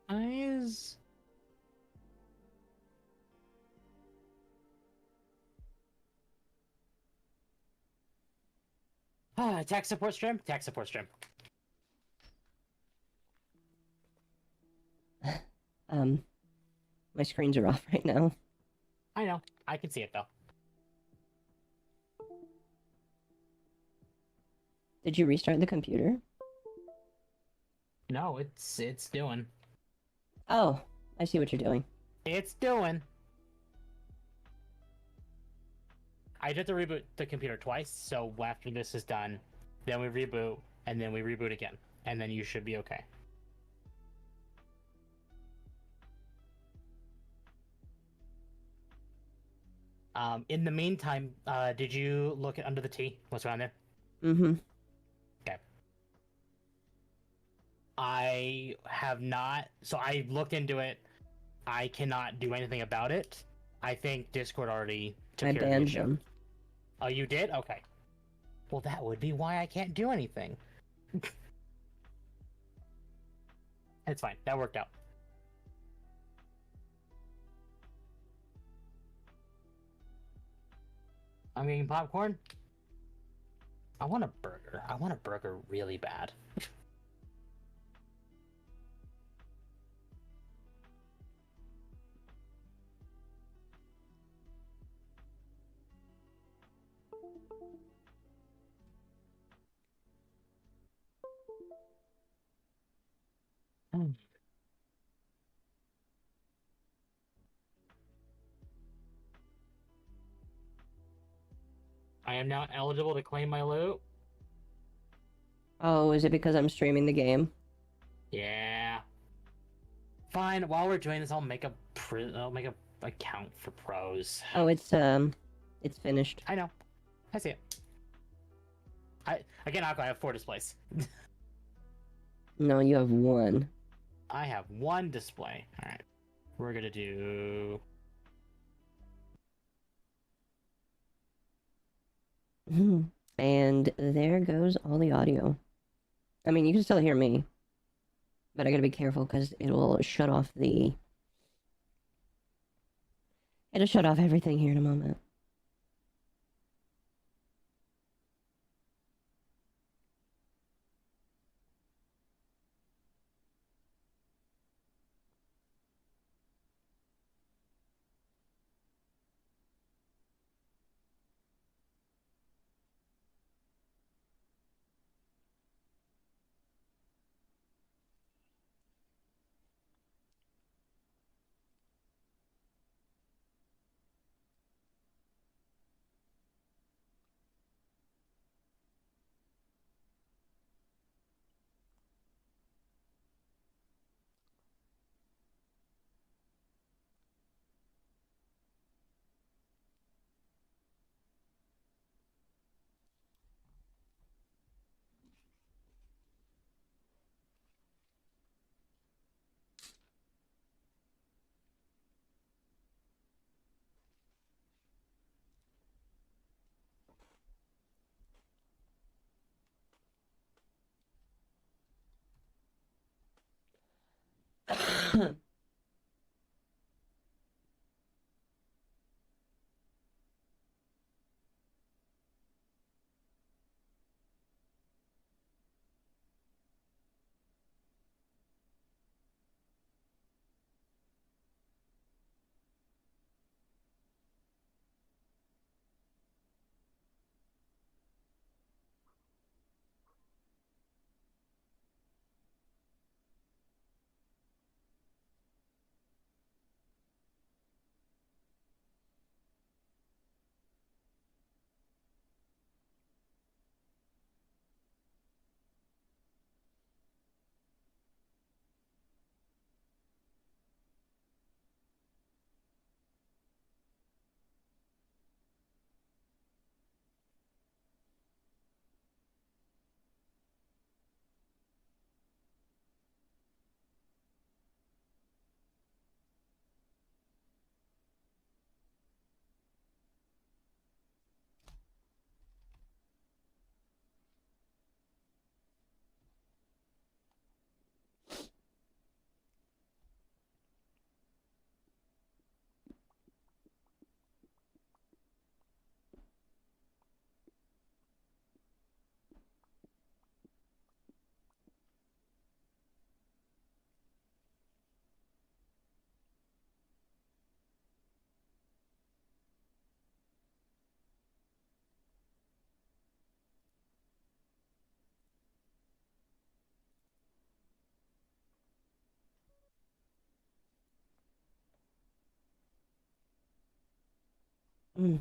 Eyes. Tech support stream. Tech support stream. My screens are off right now. I know. I can see it though. Did you restart the computer? No, it's doing. Oh, I see what you're doing. It's doing. I did to reboot the computer twice, so after this is done, then we reboot, and then we reboot again, and then you should be okay. In the meantime, did you look at under the T? What's around there? Mm-hmm. Okay. I have not. So I looked into it. I cannot do anything about it. I think Discord already took I care of the banned issue. them. Oh, you did? Okay. Well, that would be why I can't do anything. It's fine. That worked out. I'm getting popcorn. I want a burger. I want a burger really bad. I am now eligible to claim my loot. Oh, is it because I'm streaming the game? Yeah. Fine. While we're doing this, I'll make a account for pros. Oh, it's finished. I know. I see it. Again, I have 4 displays. No, you have one. I have 1 display. All right. We're gonna do. And there goes all the audio. I mean, you can still hear me, but I gotta be careful because it'll shut off the. It'll shut off everything here in a moment. Mm.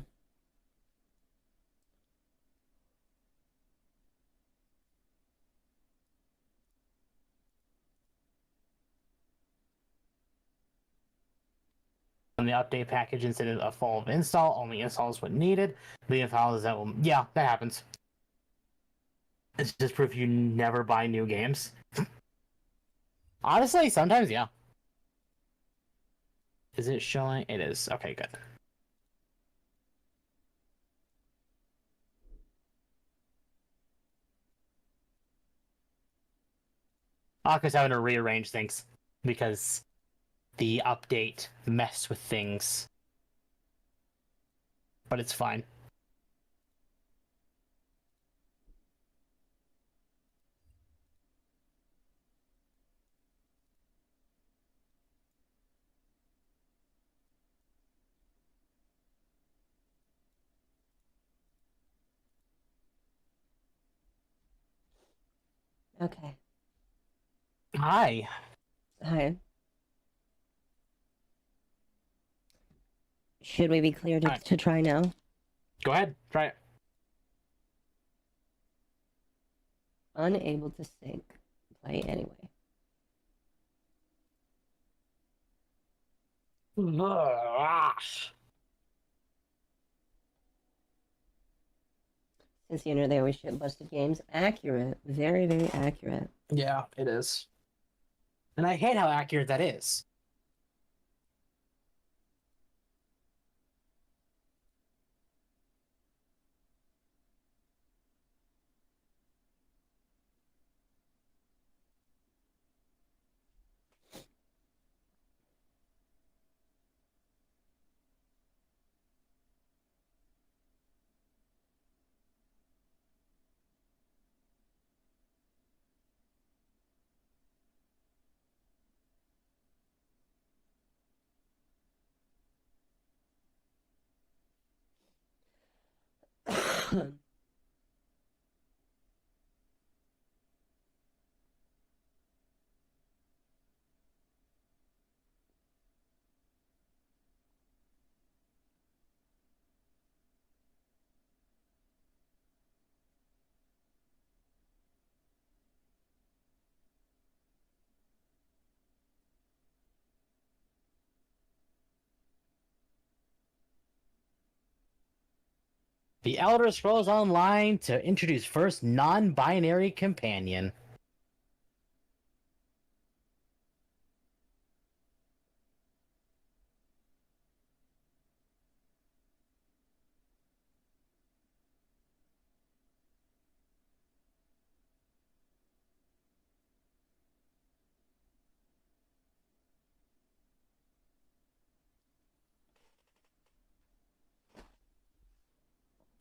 When the update package instead of a full of install, only installs what needed. Leaving files that will. Yeah, that happens. It's just proof you never buy new games. Honestly, sometimes, yeah. Is it showing? It is. Okay, good. Akka's having to rearrange things because the update messed with things. But it's fine. Okay. Hi. Hi. Should we be clear to, Hi. to try now? Go ahead. Try it. Unable to sync. Play anyway. Since you know they always ship busted games. Accurate. Very, very accurate. Yeah, it is. And I hate how accurate that is. The Elder Scrolls Online to introduce first non-binary companion.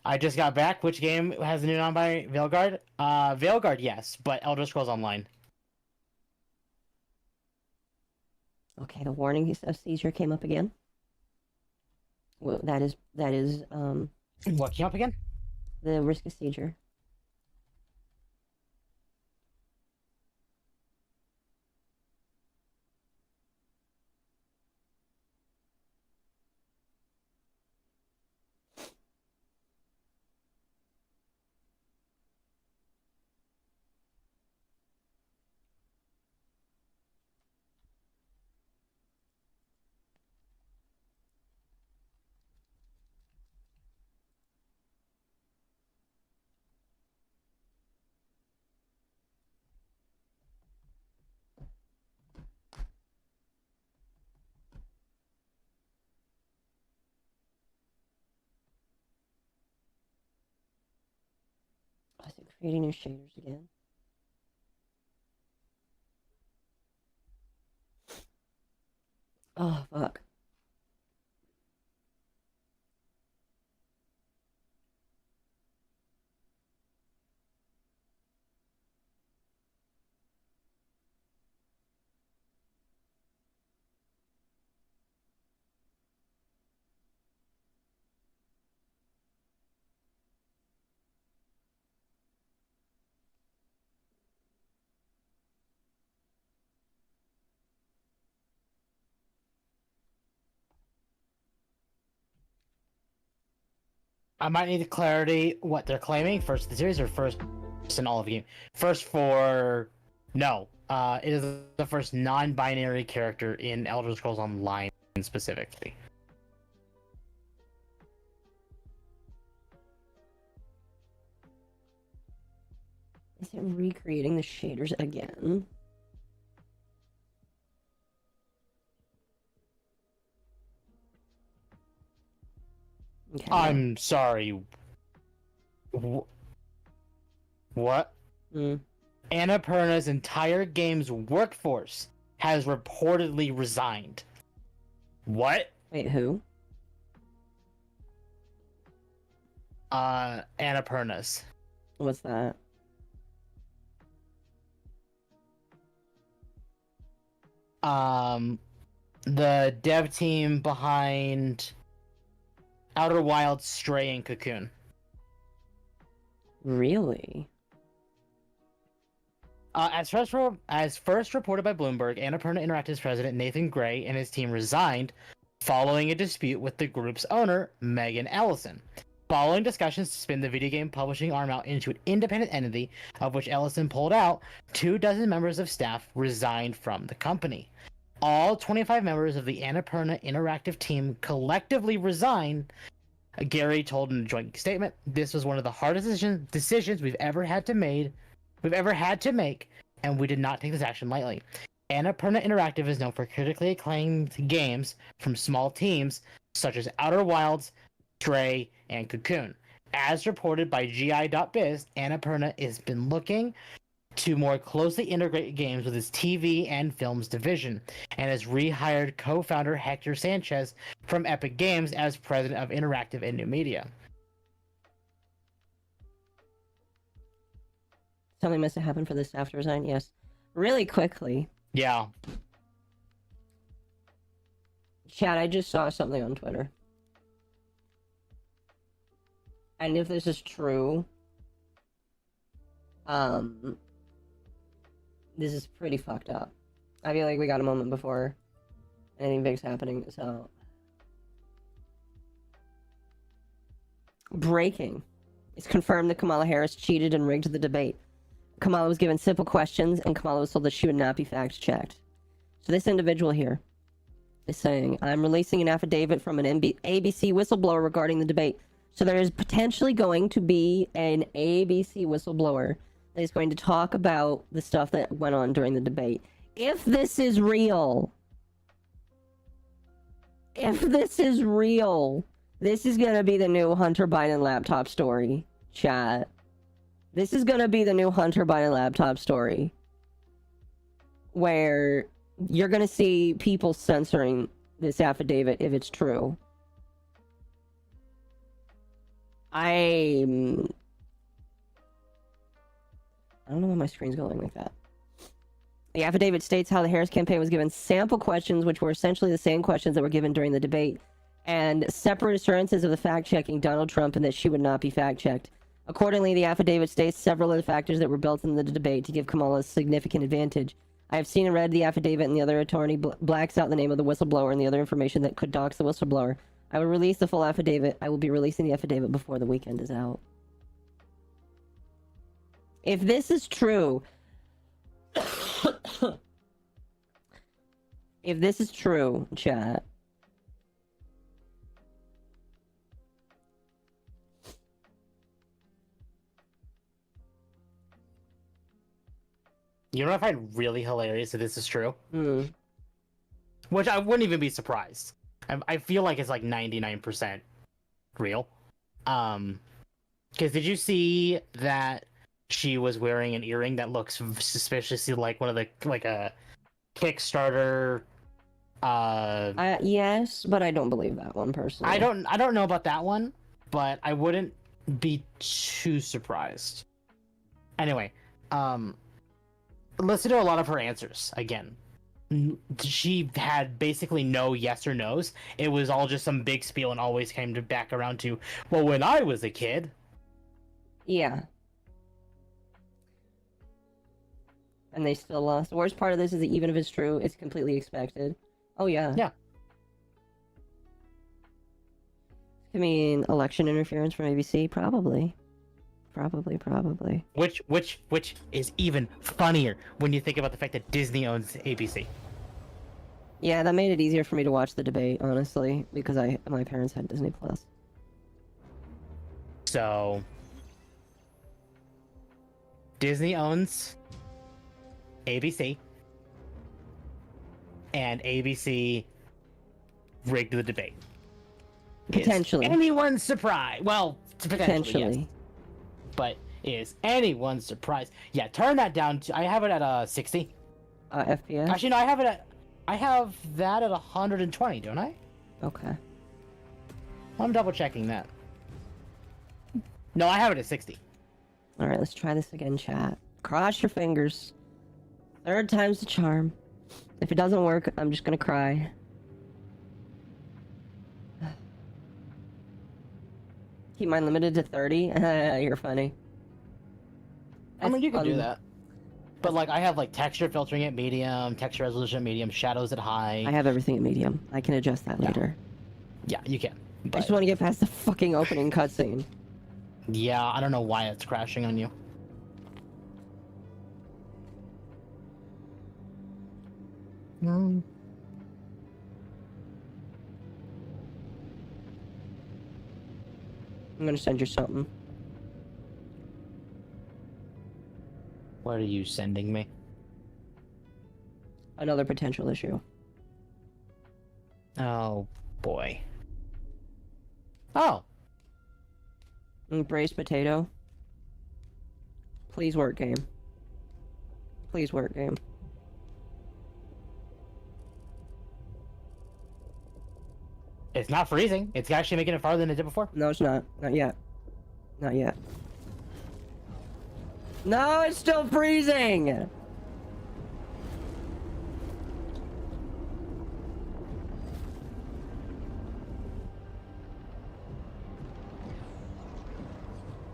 I just got back. Which game has the new non-binary? Veilguard? Veilguard, yes, but Elder Scrolls Online. Okay, the warning of seizure came up again. Well, that is What came up again? the risk of seizure. I think creating new shaders again. Oh, fuck. I might need clarity what they're claiming. First the series or first in all of you? First for... No. It is the first non-binary character in Elder Scrolls Online specifically. Is it recreating the shaders again? Okay. I'm sorry. What? Annapurna's entire game's workforce has reportedly resigned. What? Wait, who? Annapurna's. What's that? The dev team behind Outer Wilds, Stray, and Cocoon. Really? As first reported by Bloomberg, Annapurna Interactive's president Nathan Gray and his team resigned following a dispute with the group's owner, Megan Ellison. Following discussions to spin the video game publishing arm out into an independent entity, of which Ellison pulled out, 24 members of staff resigned from the company. All 25 members of the Annapurna Interactive team collectively resigned. Gary told in a joint statement, "This was one of the hardest decisions we've ever had to make, and we did not take this action lightly. Annapurna Interactive is known for critically acclaimed games from small teams such as Outer Wilds, Stray, and Cocoon. As reported by GI.biz, Annapurna has been looking to more closely integrate games with its TV and films division, and has rehired co-founder Hector Sanchez from Epic Games as president of Interactive and New Media." Something must have happened for the staff to resign, yes. Really quickly. Yeah. Chat, I just saw something on Twitter. And if this is true, this is pretty fucked up. I feel like we got a moment before anything big's happening, so... Breaking. It's confirmed that Kamala Harris cheated and rigged the debate. Kamala was given simple questions, and Kamala was told that she would not be fact-checked. So this individual here is saying, I'm releasing an affidavit from an ABC whistleblower regarding the debate. So there is potentially going to be an ABC whistleblower that is going to talk about the stuff that went on during the debate. If this is real, this is going to be the new Hunter Biden laptop story, chat. This is going to be the new Hunter Biden laptop story. Where you're going to see people censoring this affidavit if it's true. I don't know why my screen's going like that. The affidavit states how the Harris campaign was given sample questions, which were essentially the same questions that were given during the debate, and separate assurances of the fact-checking Donald Trump and that she would not be fact-checked. Accordingly, the affidavit states several of the factors that were built in the debate to give Kamala a significant advantage. I have seen and read the affidavit, and the other attorney blacks out the name of the whistleblower and the other information that could dox the whistleblower. I will release the full affidavit. I will be releasing the affidavit before the weekend is out. If this is true... if this is true, chat... You know what I find really hilarious if this is true? Hmm. Which I wouldn't even be surprised. I feel like it's like 99% real. Because did you see that she was wearing an earring that looks suspiciously like one of the, like a Kickstarter, yes, but I don't believe that one personally. I don't know about that one, but I wouldn't be too surprised. Anyway, listen to a lot of her answers again. She had basically no yes or no's. It was all just some big spiel and always came back around to, well, when I was a kid. Yeah. And they still lost. The worst part of this is that even if it's true, it's completely expected. Oh, yeah. Yeah. I mean, election interference from ABC? Probably. Probably. Which is even funnier when you think about the fact that Disney owns ABC. Yeah, that made it easier for me to watch the debate, honestly, because my parents had Disney Plus. So Disney owns ABC, and ABC rigged the debate. Potentially. Is anyone's surprise? Well, potentially. Yes. But is anyone surprised? Yeah, turn that down to, I have it at 60. FPS? Actually, no, I have that at 120, don't I? Okay. I'm double checking that. No, I have it at 60. Alright, let's try this again, chat. Cross your fingers. Third time's the charm. If it doesn't work, I'm just gonna cry. Keep mine limited to 30? You're funny. I mean, you can do that. But, like, I have, like, texture filtering at medium, texture resolution at medium, shadows at high. I have everything at medium. I can adjust that later. Yeah, you can. I just want to get past the fucking opening cutscene. Yeah, I don't know why it's crashing on you. I'm gonna send you something. What are you sending me? Another potential issue. Oh, boy. Oh! Braised potato. Please work, game. Please work, game. It's not freezing. It's actually making it farther than it did before. No, it's not. Not yet. Not yet. No, it's still freezing!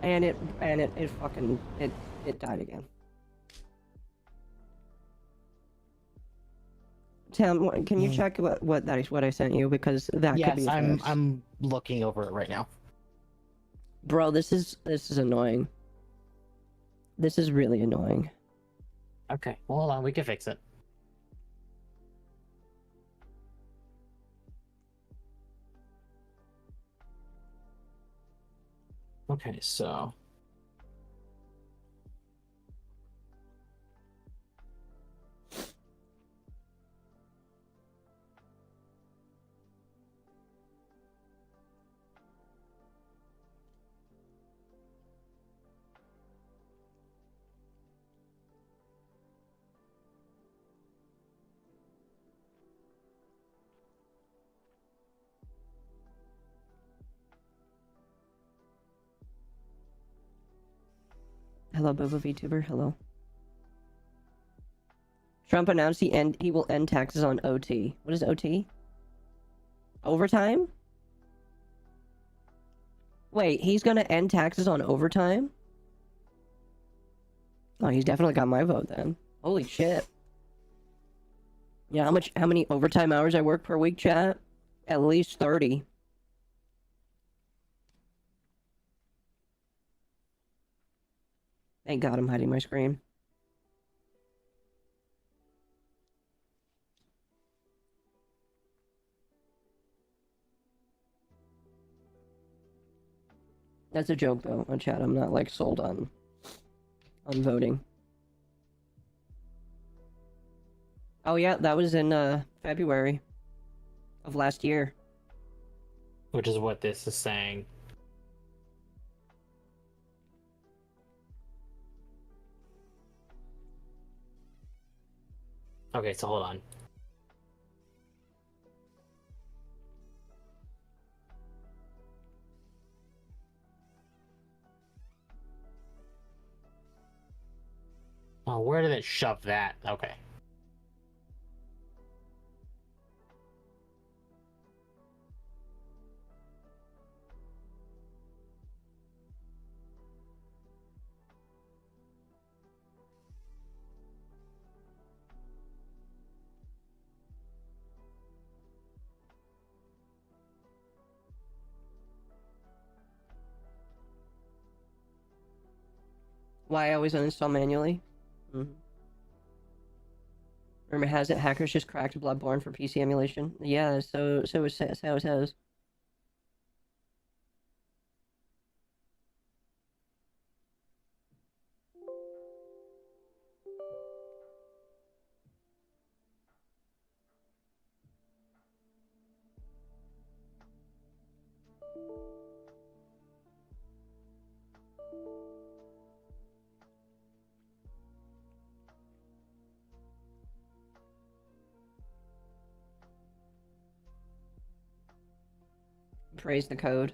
And it fucking it died again. Tim, can you check what I sent you, because that could be Yes, a fix. I'm looking over it right now. Bro, this is annoying. This is really annoying. Okay, well, hold on, we can fix it. Okay, so Hello, Boba VTuber. Hello. Trump announced he will end taxes on OT. What is OT? Overtime? Wait, he's gonna end taxes on overtime? Oh, he's definitely got my vote then. Holy shit. Yeah, how many overtime hours I work per week, chat? At least 30. Thank God I'm hiding my screen. That's a joke though, on chat. I'm not like sold on voting. Oh yeah, that was in February of last year. which is what this is saying. Okay, so hold on. Oh, where did it shove that? Okay. Why I always uninstall manually? Remember, has it hackers just cracked Bloodborne for PC emulation? Yeah, so it says. Praise the code.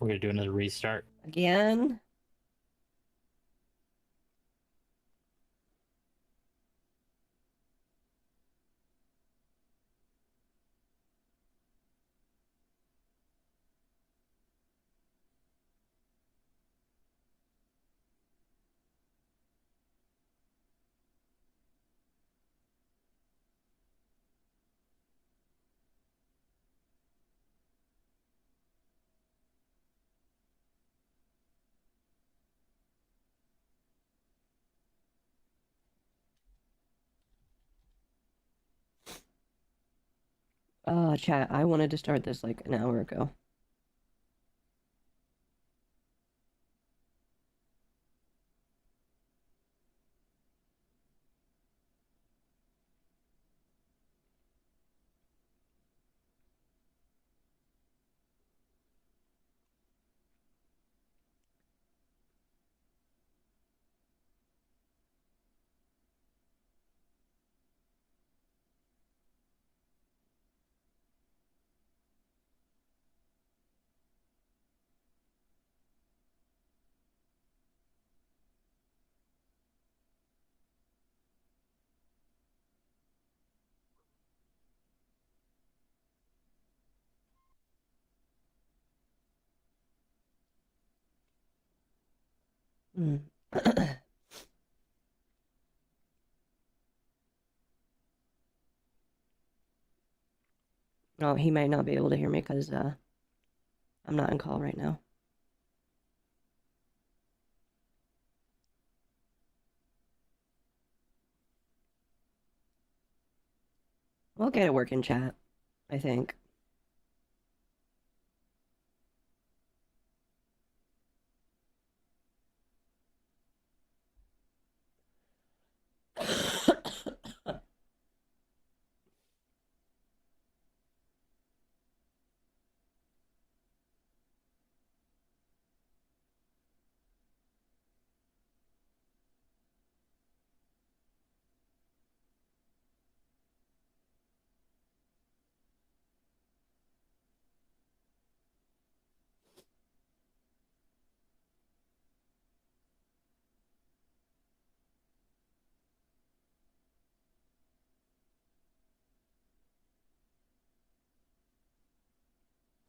We're gonna do another restart. Again? Chat, I wanted to start this like an hour ago. Hmm. Oh, he might not be able to hear me because I'm not in call right now. We'll get it working, chat, I think.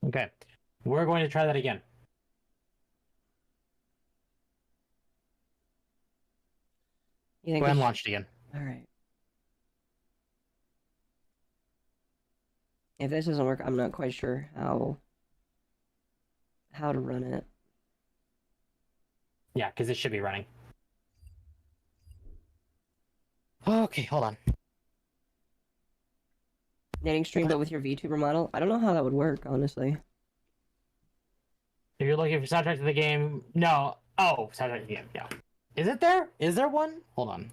Okay. We're going to try that again. You Go think ahead and we launch it again. All right. If this doesn't work, I'm not quite sure how to run it. Yeah, because it should be running. Okay, hold on. Knitting stream, but with your VTuber model? I don't know how that would work, honestly. If you're looking for soundtrack to the game, no. Oh, soundtrack to the game, yeah. Is it there? Is there one? Hold on.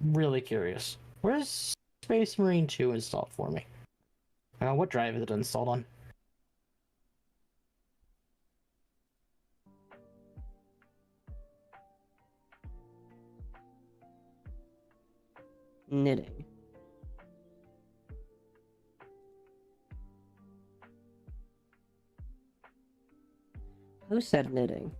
I'm really curious. Where's Space Marine 2 installed for me? What drive is it installed on? Knitting. Who said knitting?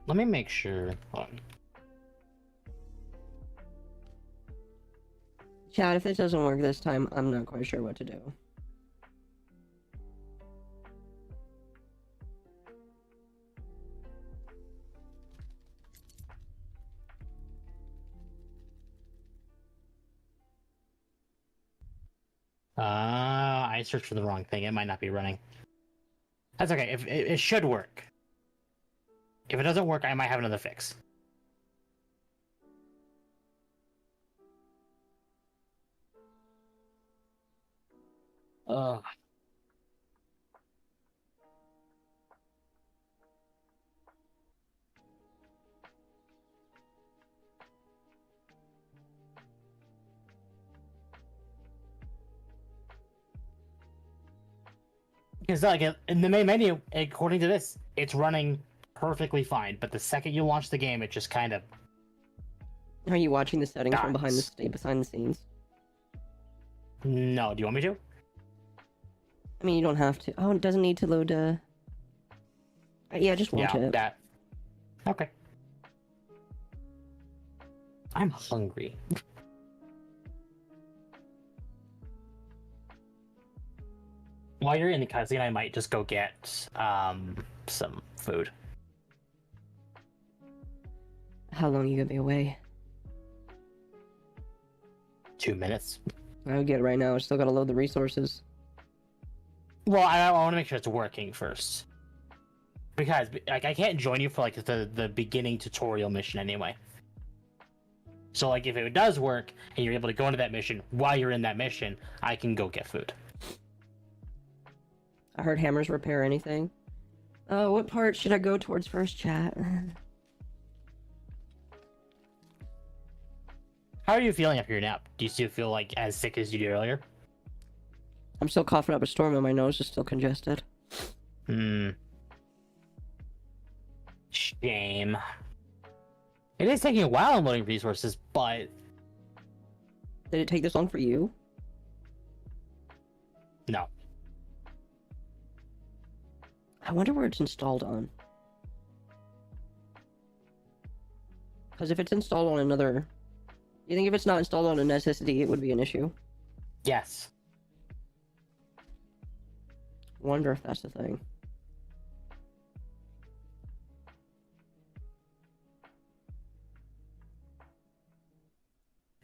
Let me make sure. Hold on. Chat, if this doesn't work this time, I'm not quite sure what to do. I searched for the wrong thing. It might not be running. That's okay. If it should work. If it doesn't work, I might have another fix. Ugh. Because like in the main menu, according to this, it's running perfectly fine. But the second you launch the game, it just kind of Are you watching the settings from behind dies. behind the scenes? No. Do you want me to? I mean, you don't have to. Oh, it doesn't need to load. Yeah, just watch Yeah, it. that. Okay. I'm hungry. While you're in the cutscene, I might just go get some food. How long you gonna be away? 2 minutes. I would get it right now. I still gotta load the resources. Well, I want to make sure it's working first. Because like I can't join you for like the beginning tutorial mission anyway. So like if it does work and you're able to go into that mission while you're in that mission, I can go get food. I heard hammers repair anything. What part should I go towards first, chat? How are you feeling after your nap? Do you still feel like as sick as you did earlier? I'm still coughing up a storm and my nose is still congested. Shame. It is taking a while unloading resources, but Did it take this long for you? no. I wonder where it's installed on. Because if it's installed on another... You think if it's not installed on an SSD, it would be an issue? Yes. Wonder if that's the thing.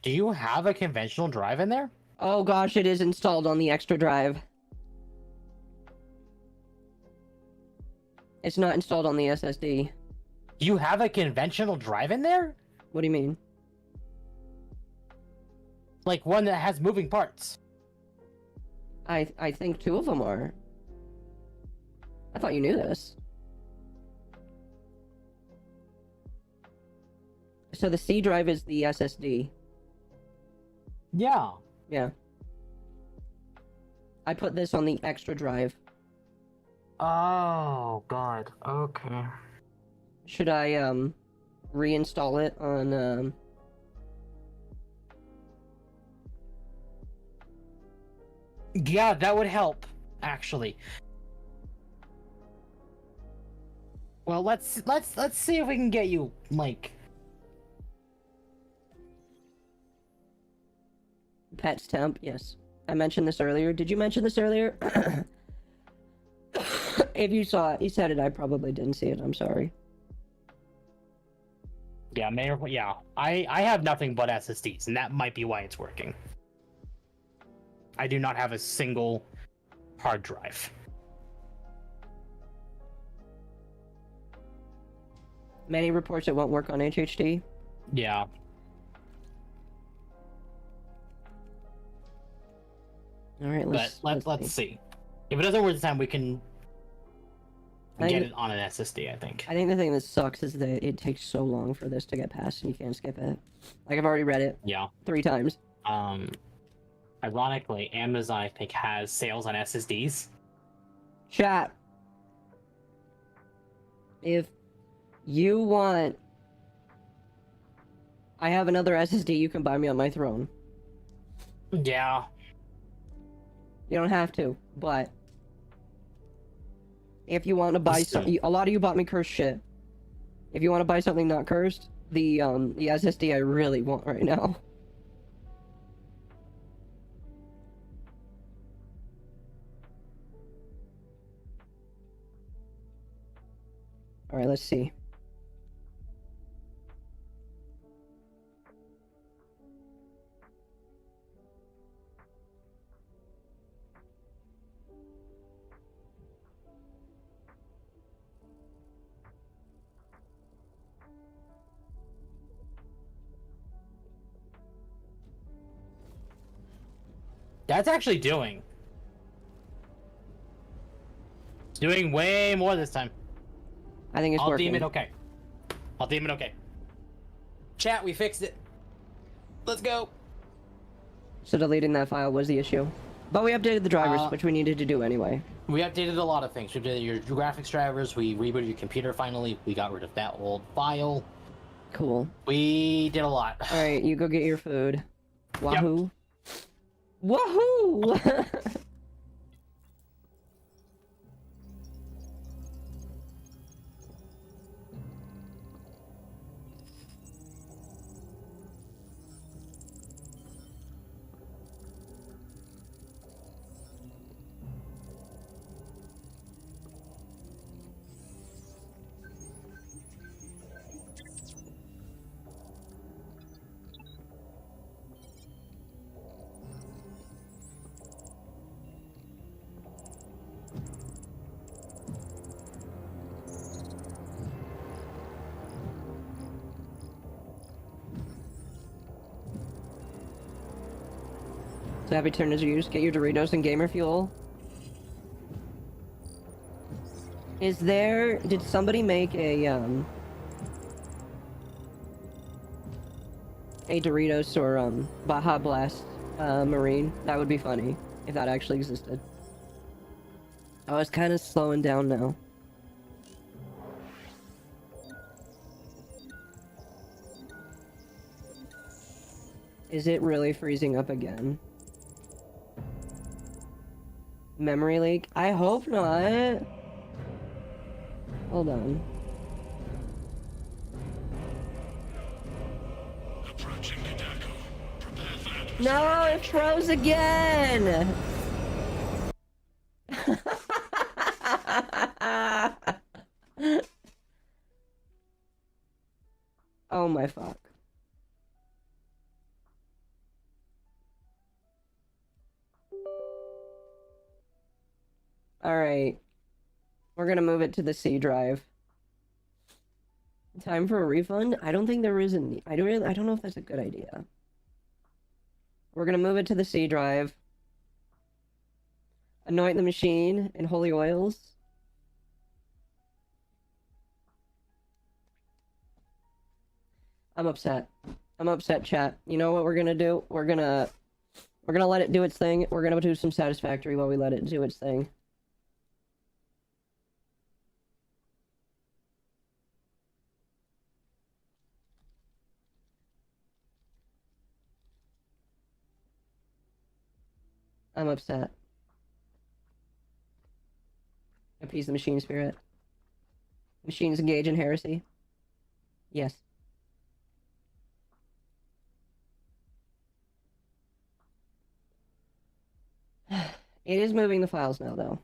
Do you have a conventional drive in there? Oh gosh, it is installed on the extra drive. It's not installed on the SSD. You have a conventional drive in there? What do you mean? Like one that has moving parts. I think 2 of them are. I thought you knew this. So the C drive is the SSD. Yeah. Yeah. I put this on the extra drive. Oh, God. Okay. Should I, reinstall it on, Yeah, that would help, actually. Well, let's see if we can get you, like... Pet's temp? Yes. I mentioned this earlier. Did you mention this earlier? If you saw it, you said it, I probably didn't see it. I'm sorry. Yeah, I have nothing but SSDs, and that might be why it's working. I do not have a single hard drive. Many reports it won't work on HHD. Yeah. All right, Let's see. If it doesn't work this time, we can I get think- it on an SSD, I think. I think the thing that sucks is that it takes so long for this to get passed and you can't skip it. Like, I've already read it Yeah. 3 times. Ironically, Amazon, I think, has sales on SSDs. Chat. If you want... I have another SSD you can buy me on my throne. Yeah. You don't have to, but... If you want to buy Listen. some... A lot of you bought me cursed shit. If you want to buy something not cursed, the SSD I really want right now. Alright, let's see. That's actually doing. It's doing way more this time. I think it's I'll working. deem it okay. I'll deem it okay. Chat, we fixed it. Let's go. So deleting that file was the issue. But we updated the drivers, which we needed to do anyway. We updated a lot of things. We did your graphics drivers. We rebooted your computer finally. We got rid of that old file. Cool. We did a lot. Alright, you go get your food. Wahoo. Wahoo! So happy turners used. Get your Doritos and gamer fuel. Is there... Did somebody make a Doritos or Baja Blast Marine? That would be funny. If that actually existed. Oh, it's kind of slowing down now. Is it really freezing up again? Memory leak? I hope not. Hold on. No, it froze again! Oh my fuck. Alright. We're gonna move it to the C drive. Time for a refund? I don't think there is a need. I don't know if that's a good idea. We're gonna move it to the C drive. Anoint the machine in holy oils. I'm upset. I'm upset, chat. You know what we're gonna do? We're gonna let it do its thing. We're gonna do some satisfactory while we let it do its thing. I'm upset. Appease the machine spirit. Machines engage in heresy. Yes. It is moving the files now, though.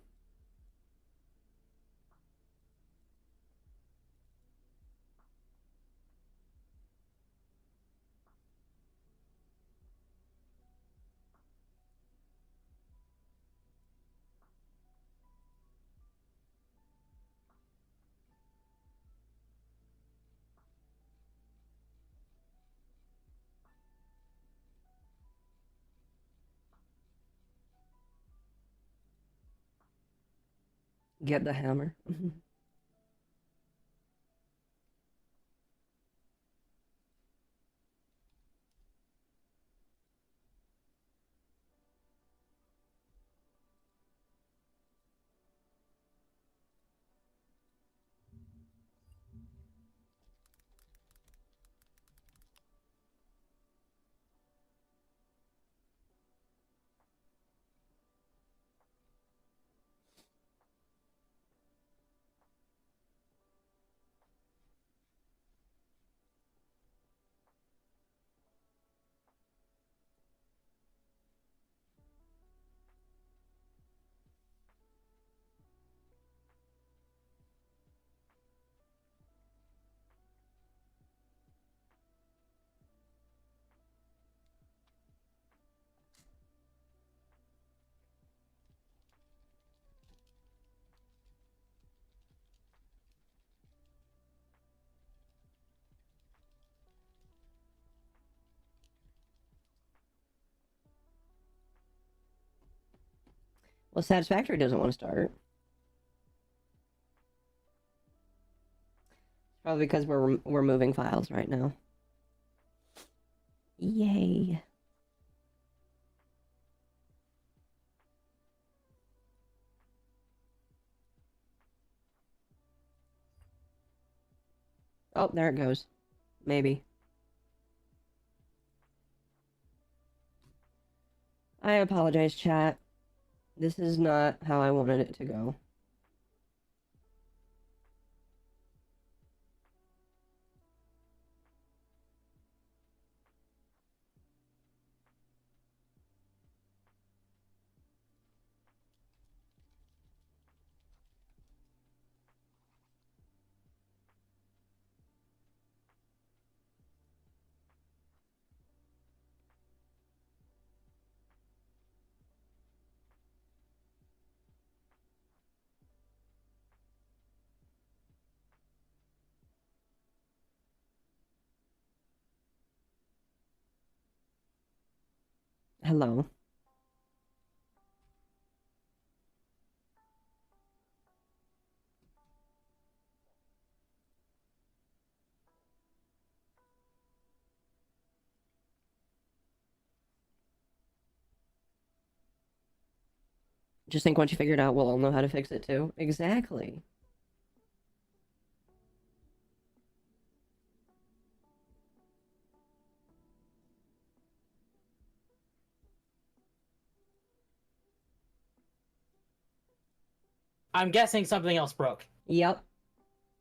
Get the hammer. Well, Satisfactory doesn't want to start. Probably because we're moving files right now. Yay. Oh, there it goes. Maybe. I apologize, chat. This is not how I wanted it to go. Hello. Just think once you figure it out, we'll all know how to fix it too. Exactly. I'm guessing something else broke. Yep.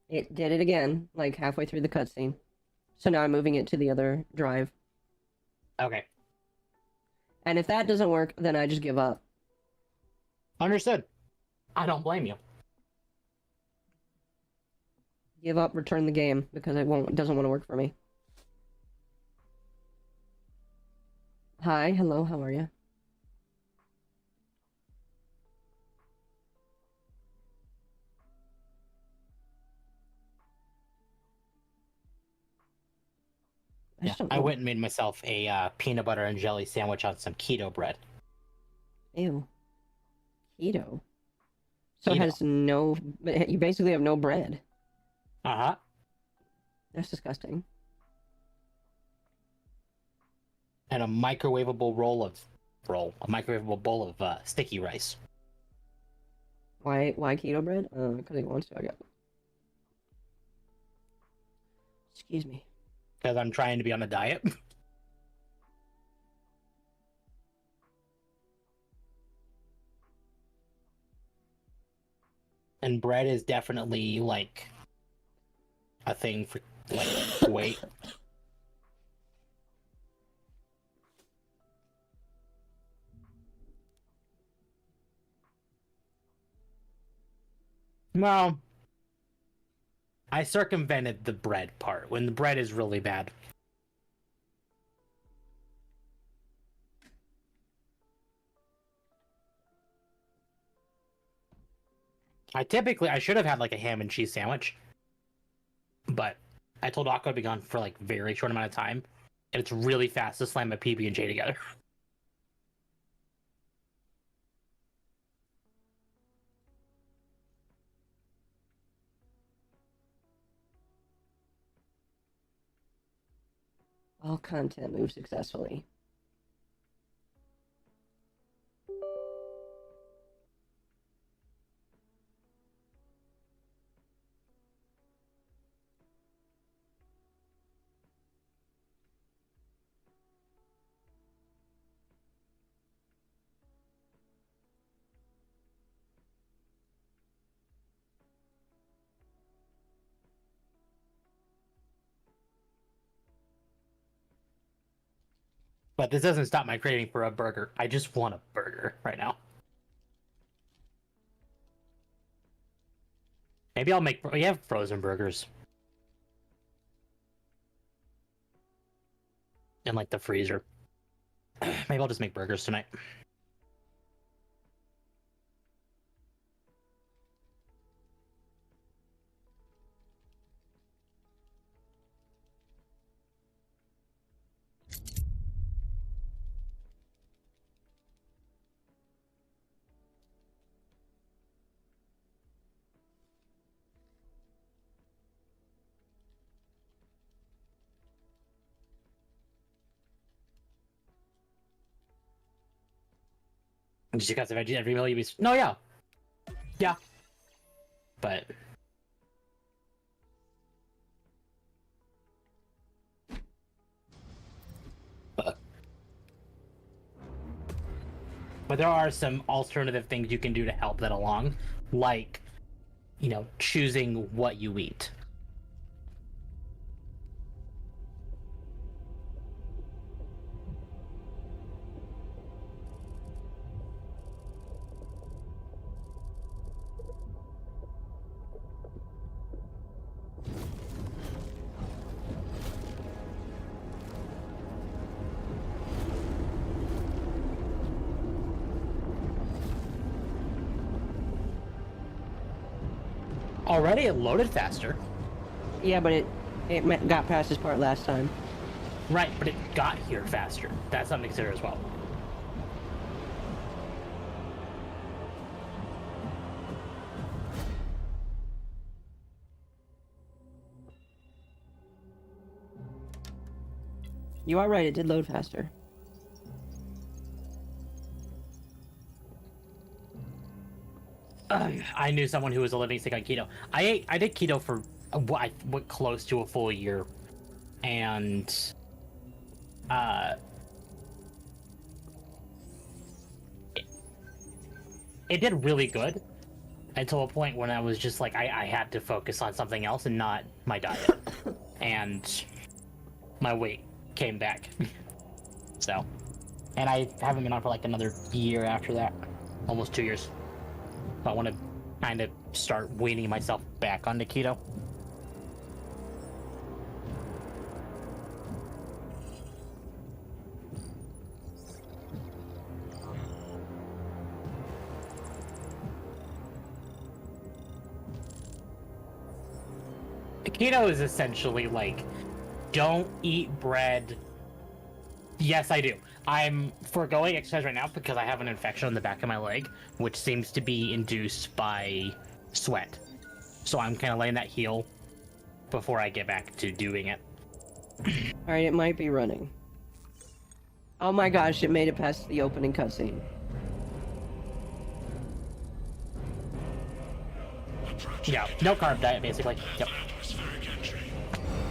It did it again, like halfway through the cutscene. So now I'm moving it to the other drive. Okay. And if that doesn't work, then I just give up. Understood. I don't blame you. Give up, return the game, because it doesn't want to work for me. Hi, hello, how are you? Yeah, I went and made myself a peanut butter and jelly sandwich on some keto bread. Ew. Keto. So it Keto. has no... You basically have no bread. Uh-huh. That's disgusting. And a microwavable microwavable bowl of sticky rice. Why keto bread? Because he wants to, I guess. Excuse me. Because I'm trying to be on a diet. And bread is definitely, like, a thing for, like, weight. Well, I circumvented the bread part, when the bread is really bad. I should have had, like, a ham and cheese sandwich. But I told Occo to be gone for, like, very short amount of time. And it's really fast to slam a PB&J together. All content moves successfully. But this doesn't stop my craving for a burger. I just want a burger right now. Maybe I'll make... We have frozen burgers. In, like, the freezer. Maybe I'll just make burgers tonight. Did you guys have every meal you be... No, yeah. Yeah. But... But there are some alternative things you can do to help that along. Like, you know, choosing what you eat. Already it loaded faster. Yeah, but it got past this part last time. Right, but it got here faster. That's something to consider as well. You are right, it did load faster. I knew someone who was a living sick on keto. I did keto for what close to a full year, and it did really good until a point when I was just like I had to focus on something else and not my diet, and my weight came back. So, and I haven't been on for like another year after that, almost 2 years. So I want to kind of start weaning myself back onto keto. Keto is essentially like, don't eat bread. Yes, I do. I'm foregoing exercise right now because I have an infection on the back of my leg, which seems to be induced by sweat. So I'm kind of letting that heal before I get back to doing it. Alright, it might be running. Oh my gosh, it made it past the opening cutscene. Yeah, no carb diet, basically. Yep.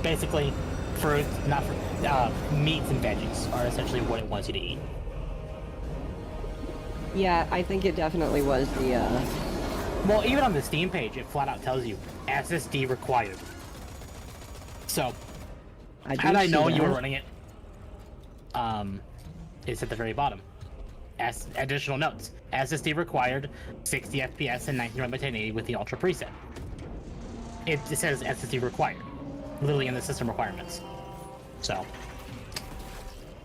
Basically, fruits, not fruit, meats and veggies are essentially what it wants you to eat. Yeah, I think it definitely was the, Well, even on the Steam page, it flat out tells you SSD required. So, had I known you were running it, it's at the very bottom. Additional notes: SSD required, 60 FPS and 19 by 1080 with the Ultra preset. It says SSD required, literally in the system requirements. So,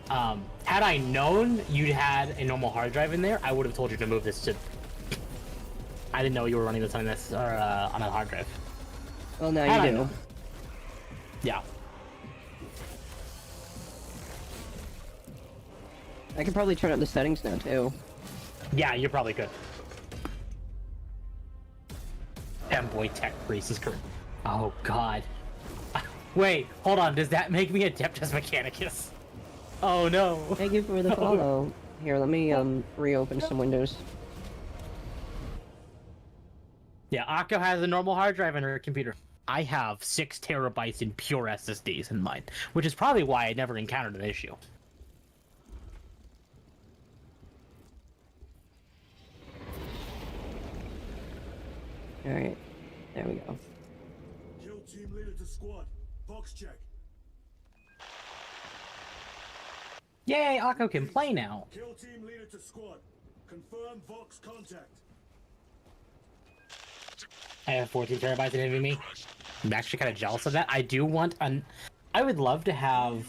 had I known you'd had a normal hard drive in there, I would have told you to move this to. I didn't know you were running this on this or on a hard drive. Well, now you do. Yeah. I can probably turn up the settings now too. Yeah, you're probably good. Boy Tech Priest is correct. Oh god. Wait, hold on. Does that make me Adeptus Mechanicus? Oh no. Thank you for the follow. Here, let me reopen some windows. Yeah, Akko has a normal hard drive in her computer. I have 6 terabytes in pure SSDs in mine, which is probably why I never encountered an issue. Alright, there we go. Kill team leader to squad. Box check. Yay, Akko can play now. Kill team leader to squad. Confirm Vox contact. I have 14 terabytes in NVMe. I'm actually kind of jealous of that. I do want I would love to have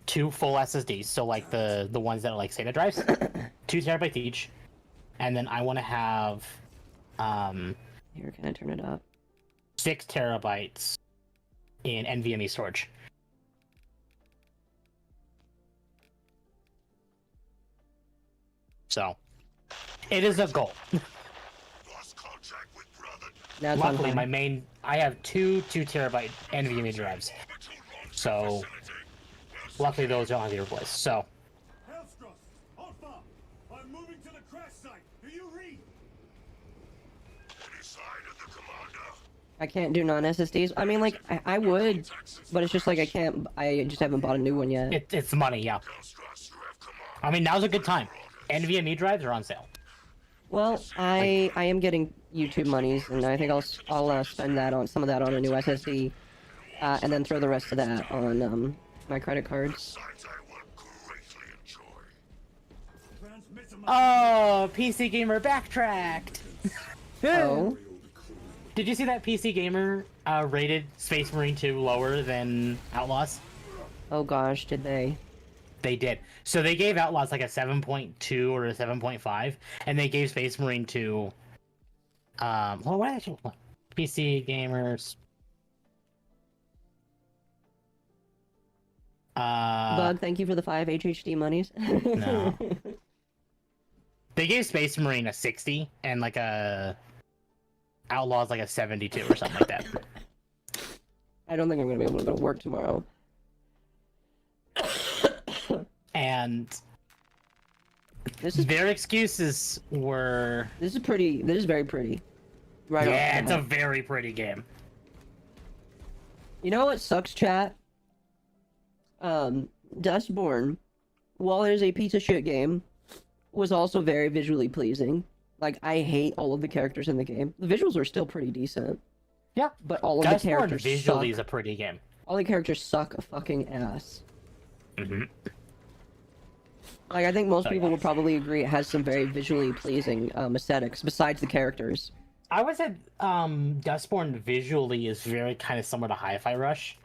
2 full SSDs, so like the ones that are like SATA drives, 2 terabytes each, and then I want to have Here, can I turn it up? 6 terabytes in NVMe storage. So, it is a goal. Now it's on Luckily, high. I have 2 2-terabyte NVMe drives, so luckily those don't have to be replaced. So, Hellstrut, Alpha, I'm moving to the crash site. Do you read? I can't do non-SSDs. I mean, like, I would, but it's just like I can't. I just haven't bought a new one yet. it's money, yeah. I mean, now's a good time. NVMe drives are on sale. Well, I am getting YouTube monies, and I think I'll spend that on some of that on a new SSD, and then throw the rest of that on my credit cards. Oh, PC Gamer backtracked. Oh, Did you see that PC Gamer rated Space Marine 2 lower than Outlaws? oh gosh, did they? They did. So they gave Outlaws like a 7.2 or a 7.5, and they gave Space Marine 2. Well, what actually? PC Gamers. Bug, thank you for the 5 HHD monies. No. They gave Space Marine a 60, and like a Outlaws like a 72 or something like that. I don't think I'm gonna be able to go to work tomorrow. And This is Their excuses were. this is pretty. This is very pretty. Right. off Yeah, the it's a bat. very pretty game. You know what sucks, chat? Dustborn, while it is a piece of shit game, was also very visually pleasing. Like, I hate all of the characters in the game. The visuals are still pretty decent, Yeah, but all of the Dustborn characters visually suck. is a pretty game. All the characters suck a fucking ass. Mhm. Like, I think most Oh, people yeah. will probably agree it has some very visually pleasing aesthetics, besides the characters. I would say Dustborn visually is very kind of similar to Hi-Fi Rush.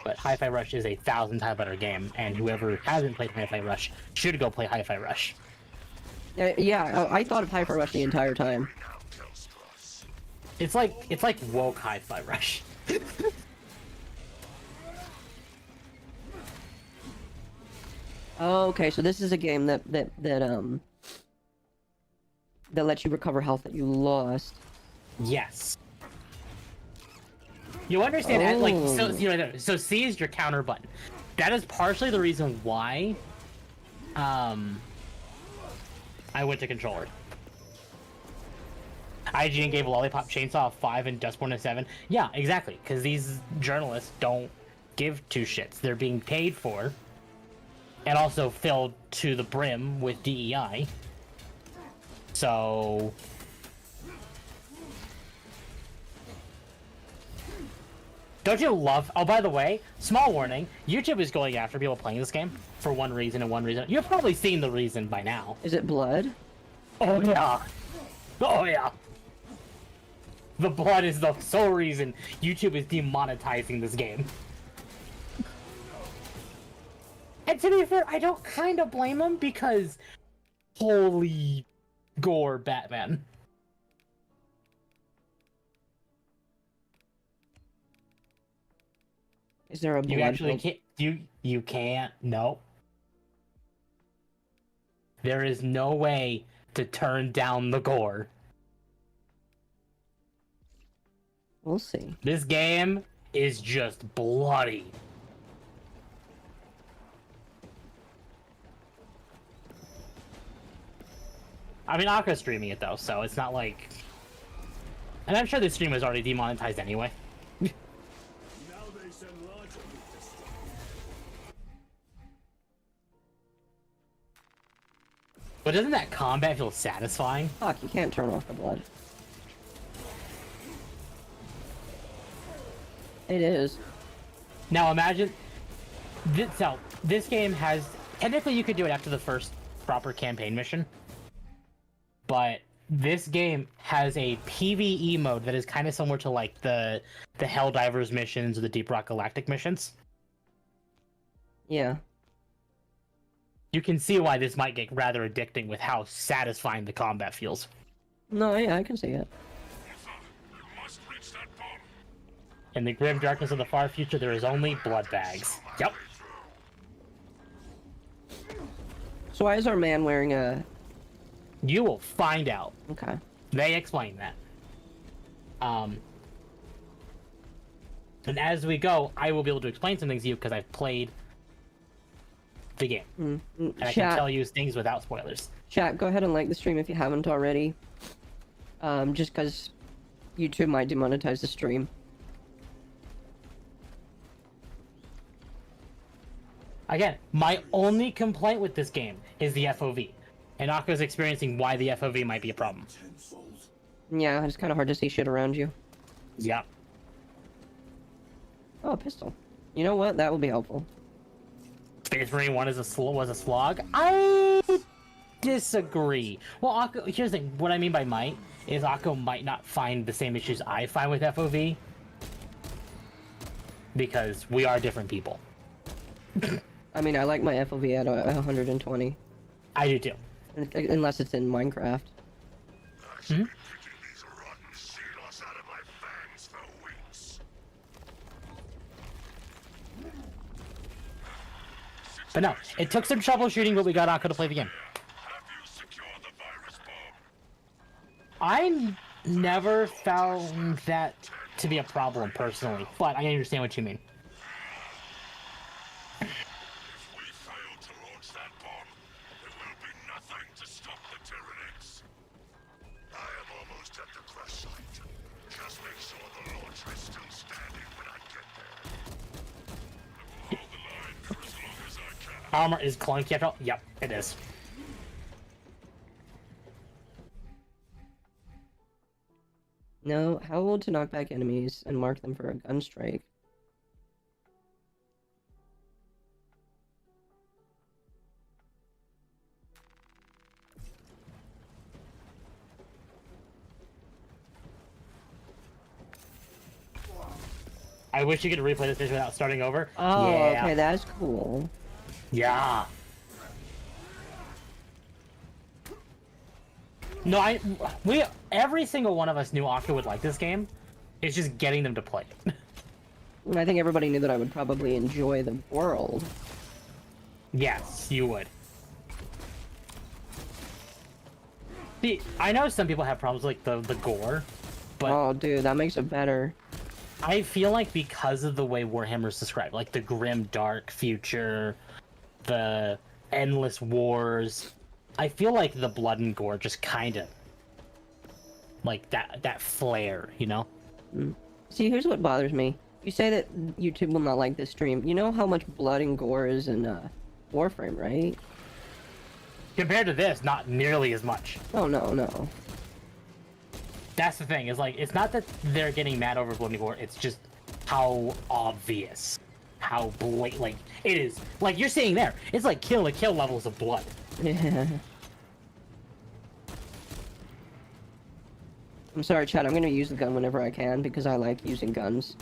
But Hi-Fi Rush is 1,000 times better game, and whoever hasn't played Hi-Fi Rush should go play Hi-Fi Rush. Yeah, I thought of Hyper Rush the entire time. It's like woke Hi-Fi Rush. Oh, okay, so this is a game that lets you recover health that you lost. Yes. You understand that, like, so, Oh. you know, so C is your counter button. That is partially the reason why, I went to controller. IGN gave Lollipop Chainsaw a 5 and Dustborn a 7. Yeah, exactly, because these journalists don't give two shits. They're being paid for, and also filled to the brim with DEI. So... Don't you love... Oh, by the way, small warning, YouTube is going after people playing this game for one reason and one reason. You've probably seen the reason by now. Is it blood? Oh, yeah. Oh, yeah. The blood is the sole reason YouTube is demonetizing this game. And to be fair, I don't kind of blame them because... Holy gore, Batman. Is there a blood? You actually build? can't. You can't. No. There is no way to turn down the gore. We'll see. This game is just bloody. I mean, Akka's streaming it though, so it's not like. And I'm sure this stream is already demonetized anyway. Now they send larger meat to stuff. But doesn't that combat feel satisfying? Fuck, you can't turn off the blood. It is. Now imagine. This game has. Technically, you could do it after the first proper campaign mission. But this game has a PvE mode that is kind of similar to like the Helldivers missions or the Deep Rock Galactic missions. Yeah. You can see why this might get rather addicting with how satisfying the combat feels. No, yeah, I can see it. You must reach that bomb. In the grim darkness of the far future, there is only blood bags. Yep. So why is our man wearing a... You will find out. Okay. They explain that. And as we go, I will be able to explain some things to you because I've played the game. And I can Chat, tell you things without spoilers. chat, go ahead and like the stream if you haven't already. Just because YouTube might demonetize the stream. Again, my only complaint with this game is the FOV. And Akka's experiencing why the FOV might be a problem. Yeah, it's kind of hard to see shit around you. Yep. Oh, a pistol. You know what? That will be helpful. Space Marine 1 was a slog? I disagree. Well, Akko, here's the thing. What I mean by might is Akko might not find the same issues I find with FOV. Because we are different people. I mean, I like my FOV at 120. I do too. Unless it's in Minecraft. Hmm? These rotten seals out of my fangs for weeks. But no, it took some troubleshooting, but we got Akko to play the game. Have you secured the virus bomb? I never found that to be a problem personally, but I understand what you mean. If we fail Armor is clunky after all? Yep, it is. No, how old to knock back enemies and mark them for a gun strike? I wish you could replay this mission without starting over. Oh, yeah. okay, that's cool. Yeah. No, every single one of us knew Octo would like this game. It's just getting them to play it. I think everybody knew that I would probably enjoy the world. Yes, you would. See, I know some people have problems like the gore, but Oh, dude, that makes it better. I feel like because of the way Warhammer's described, like the grim, dark future, the endless wars, I feel like the blood and gore just kind of like that flair, you know? See, here's what bothers me. You say that YouTube will not like this stream. You know how much blood and gore is in Warframe, right? Compared to this, not nearly as much. Oh, no, no. That's the thing, is like, it's not that they're getting mad over blood and gore, it's just how obvious, how blatant, like, it is. Like, you're seeing there, it's like kill-to-kill levels of blood. Yeah. I'm sorry, Chad, I'm gonna use the gun whenever I can, because I like using guns.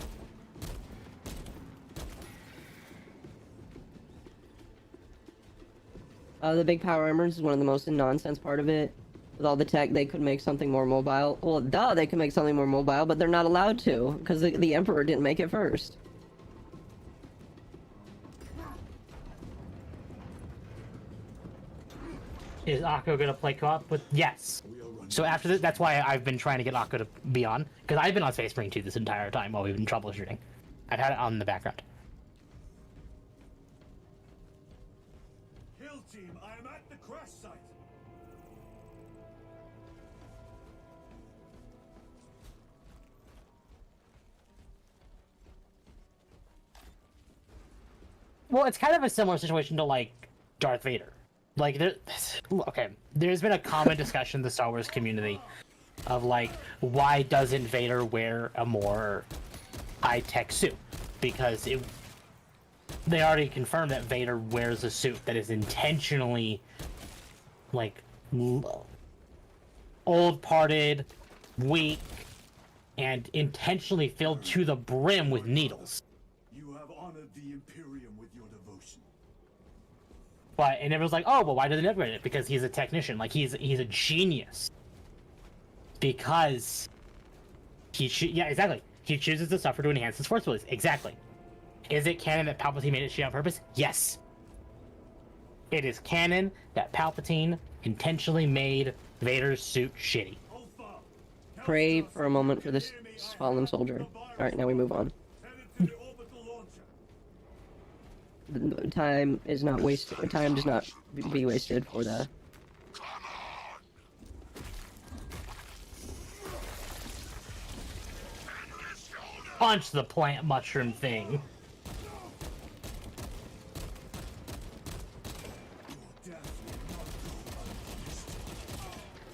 The big power armors is one of the most nonsense part of it. With all the tech, they could make something more mobile. Well, duh, they could make something more mobile, but they're not allowed to, because the Emperor didn't make it first. Is Akko gonna play co-op with? Yes. So after this, that's why I've been trying to get Akko to be on, because I've been on Space Marine 2 this entire time while we've been troubleshooting. I've had it on in the background. Kill team, I am at the crash site. Well, it's kind of a similar situation to like Darth Vader. Like there's been a common discussion in the Star Wars community of like, why doesn't Vader wear a more high-tech suit? Because they already confirmed that Vader wears a suit that is intentionally like old, parted, weak, and intentionally filled to the brim with needles. You have honored the Imperium with your devotion. And everyone's like, oh, well, why doesn't he upgrade it? Because he's a technician. Like, he's a genius. Because yeah, exactly. He chooses to suffer to enhance his force abilities. Exactly. Is it canon that Palpatine made it shitty on purpose? Yes. It is canon that Palpatine intentionally made Vader's suit shitty. Pray for a moment for this fallen soldier. Alright, now we move on. Headed to the orbital launcher. The time is not wasted. Time does not be wasted for the... Punch the plant mushroom thing.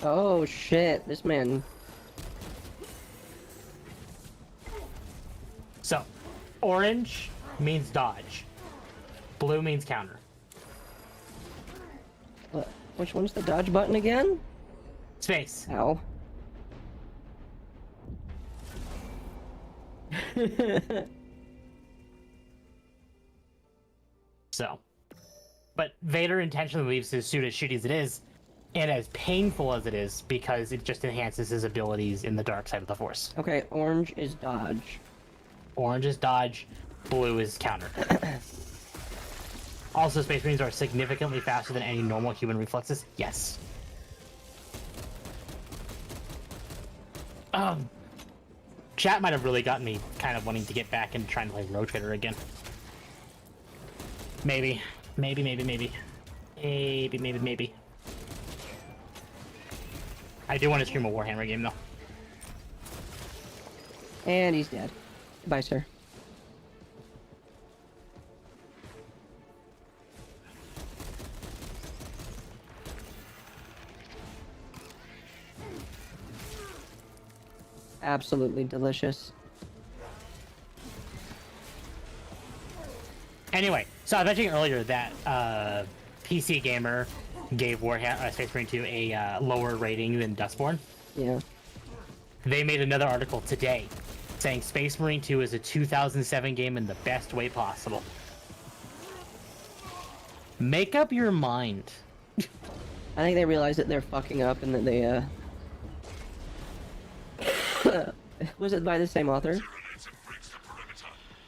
Oh shit, this man... So, orange means dodge. Blue means counter. What? Which one's the dodge button again? Space. Ow. So. But Vader intentionally leaves his suit as shitty as it is, and as painful as it is, because it just enhances his abilities in the dark side of the Force. Okay, orange is dodge. Orange is dodge, blue is counter. Also, Space Marines are significantly faster than any normal human reflexes. Yes. Chat might have really gotten me kind of wanting to get back and trying to play Road Trader again. Maybe. Maybe. I do want to stream a Warhammer game, though. And he's dead. Goodbye, sir. absolutely delicious. Anyway, so I mentioned earlier that PC Gamer gave Warhammer Space Marine 2 a lower rating than Dustborn. Yeah. They made another article today saying Space Marine 2 is a 2007 game in the best way possible. Make up your mind. I think they realize that they're fucking up and that they, was it by the same author?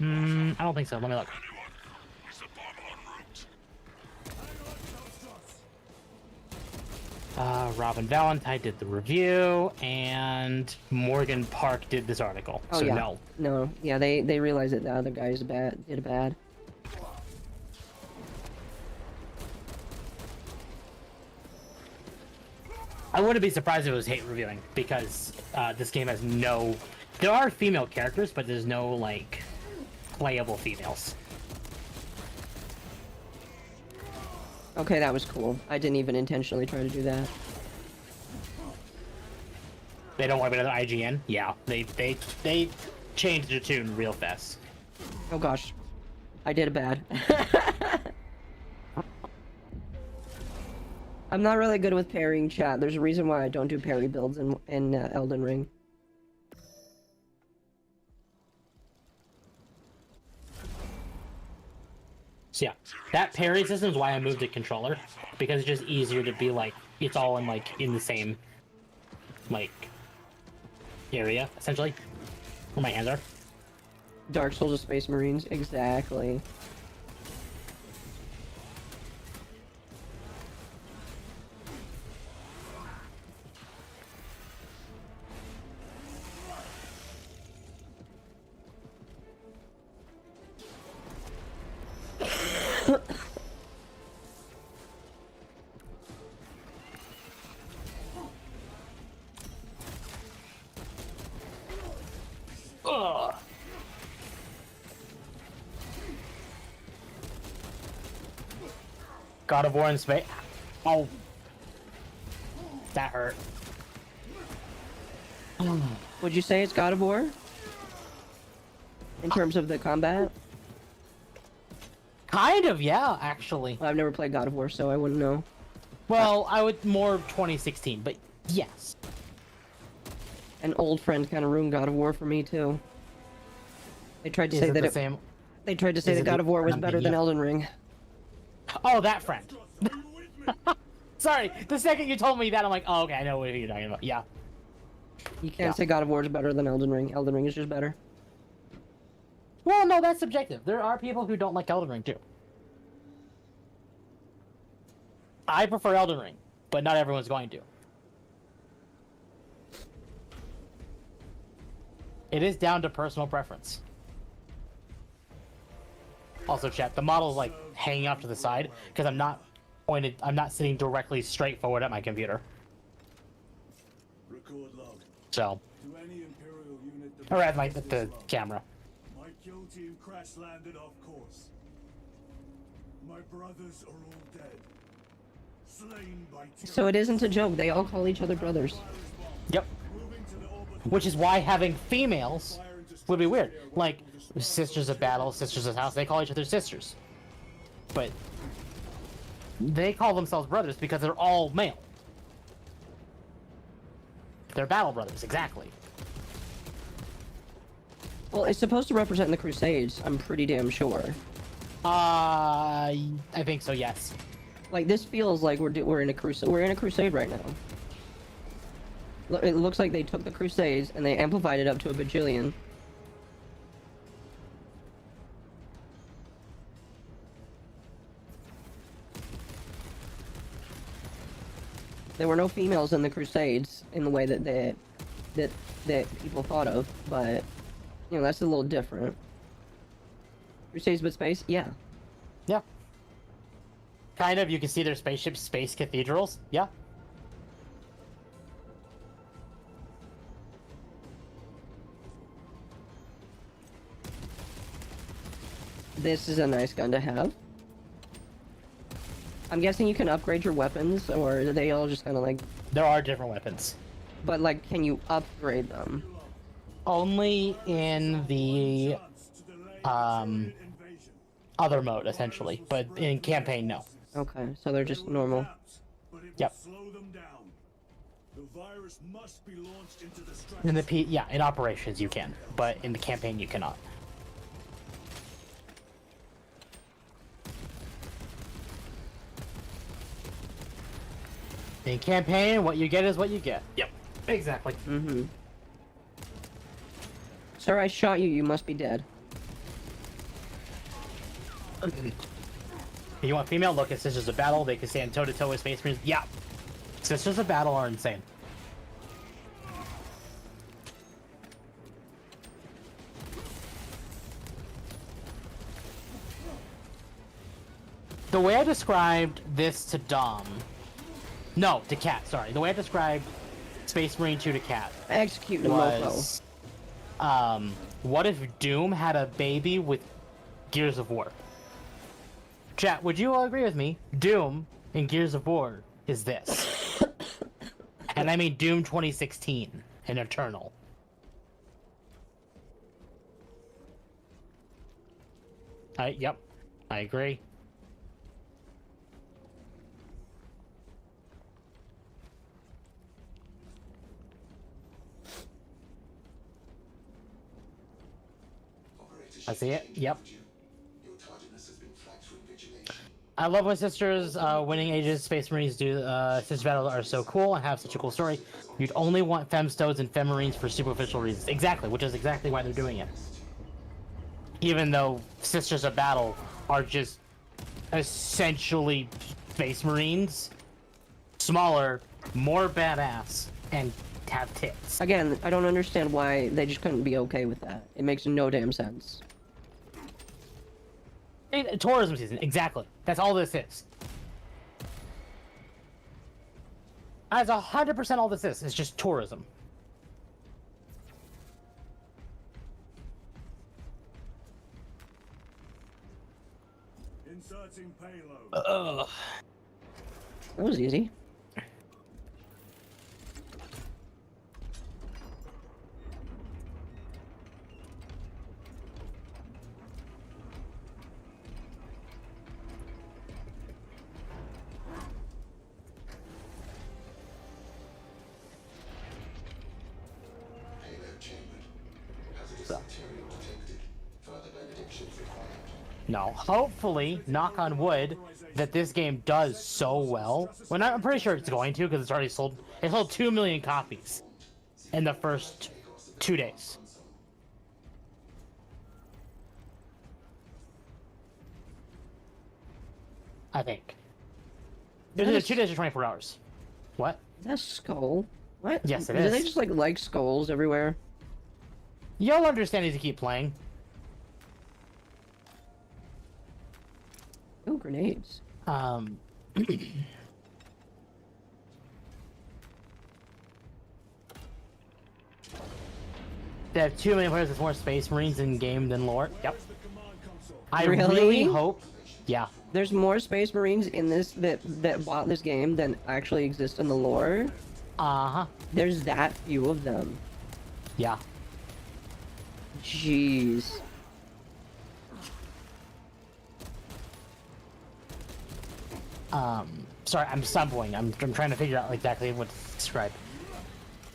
I don't think so. Let me look. Robin Valentine did the review, and Morgan Park did this article. Oh, so yeah. no. No, yeah, they realize that the other guy did bad. I wouldn't be surprised if it was hate reviewing, because this game has no... There are female characters, but there's no, like, playable females. Okay, that was cool. I didn't even intentionally try to do that. They don't want to be another IGN? Yeah, they changed their tune real fast. Oh gosh. I did it bad. I'm not really good with parrying chat. There's a reason why I don't do parry builds in Elden Ring. So yeah, that parry system is why I moved to controller, because it's just easier to be like, it's all in the same, like, area, essentially, where my hands are. Dark Souls of Space Marines, exactly. Ugh. God of War in space. Oh, that hurt. Would you say it's God of War? In terms of the combat? Kind of, yeah, actually. I've never played God of War, so I wouldn't know. Well, I would more 2016, but yes. An old friend kind of ruined God of War for me too. They tried to Is say it that the same? they tried to say is that it God the- of War was better than yeah. Elden Ring. Oh, that friend. Sorry, the second you told me that, I'm like, oh, okay, I know what you're talking about. Yeah. You can't Yeah. say God of War is better than Elden Ring. Elden Ring is just better. Well, no, that's subjective. There are people who don't like Elden Ring, too. I prefer Elden Ring, but not everyone's going to. It is down to personal preference. Also, chat, the model's like hanging off to the side because I'm not sitting directly straight forward at my computer. Record log. So, To any Imperial unit or at the camera. My kill team crash landed off course. My brothers are all dead. Slain by So it isn't a joke. They all call each other brothers. Yep. moving to the orbit. Which is why having females would be weird. Like, sisters of battle, sisters of house, they call each other sisters. But they call themselves brothers because they're all male. They're battle brothers, exactly. Well, it's supposed to represent the Crusades. I'm pretty damn sure. I think so, yes. Like this feels like we're in a crusade. We're in a crusade right now. It looks like they took the Crusades and they amplified it up to a bajillion. There were no females in the Crusades in the way that people thought of, but you know that's a little different. Crusades but space, yeah. Yeah. Kind of, you can see their spaceships, space cathedrals. Yeah. This is a nice gun to have. I'm guessing you can upgrade your weapons, or are they all just kind of like... There are different weapons. But, like, can you upgrade them? only in the Invasion. other mode essentially, but in campaign no. Okay, so they're just normal. But it will Yep. slow them down. The virus must be launched into the In the stratosphere. yeah, in operations you can, but in the campaign you cannot. In campaign, what you get is what you get. Yep, exactly. Mm-hmm. Sir, I shot you. You must be dead. If you want female, look, it's Sisters of Battle. They can stand toe to toe with Space Marines. Yeah, Sisters of Battle are insane. The way I described this to Dom, no, to Cat. Sorry, the way I described Space Marine 2 to Cat Execute the mofo. was, what if Doom had a baby with Gears of War? Chat, would you all agree with me? Doom in Gears of War is this. And I mean Doom 2016 and Eternal. Yep, I agree. I see it. Yep. I love when Sisters winning Ages Space Marines do Sisters Battle are so cool and have such a cool story. You'd only want Femstodes and Femmarines for superficial reasons. Exactly, which is exactly why they're doing it. Even though Sisters of Battle are just essentially Space Marines, smaller, more badass, and have tits. Again, I don't understand why they just couldn't be okay with that. It makes no damn sense. Tourism season, exactly. That's all this is. That's 100% all this is. It's just tourism. Inserting payload. That was easy. No, hopefully, knock on wood, that this game does so well. Well, I'm pretty sure it's going to, because it's already sold. It sold 2 million copies in the first 2 days. I think. It was 2 days or 24 hours. What? That's skull. What? Yes, it Do is. they just like skulls everywhere? You'll understand as you keep playing. Oh, grenades. They have 2 million players with more Space Marines in game than lore. Yep. I Really? really hope. Yeah. There's more Space Marines in this that bought this game than actually exist in the lore. Uh-huh. There's that few of them. Yeah. Jeez. Sorry, I'm stumbling. I'm trying to figure out exactly what to describe.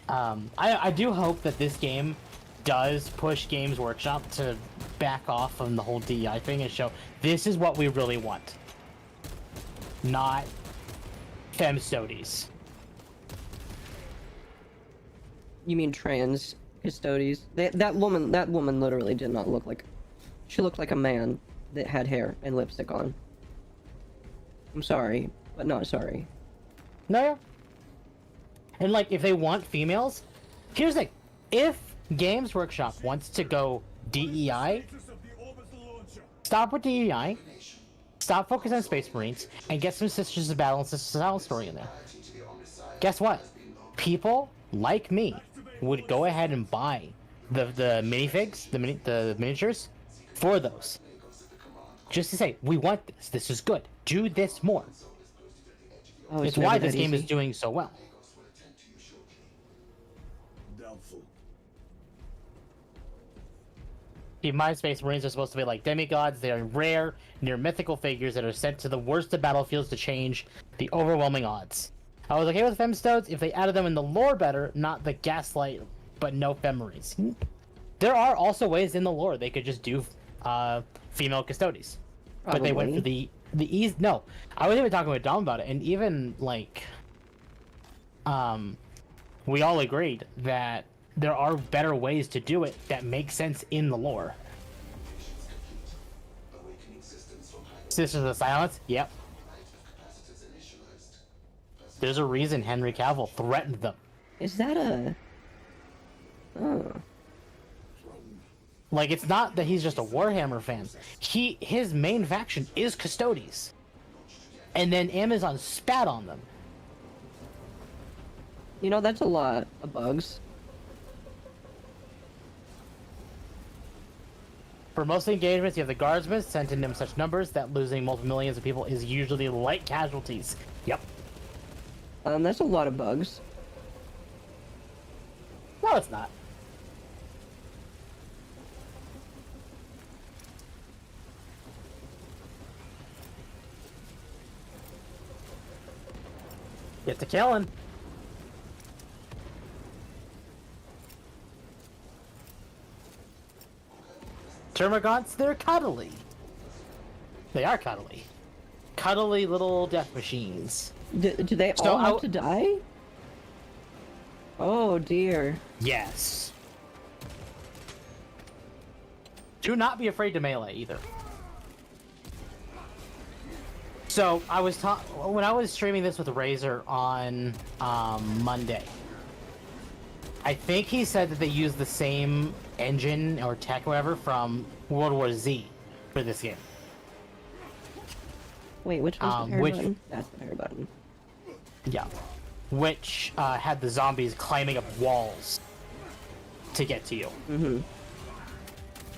I do hope that this game does push Games Workshop to back off on the whole DEI thing and show this is what we really want. Not femstodies. You mean trans custodies? That woman literally did not look like. She looked like a man that had hair and lipstick on. I'm sorry, but not sorry. No, yeah. And like, if they want females, here's the thing. If Games Workshop wants to go DEI, stop with DEI, stop focusing on Space Marines, and get some Sisters of Battle and Sisters of Battle story in there. Guess what? People like me would go ahead and buy the minifigs, the miniatures, for those. Just to say, we want this. This is good. Do this more. Oh, It's never why that this game easy. is doing so well. Doubtful. The mind Space Marines are supposed to be like demigods. They are rare, near mythical figures that are sent to the worst of battlefields to change the overwhelming odds. I was okay with Femstones if they added them in the lore better, not the gaslight, but no Fem-Marines. There are also ways in the lore they could just do female Custodes. But they went for the ease. No, I was even talking with Dom about it, and even like, we all agreed that there are better ways to do it that make sense in the lore. Sisters of Silence? Yep. There's a reason Henry Cavill threatened them. Is that a... Oh. Like, it's not that he's just a Warhammer fan. His main faction is Custodes. And then Amazon spat on them. You know, that's a lot of bugs. For most engagements, you have the guardsmen sent in them such numbers that losing multiple millions of people is usually light casualties. Yep. That's a lot of bugs. No, it's not. Get to killing. Termagants, they're cuddly. They are cuddly. Cuddly little death machines. Do they all have to die? Oh dear. Yes. Do not be afraid to melee either. So I was when I was streaming this with Razor on Monday. I think he said that they used the same engine or tech or whatever from World War Z for this game. Wait, which was the parry button? That's the parry button. Yeah. Which had the zombies climbing up walls to get to you. Mm-hmm.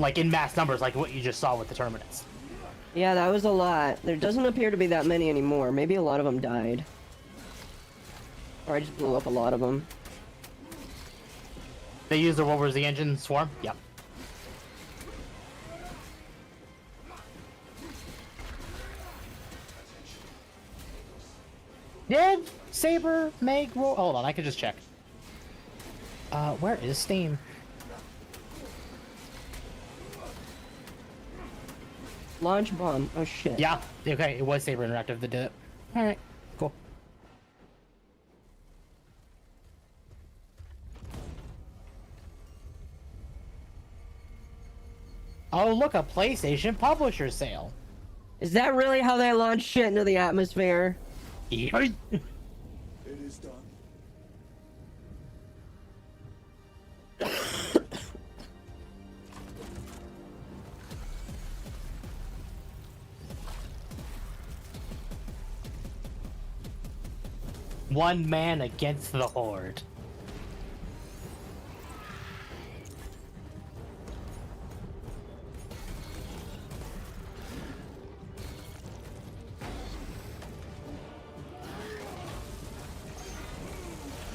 Like in mass numbers, like what you just saw with the Terminus. Yeah, that was a lot. There doesn't appear to be that many anymore. Maybe a lot of them died. Or I just blew up a lot of them. They used the World War Z engine swarm? Yep. Did Saber make roll? Hold on, I can just check. Where is Steam? Launch bomb. Oh shit. Yeah, okay, it was Saber Interactive that did it. Alright, cool. Oh, look, a PlayStation publisher sale. Is that really how they launch shit into the atmosphere? Yeet. It is done. One man against the Horde.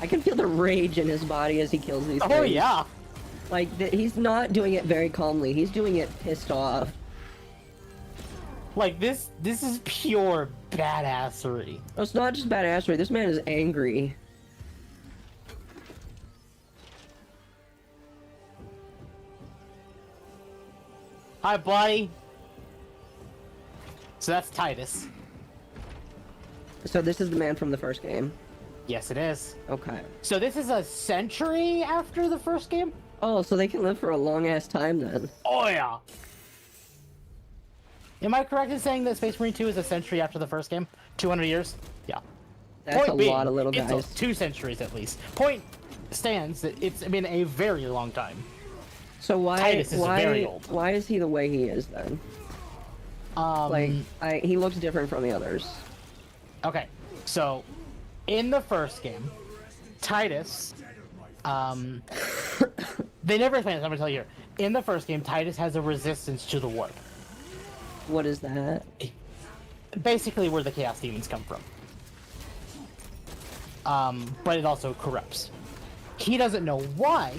I can feel the rage in his body as he kills these Oh things. yeah. Like, he's not doing it very calmly. He's doing it pissed off. Like this is pure badassery. Oh, it's not just badassery. This man is angry. Hi, buddy. So that's Titus. So this is the man from the first game. Yes, it is. Okay. So this is a century after the first game? Oh, so they can live for a long ass time then. Oh yeah. Am I correct in saying that Space Marine 2 is a century after the first game? 200 years? Yeah. That's a being, lot of little guys. It's 2 centuries at least. Point stands that it's been a very long time. So Titus is very old. why is he the way he is then? Like, he looks different from the others. Okay, so in the first game, Titus, they never explain this, I'm gonna tell you here. In the first game, Titus has a resistance to the warp. What is that? Basically where the Chaos Demons come from. But it also corrupts. He doesn't know why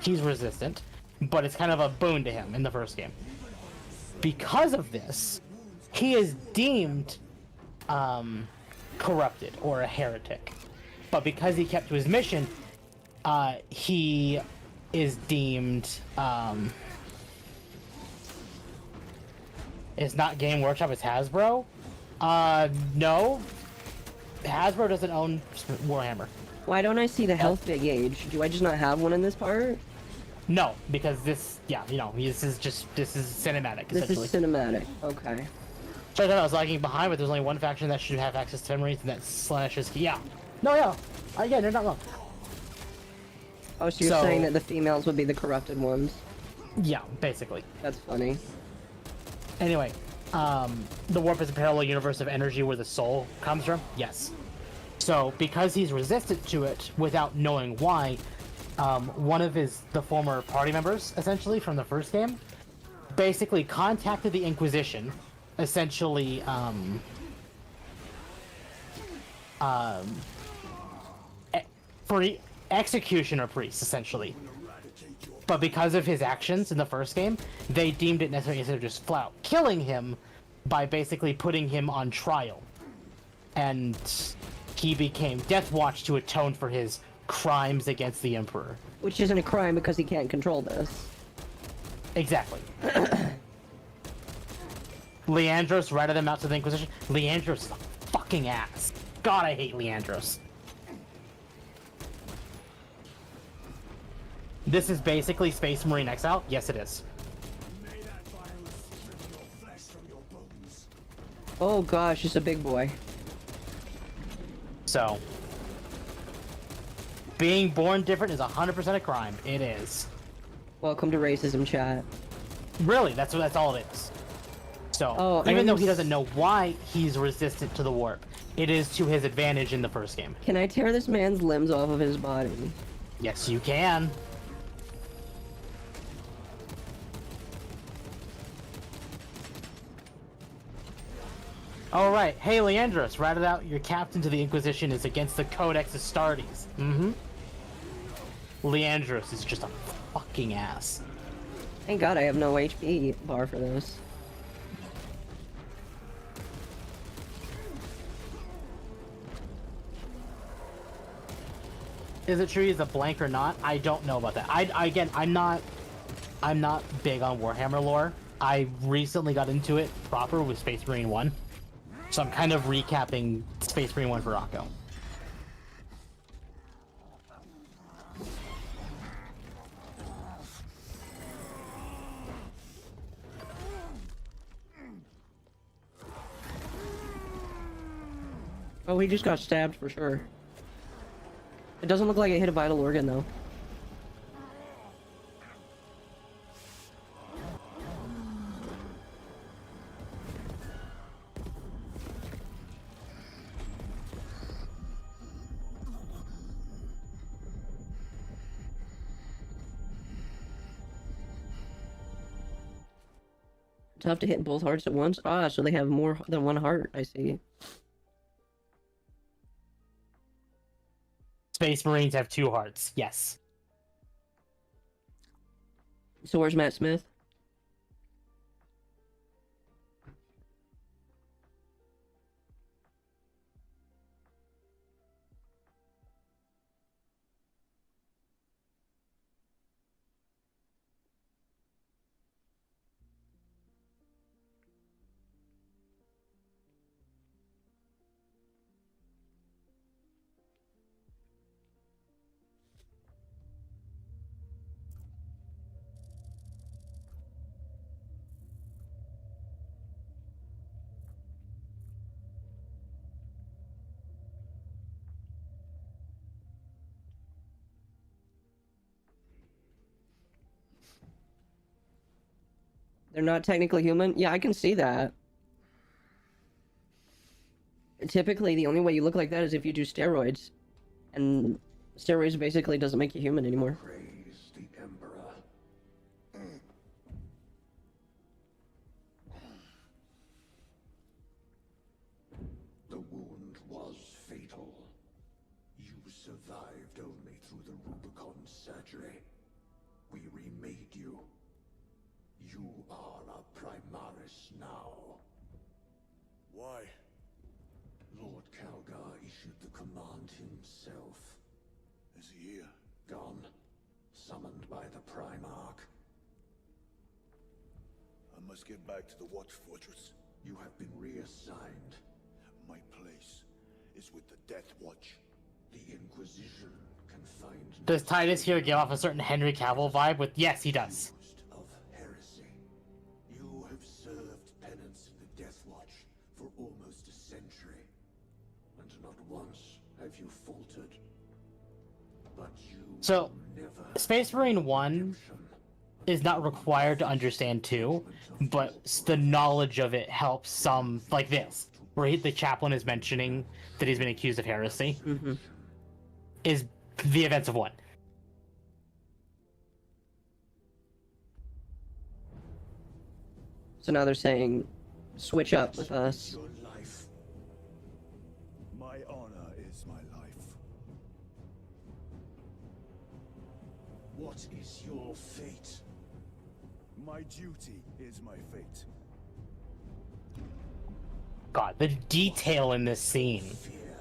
he's resistant, but it's kind of a boon to him in the first game. Because of this, he is deemed corrupted or a heretic. But because he kept to his mission, he is deemed it's not Game Workshop, it's Hasbro. No. Hasbro doesn't own Warhammer. Why don't I see the health gauge? Do I just not have one in this part? No, because this, yeah, you know, this is cinematic, This essentially. is cinematic. Okay. So I thought I was lagging behind, but there's only one faction that should have access to memories, and that's Slashes. Yeah. No, yeah. Again, you're not wrong. Oh, so you're saying that the females would be the corrupted ones? Yeah, basically. That's funny. Anyway, the warp is a parallel universe of energy where the soul comes from? Yes. So, because he's resistant to it without knowing why, one of the former party members, essentially, from the first game, basically contacted the Inquisition, essentially, for executioner priests, essentially. But because of his actions in the first game, they deemed it necessary instead of just flat out killing him by basically putting him on trial. And he became Death Watch to atone for his crimes against the Emperor. Which isn't a crime because he can't control this. Exactly. Leandros ratted him out to the Inquisition. Leandros is a fucking ass. God, I hate Leandros. This is basically Space Marine Exile? Yes, it is. May that violence strip your flesh from your bones. Oh gosh, it's a big boy. So, being born different is 100% a crime. It is. Welcome to racism, chat. Really, that's all it is. So, even though he doesn't know why he's resistant to the warp, it is to his advantage in the first game. Can I tear this man's limbs off of his body? Yes, you can. Alright, hey Leandros, ratted out your captain to the Inquisition is against the Codex Astartes. Mm-hmm. Leandros is just a fucking ass. Thank God I have no HP bar for this. Is it true he's a blank or not? I don't know about that. I'm not big on Warhammer lore. I recently got into it proper with Space Marine 1. So I'm kind of recapping Space Marine 1 for Rocco. Oh, he just got stabbed for sure. It doesn't look like it hit a vital organ though. Tough to hit both hearts at once? Ah, so they have more than one heart, I see. Space Marines have 2 hearts, yes. So where's Matt Smith? They're not technically human? Yeah, I can see that. Typically, the only way you look like that is if you do steroids. And steroids basically doesn't make you human anymore. Praise the Emperor. The wound was fatal. You survived only through the Rubicon surgery. We remade you. You are a Primaris now. Why? Lord Kalgar issued the command himself. Is he here? Gone. Summoned by the Primarch. I must get back to the Watch Fortress. You have been reassigned. My place is with the Death Watch. The Inquisition can find Does Titus here give off a certain Henry Cavill vibe with? Yes, he does. of heresy. You have served penance in the Death Watch for almost a century. And not once have you faltered. But you So, never Space Marine 1 is not required to understand 2, but the knowledge of it helps some, like this, where the chaplain is mentioning that he's been accused of heresy, is the events of 1. So now they're saying, switch up with us. your life. My honor is my life. What is your fate? My duty is my fate. God, the detail in this scene. Fear.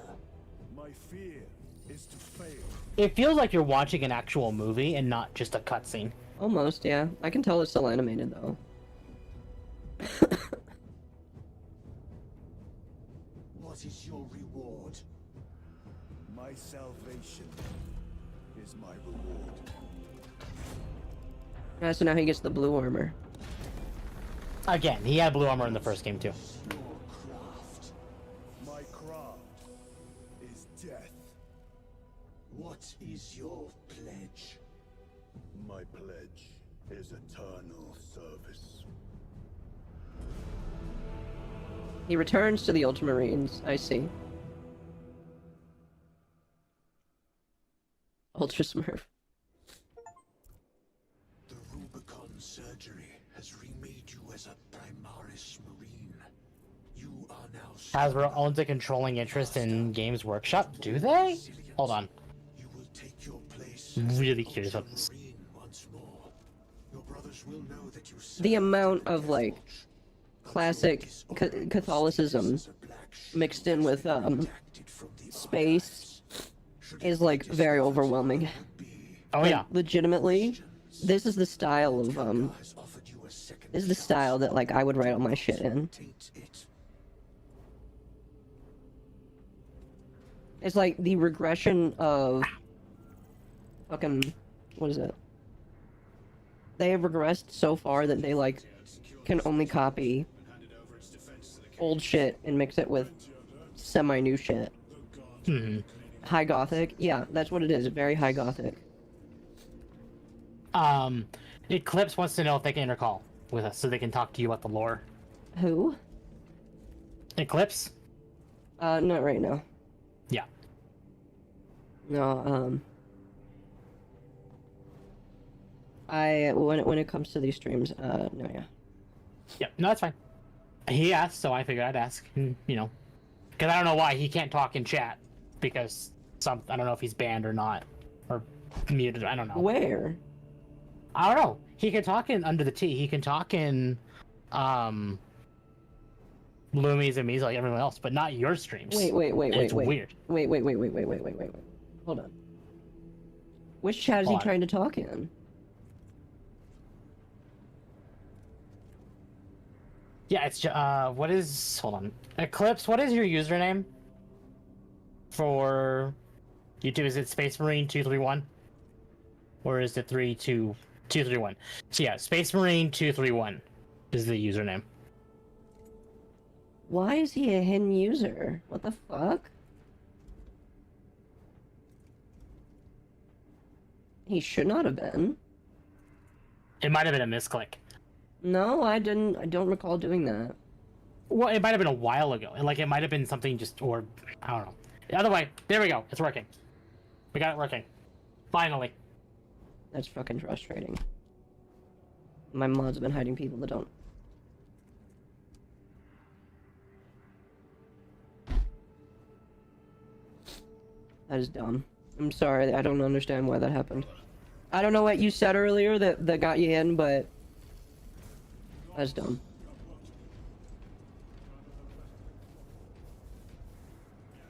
My fear is to fail. It feels like you're watching an actual movie and not just a cutscene. Almost, yeah. I can tell it's still animated, though. What is your reward? My salvation is my reward. Yeah, so now he gets the blue armor. Again, he had blue armor in the first game too. Your craft. My craft is death. What is your pledge? My pledge is eternal service. He returns to the Ultramarines, I see. Ultra Smurf. The Rubicon surgery has remade you as a Primaris Marine. You are now Hasbro owns a controlling interest in Games Workshop. Do they? Hold on. You will take your place I'm as really an curious about this. Ultramarine once more. Your brothers will know that you The served amount the of, Death like, Watch. classic Catholicism mixed in with space is like very overwhelming. Oh Like, yeah. legitimately, this is the style of this is the style that like I would write all my shit in. It's like the regression of fucking what is it? They have regressed so far that they like can only copy old shit and mix it with semi-new shit. High Gothic? Yeah, that's what it is. Very high Gothic. Eclipse wants to know if they can intercall with us so they can talk to you about the lore. Who? Eclipse? Not right now. Yeah. No, when it comes to these streams, no, yeah. Yep, no, that's fine. He asked, so I figured I'd ask. You know, because I don't know why he can't talk in chat because I don't know if he's banned or not, or muted. I don't know. Where? I don't know. He can talk in Under the T. He can talk in, Loomies and Mizu like everyone else, but not your streams. Wait. It's weird. Wait. Hold on. Which chat is he Hold on. trying to talk in? Yeah, it's what is? Hold on, Eclipse. What is your username for YouTube? Is it Space Marine 231, or is it 231? So yeah, Space Marine 231 is the username. Why is he a hidden user? What the fuck? He should not have been. It might have been a misclick. No, I didn't. I don't recall doing that. Well, it might have been a while ago. Like it might have been something just, or I don't know. Either way, there we go. It's working. We got it working. Finally. That's fucking frustrating. My mods have been hiding people that don't. That is dumb. I'm sorry. I don't understand why that happened. I don't know what you said earlier that got you in, but that's dumb.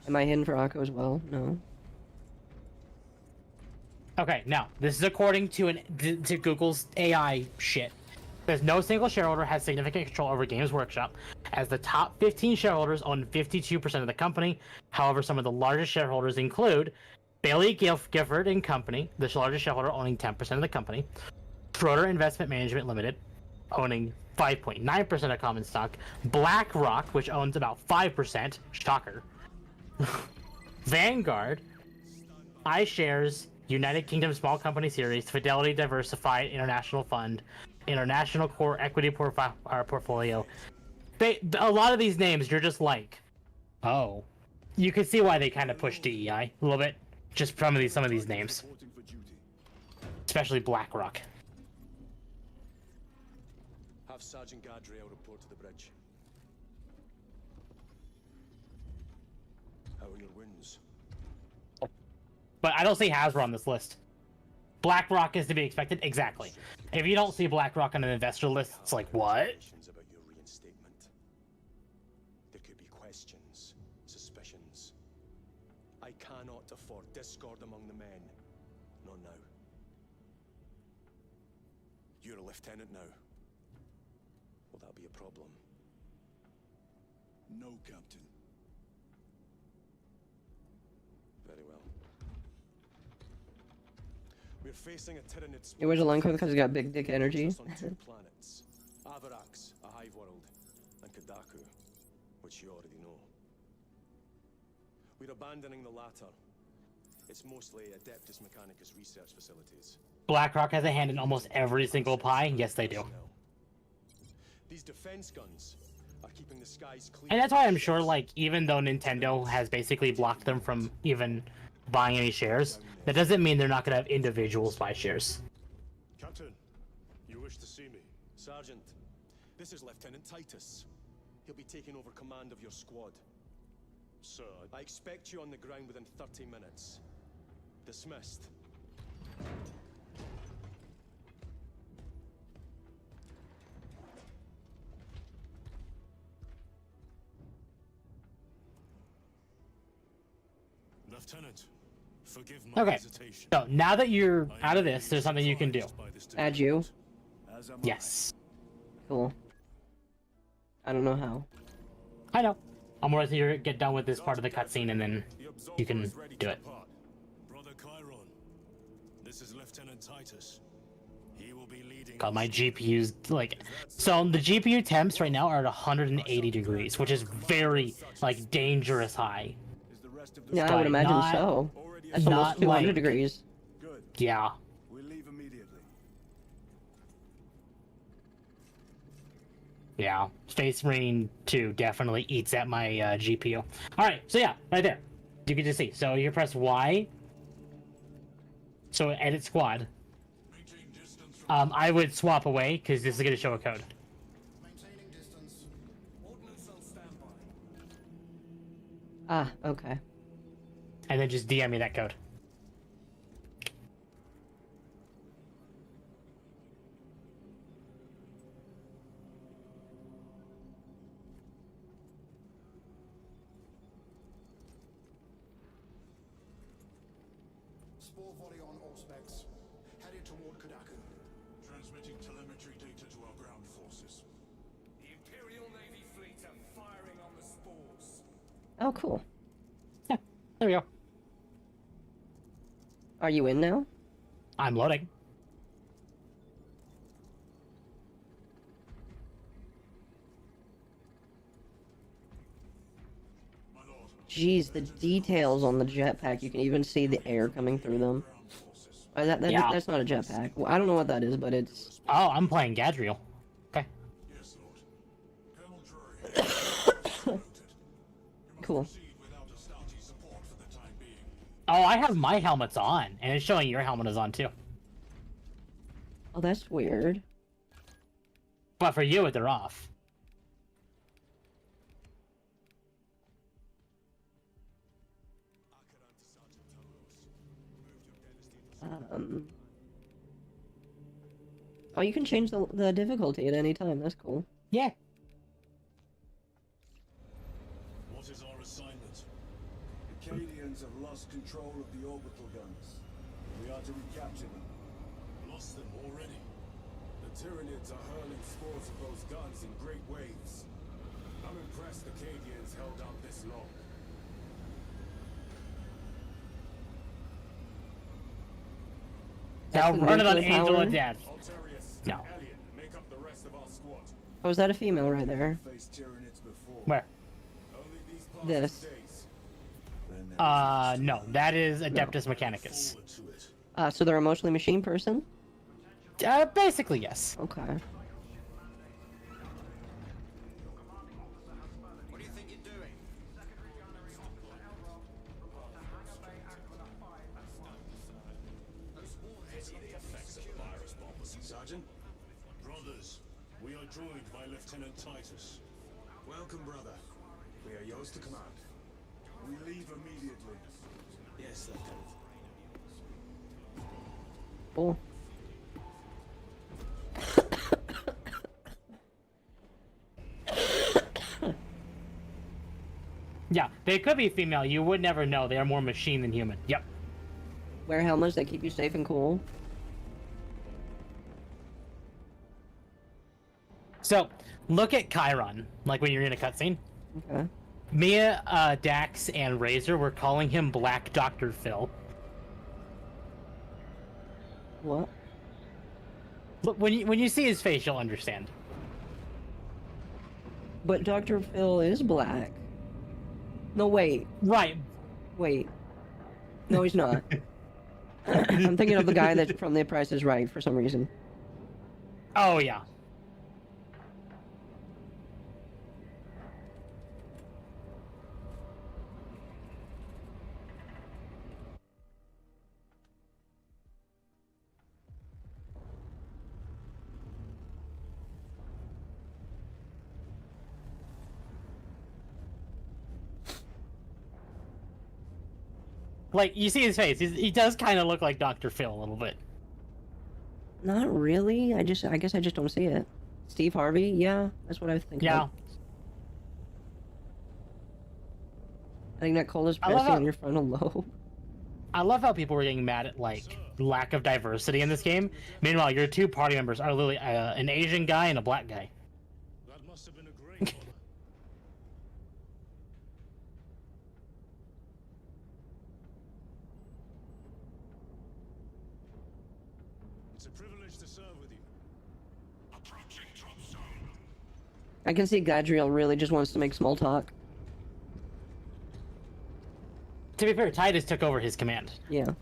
Am I hidden for Akko as well? No. Okay, now this is according to to Google's AI shit. There's no single shareholder has significant control over Games Workshop, as the top 15 shareholders own 52% of the company. However, some of the largest shareholders include Bailey Gifford and Company, the largest shareholder owning 10% of the company, Schroeder Investment Management Limited, owning 5.9% of common stock, BlackRock, which owns about 5%, shocker, Vanguard, iShares, United Kingdom Small Company Series, Fidelity Diversified International Fund, International Core Equity Portfolio. A lot of these names, you're just like, oh. You can see why they kind of push DEI a little bit, just from some of these names. Especially BlackRock. Have Sergeant Gadriel report to the bridge. How are your wounds? But I don't see Hasbro on this list. BlackRock is to be expected? Exactly. If you don't see BlackRock on an investor list, it's like, what? About your reinstatement. There could be questions, suspicions. I cannot afford discord among the men. Not now. You're a lieutenant now. Will that be a problem? No, Captain. Very well. We're facing a Tyranid. It was a Lunko because he got big dick energy. On 2 planets. Avarax, a hive world, and Kadaku, which you already know. We're abandoning the latter. It's mostly Adeptus Mechanicus research facilities. BlackRock has a hand in almost every single pie. Yes, they do. These defense guns are keeping the skies clear. And that's why I'm sure, like, even though Nintendo has basically blocked them from even buying any shares, that doesn't mean they're not going to have individuals buy shares. Captain, you wish to see me? Sergeant, this is Lieutenant Titus. He'll be taking over command of your squad. Sir, I expect you on the ground within 30 minutes. Dismissed. Lieutenant, forgive my hesitation. So now that you're out of this, there's something you can do. Add you. Yes. Cool. I don't know how. I know. I'm going to get done with this part of the cutscene and then you can do it. Brother Chiron, this is Lieutenant Titus. He will be leading. God, my GPU's like... So the GPU temps right now are at 180 degrees, which is very, like, dangerous high. Yeah, I would imagine not- so. That's not almost 200 like- degrees. Good. Yeah. We'll leave immediately. Yeah. Space Marine 2 definitely eats at my GPU. Alright, so yeah, right there. You can just see. So you press Y. So edit squad. I would swap away, because this is going to show a code. Maintaining distance. Ordnance on standby. Ah, okay. And then just DM me that code. Spore volley on all specs. Headed toward Kadaku. Transmitting telemetry data to our ground forces. The Imperial Navy fleet are firing on the spores. Oh, cool. Yeah, there we go. Are you in now? I'm loading. Jeez, the details on the jetpack. You can even see the air coming through them. Yeah. That's not a jetpack. Well, I don't know what that is, but it's... Oh, I'm playing Gadriel. Okay. Yes, Lord. Colonel Drury. Cool. Proceed without Astarte support for the time being. Oh, I have my helmets on, and it's showing your helmet is on too. Oh, that's weird. But for you, they're off. Oh, you can change the difficulty at any time. That's cool. Yeah. What is our assignment? The Cadians have lost control of the orbital guns. We are to recapture them. Lost them already. The Tyranids are hurling spores of those guns in great waves. I'm impressed the Cadians held out this long. Now That's the run it on nuclear Angel power? and Dad. Altarius, No. Alien, make up the rest of our squad. Oh, is that a female right there? Faced Tyranids before. Where? Only these past This. days. Then there No, that is Adeptus Mechanicus. Forward to it. So they're a mostly machine person? Basically, yes. Okay. What do you think you're doing? Pity the effects of virus bombs. Sergeant? Brothers, we are joined by Lieutenant Titus. Welcome, brother. We are yours to command. We leave immediately. Yes, Lieutenant. Cool. Yeah, they could be female. You would never know. They are more machine than human. Yep. Wear helmets that keep you safe and cool. So, look at Chiron, like when you're in a cutscene. Okay. Mia, Dax, and Razor were calling him Black Dr. Phil. What? Look, when you see his face, you'll understand. But Dr. Phil is black. No, wait. Right. Wait. No, he's not. I'm thinking of the guy that's from The Price is Right for some reason. Oh, yeah. Like, you see his face. He does kind of look like Dr. Phil a little bit. Not really. I guess I just don't see it. Steve Harvey? Yeah, that's what I think. Yeah. Of. I think that cold is I love pressing how- on your frontal lobe. I love how people were getting mad at, like, lack of diversity in this game. Meanwhile, your two party members are literally an Asian guy and a black guy. That must have been a great honor. It's a privilege to serve with you. Approaching drop zone. I can see Gadriel really just wants to make small talk. To be fair, Titus took over his command. Yeah. You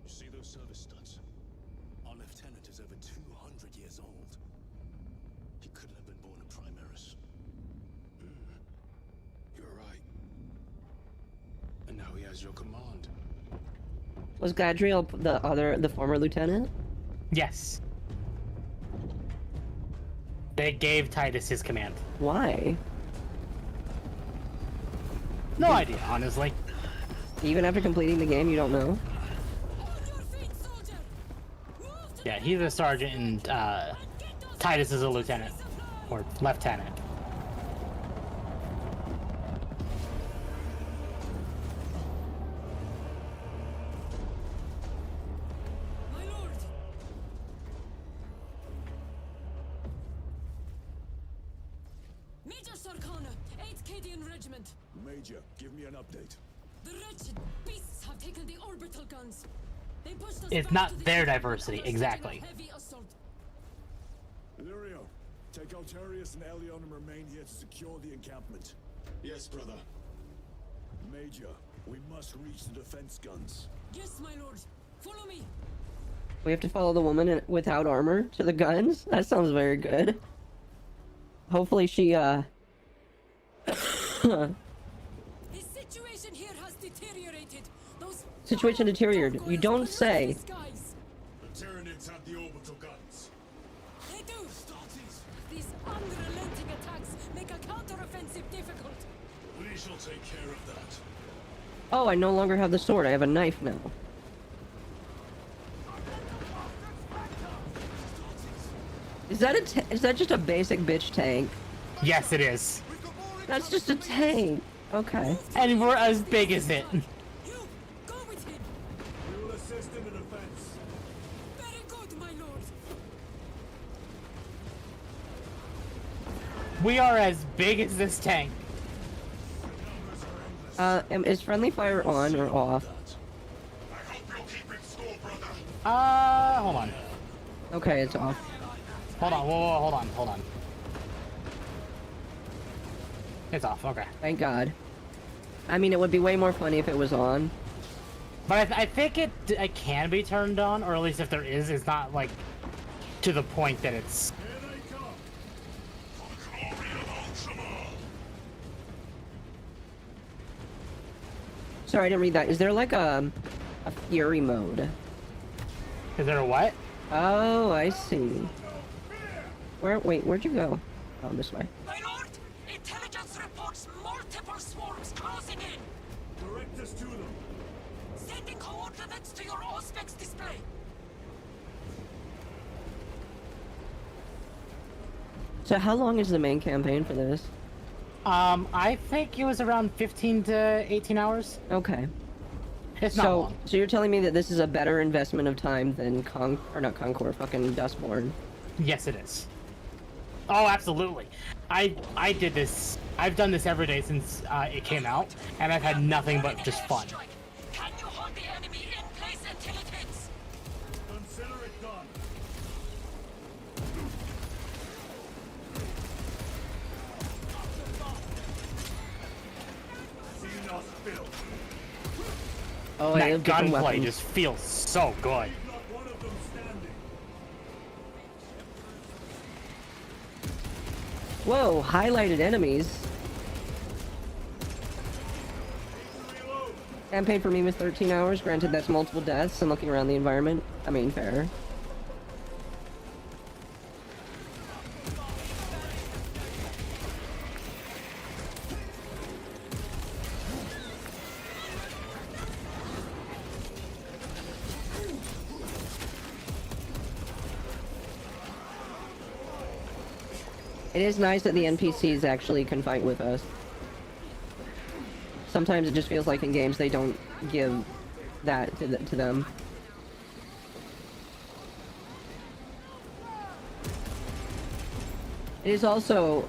see those service studs? Our lieutenant is over 200 years old. He couldn't have been born in Primaris. You're right. And now he has your command. Was Gadriel the former lieutenant? Yes. They gave Titus his command. Why? No idea, honestly. Even after completing the game, you don't know? Yeah, he's a sergeant and Titus is a lieutenant. Or lieutenant. My lord! Major Sarkana, 8th Cadian Regiment. Major, give me an update. The wretched beasts have taken the orbital guns. They pushed us It's back not to the their east, diversity, staging a exactly. heavy assault. Illyrio, take Altarius and Elion and remain here to secure the encampment. Yes, brother. Major, we must reach the defense guns. Yes, my lord. Follow me. We have to follow the woman without armor to the guns? That sounds very good. Hopefully she, His situation here has deteriorated. Those Situation deteriorated. You don't say. skies. The Tyranids have the orbital guns. They do. These unrelenting attacks make a counteroffensive difficult. We shall take care of that. Oh, I no longer have the sword. I have a knife now. Is that is that just a basic bitch tank? Yes, it is. That's just a tank. Okay. And we're as big as it. You, go with him. We will assist in the defense. Very good, my lord. We are as big as this tank. Is friendly fire on or off? Hold on. Okay, it's off. Hold on, whoa, hold on. It's off, okay. Thank God. I mean, it would be way more funny if it was on. But I think it can be turned on, or at least if there is, it's not, like, to the point that it's... Sorry, I didn't read that. Is there like a fury mode? Is there a what? Oh, I see. Wait, where'd you go? Oh, this way. My lord, intelligence reports multiple swarms closing in. Direct us to them. Sending coordinates to your Auspex display. So how long is the main campaign for this? I think it was around 15 to 18 hours. Okay. It's not long. So you're telling me that this is a better investment of time than not Concord, fucking Dustborn? Yes, it is. Oh, absolutely. I did this. I've done this every day since it came out, and I've had nothing but just fun. Can you hold the enemy in place until it hits? Consider it done. Seen us built. Oh, I That have different gunplay weapons. just feels so good. Not one of them standing. Whoa, highlighted enemies. Campaign for me was 13 hours. Granted, that's multiple deaths and looking around the environment. I mean, fair. It is nice that the NPCs actually can fight with us. Sometimes it just feels like in games they don't give that to them. It is also,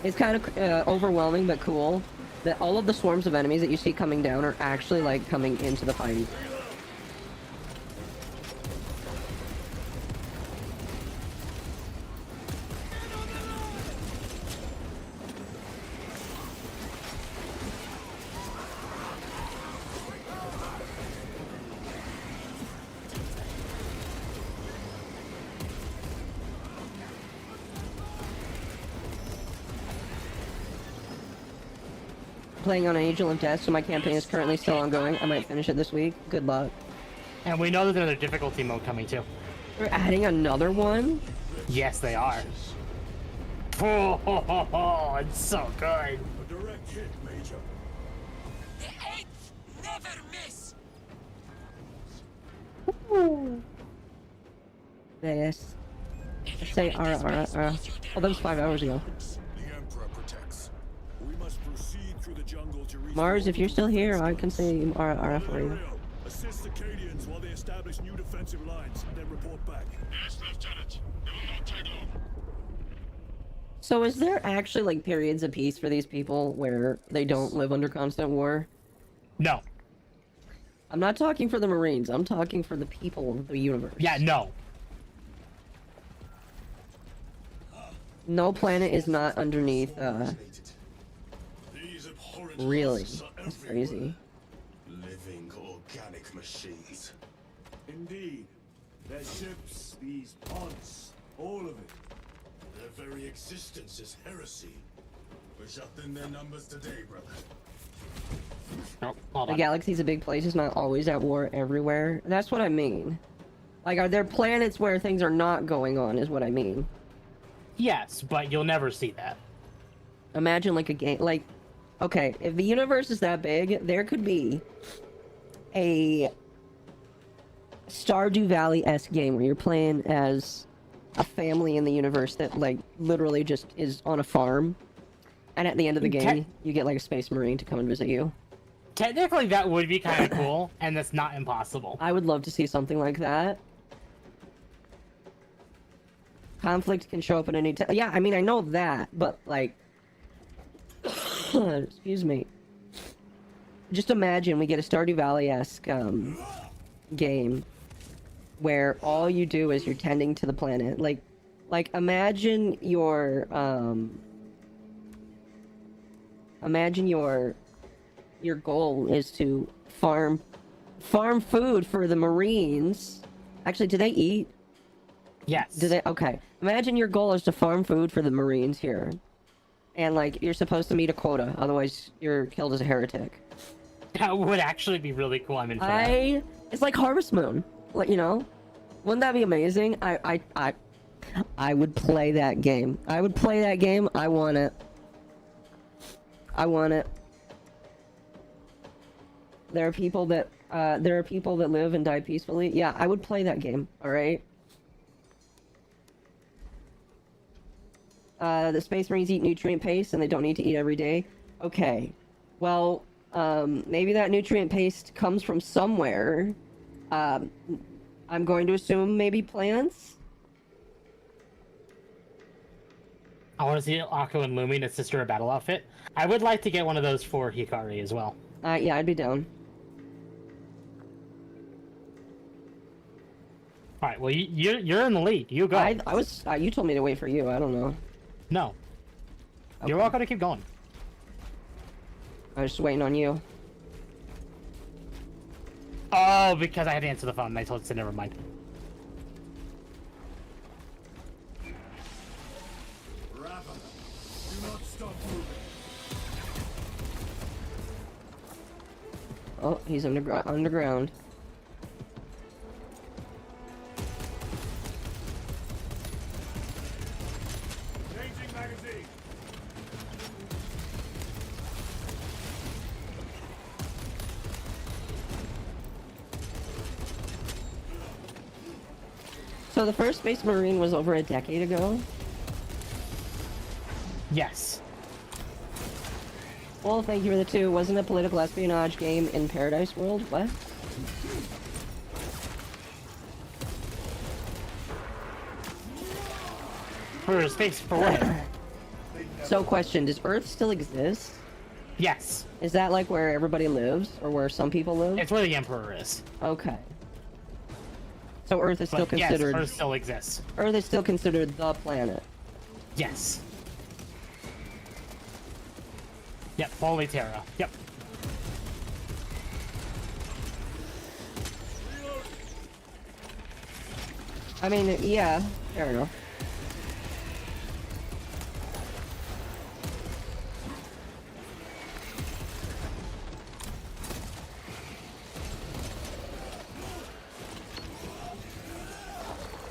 it's kind of overwhelming but cool that all of the swarms of enemies that you see coming down are actually like coming into the fight. Playing on Angel of Death, so my campaign is currently still ongoing. I might finish it this week. Good luck. And we know that there's a difficulty mode coming too. We're adding another one? Yes, they are. Oh, it's so good. A direct hit, Major. The eighth never miss. Yes. Say Oh, that was 5 hours ago. The Emperor protects. We must proceed through the jungle to reach Mars, if you're still here, I can say RR for you. Assist the Cadians while they establish new defensive lines, then report back. Yes, Lieutenant. It will not take long. So is there actually like periods of peace for these people where they don't live under constant war? No. I'm not talking for the Marines, I'm talking for the people of the universe. Yeah, no. No planet is not underneath, These abhorrent really? husks are That's everywhere. crazy. Living organic machines. Indeed. Their ships, these pods, all of it. Their very existence is heresy. We're shut in their numbers today, brother. Oh, hold The on. galaxy's a big place, it's not always at war everywhere. That's what I mean. Like, are there planets where things are not going on, is what I mean. Yes, but you'll never see that. Imagine like a game, like, okay, if the universe is that big, there could be a Stardew Valley-esque game where you're playing as a family in the universe that, like, literally just is on a farm. And at the end of the game, you get, like, a space marine to come and visit you. Technically, that would be kind of cool, and that's not impossible. I would love to see something like that. Conflict can show up at any time. Yeah, I mean, I know that, but, like... excuse me. Just imagine we get a Stardew Valley-esque, game where all you do is you're tending to the planet. Like, imagine your goal is to farm food for the Marines. Actually, do they eat? Yes. Do they? Okay. Imagine your goal is to farm food for the Marines here. And, like, you're supposed to meet a quota, otherwise you're killed as a heretic. That would actually be really cool. I'm in for that. It's like Harvest Moon. Like, you know? Wouldn't that be amazing? I would play that game. I would play that game. I want it. I want it. There are people that live and die peacefully. Yeah, I would play that game. All right. The Space Marines eat nutrient paste and they don't need to eat every day. Okay. Well, maybe that nutrient paste comes from somewhere. I'm going to assume maybe plants. I want to see Akko and Lumi in a sister battle outfit. I would like to get one of those for Hikari as well. Yeah, I'd be down. All right. Well, you're in the lead. You go. I was. You told me to wait for you. I don't know. No. Okay. You're welcome to keep going. I was just waiting on you. Oh, because I had to answer the phone and I told it to never mind. Raven, do not stop moving. Oh, he's underground. Changing magazine. So the first Space Marine was over a decade ago? Yes. Well, thank you for the 2. Wasn't a political espionage game in Paradise World? What? For space for what? So, question, does Earth still exist? Yes. Is that like where everybody lives? Or where some people live? It's where the Emperor is. Okay. So Earth is still But considered... yes, Earth still exists. Earth is still considered the planet. Yes. Yep, Holy Terra. Yep. I mean, yeah, fair enough.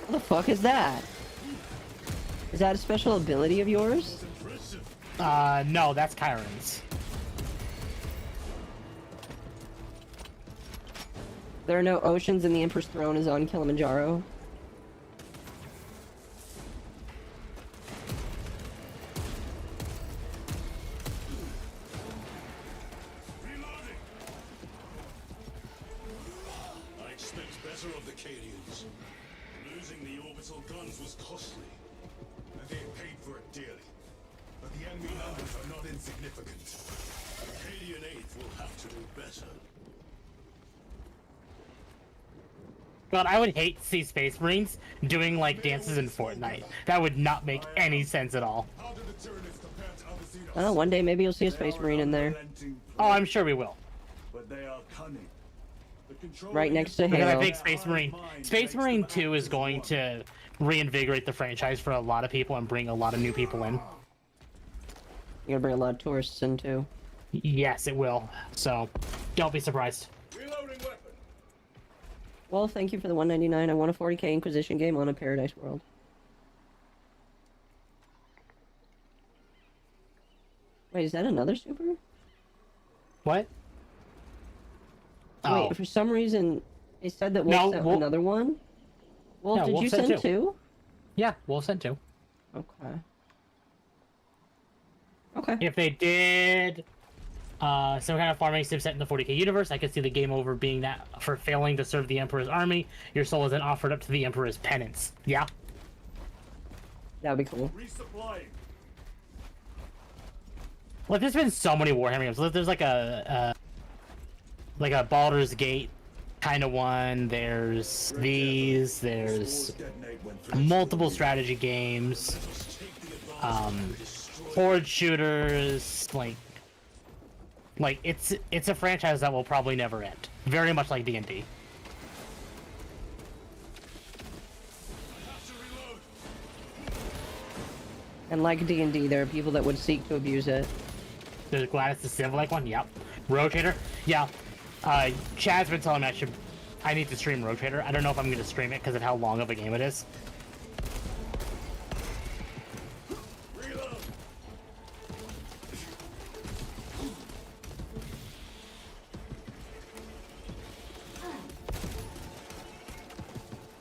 What the fuck is that? Is that a special ability of yours? No, that's Chiron's. There are no oceans and the Emperor's throne is on Kilimanjaro. I expect better of the Cadians. Losing the orbital guns was costly, and they paid for it dearly. But the enemy numbers are not insignificant. The Cadian 8th will have to do better. But I would hate to see Space Marines doing like dances in Fortnite. That would not make any sense at all. How do the Tyranids compare to Avicii? Oh, one day maybe you'll see a Space Marine in there. Oh, I'm sure we will. But they are cunning. The control Right next to Because I Halo. think Space Marine 2 is going to reinvigorate the franchise for a lot of people and bring a lot of new people in. You're gonna bring a lot of tourists in too. Yes, it will. So, don't be surprised. Reloading weapon. Well, thank you for the 199. I want a 40k Inquisition game on a Paradise World. Wait, is that another super? What? Oh. Wait, for some reason, They said that Wolf No, sent Wolf- another one. Wolf, No, did Wolf you sent send two. 2? Yeah, Wolf sent 2. Okay. Okay. If they did some kind of farming sim set in the 40k universe, I could see the game over being that for failing to serve the Emperor's army, your soul is then offered up to the Emperor's penance. Yeah. That'd be cool. Resupplying. Like, there's been so many Warhammer games. There's like a Baldur's Gate kind of one. There's these. There's multiple strategy games. Horde shooters. Like it's a franchise that will probably never end. Very much like D&D. And like D&D, there are people that would seek to abuse it. There's Gladys the Civ-like one. Yep. Rotator. Yeah. Chad's been telling me I need to stream Rotator. I don't know if I'm going to stream it because of how long of a game it is.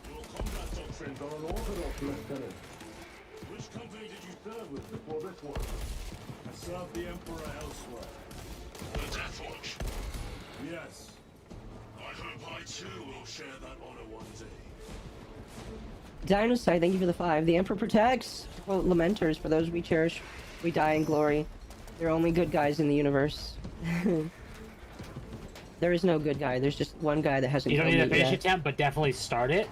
Your combat doctrines are unorthodox, Lieutenant. Which company did you serve with before this one? I served the Emperor elsewhere. The Death Watch. Yes. I hope I too will share that honor one day. Dinosaur, thank you for the 5. The Emperor protects. Quote, Lamenters, for those we cherish, we die in glory. There are only good guys in the universe. There is no good guy. There's just one guy that hasn't You don't killed need to me finish yet. it yet, but definitely start it.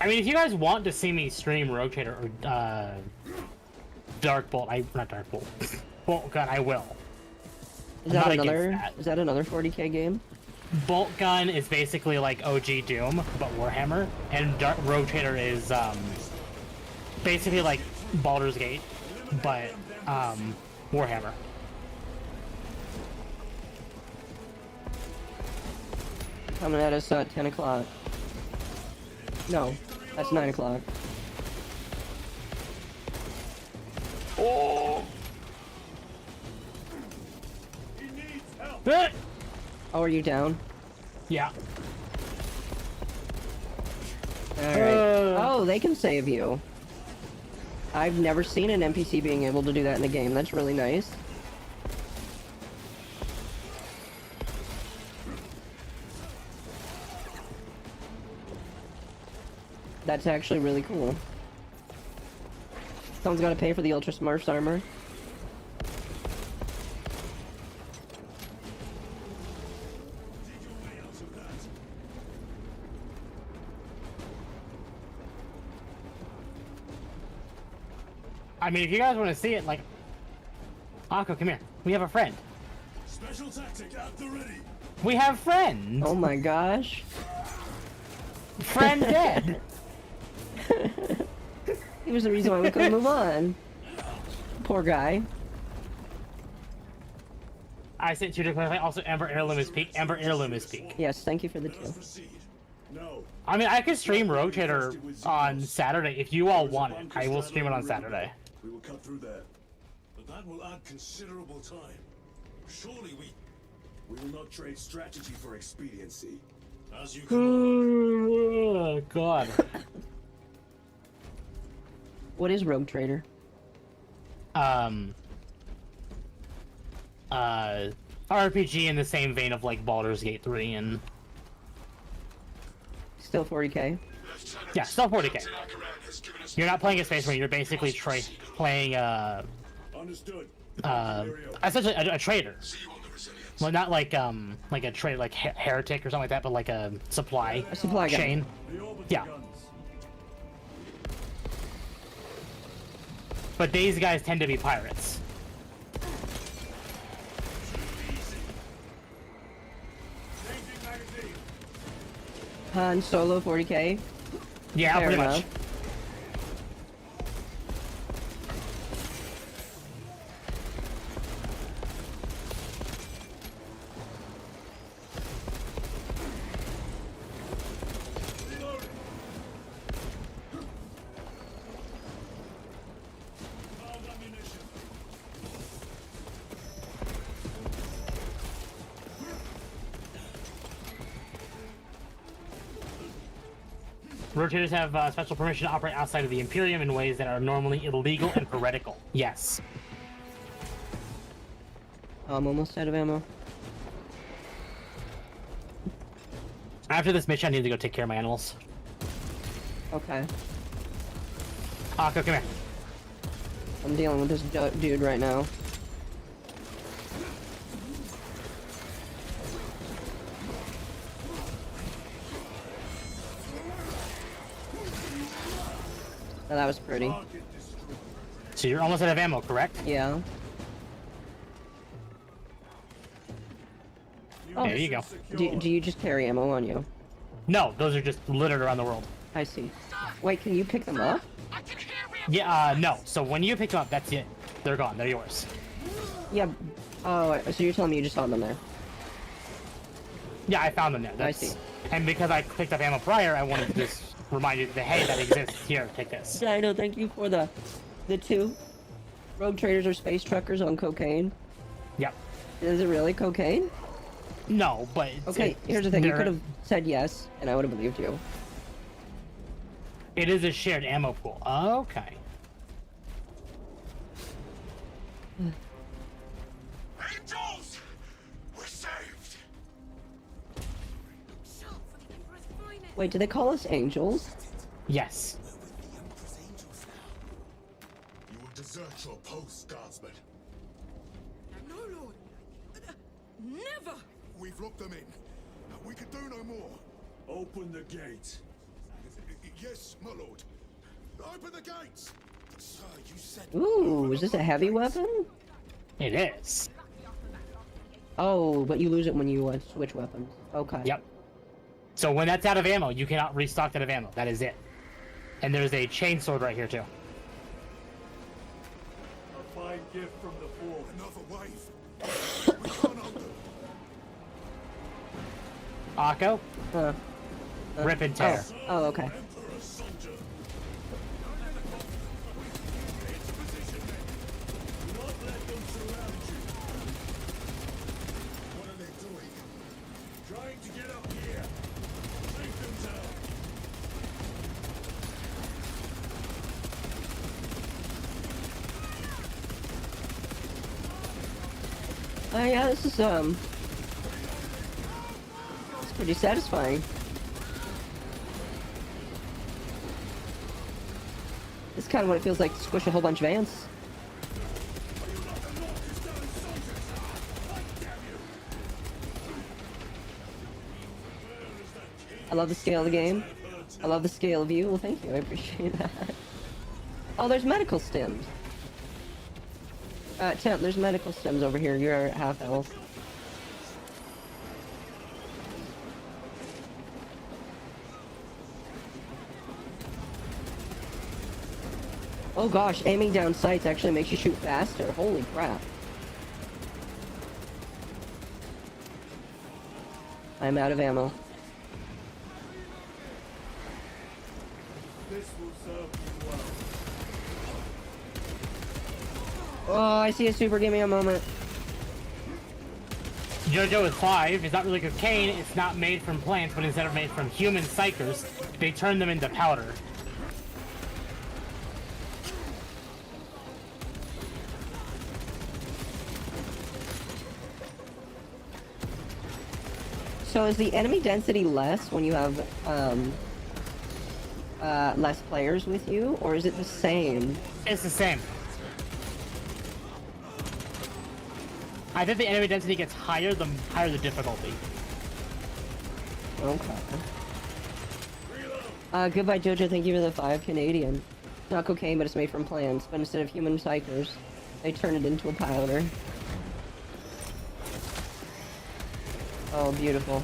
I mean, if you guys want to see me stream Rotator or Darkbolt, not Darkbolt. Bolt Gun, I will. Is I'm that not another? against that. Is that another 40k game? Bolt Gun is basically like OG Doom, but Warhammer, and Rotator is basically like Baldur's Gate, but Warhammer. Coming at us at 10 o'clock. No, that's 9 o'clock. Oh! He needs help. Oh, are you down? Yeah. Alright. Oh, they can save you. I've never seen an NPC being able to do that in a game. That's really nice. That's actually really cool. Someone's gotta pay for the Ultra Smurfs armor. I mean, if you guys want to see it, like, Akko, come here. We have a friend. Special tactic at the ready. We have friends. Oh my gosh. Friend dead. He was the reason why we couldn't move on. Poor guy. I sent you to clarify. Also, Ember Heirloom is peak. Ember Heirloom is peak. Yes, thank you for the 2. Proceed. No. I mean, I could stream Rotator on Saturday if you all want it. I will stream it on Saturday. We will cut through there. But that will add considerable time. Surely we will not trade strategy for expediency. As you command. Oh, God. What is Rogue Trader? RPG in the same vein of like Baldur's Gate 3 and Still 40k. yeah, still 40k. You're not playing a Space Marine. You're basically playing Understood. essentially a trader. Well, not like a trade like heretic or something like that, but like a supply supply guy. chain. The orbital Yeah. guns. But these guys tend to be pirates. Changing magazine. Han Solo 40k. Yeah, Fair pretty enough. much. Reloading. Found ammunition. Rotators have special permission to operate outside of the Imperium in ways that are normally illegal and heretical. Yes. I'm almost out of ammo. After this mission, I need to go take care of my animals. Okay. Akko, come here. I'm dealing with this dude right now. Oh, that was pretty. So you're almost out of ammo, correct? Yeah. Oh, There you go. Do you just carry ammo on you? No, those are just littered around the world. I see. Wait, can you pick them up? Yeah, no. So when you pick them up, that's it. They're gone. They're yours. Yeah. Oh, so you're telling me you just found them there? Yeah, I found them there. I see. And because I picked up ammo prior, I wanted to just remind you that, hey, that exists. Here, take this. Yeah, I know. Thank you for the two rogue traders or space truckers on cocaine. Yep. Is it really cocaine? No, but okay. Here's the thing: you could have said yes, and I would have believed you. It is a shared ammo pool. Okay. Angels! We're saved! Wait, do they call us angels? Yes. You will desert your post, guardsman. No, Lord. Never! We've locked them in. We can do no more. Open the gate. Yes, my lord. Open the gates! Sir, you said... Ooh, is this a heavy weapon? It is. Oh, but you lose it when you switch weapons. Okay. Yep. So when that's out of ammo, you cannot restock that of ammo. That is it. And there's a chainsword right here, too. A fine gift from the Forge. Another wave. We can't hold them. Akko, Huh. rip and tear. Oh, okay. Emperor's soldier. Not let them surround you. What are they doing? Trying to get up here. Take them down. Oh yeah, this is it's pretty satisfying. It's kind of what it feels like to squish a whole bunch of ants. I love the scale of the game. I love the scale of you. Well, thank you. I appreciate that. Oh, there's medical stems. Temp, there's medical stems over here. You're at half health. Oh gosh, aiming down sights actually makes you shoot faster. Holy crap. I'm out of ammo. This will serve you well. Oh, I see a super. Give me a moment. JoJo is 5. It's not really cocaine. It's not made from plants, but instead of made from human psychers, they turn them into powder. So is the enemy density less when you have less players with you, or is it the same? It's the same. I think the enemy density gets higher the higher the difficulty. Okay. Goodbye, Jojo. Thank you for the 5 Canadian. It's not cocaine, but it's made from plants. But instead of human psychers, they turn it into a powder. Oh, beautiful.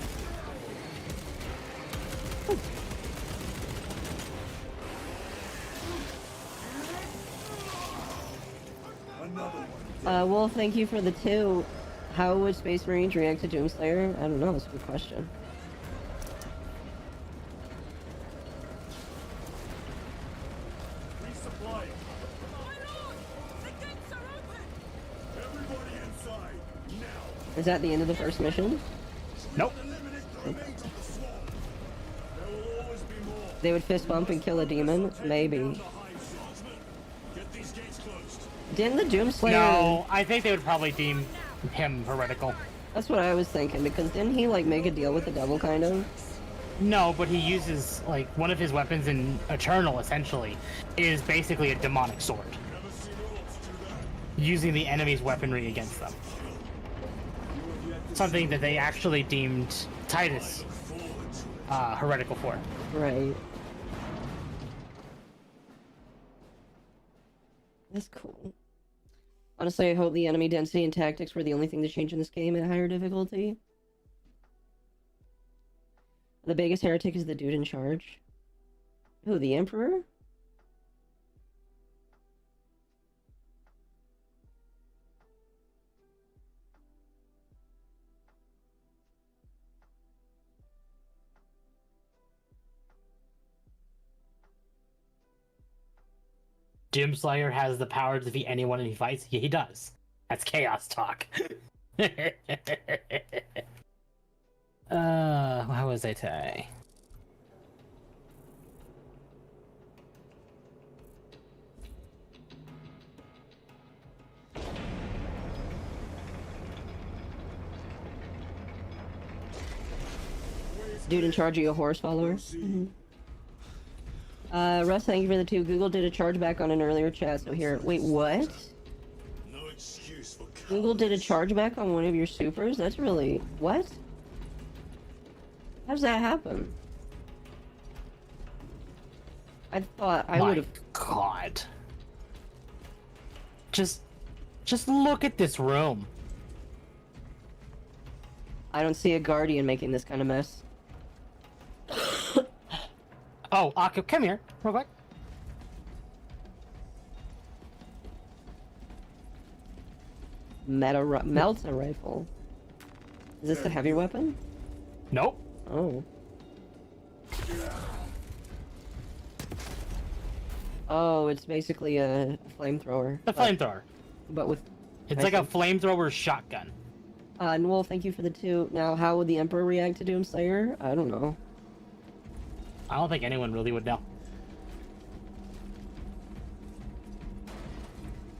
Well, thank you for the 2. How would Space Marines react to Doomslayer? I don't know. That's a good question. Resupply. My lord! The gates are open! Everybody inside, now. Is that the end of the first mission? Nope. Eliminate the remains of the swarm. There will always be more. They would fist bump and kill a demon? Maybe. Didn't the Doomslayer... No, I think they would probably deem him heretical. That's what I was thinking, because didn't he, like, make a deal with the devil, kind of? No, but he uses, like, one of his weapons in Eternal, essentially, is basically a demonic sword. Using the enemy's weaponry against them. Something that they actually deemed Titus heretical for. Right. That's cool. Honestly, I hope the enemy density and tactics were the only thing to change in this game at higher difficulty. The biggest heretic is the dude in charge. Who, the Emperor? Doomslayer has the power to defeat anyone he fights. Yeah, he does. That's chaos talk. How was I today? Dude in charge of your horse follower? Mm-hmm. Russ, thank you for the 2. Google did a chargeback on an earlier chat, so here. Wait, what? No excuse for Google did a chargeback on one of your supers? That's really... What? How does that happen? I thought I would have... God. Just look at this room. I don't see a Guardian making this kind of mess. Oh, Akko, come here, real quick. Melta rifle. Is this the heavy weapon? Nope. Oh. Oh, it's basically a flamethrower. The flamethrower. But with... It's like a flamethrower shotgun. Noel, thank you for the 2. Now, how would the Emperor react to Doomslayer? I don't know. I don't think anyone really would know.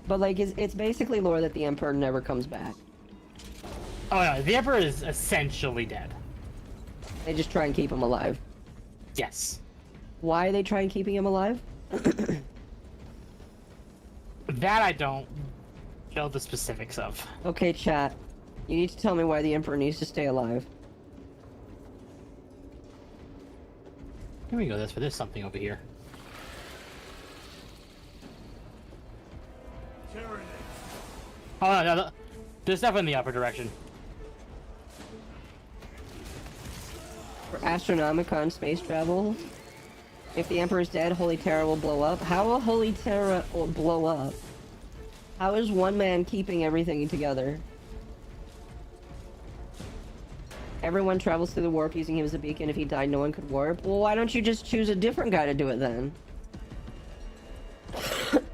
But, like, it's basically lore that the Emperor never comes back. Oh no, the Emperor is essentially dead. They just try and keep him alive. Yes. Why are they trying keeping him alive? That I don't know the specifics of. Okay, chat. You need to tell me why the Emperor needs to stay alive. Here we go, there's something over here. Oh no, there's stuff in the upper direction. For Astronomicon space travel, if the Emperor's dead, Holy Terror will blow up. How will Holy Terror blow up? How is one man keeping everything together? Everyone travels through the warp using him as a beacon. If he died, no one could warp. Well, why don't you just choose a different guy to do it then?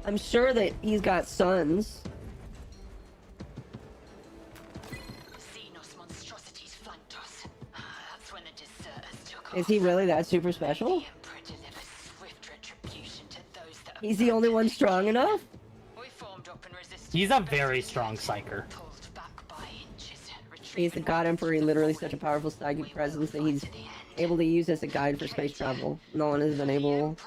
I'm sure that he's got sons. Is he really that super special? He's the only one strong enough? He's a very strong psyker. He's the God Emperor. He literally such a powerful psychic presence that he's able to use as a guide for space travel. No one has been able,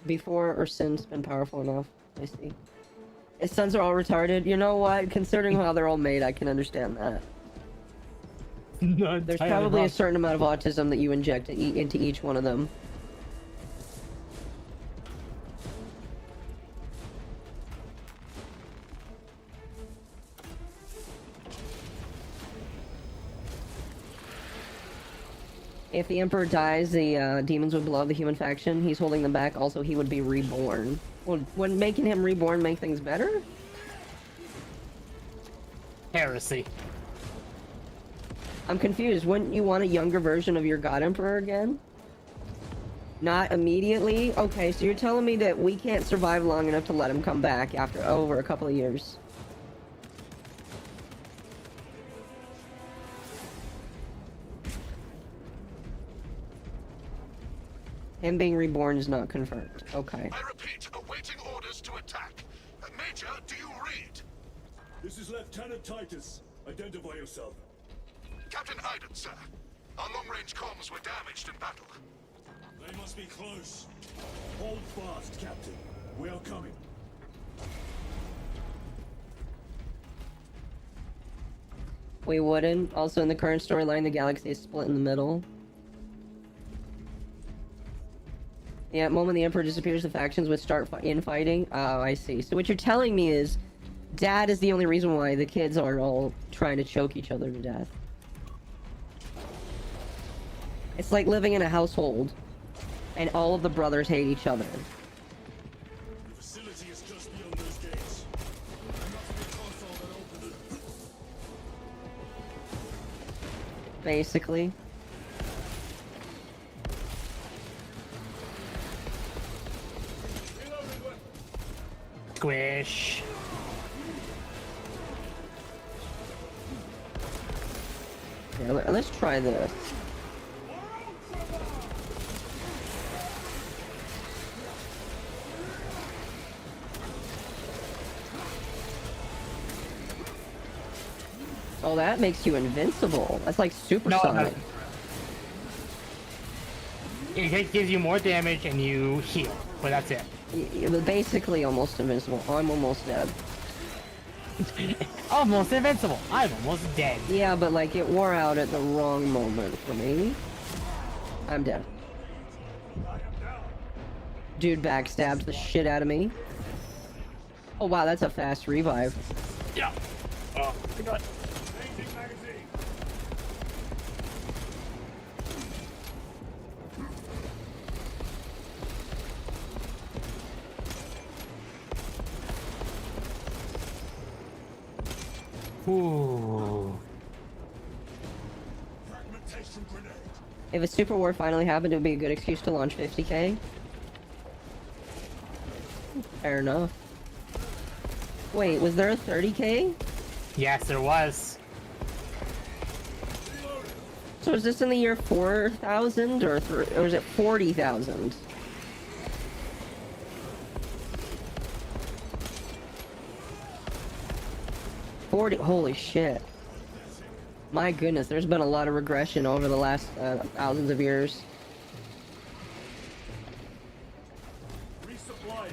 before or since, been powerful enough. I see. His sons are all retarded. You know what? Considering how they're all made, I can understand that. No, There's probably a certain amount of autism that you inject into each one of them. If the Emperor dies, the demons would blow up the human faction. He's holding them back. Also, he would be reborn. Would making him reborn make things better? Heresy. I'm confused. Wouldn't you want a younger version of your God Emperor again? Not immediately? Okay, so you're telling me that we can't survive long enough to let him come back after over a couple of years. Him being reborn is not confirmed. Okay. I repeat, awaiting orders to attack. Major, do you read? This is Lieutenant Titus. Identify yourself. Captain Iden, sir. Our long-range comms were damaged in battle. They must be close. Hold fast, Captain. We are coming. We wouldn't. Also, in the current storyline, the galaxy is split in the middle. Yeah, moment the Emperor disappears, the factions would start infighting. Oh, I see. So what you're telling me is, Dad is the only reason why the kids are all trying to choke each other to death. It's like living in a household, and all of the brothers hate each other. The facility is just beyond those gates. There must be a console that opens it. Basically. Squish. Yeah, let's try this. Oh, that makes you invincible. That's like supersonic. It gives you more damage and you heal, but that's it. You're basically almost invincible. I'm almost dead. Almost invincible. I'm almost dead. Yeah, but like it wore out at the wrong moment for me. I'm dead. Dude backstabbed the shit out of me. Oh wow, that's a fast revive. Yeah. Oh my god. Ooh. If a super war finally happened, it would be a good excuse to launch 50k. Fair enough. Wait, was there a 30k? Yes, there was. So is this in the year 4000 or is it 40,000? Holy shit. My goodness, there's been a lot of regression over the last thousands of years. Resupply.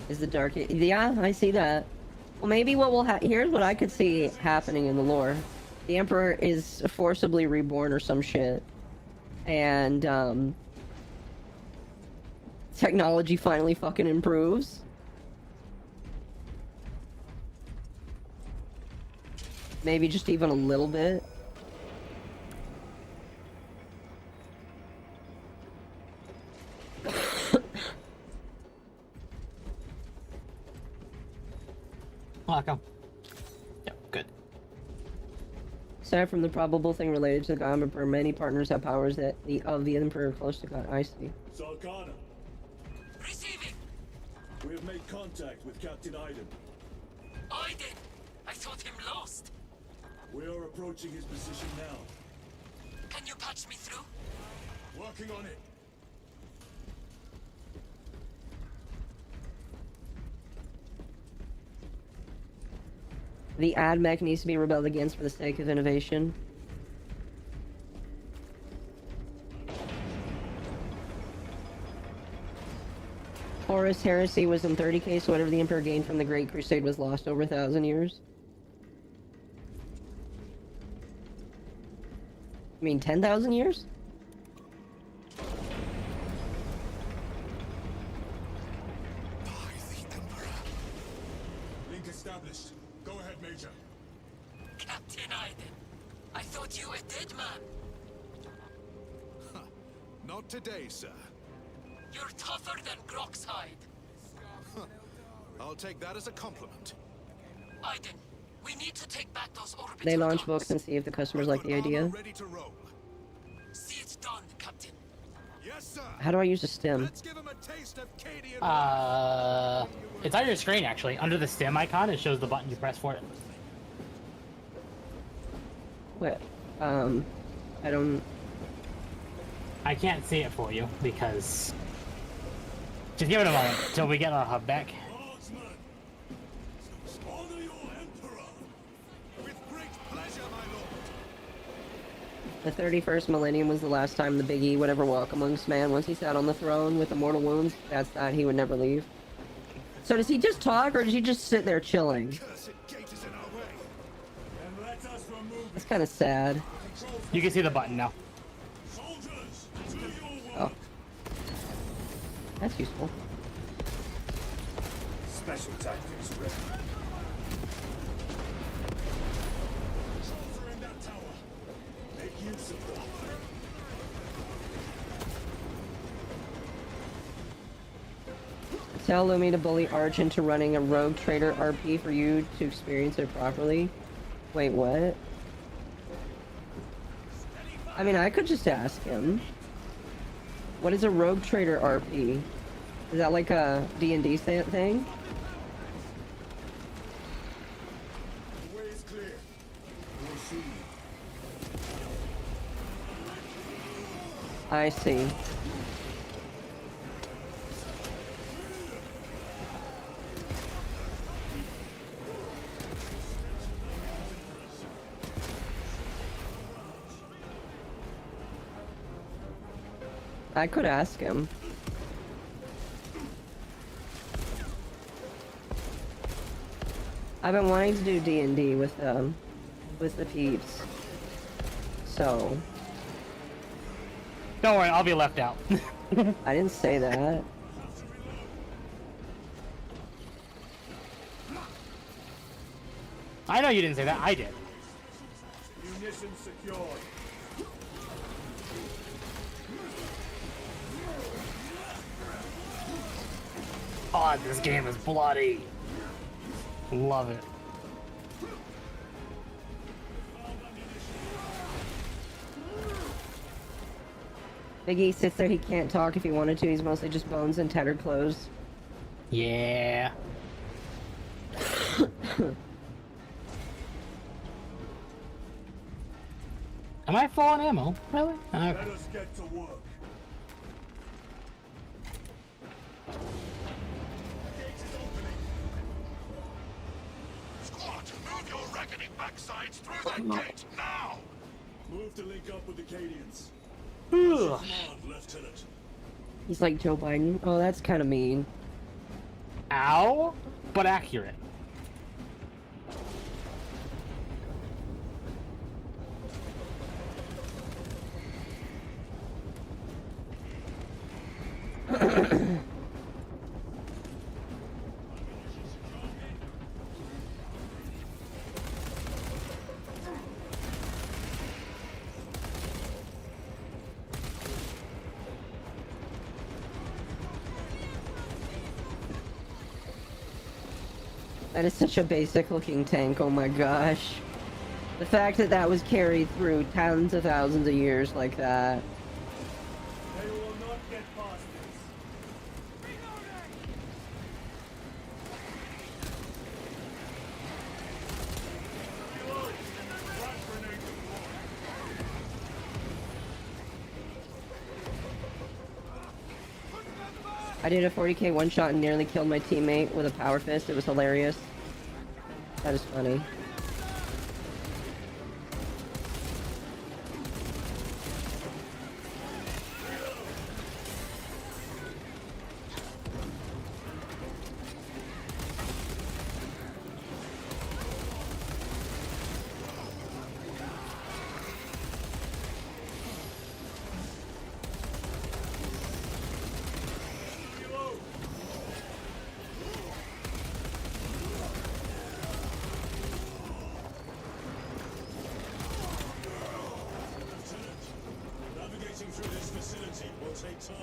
Is the dark... Yeah, I see that. Well, maybe what will here's what I could see happening in the lore. The Emperor is forcibly reborn or some shit. And, technology finally fucking improves. Maybe just even a little bit. Welcome. Yep, good. Aside from the probable thing related to the God Emperor, many partners have powers that of the Emperor close to God. I see. Salkana, Receiving! we have made contact with Captain Iden. Iden! I thought him lost. We are approaching his position now. Can you patch me through? Working on it. The AdMech needs to be rebelled against for the sake of innovation. Horus Heresy was in 30k, so whatever the Emperor gained from the Great Crusade was lost over 1,000 years. I mean, 10,000 years? Link established. Go ahead, Major. Captain Iden, I thought you a dead man. Not today, sir. You're tougher than Grok's hide. I'll take that as a compliment. Iden, we need to take back those orbital They launch guns. books and see if the customers like the idea. Ready to roll. See it done, Captain. Yes, How do I use a stim? It's on your screen actually. Under the stem icon, it shows the button you press for it. What? I don't. I can't see it for you because. Just give it a moment till we get our hub back. The 31st millennium was the last time the Big E would ever walk amongst man. Once he sat on the throne with the mortal wounds, that's that. He would never leave. So does he just talk, or does he just sit there chilling? It's kind of sad. You can see the button now. Oh. That's useful. Special tactics ready. Soldier in that tower. Make use of them. Tell Lumi to bully Arch into running a rogue trader RP for you to experience it properly. Wait, what? I mean, I could just ask him. What is a rogue trader RP? Is that like a D&D thing? The way is clear. We'll see. I see. I could ask him. I've been wanting to do D&D with the peeps. So Don't worry, I'll be left out. I didn't say that. I know you didn't say that. I did. Munitions secured. Oh, this game is bloody. Love it. Big E sits there, he can't talk if he wanted to, he's mostly just bones and tattered clothes. Yeah. Am I full on ammo? Really? Okay. Let us get to work. Squad, move your reckoning backsides through that gate now! Move to link up with the Cadians. Ugh. Command, Lieutenant. He's like Joe Biden. Oh, that's kind of mean. Ow, but accurate. That is such a basic looking tank, oh my gosh. The fact that that was carried through tens of thousands of years like that. They will not get past this. I did a 40k one shot and nearly killed my teammate with a power fist. It was hilarious. That is funny. Navigating through this facility will take time.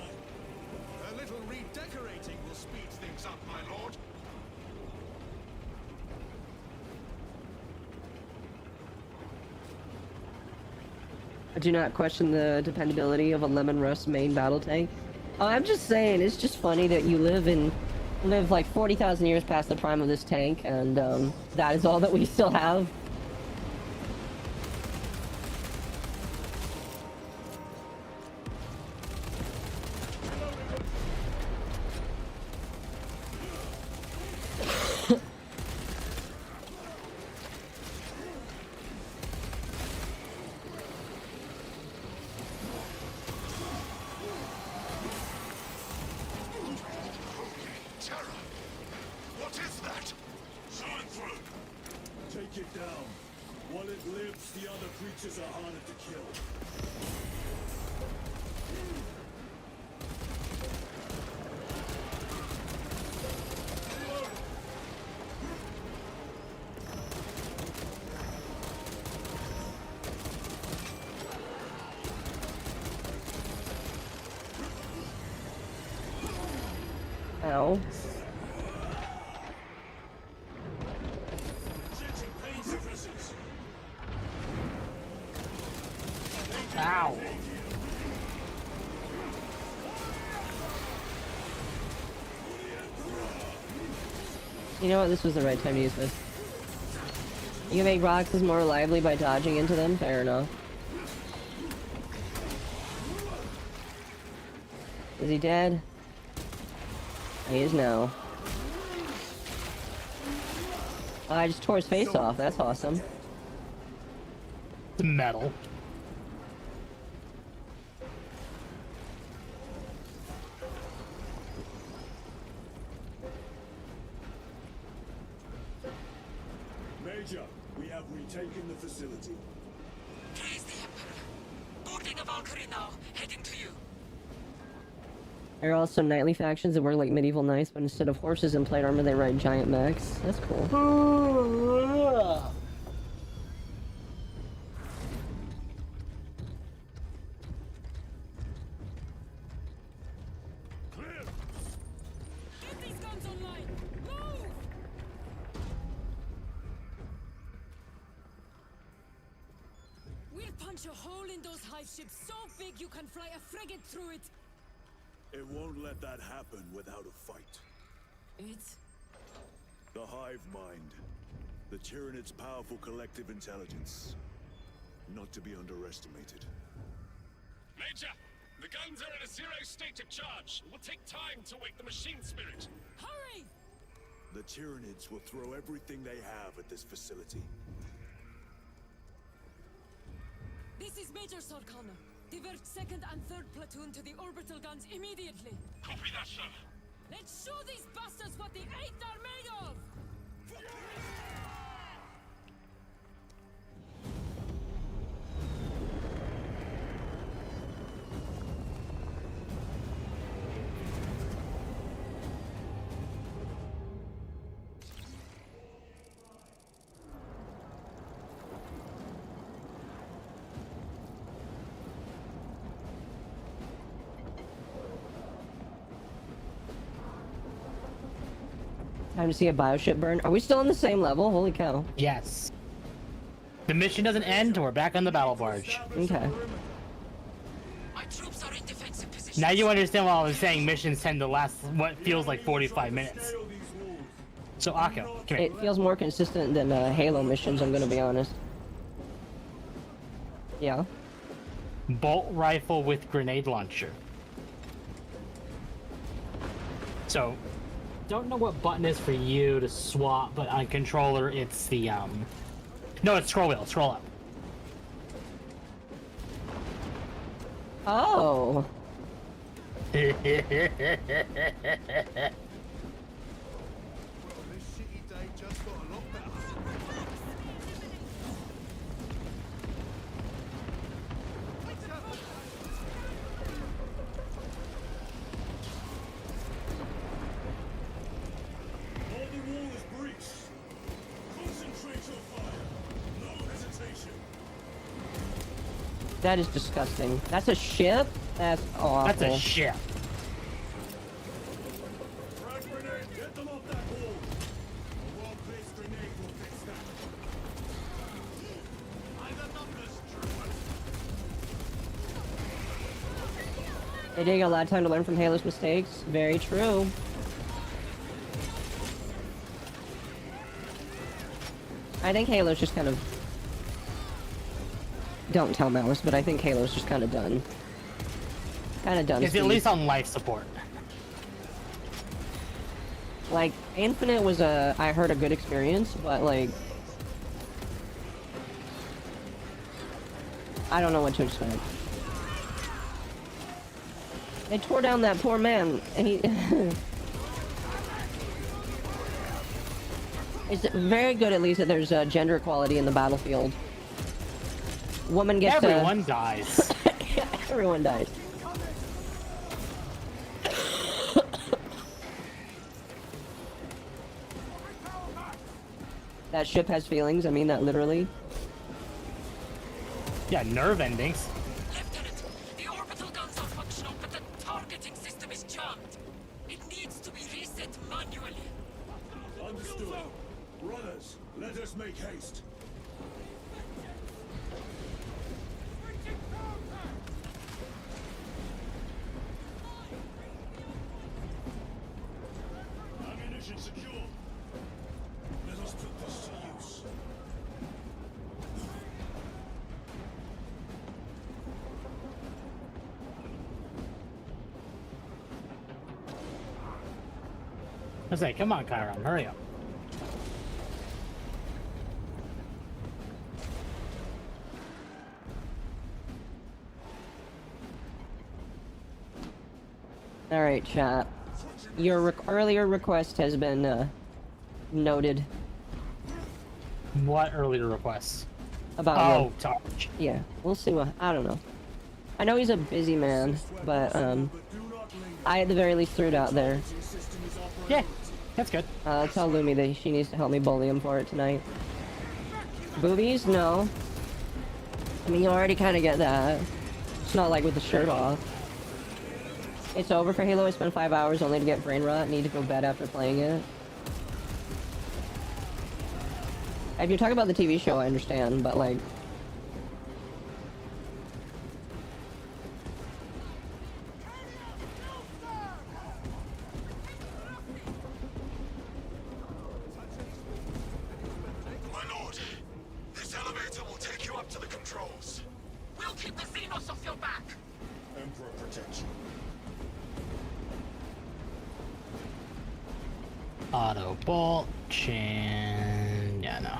A little redecorating will speed things up, my lord. I do not question the dependability of a lemon rust main battle tank. I'm just saying, it's just funny that you live like 40,000 years past the prime of this tank, and that is all that we still have. Take it down. While it lives, the other creatures are harder to kill. Ow. Ow. You know what? This was the right time to use this. You can make boxes more lively by dodging into them. Fair enough. Is he dead? He is now. Oh, I just tore his face off. That's awesome. The metal. Major, we have retaken the facility. Praise the Emperor. Boarding a Valkyrie now. Heading to you. There are also knightly factions that work like medieval knights, but instead of horses and plate armor, they ride giant mechs. That's cool. Get these guns online. Move! We'll punch a hole in those hive ships so big you can fly a frigate through it. It won't let that happen without a fight. It's... The hive mind. The Tyranid's powerful collective intelligence. Not to be underestimated. Major, the guns are in a zero state of charge. It will take time to wake the machine spirit. Hurry! The Tyranids will throw everything they have at this facility. This is Major Sarkana. Divert 2nd and 3rd platoon to the orbital guns immediately. Copy that, sir. Let's show these bastards what the 8th are made of! Time to see a bioship burn. Are we still on the same level? Holy cow. Yes. The mission doesn't end until we're back on the battle barge. Okay. My troops are in defensive position. Now you understand why I was saying missions tend to last what feels like 45 minutes. So, Akko, come here. It feels more consistent than Halo missions, I'm gonna be honest. Yeah. Bolt rifle with grenade launcher. So, don't know what button is for you to swap, but on controller it's the no, it's scroll wheel, scroll up. Oh. That is disgusting. That's a ship? That's awful. That's a ship. Get them off that wall. A well-placed grenade will fix that. By the numbers, troopers. They did get a lot of time to learn from Halo's mistakes. Very true. I think Halo's just kind of... Don't tell Malice, but I think Halo's just kind of done. Kind of done. It's at least on life support. Like, Infinite was I heard a good experience, but like... I don't know what to expect. They tore down that poor man, and he... It's very good, at least, that there's gender equality in the battlefield. Woman gets Everyone dies. Yeah, everyone dies. That ship has feelings, I mean that literally. Yeah, nerve endings. Lieutenant, the orbital guns are functional, but the targeting system is jammed. It needs to be reset manually. Understood. Runners, let us make haste. Ammunition secure. Let us put this to use. I say, come on, Chiron, hurry up. Alright, chat. Your earlier request has been noted. What earlier requests? About Oh, Tarch. Yeah, we'll see what... I don't know. I know he's a busy man, but I at the very least threw it out there. Yeah, that's good. I'll tell Lumi that she needs to help me bully him for it tonight. Boobies? No. I mean, you already kind of get that. It's not like with the shirt off. It's over for Halo. I spent 5 hours only to get brain rot. Need to go to bed after playing it. If you're talking about the TV show, I understand, but like... My lord, this elevator will take you up to the controls. We'll keep the Xenos off your back. Emperor protection. Auto bolt, chain. Yeah, no.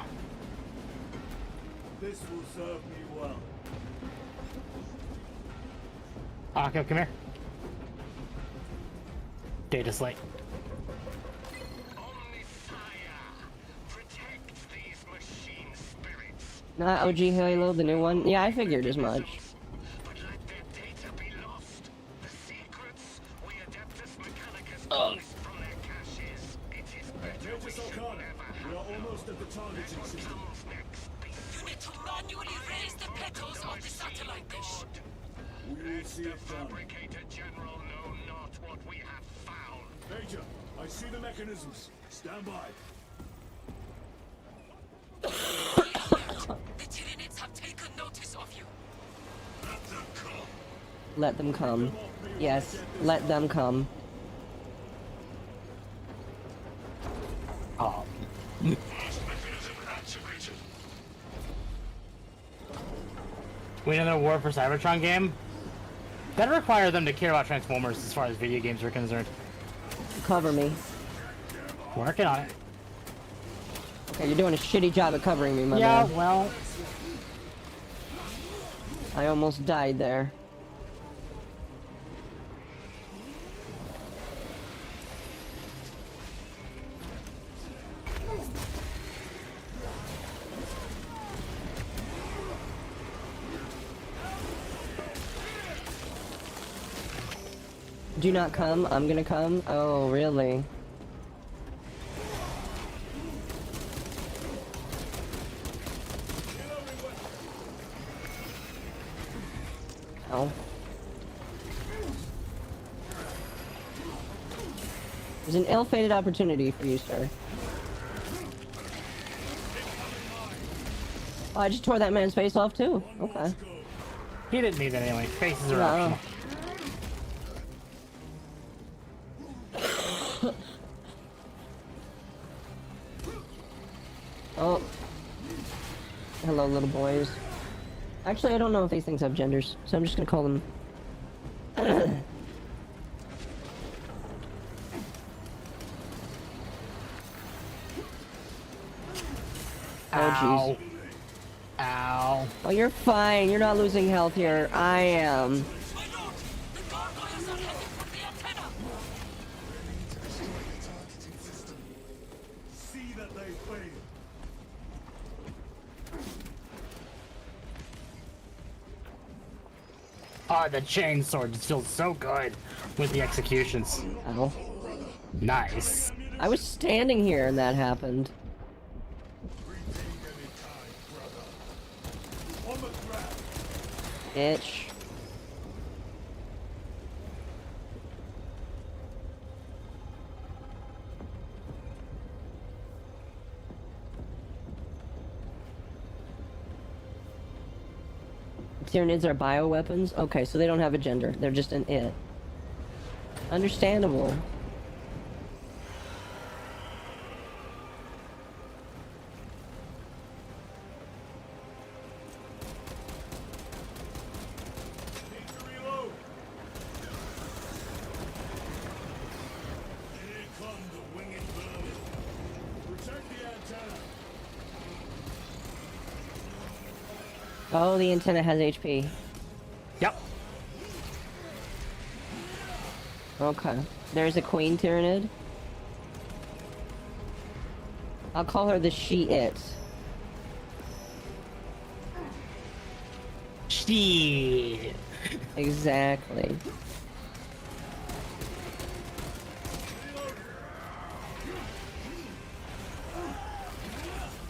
This will serve me well. Occo, come here. Data slate. Not OG Halo, the new one? Yeah, I figured as much. We are almost at the targeting system. You need to manually raise the petals of the satellite dish. We will see it done. General know not what we have found. Major, I see the mechanisms. Stand by. The Tyranids have taken notice of you. Let them come. Yes, let them come. Oh. We know the War for Cybertron game? That'd require them to care about Transformers as far as video games are concerned. Cover me. Working on it. Okay, you're doing a shitty job at covering me, my Yeah, man. well... I almost died there. Do not come, I'm gonna come. Oh, really? Oh. There's an ill-fated opportunity for you, sir. Oh, I just tore that man's face off too. Okay. He didn't need that anyway. Faces are No. optional. Oh. Hello, little boys. Actually, I don't know if these things have genders, so I'm just gonna call them... Oh, jeez. Ow. Oh, you're fine. You're not losing health here. I am. My lord, the gargoyles are heading for the antenna. See that they fail. Oh, the chainsword just feels so good with the executions. Ow. Nice. I was standing here and that happened. Bitch. Tyranids are bioweapons? Okay, so they don't have a gender. They're just an it. Understandable. Oh, the antenna has HP. Yep. Okay. There's a queen Tyranid. I'll call her the she-it. Shit. Exactly.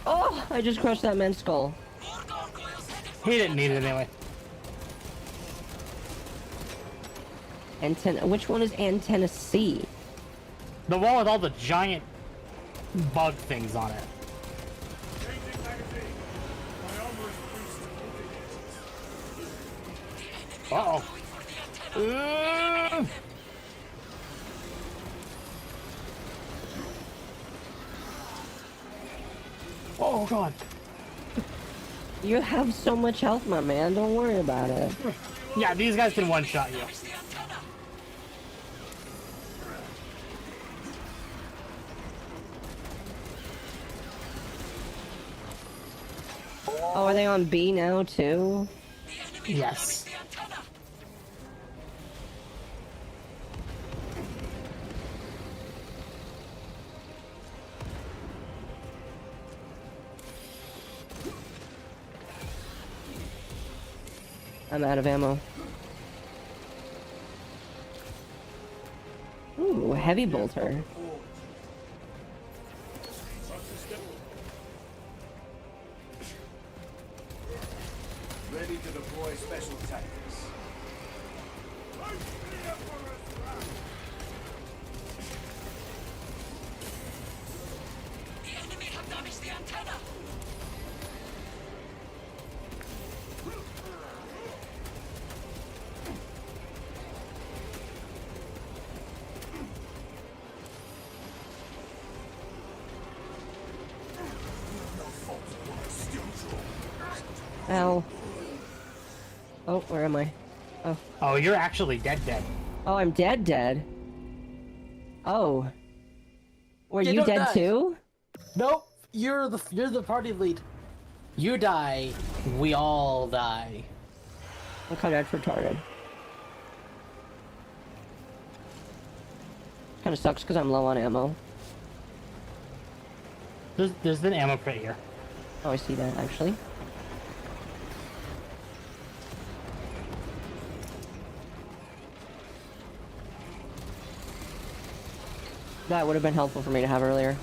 Oh, I just crushed that man's skull. He didn't need it anyway. Antenna. Which one is antenna C? The one with all the giant bug things on it. Uh-oh. Oh, God. You have so much health, my man. Don't worry about it. Yeah, these guys can one-shot you. Oh, are they on B now, too? Yes. I'm out of ammo. Ooh, heavy bolter. Ready to deploy special tactics. The enemy have damaged the antenna. Ow. Oh, where am I? Oh. Oh, you're actually dead. Oh, I'm dead. Oh. Were You you don't dead die. too? Nope. You're the party lead. You die, we all die. Look how that's retarded. Kinda sucks because I'm low on ammo. There's an ammo crate here. Oh, I see that, actually. That would have been helpful for me to have earlier.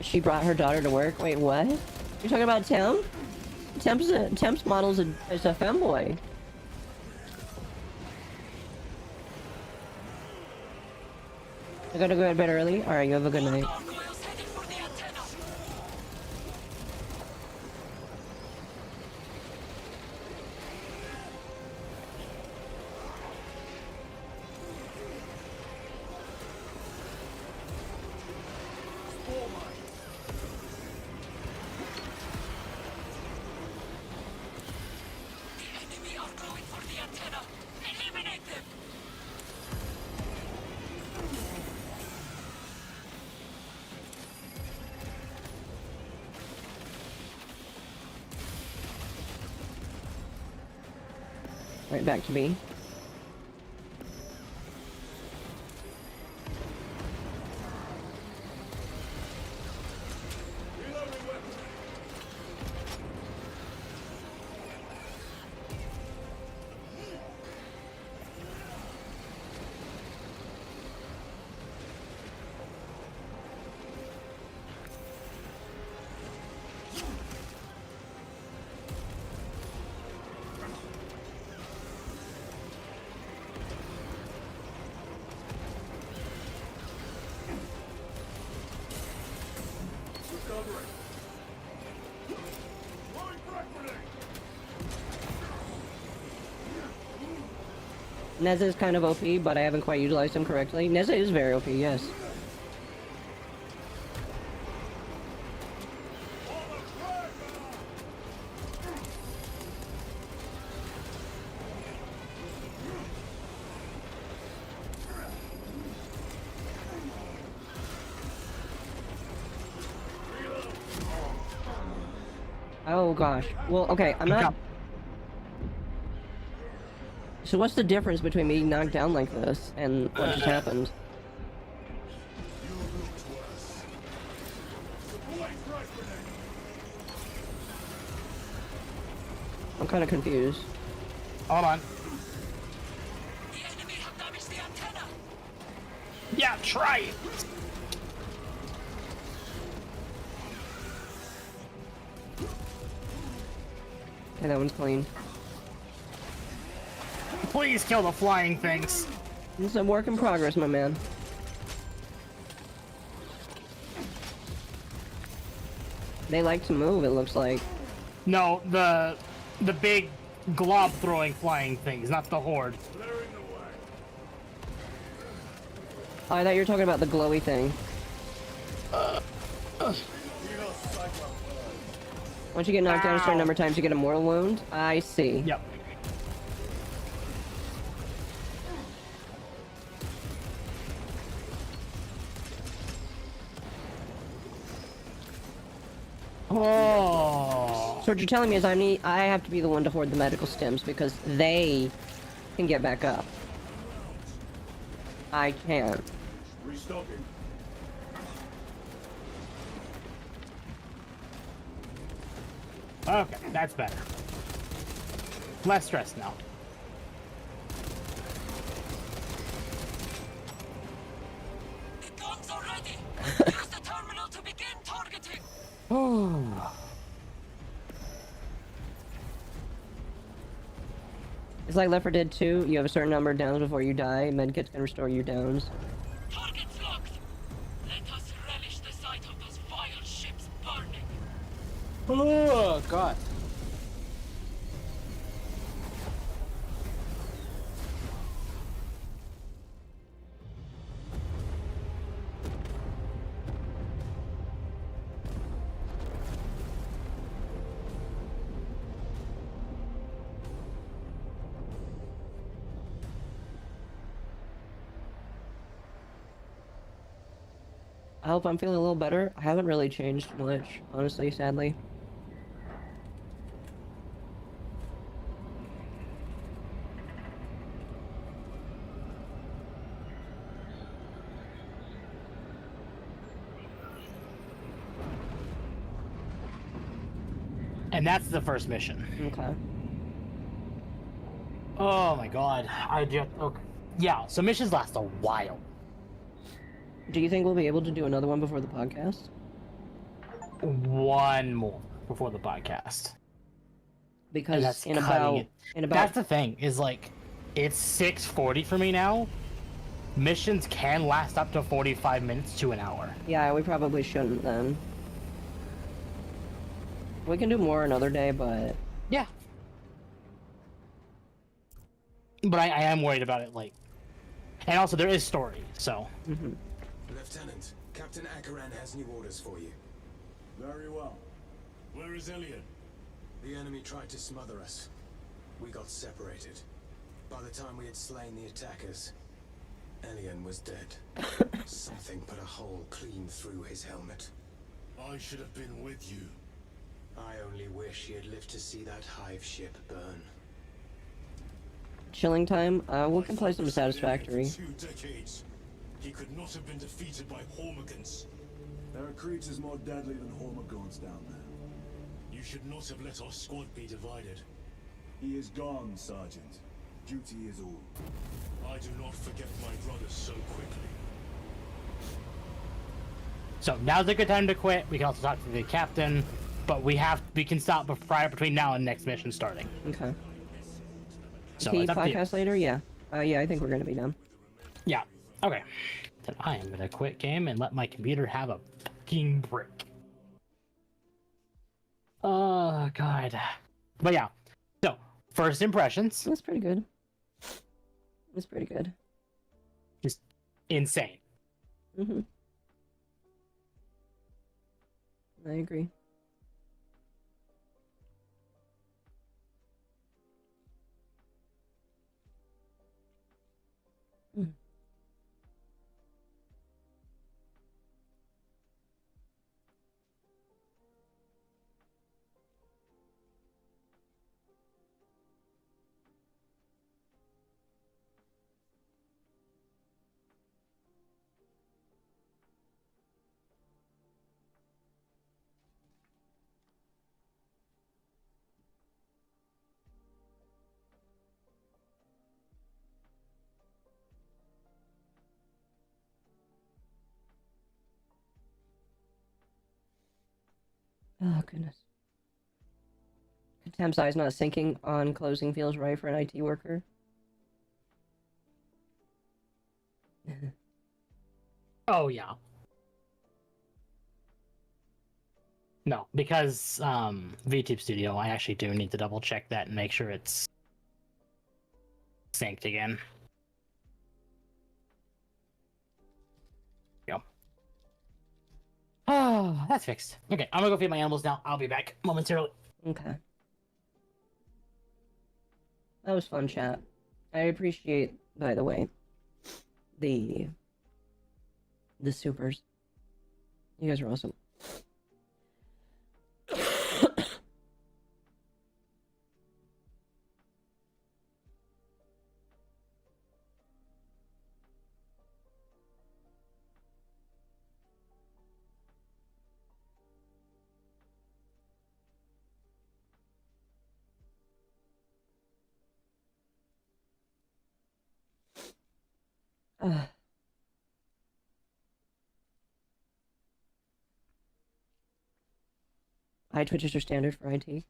She brought her daughter to work? Wait, what? You're talking about Temp? Temp's model is a femboy. I gotta go to bed early? Alright, you have a good night. right back to me. Neza is kind of OP, but I haven't quite utilized him correctly. Neza is very OP, yes. Oh gosh. Well, okay, I'm not... So what's the difference between being knocked down like this and what just happened? I'm kind of confused. Hold on. The enemy have damaged the antenna. Yeah, try it. Okay, that one's clean. Please kill the flying things. It's a work in progress, my man. They like to move, it looks like. No, the big glob throwing flying things, not the horde. Oh, I thought you were talking about the glowy thing. Once you get knocked down a certain number of times, you get a mortal wound. I see. Yep. Oh. So what you're telling me is I have to be the one to hoard the medical stems because they can get back up. I can't. Restocking. Okay, that's better. Less stress now. The guns are ready. Use the terminal to begin targeting. Oh. It's like Left 4 Dead 2, you have a certain number of downs before you die, medkits can restore your downs. Targets locked. Let us relish the sight of those vile ships burning. Oh, God. I hope I'm feeling a little better. I haven't really changed much, honestly, sadly. And that's the first mission. Okay. Oh my God. I just okay. Yeah, so missions last a while. Do you think we'll be able to do another one before the podcast? One more before the podcast. Because that's in cutting about That's the thing, is like it's 6:40 for me now. Missions can last up to 45 minutes to an hour. Yeah, we probably shouldn't then. We can do more another day, but Yeah. But I am worried about it, like, and also there is story, so. Lieutenant, Captain Akaran has new orders for you. Very well. Where is Elian? The enemy tried to smother us. We got separated. By the time we had slain the attackers, Elian was dead. Something put a hole clean through his helmet. I should have been with you. I only wish he had lived to see that hive ship burn. chilling time, we can play some Satisfactory. 2 decades. He could not have been defeated by Hormigans. There are creatures more deadly than Hormigons down there. You should not have let our squad be divided. He is gone, Sergeant. Duty is all. I do not forget my brothers so quickly. So now's a good time to quit. We can also talk to the captain, but we can stop between now and next mission starting. Okay. So Can you it's up to you. podcast later? Yeah. Yeah, I think we're gonna be done. Yeah. Okay. Then I am gonna quit game and let my computer have a fucking break. Oh god. But yeah. So first impressions. That's pretty good. That's pretty good. Just insane. Mhm. I agree. Mm. Oh, goodness. Temp size not sinking on closing feels right for an IT worker. Oh yeah. No, because VTube Studio, I actually do need to double check that and make sure it's synced again. Go. Oh, that's fixed. Okay, I'm gonna go feed my animals now. I'll be back momentarily. Okay. That was fun, chat. I appreciate, by the way, the supers. You guys are awesome. High Twitches are standard for IT.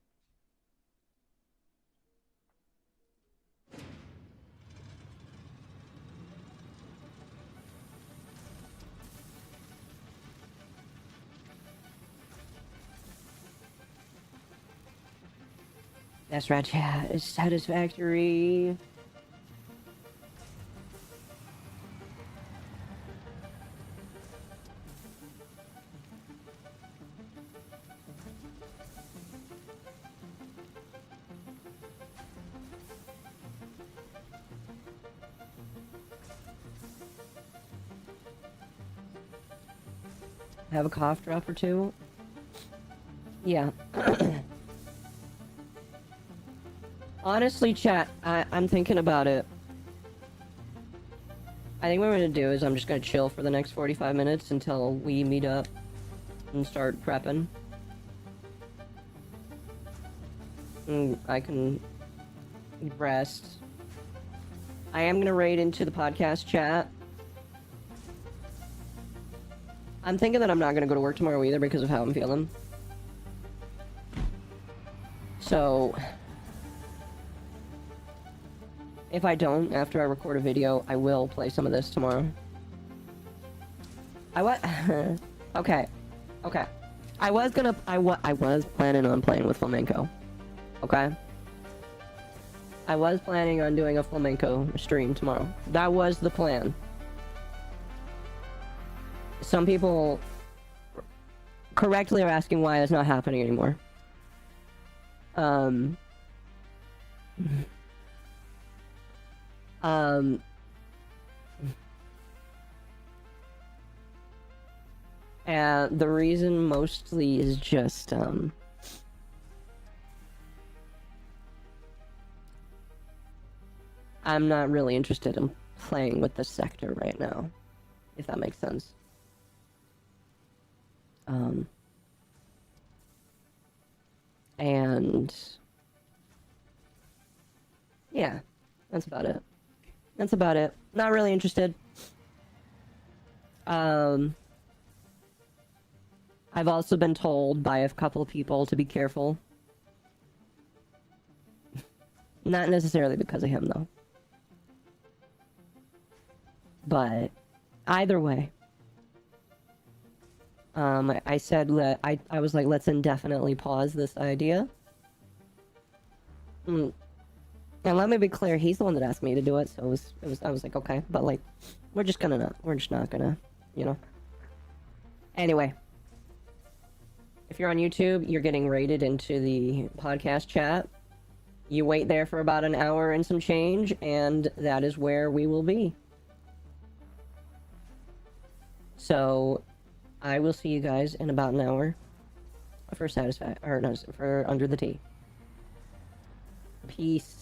That's right, chat. It's satisfactory. Have a cough drop or two? Yeah. Honestly, chat, I'm thinking about it. I think what I'm gonna do is I'm just gonna chill for the next 45 minutes until we meet up and start prepping. And I can rest. I am gonna raid into the podcast chat. I'm thinking that I'm not gonna go to work tomorrow either because of how I'm feeling. So, if I don't, after I record a video, I will play some of this tomorrow. Okay. I was planning on playing with Flamenco. Okay? I was planning on doing a Flamenco stream tomorrow. That was the plan. Some people correctly are asking why it's not happening anymore. And the reason mostly is just, I'm not really interested in playing with the sector right now, if that makes sense. And yeah, that's about it. That's about it. Not really interested. I've also been told by a couple of people to be careful. Not necessarily because of him, though. But either way, I said I was like, let's indefinitely pause this idea. And let me be clear, he's the one that asked me to do it, so I was like, okay, but like, we're just not gonna, you know. Anyway, if you're on YouTube, you're getting raided into the podcast chat. You wait there for about an hour and some change, and that is where we will be. So, I will see you guys in about an hour for for Under the Tea. Peace.